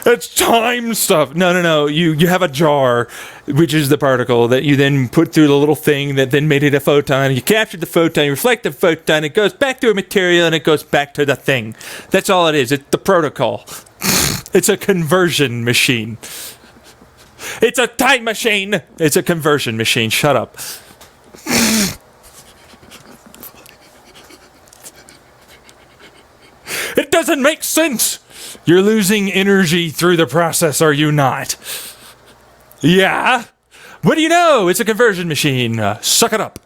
S1: It's time stuff. No. You have a jar, which is the particle that you then put through the little thing that then made it a photon. You captured the photon, you reflect the photon, it goes back to a material, and it goes back to the thing. That's all it is. It's the protocol. It's a conversion machine. It's a time machine. It's a conversion machine. Shut up. It doesn't make sense. You're losing energy through the process, are you not? Yeah? What do you know? It's a conversion machine. Suck it up.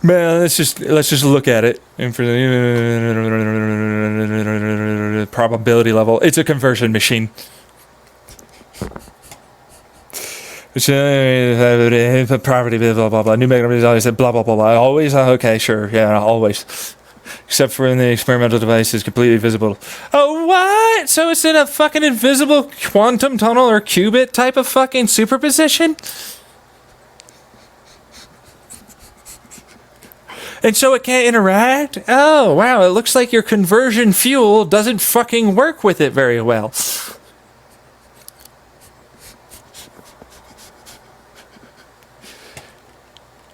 S1: Man, let's just look at it. And for the probability level, it's a conversion machine. Property, blah blah blah. New mechanism always said blah blah blah blah. Always okay, sure, yeah, always. Except for when the experimental device is completely visible. Oh, what? So it's in a fucking invisible quantum tunnel or qubit type of fucking superposition? And so it can't interact? Oh, wow, it looks like your conversion fuel doesn't fucking work with it very well.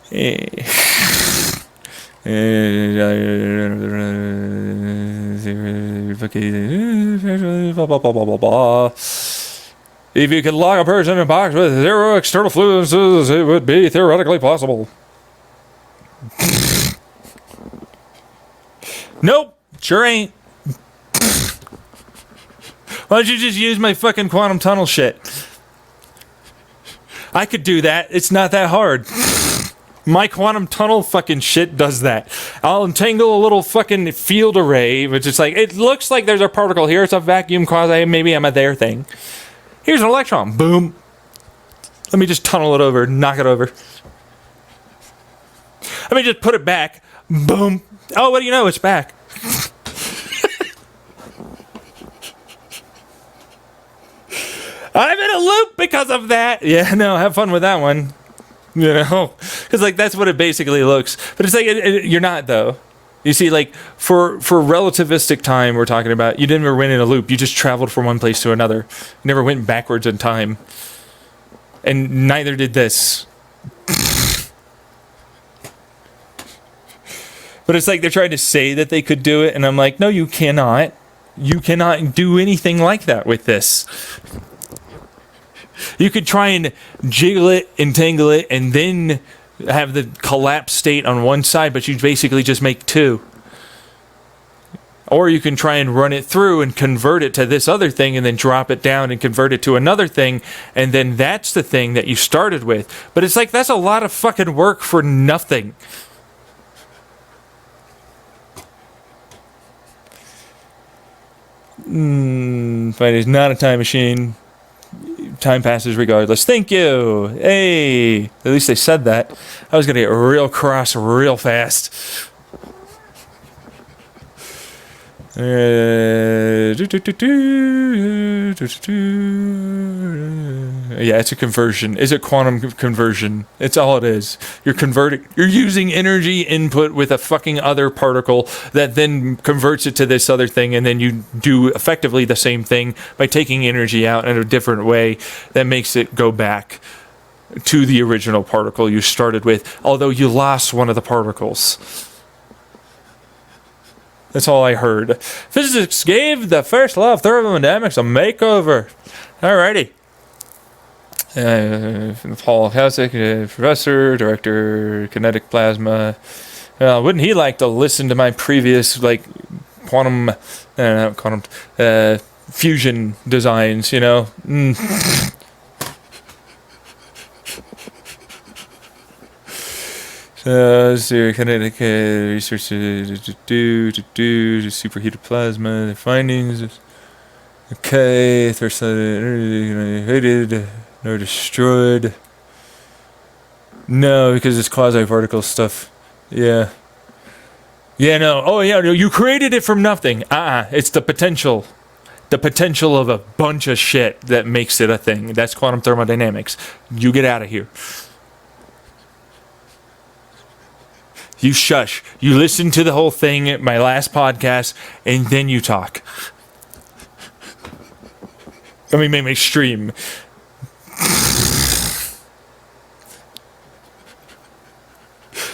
S1: If you could lock a person in a box with zero external influences, it would be theoretically possible. Nope, sure ain't. Why don't you just use my fucking quantum tunnel shit? I could do that. It's not that hard. My quantum tunnel fucking shit does that. I'll entangle a little fucking field array, which is like, it looks like there's a particle here. It's a vacuum quasi, maybe I'm a there thing. Here's an electron. Boom. Let me just tunnel it over, knock it over. Let me just put it back. Boom. Oh, what do you know? It's back. I'm in a loop because of that. Yeah, no, have fun with that one. You know, because like that's what it basically looks. But it's like you're not though. You see, like for relativistic time, we're talking about. You never went in a loop. You just traveled from one place to another. You never went backwards in time. And neither did this. But it's like they're trying to say that they could do it, and I'm like, no, you cannot. You cannot do anything like that with this. You could try and jiggle it, entangle it, and then have the collapse state on one side, but you basically just make two. Or you can try and run it through and convert it to this other thing and then drop it down and convert it to another thing, and then that's the thing that you started with. But it's like, that's a lot of fucking work for nothing. but it's not a time machine. Time passes regardless. Thank you. Hey, at least they said that. I was gonna get real cross real fast. Yeah, it's a conversion. Is it quantum conversion? It's all it is. You're converting. You're using energy input with a fucking other particle that then converts it to this other thing, and then you do effectively the same thing by taking energy out in a different way that makes it go back to the original particle you started with, although you lost one of the particles. That's all I heard. Physics gave the first law of thermodynamics a makeover. Alrighty. Paul Hasek, professor, director, kinetic plasma. Wouldn't he like to listen to my previous, quantum fusion designs, you know? Kinetic research to superheated plasma. The findings. Okay, first hated nor destroyed. No, because it's quasi-particle stuff. Yeah. Yeah, no. Oh, yeah, no, you created it from nothing. It's the potential. The potential of a bunch of shit that makes it a thing. That's quantum thermodynamics. You get out of here. You shush. You listen to the whole thing at my last podcast, and then you talk. I mean, my stream.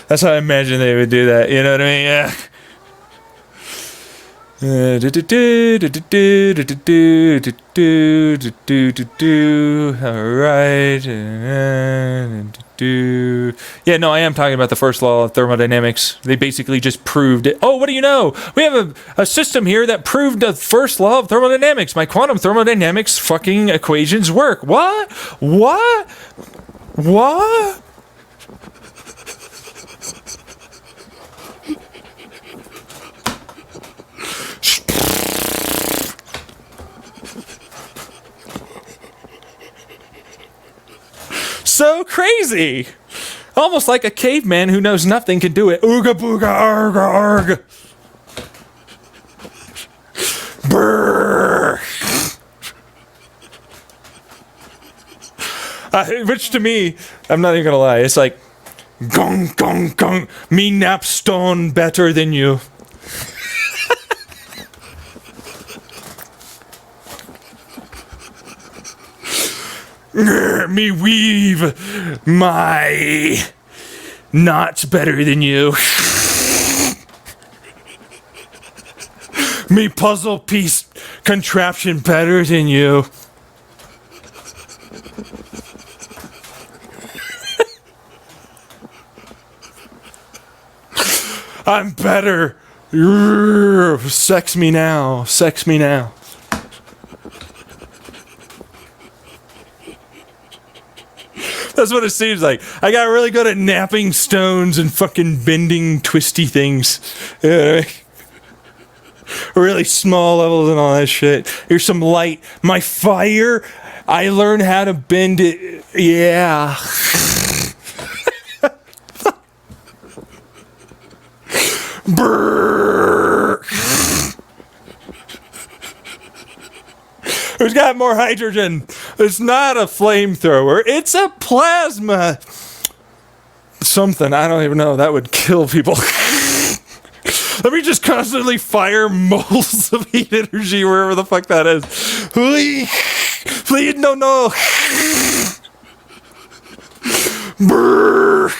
S1: That's how I imagine they would do that. You know what I mean? Yeah. Alright. Yeah, no, I am talking about the first law of thermodynamics. They basically just proved it. Oh, what do you know? We have a system here that proved the first law of thermodynamics. My quantum thermodynamics fucking equations work. What? What? What? So crazy! Almost like a caveman who knows nothing can do it. Ooga booga arg arg. Brrr. Which to me, I'm not even gonna lie, it's like gong gong gong. Me napstone better than you. Me weave my knots better than you. Me puzzle piece contraption better than you. I'm better. Sex me now. Sex me now. That's what it seems like. I got really good at napping stones and fucking bending twisty things. Yeah. Really small levels and all that shit. Here's some light. My fire, I learned how to bend it. Yeah. Brrr. Who's got more hydrogen? It's not a flamethrower. It's a plasma. Something. I don't even know. That would kill people. Let me just constantly fire moles of heat energy wherever the fuck that is. Please, no. Brrr.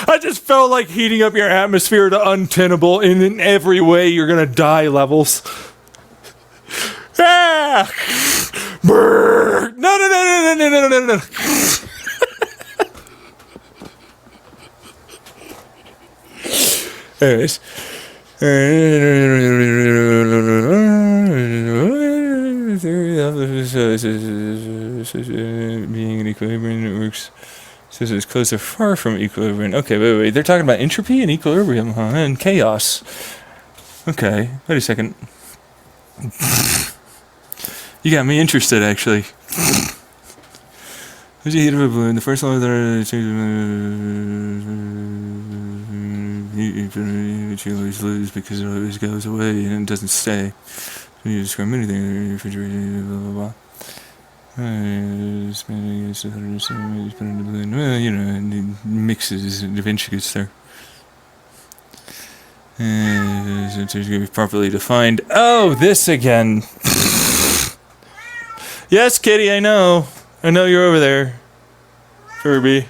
S1: I just felt like heating up your atmosphere to untenable, and in every way you're gonna die levels. Ah! Brrr! No. Anyways. Being in equilibrium, it works So it's close or far from equilibrium. Okay, wait. They're talking about entropy and equilibrium, huh? And chaos. Okay, wait a second. You got me interested, actually. Who's the heat of a balloon? The first one that you always lose because it always goes away and it doesn't stay. You describe anything, refrigerator, blah blah blah. Well, you know, and it mixes and eventually gets there. So it's going to be properly defined. Oh, this again. Yes, Kitty, I know. I know you're over there. Furby.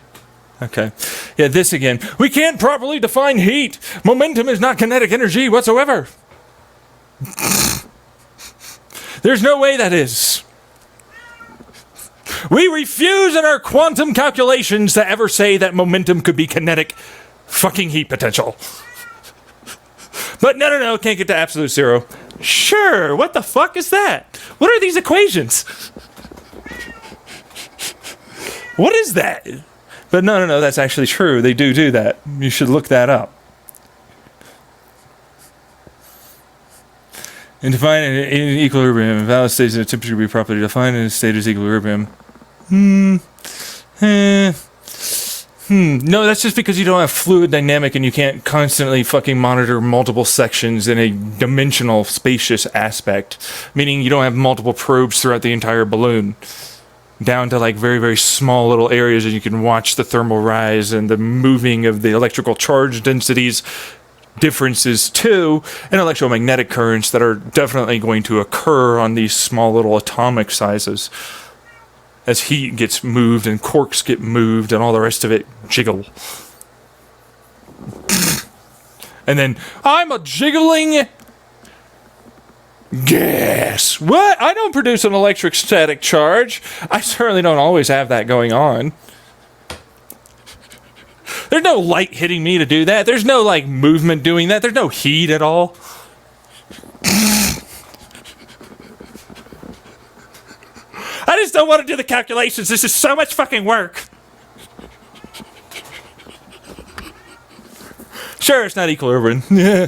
S1: Okay. Yeah, this again. We can't properly define heat. Momentum is not kinetic energy whatsoever. There's no way that is. We refuse in our quantum calculations to ever say that momentum could be kinetic fucking heat potential. But no, can't get to absolute zero. Sure, what the fuck is that? What are these equations? What is that? But no, that's actually true. They do that. You should look that up. And define in equilibrium. In valid states of temperature be properly defined in a state as equilibrium. No, that's just because you don't have fluid dynamic and you can't constantly fucking monitor multiple sections in a dimensional, spacious aspect. Meaning you don't have multiple probes throughout the entire balloon. Down to like very, very small little areas and you can watch the thermal rise and the moving of the electrical charge densities. Differences too in electromagnetic currents that are definitely going to occur on these small little atomic sizes. As heat gets moved and quarks get moved and all the rest of it jiggle. And then, I'm a jiggling gas. What? I don't produce an electric static charge. I certainly don't always have that going on. There's no light hitting me to do that. There's no, like, movement doing that. There's no heat at all. I just don't want to do the calculations. This is so much fucking work. Sure, it's not equilibrium. Yeah.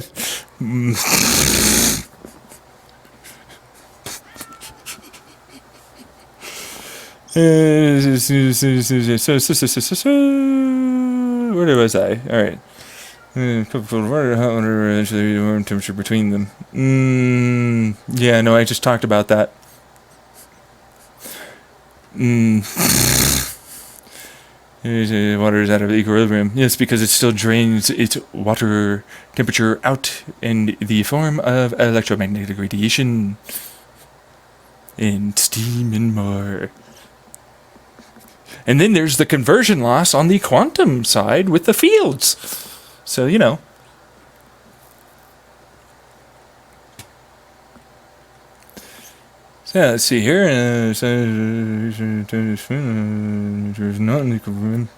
S1: Where was I? All right. Water, hot water, eventually warm temperature between them. Yeah, no, I just talked about that. Water is out of equilibrium. Yes, because it still drains its water temperature out in the form of electromagnetic radiation and steam and more. And then there's the conversion loss on the quantum side with the fields. So, you know. So, yeah, let's see here. There's not an equilibrium.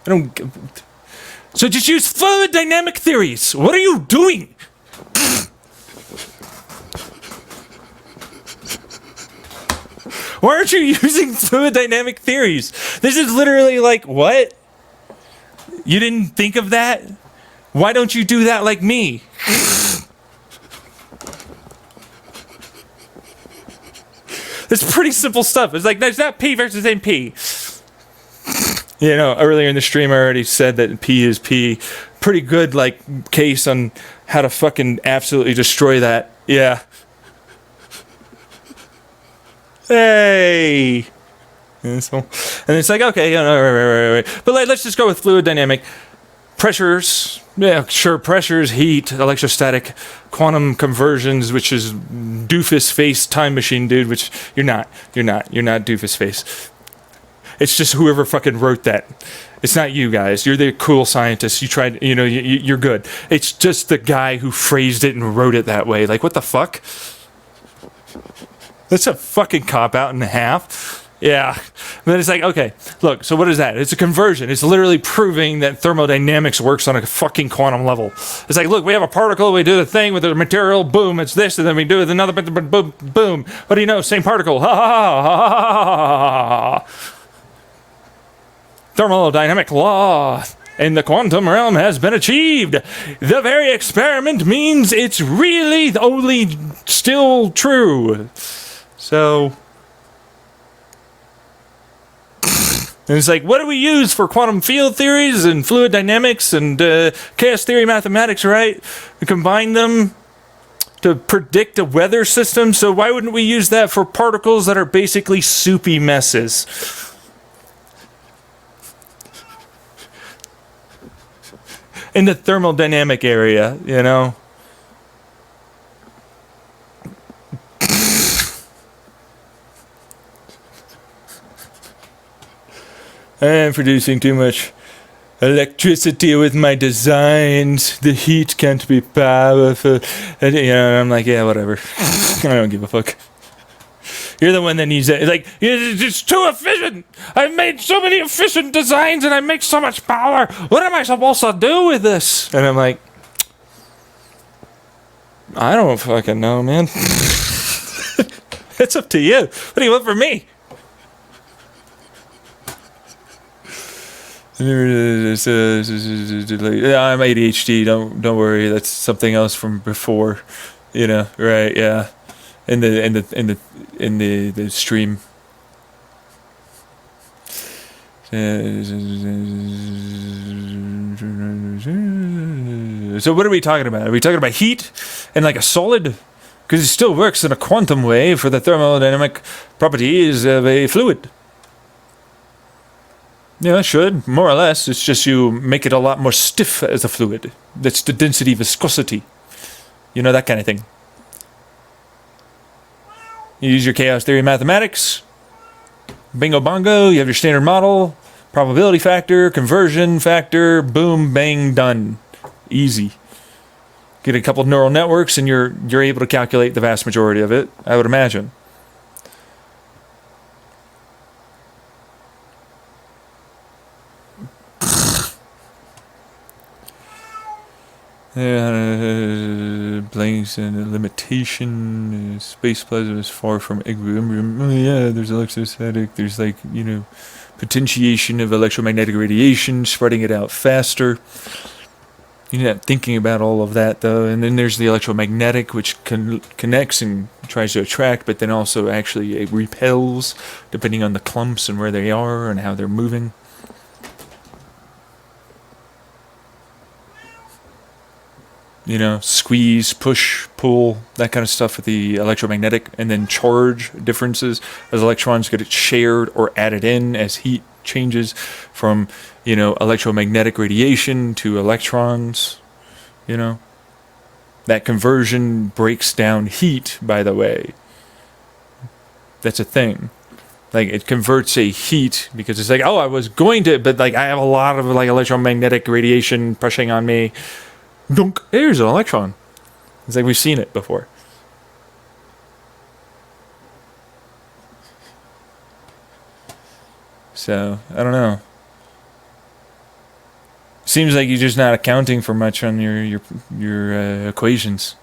S1: I don't. So just use fluid dynamic theories. What are you doing? Why aren't you using fluid dynamic theories? This is literally like, what? You didn't think of that? Why don't you do that like me? It's pretty simple stuff. It's like, there's not P versus NP. You know, earlier in the stream I already said that P is P. Pretty good, like, case on how to fucking absolutely destroy that. Yeah. Hey! And it's like, okay, right. But like, let's just go with fluid dynamic. Pressures, yeah, sure, pressures, heat, electrostatic, quantum conversions, which is doofus face time machine, dude, which you're not doofus face. It's just whoever fucking wrote that. It's not you guys. You're the cool scientists. You tried, you know, you're good. It's just the guy who phrased it and wrote it that way. Like, what the fuck? That's a fucking cop-out and a half. Yeah. And then it's like, okay, look, so what is that? It's a conversion. It's literally proving that thermodynamics works on a fucking quantum level. It's like, look, we have a particle, we do the thing with the material, boom, it's this, and then we do it with another, boom, boom. What do you know? Same particle. Ha ha ha ha ha ha. thermodynamic law in the quantum realm has been achieved. The very experiment means it's really only still true. So, and it's like, what do we use for quantum field theories and fluid dynamics and chaos theory mathematics, right? We combine them to predict a weather system, so why wouldn't we use that for particles that are basically soupy messes? In the thermodynamic area, you know? I am producing too much electricity with my designs. The heat can't be powerful. And, you know, I'm like, yeah, whatever. I don't give a fuck. You're the one that needs it. Like, it's too efficient. I've made so many efficient designs and I make so much power. What am I supposed to do with this? And I'm like, I don't fucking know, man. It's up to you. What do you want from me? I'm ADHD. Don't worry. That's something else from before. You know, right? Yeah. In the stream. So what are we talking about? Are we talking about heat and like a solid? Because it still works in a quantum way for the thermodynamic properties of a fluid. Yeah, it should, more or less. It's just you make it a lot more stiff as a fluid. That's the density, viscosity. You know, that kind of thing. You use your chaos theory mathematics. Bingo bongo, you have your standard model, probability factor, conversion factor, boom, bang, done. Easy. Get a couple of neural networks and you're able to calculate the vast majority of it, I would imagine. Blanks and a limitation. Space plasma is far from equilibrium. Oh yeah, there's electrostatic. There's like, you know, potentiation of electromagnetic radiation, spreading it out faster. You're not thinking about all of that though. And then there's the electromagnetic, which connects and tries to attract, but then also actually repels, depending on the clumps and where they are and how they're moving. You know, squeeze, push, pull, that kind of stuff with the electromagnetic, and then charge differences as electrons get shared or added in as heat changes from, you know, electromagnetic radiation to electrons, you know. That conversion breaks down heat, by the way. That's a thing. Like, it converts a heat because it's like, oh, I was going to, but like, I have a lot of like electromagnetic radiation pushing on me. Dunk. Here's an electron. It's like we've seen it before. So, I don't know. Seems like you're just not accounting for much on your equations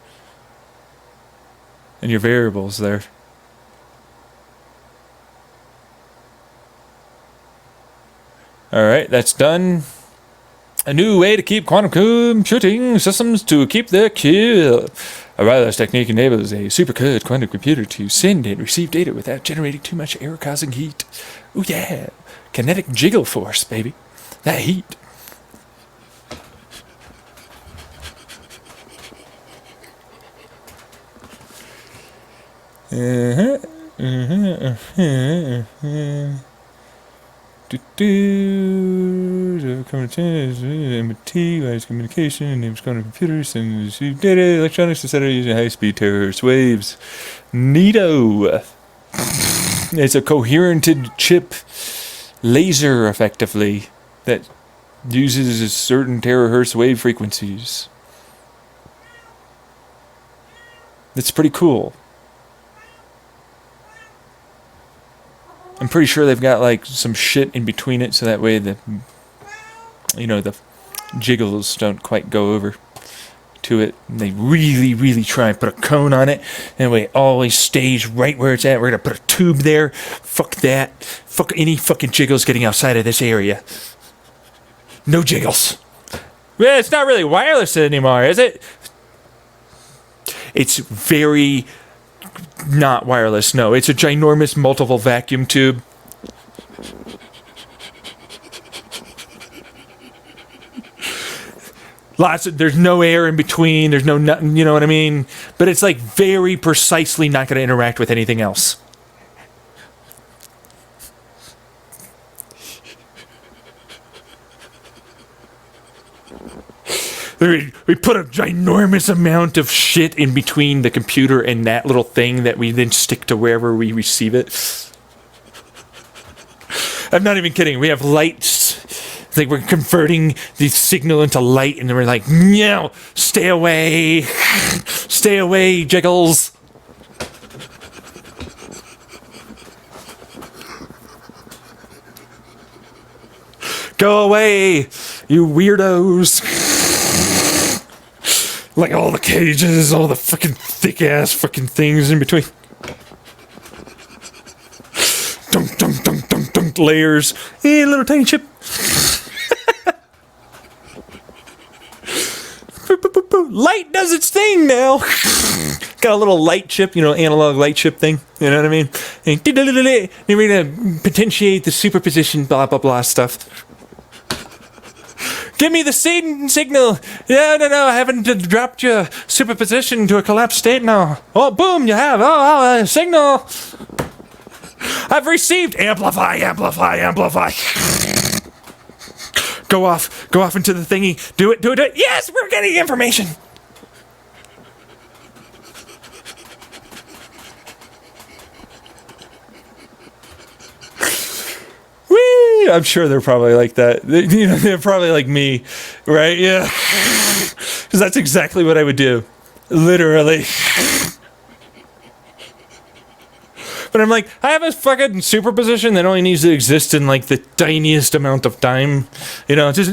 S1: and your variables there. All right, that's done. A new way to keep quantum computing systems to keep their cool. A wireless technique enables a supercode quantum computer to send and receive data without generating too much error-causing heat. Ooh yeah, kinetic jiggle force, baby. That heat. MT, wireless communication, enables quantum computers and receive data, electronics, etc. using high-speed terahertz waves. Neato. It's a coherented chip laser, effectively, that uses certain terahertz wave frequencies. That's pretty cool. I'm pretty sure they've got like some shit in between it so that way the, you know, the jiggles don't quite go over to it. And they really, really try and put a cone on it. And we always stays right where it's at. We're going to put a tube there. Fuck that. Fuck any fucking jiggles getting outside of this area. No jiggles. Well, it's not really wireless anymore, is it? It's very not wireless, no. It's a ginormous multiple vacuum tube. There's no air in between, there's no nothing, you know what I mean? But it's like very precisely not going to interact with anything else. We put a ginormous amount of shit in between the computer and that little thing that we then stick to wherever we receive it. I'm not even kidding. We have lights. It's like we're converting the signal into light, and then we're like, no, stay away. Stay away, jiggles. Go away, you weirdos. Like all the cages, all the fucking thick ass fucking things in between. Dunk, dunk, dunk, dunk, dunk layers. Hey, little tiny chip. Light does its thing now. Got a little light chip, analog light chip thing. You know what I mean? And you're gonna potentiate the superposition, blah, blah, blah stuff. Give me the signal. No, I haven't dropped your superposition to a collapsed state now. Oh, boom, you have. Signal. I've received. Amplify. Go off into the thingy. Do it. Yes, we're getting information. I'm sure they're probably like that. They're probably like me, right? Yeah. Because that's exactly what I would do. Literally. But I'm like, I have a fucking superposition that only needs to exist in like the tiniest amount of time. Just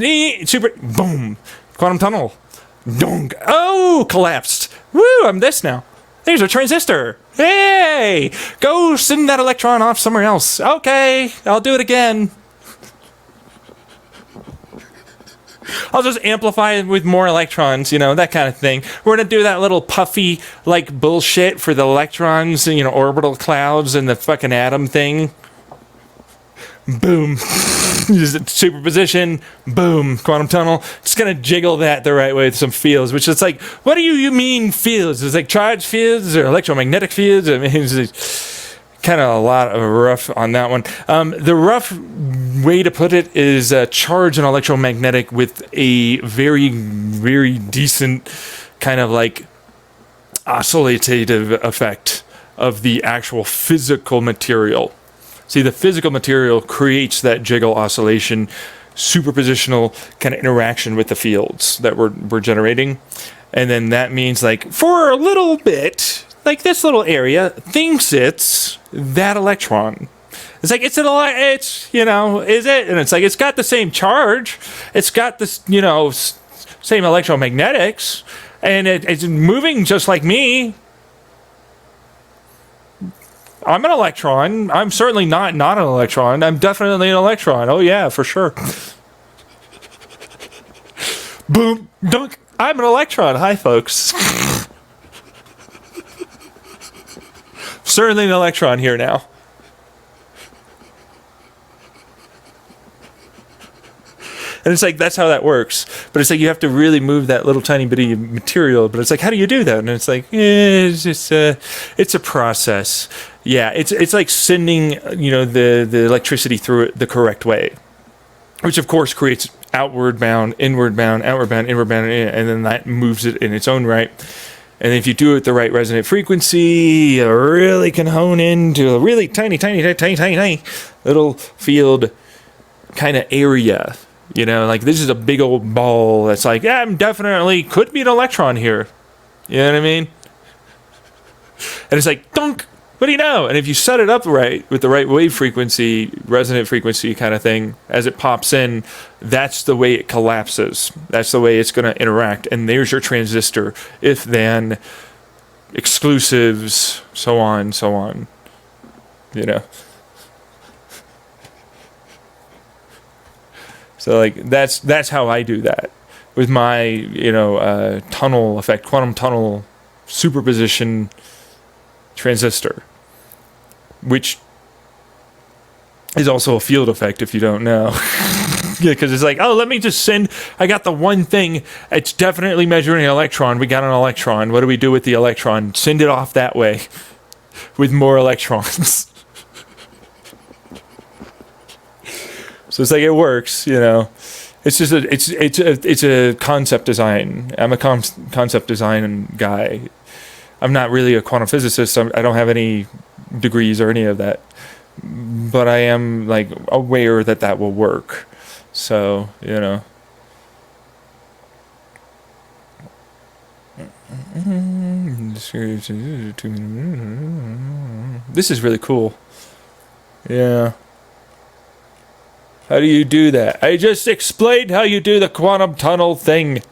S1: boom. Quantum tunnel. Dong. Oh, collapsed. Woo, I'm this now. There's a transistor. Hey, go send that electron off somewhere else. Okay, I'll do it again. I'll just amplify it with more electrons, that kind of thing. We're going to do that little puffy, bullshit for the electrons, orbital clouds and the fucking atom thing. Boom. Superposition. Boom. Quantum tunnel. Just going to jiggle that the right way with some fields, which is like, what do you mean fields? It's like charge fields or electromagnetic fields? I mean, it's kind of a lot of rough on that one. The rough way to put it is charge and electromagnetic with a very, very decent kind of oscillative effect of the actual physical material. See, the physical material creates that jiggle oscillation, superpositional kind of interaction with the fields that we're generating. And then that means for a little bit, this little area thinks it's that electron. It's like, is it? And it's like, it's got the same charge. It's got this, same electromagnetics. And it's moving just like me. I'm an electron. I'm certainly not an electron. I'm definitely an electron. Oh, yeah, for sure. Boom. Dunk. I'm an electron. Hi, folks. Certainly an electron here now. And it's like, that's how that works. But it's like, you have to really move that little tiny bitty material. But it's like, how do you do that? And it's like, it's just it's a process. Yeah, it's like sending, the electricity through it the correct way. Which, of course, creates outward bound, inward bound, outward bound, inward bound, and then that moves it in its own right. And if you do it at the right resonant frequency, you really can hone into a really tiny little field kind of area. This is a big old ball that's like, yeah, I'm definitely could be an electron here. You know what I mean? And it's like, dunk. what do you know? And if you set it up right with the right wave frequency, resonant frequency kind of thing, as it pops in, that's the way it collapses. That's the way it's going to interact. And there's your transistor, if then, exclusives, so on, so on. You know. So like that's how I do that with my tunnel effect, quantum tunnel superposition transistor, which is also a field effect if you don't know. Yeah, because it's like, oh, let me just send. I got the one thing. It's definitely measuring an electron. We got an electron. What do we do with the electron? Send it off that way with more electrons. So it's like it works, you know. It's just it's a concept design. I'm a concept design guy. I'm not really a quantum physicist. I don't have any degrees or any of that, but I am like aware that will work. So you know. This is really cool. Yeah. How do you do that? I just explained how you do the quantum tunnel thing.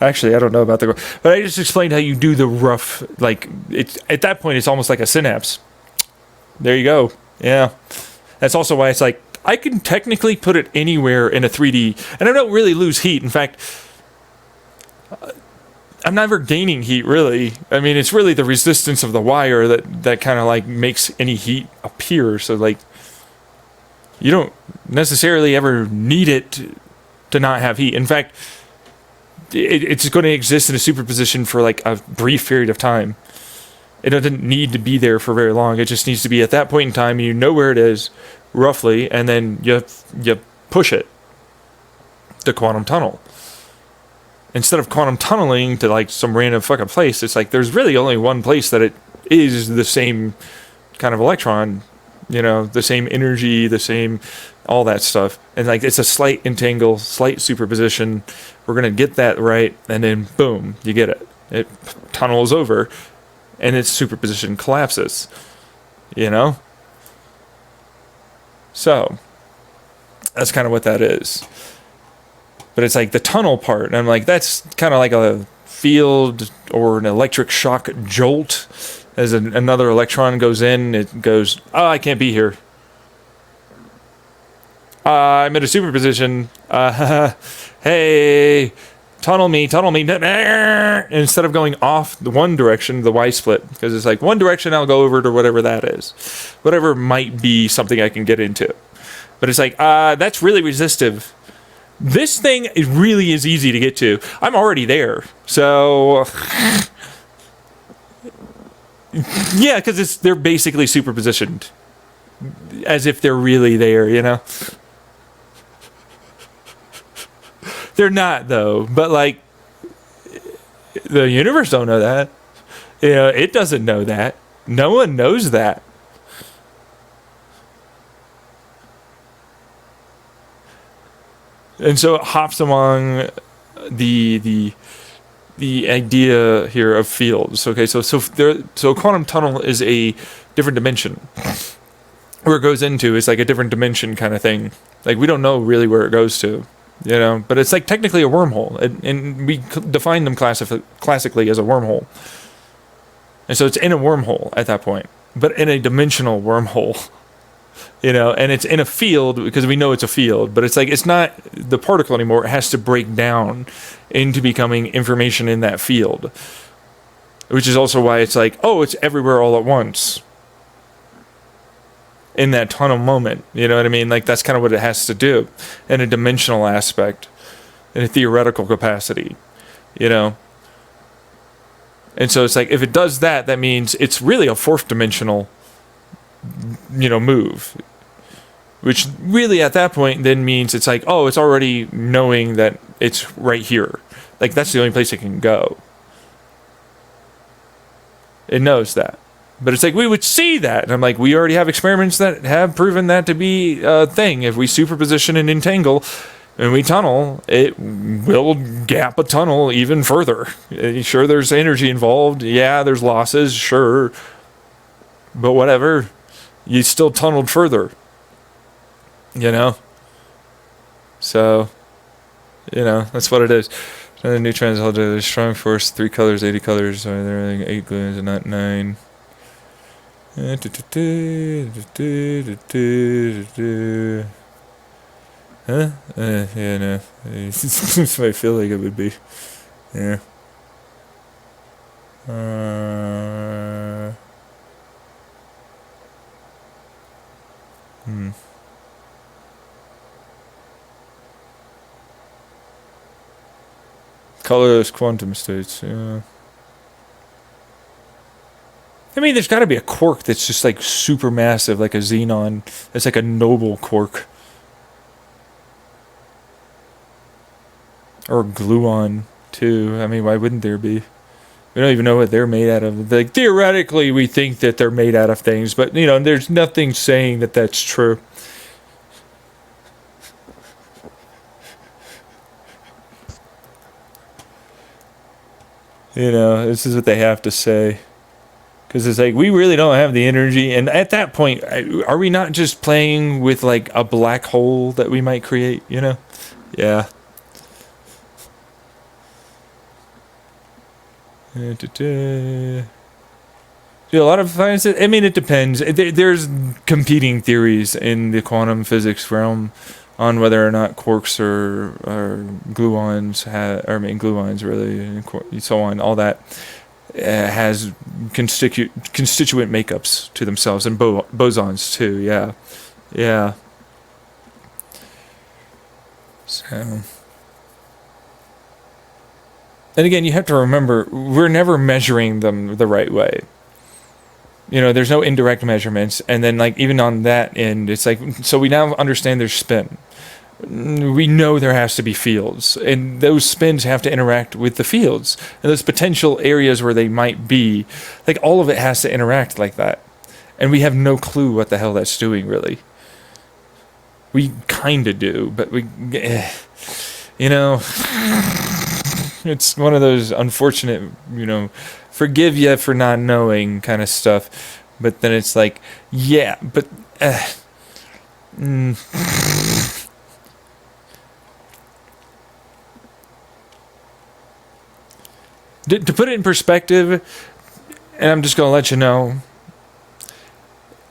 S1: Actually, I don't know about but I just explained how you do the rough, like, it's at that point, it's almost like a synapse. There you go. Yeah. That's also why it's like, I can technically put it anywhere in a 3D, and I don't really lose heat. In fact, I'm never gaining heat, really. I mean, it's really the resistance of the wire that kind of, like, makes any heat appear. So, like, you don't necessarily ever need it to not have heat. In fact, it's going to exist in a superposition for like a brief period of time. It doesn't need to be there for very long. It just needs to be at that point in time. You know where it is, roughly, and then you push it. The quantum tunnel. Instead of quantum tunneling to like some random fucking place, it's like there's really only one place that it is the same kind of electron. You know, the same energy, the same, all that stuff. And like, it's a slight entangle, slight superposition. We're going to get that right. And then boom, you get it. It tunnels over and its superposition collapses, you know? So that's kind of what that is. But it's like the tunnel part. And I'm like, that's kind of like a field or an electric shock jolt. As another electron goes in, it goes, oh, I can't be here. I'm in a superposition. Hey, tunnel me. Instead of going off the one direction, the Y split. Because it's like one direction, I'll go over to whatever that is. Whatever might be something I can get into. But it's like, that's really resistive. This thing really is easy to get to. I'm already there. So... yeah, because they're basically superpositioned, as if they're really there, you know. They're not though, but like the universe don't know that. You know, it doesn't know that. No one knows that. And so it hops among the idea here of fields. Okay, so a quantum tunnel is a different dimension. Where it goes into is like a different dimension kind of thing. Like we don't know really where it goes to, you know. But it's like technically a wormhole, and we define them classically as a wormhole. And so it's in a wormhole at that point, but in a dimensional wormhole. You know, and it's in a field because we know it's a field, but it's like it's not the particle anymore. It has to break down into becoming information in that field, which is also why it's like, oh, it's everywhere all at once in that tunnel moment. You know what I mean? Like that's kind of what it has to do in a dimensional aspect, in a theoretical capacity, you know. And so it's like if it does that, that means it's really a fourth dimensional, you know, move, which really at that point then means it's like, oh, it's already knowing that it's right here. Like that's the only place it can go. It knows that. But it's like we would see that, and I'm like, we already have experiments that have proven that to be a thing. If we superposition and entangle and we tunnel, it will gap a tunnel even further. Sure, there's energy involved. Yeah, there's losses, sure. but whatever. You still tunneled further. You know? So, that's what it is. Another neutrons hold a strong force, 3 colors, 80 colors, so they're like 8 gluons and not 9. Huh? Yeah, no. That's what I feel like it would be. Yeah. Colorless quantum states, yeah. I mean, there's got to be a quark that's just like super massive, like a xenon. That's like a noble quark. Or gluon, too. I mean, why wouldn't there be? We don't even know what they're made out of. Like, theoretically, we think that they're made out of things, but, there's nothing saying that that's true. This is what they have to say. Because it's like, we really don't have the energy. And at that point, are we not just playing with, like, a black hole that we might create, Yeah. A lot of times, it depends. There's competing theories in the quantum physics realm on whether or not quarks or gluons gluons really, and so on, all that has constituent makeups to themselves, and bosons too. Yeah. So. And again, you have to remember, we're never measuring them the right way. There's no indirect measurements. And then, like, even on that end, it's like, so we now understand their spin. We know there has to be fields. And those spins have to interact with the fields. And those potential areas where they might be, like, all of it has to interact like that. And we have no clue what the hell that's doing, really. We kind of do, but it's one of those unfortunate, forgive you for not knowing kind of stuff. But then it's like, yeah, but... To put it in perspective, and I'm just going to let you know,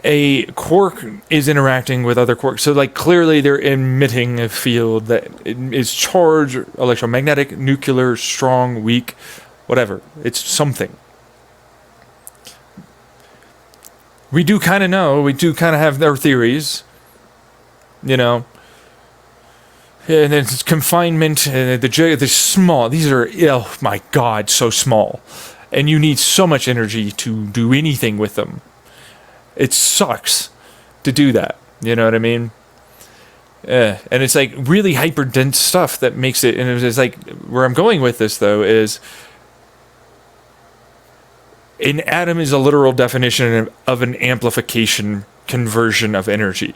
S1: a quark is interacting with other quarks. So, like, clearly they're emitting a field that is charged, electromagnetic, nuclear, strong, weak, whatever. It's something. We do kind of know. We do kind of have their theories. And then it's confinement. The small. These are, oh my God, so small. And you need so much energy to do anything with them. It sucks to do that. You know what I mean? And it's like really hyper dense stuff that makes it. And it's like, where I'm going with this though is, an atom is a literal definition of an amplification conversion of energy.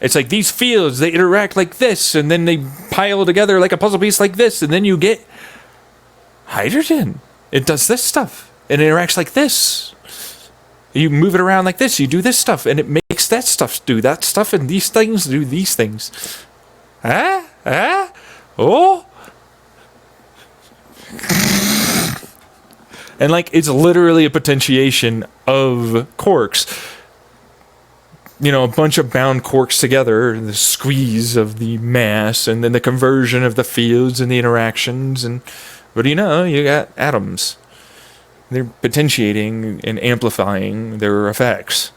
S1: It's like these fields, they interact like this, and then they pile together like a puzzle piece like this, and then you get hydrogen. It does this stuff. It interacts like this. You move it around like this, you do this stuff, and it makes that stuff do that stuff, and these things do these things. Oh. And like, it's literally a potentiation of quarks. A bunch of bound quarks together, the squeeze of the mass, and then the conversion of the fields and the interactions, and what do you know? You got atoms. They're potentiating and amplifying their effects.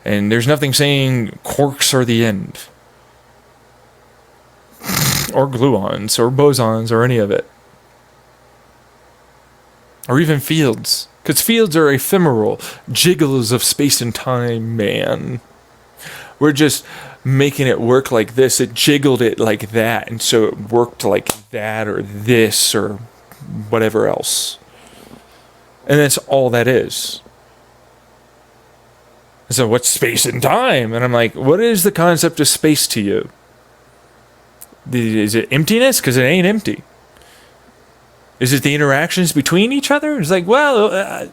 S1: And there's nothing saying quarks are the end. Or gluons, or bosons, or any of it. Or even fields. Because fields are ephemeral. Jiggles of space and time, man. We're just making it work like this. It jiggled it like that. And so it worked like that, or this, or whatever else. And that's all that is. So what's space and time? And I'm like, what is the concept of space to you? Is it emptiness? Because it ain't empty. Is it the interactions between each other? It's like, well,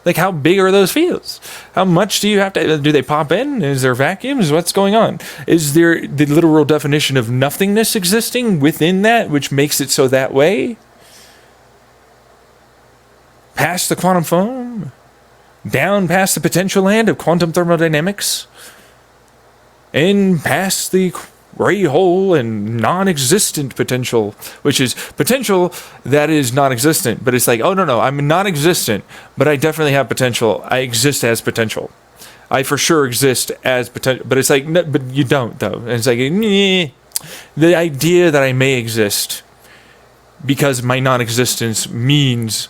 S1: Like, how big are those fields? How much do you have to, do they pop in? Is there vacuums? What's going on? Is there the literal definition of nothingness existing within that, which makes it so that way? Past the quantum foam? Down past the potential land of quantum thermodynamics? And past the gray hole and non-existent potential, which is potential that is non-existent, but it's like, oh no, I'm non-existent, but I definitely have potential. I exist as potential. I for sure exist as potential, but it's like, no, but you don't though. And it's like, the idea that I may exist because my non-existence means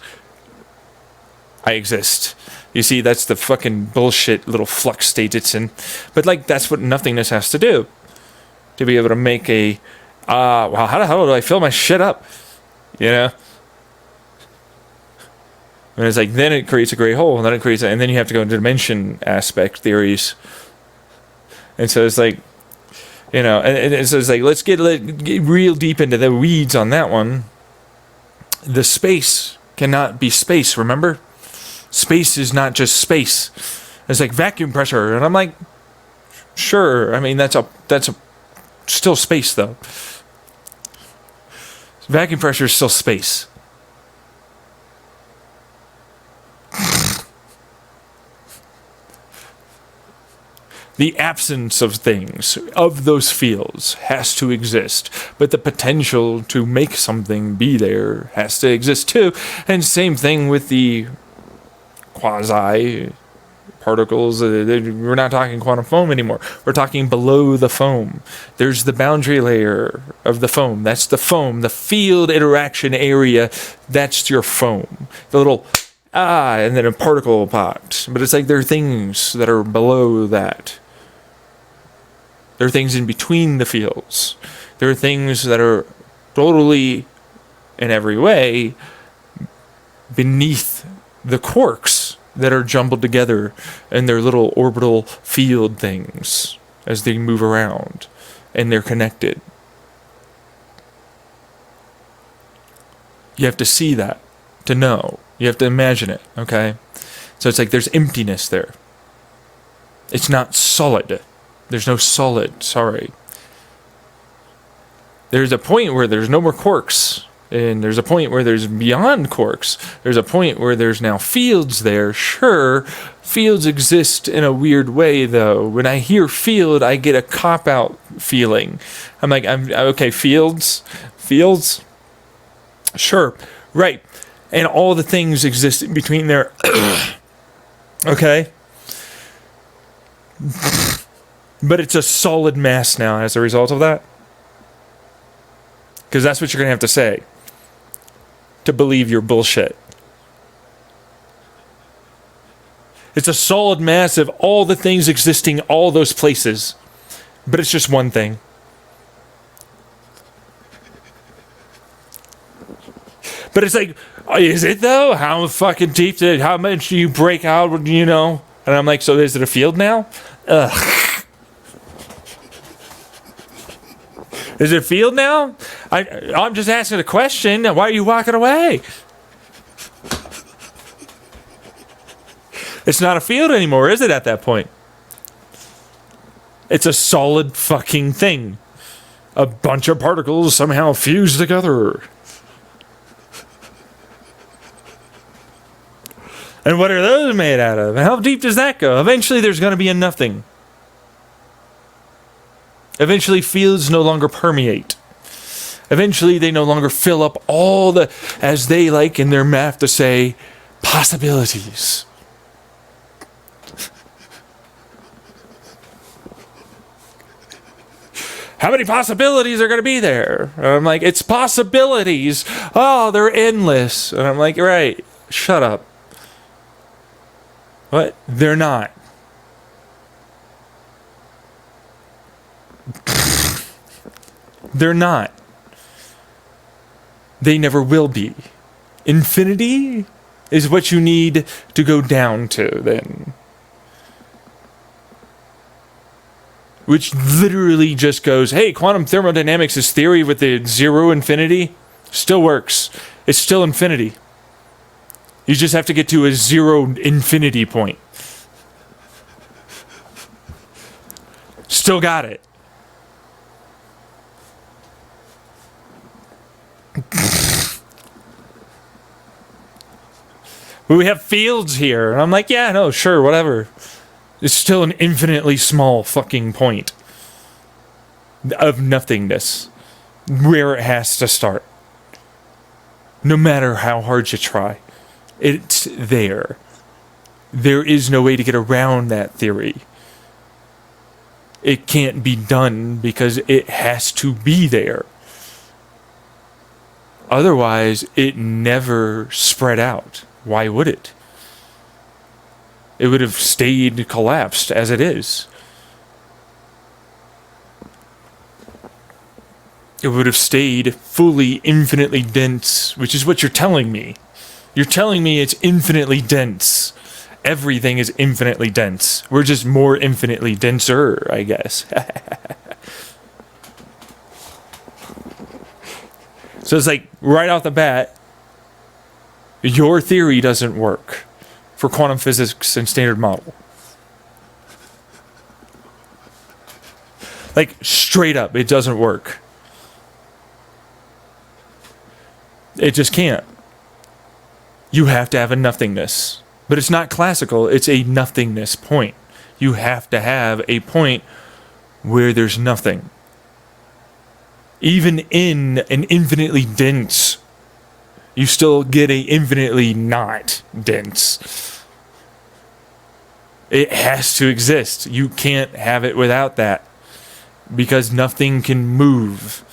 S1: I exist. You see, that's the fucking bullshit little flux state it's in. But like, that's what nothingness has to do. To be able to make a, well, how the hell do I fill my shit up? You know? And it's like, then it creates a gray hole, and then it creates, and then you have to go into dimension aspect theories. And so it's like, you know, and so it's like, let's get real deep into the weeds on that one. The space cannot be space, remember? Space is not just space. It's like vacuum pressure, and I'm like, sure. I mean, that's a still space though. Vacuum pressure is still space. The absence of things, of those fields, has to exist. But the potential to make something be there has to exist too. And same thing with the quasi particles. We're not talking quantum foam anymore. We're talking below the foam. There's the boundary layer of the foam. That's the foam. The field interaction area, that's your foam. The little and then a particle popped. But it's like there are things that are below that. There are things in between the fields. There are things that are totally, in every way, beneath the quarks that are jumbled together in their little orbital field things as they move around, and they're connected. You have to see that to know. You have to imagine it, okay? So it's like there's emptiness there. It's not solid. There's no solid, sorry. There's a point where there's no more quarks. And there's a point where there's beyond quarks. There's a point where there's now fields there. Sure, fields exist in a weird way, though. When I hear field, I get a cop-out feeling. I'm like, okay, fields? Fields? Sure, right. And all the things exist in between there. Okay? But it's a solid mass now as a result of that. Because that's what you're going to have to say to believe your bullshit. It's a solid mass of all the things existing, all those places. But it's just one thing. But it's like, is it though? How fucking deep how much do you break out, you know? And I'm like, so is it a field now? Ugh. Is it a field now? I'm just asking a question. Why are you walking away? It's not a field anymore, is it, at that point? It's a solid fucking thing. A bunch of particles somehow fused together. And what are those made out of? How deep does that go? Eventually there's going to be a nothing. Eventually fields no longer permeate. Eventually they no longer fill up all the, as they like in their math to say, possibilities. How many possibilities are going to be there? And I'm like, it's possibilities. Oh, they're endless. And I'm like, right, shut up. What? They're not. They're not. They never will be. Infinity is what you need to go down to, then. Which literally just goes, hey, quantum thermodynamics is theory with the zero infinity. Still works. It's still infinity. You just have to get to a zero infinity point. Still got it. We have fields here. And I'm like, yeah, no, sure, whatever. It's still an infinitely small fucking point of nothingness where it has to start. No matter how hard you try, it's there. There is no way to get around that theory. It can't be done because it has to be there. Otherwise, it never spread out. Why would it? It would have stayed collapsed as it is. It would have stayed fully infinitely dense, which is what you're telling me. You're telling me it's infinitely dense. Everything is infinitely dense. We're just more infinitely denser, I guess. So it's like, right off the bat, your theory doesn't work for quantum physics and standard model. Like, straight up, it doesn't work. It just can't. You have to have a nothingness. But it's not classical, it's a nothingness point. You have to have a point where there's nothing. Even in an infinitely dense, you still get a infinitely not dense. It has to exist. You can't have it without that. Because nothing can move.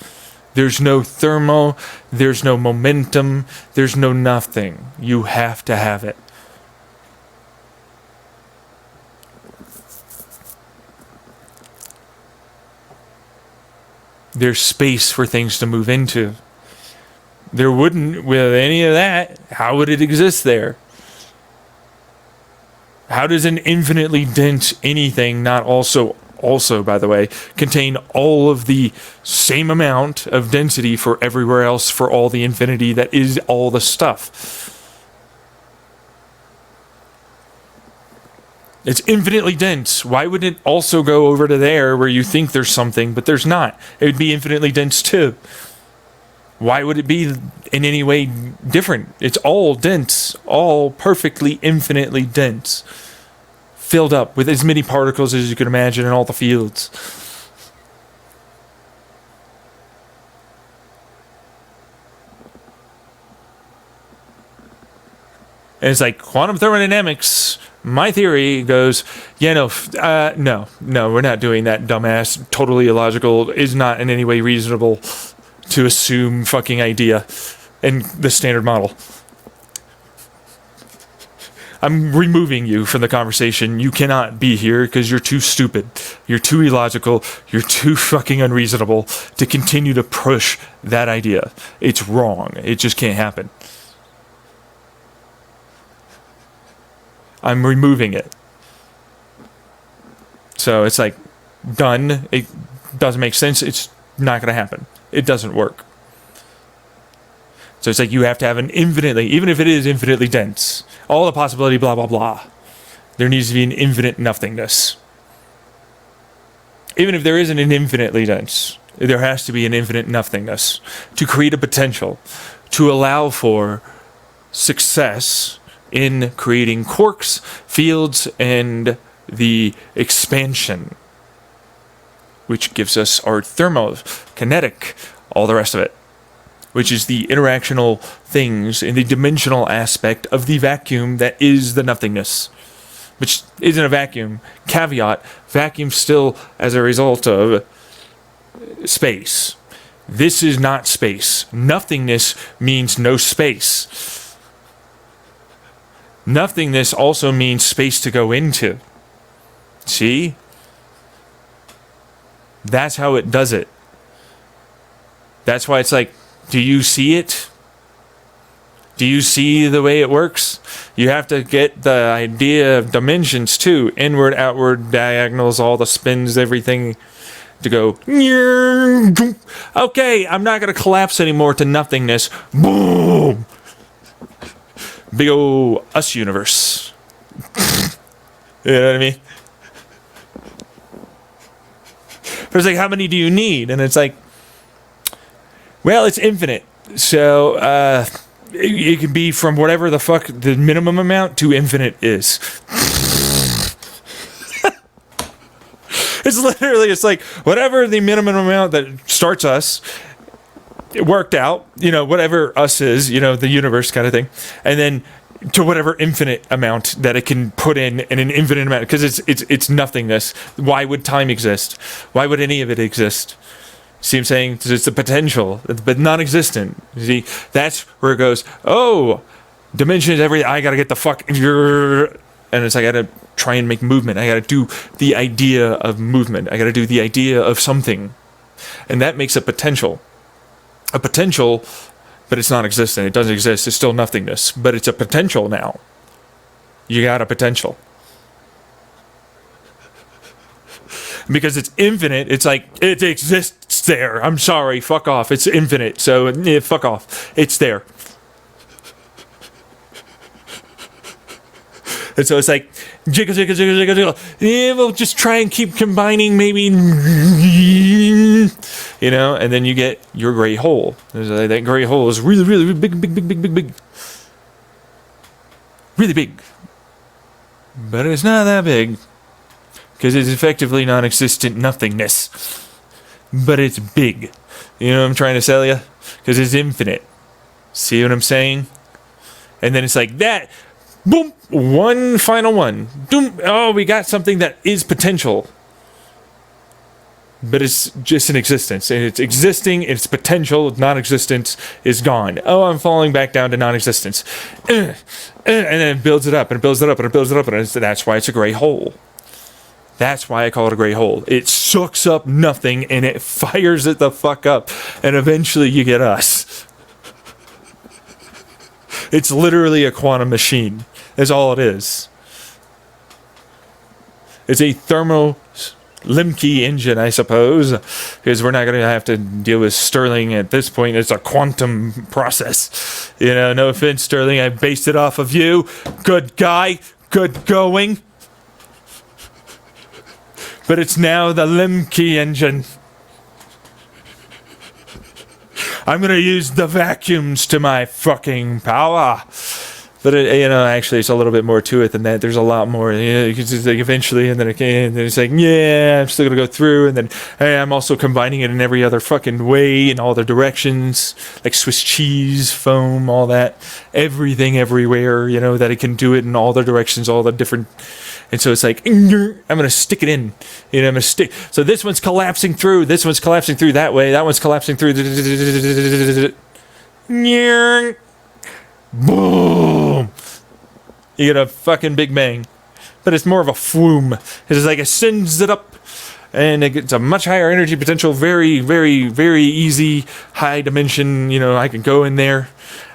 S1: There's no thermo, there's no momentum, there's no nothing. You have to have it. There's space for things to move into. There wouldn't, with any of that, how would it exist there? How does an infinitely dense anything not also, by the way, contain all of the same amount of density for everywhere else for all the infinity that is all the stuff? It's infinitely dense. Why would it also go over to there where you think there's something, but there's not? It would be infinitely dense too. Why would it be in any way different? It's all dense, all perfectly infinitely dense. Filled up with as many particles as you can imagine in all the fields. And it's like quantum thermodynamics. My theory goes, yeah, no, we're not doing that, dumbass. Totally illogical. Is not in any way reasonable to assume fucking idea in the standard model. I'm removing you from the conversation. You cannot be here because you're too stupid. You're too illogical. You're too fucking unreasonable to continue to push that idea. It's wrong. It just can't happen. I'm removing it. So it's like, done. It doesn't make sense. It's not going to happen. It doesn't work. So it's like you have to have an infinitely, even if it is infinitely dense, all the possibility, blah, blah, blah. There needs to be an infinite nothingness. Even if there isn't an infinitely dense, there has to be an infinite nothingness to create a potential, to allow for success in creating quarks, fields, and the expansion, which gives us our thermokinetic, all the rest of it, which is the interactional things in the dimensional aspect of the vacuum that is the nothingness, which isn't a vacuum. Caveat, vacuum still as a result of space. This is not space. Nothingness means no space. Nothingness also means space to go into. See? That's how it does it. That's why it's like, do you see it? Do you see the way it works? You have to get the idea of dimensions too. Inward, outward, diagonals, all the spins, everything to go. Okay, I'm not going to collapse anymore to nothingness. Boom! Big ol' us universe. You know what I mean? But it's like, how many do you need? And it's like, well, it's infinite. So it can be from whatever the fuck the minimum amount to infinite is. It's literally, it's like whatever the minimum amount that starts us, it worked out, you know, whatever us is, you know, the universe kind of thing. And then to whatever infinite amount that it can put in an infinite amount, because it's nothingness. Why would time exist? Why would any of it exist? See what I'm saying? It's the potential, but non-existent. See, that's where it goes, oh, dimensions, everything, I gotta get the fuck, and it's like, I gotta try and make movement. I gotta do the idea of movement. I gotta do the idea of something. And that makes a potential. A potential, but it's non-existent. It doesn't exist. It's still nothingness, but it's a potential now. You got a potential. Because it's infinite, it's like, it exists there. I'm sorry, fuck off. It's infinite, so yeah, fuck off. It's there. And so it's like, jiggle, jiggle, jiggle, jiggle, jiggle. Yeah, we'll just try and keep combining, maybe, you know, and then you get your gray hole. That gray hole is really, really big, big, big, big, big, big. Really big. But it's not that big. Because it's effectively non-existent nothingness. But it's big. You know what I'm trying to tell you? Because it's infinite. See what I'm saying? And then it's like that. Boom! One final one. Boom! Oh, we got something that is potential. But it's just in existence. And it's existing, its potential, non-existence is gone. Oh, I'm falling back down to non-existence. And then it builds it up, and it builds it up, and it builds it up, and that's why it's a gray hole. That's why I call it a gray hole. It sucks up nothing, and it fires it the fuck up. And eventually you get us. It's literally a quantum machine. That's all it is. It's a thermo Lemke engine, I suppose, because we're not going to have to deal with Stirling at this point. It's a quantum process. You know, no offense, Stirling. I based it off of you. Good guy. Good going. But it's now the Lemke engine. I'm going to use the vacuums to my fucking power. But, you know, actually, it's a little bit more to it than that. There's a lot more. You know, it's like eventually, and then it's like, yeah, I'm still going to go through. And then hey, I'm also combining it in every other fucking way in all the directions. Like Swiss cheese, foam, all that. Everything, everywhere, you know, that it can do it in all the directions, all the different... And so it's like, I'm going to stick it in. You know, I'm going to stick. So this one's collapsing through. This one's collapsing through that way. That one's collapsing through. Boom. You get a fucking Big Bang. But it's more of a flume. It's like it sends it up. And it gets a much higher energy potential. Very, very, very easy. High dimension. You know, I can go in there.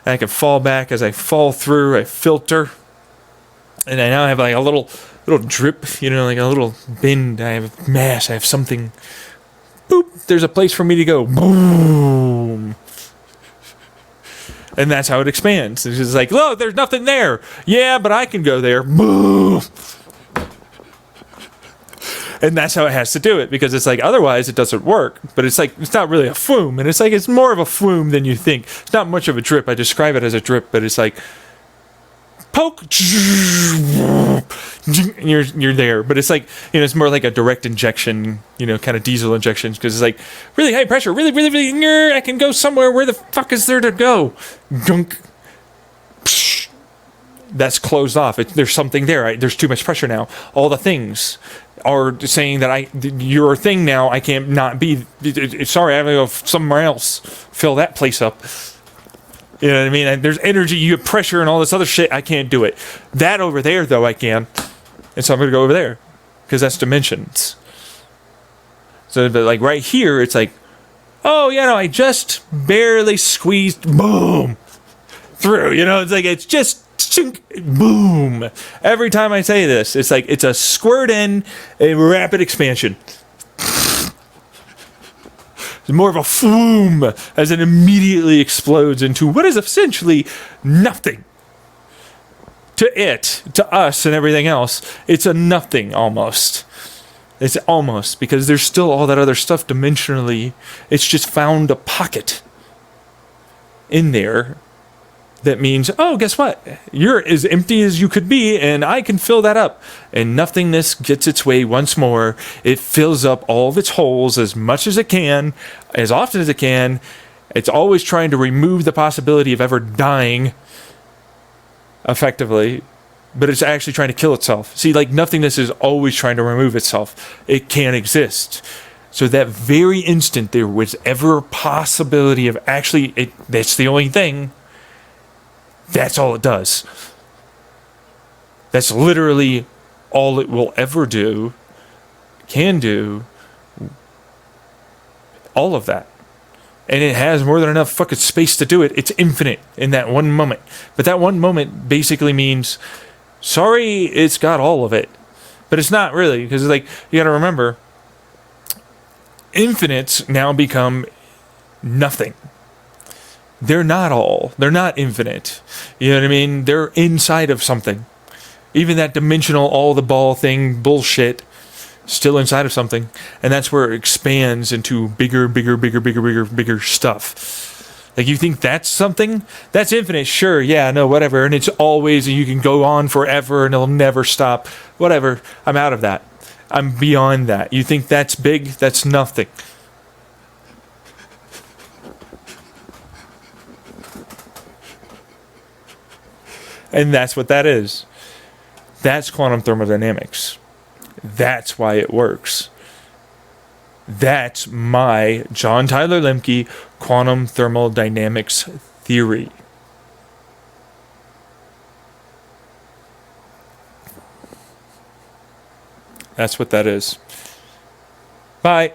S1: And I can fall back. As I fall through, I filter. And I now have like a little drip, you know, like a little bend. I have mass. I have something. Boop. There's a place for me to go. Boom. And that's how it expands. It's just like, look, there's nothing there. Yeah, but I can go there. Boom. And that's how it has to do it, because it's like, otherwise it doesn't work. But it's like, it's not really a flume. And it's like, it's more of a flume than you think. It's not much of a drip. I describe it as a drip, but it's like, poke, you're there. But it's like, you know, it's more like a direct injection, you know, kind of diesel injection, because it's like really high pressure, really, really, really, I can go somewhere. Where the fuck is there to go? Gunk. That's closed off. There's something there. There's too much pressure now. All the things are saying that you're a thing now. I can't not be. Sorry, I have to go somewhere else. Fill that place up. You know what I mean? And there's energy, you have pressure and all this other shit. I can't do it. That over there, though, I can. And so I'm going to go over there. Because that's dimensions. So, but like right here, it's like, oh, yeah, no, I just barely squeezed, boom, through. You know, it's like, it's just, boom. Every time I say this, it's like, it's a squirt in, a rapid expansion. More of a flume as it immediately explodes into what is essentially nothing. to us and everything else, it's a nothing almost. It's almost, because there's still all that other stuff dimensionally. It's just found a pocket in there that means, oh, guess what? You're as empty as you could be, and I can fill that up. And nothingness gets its way once more. It fills up all of its holes as much as it can, as often as it can. It's always trying to remove the possibility of ever dying, effectively, but it's actually trying to kill itself. See, like, nothingness is always trying to remove itself. It can't exist. So that very instant there was ever a possibility of actually, that's the only thing, that's all it does. That's literally all it will ever do, can do, all of that. And it has more than enough fucking space to do it. It's infinite in that one moment. But that one moment basically means, sorry, it's got all of it. But it's not really, because like, you gotta remember, infinites now become nothing. They're not all. They're not infinite. You know what I mean? They're inside of something. Even that dimensional all the ball thing bullshit, still inside of something. And that's where it expands into bigger stuff. Like, you think that's something? That's infinite, sure, yeah, no, whatever. And it's always, and you can go on forever and it'll never stop. Whatever. I'm out of that. I'm beyond that. You think that's big? That's nothing. And that's what that is. That's quantum thermodynamics. That's why it works. That's my John Tyler Lemke quantum thermodynamics theory. That's what that is. Bye.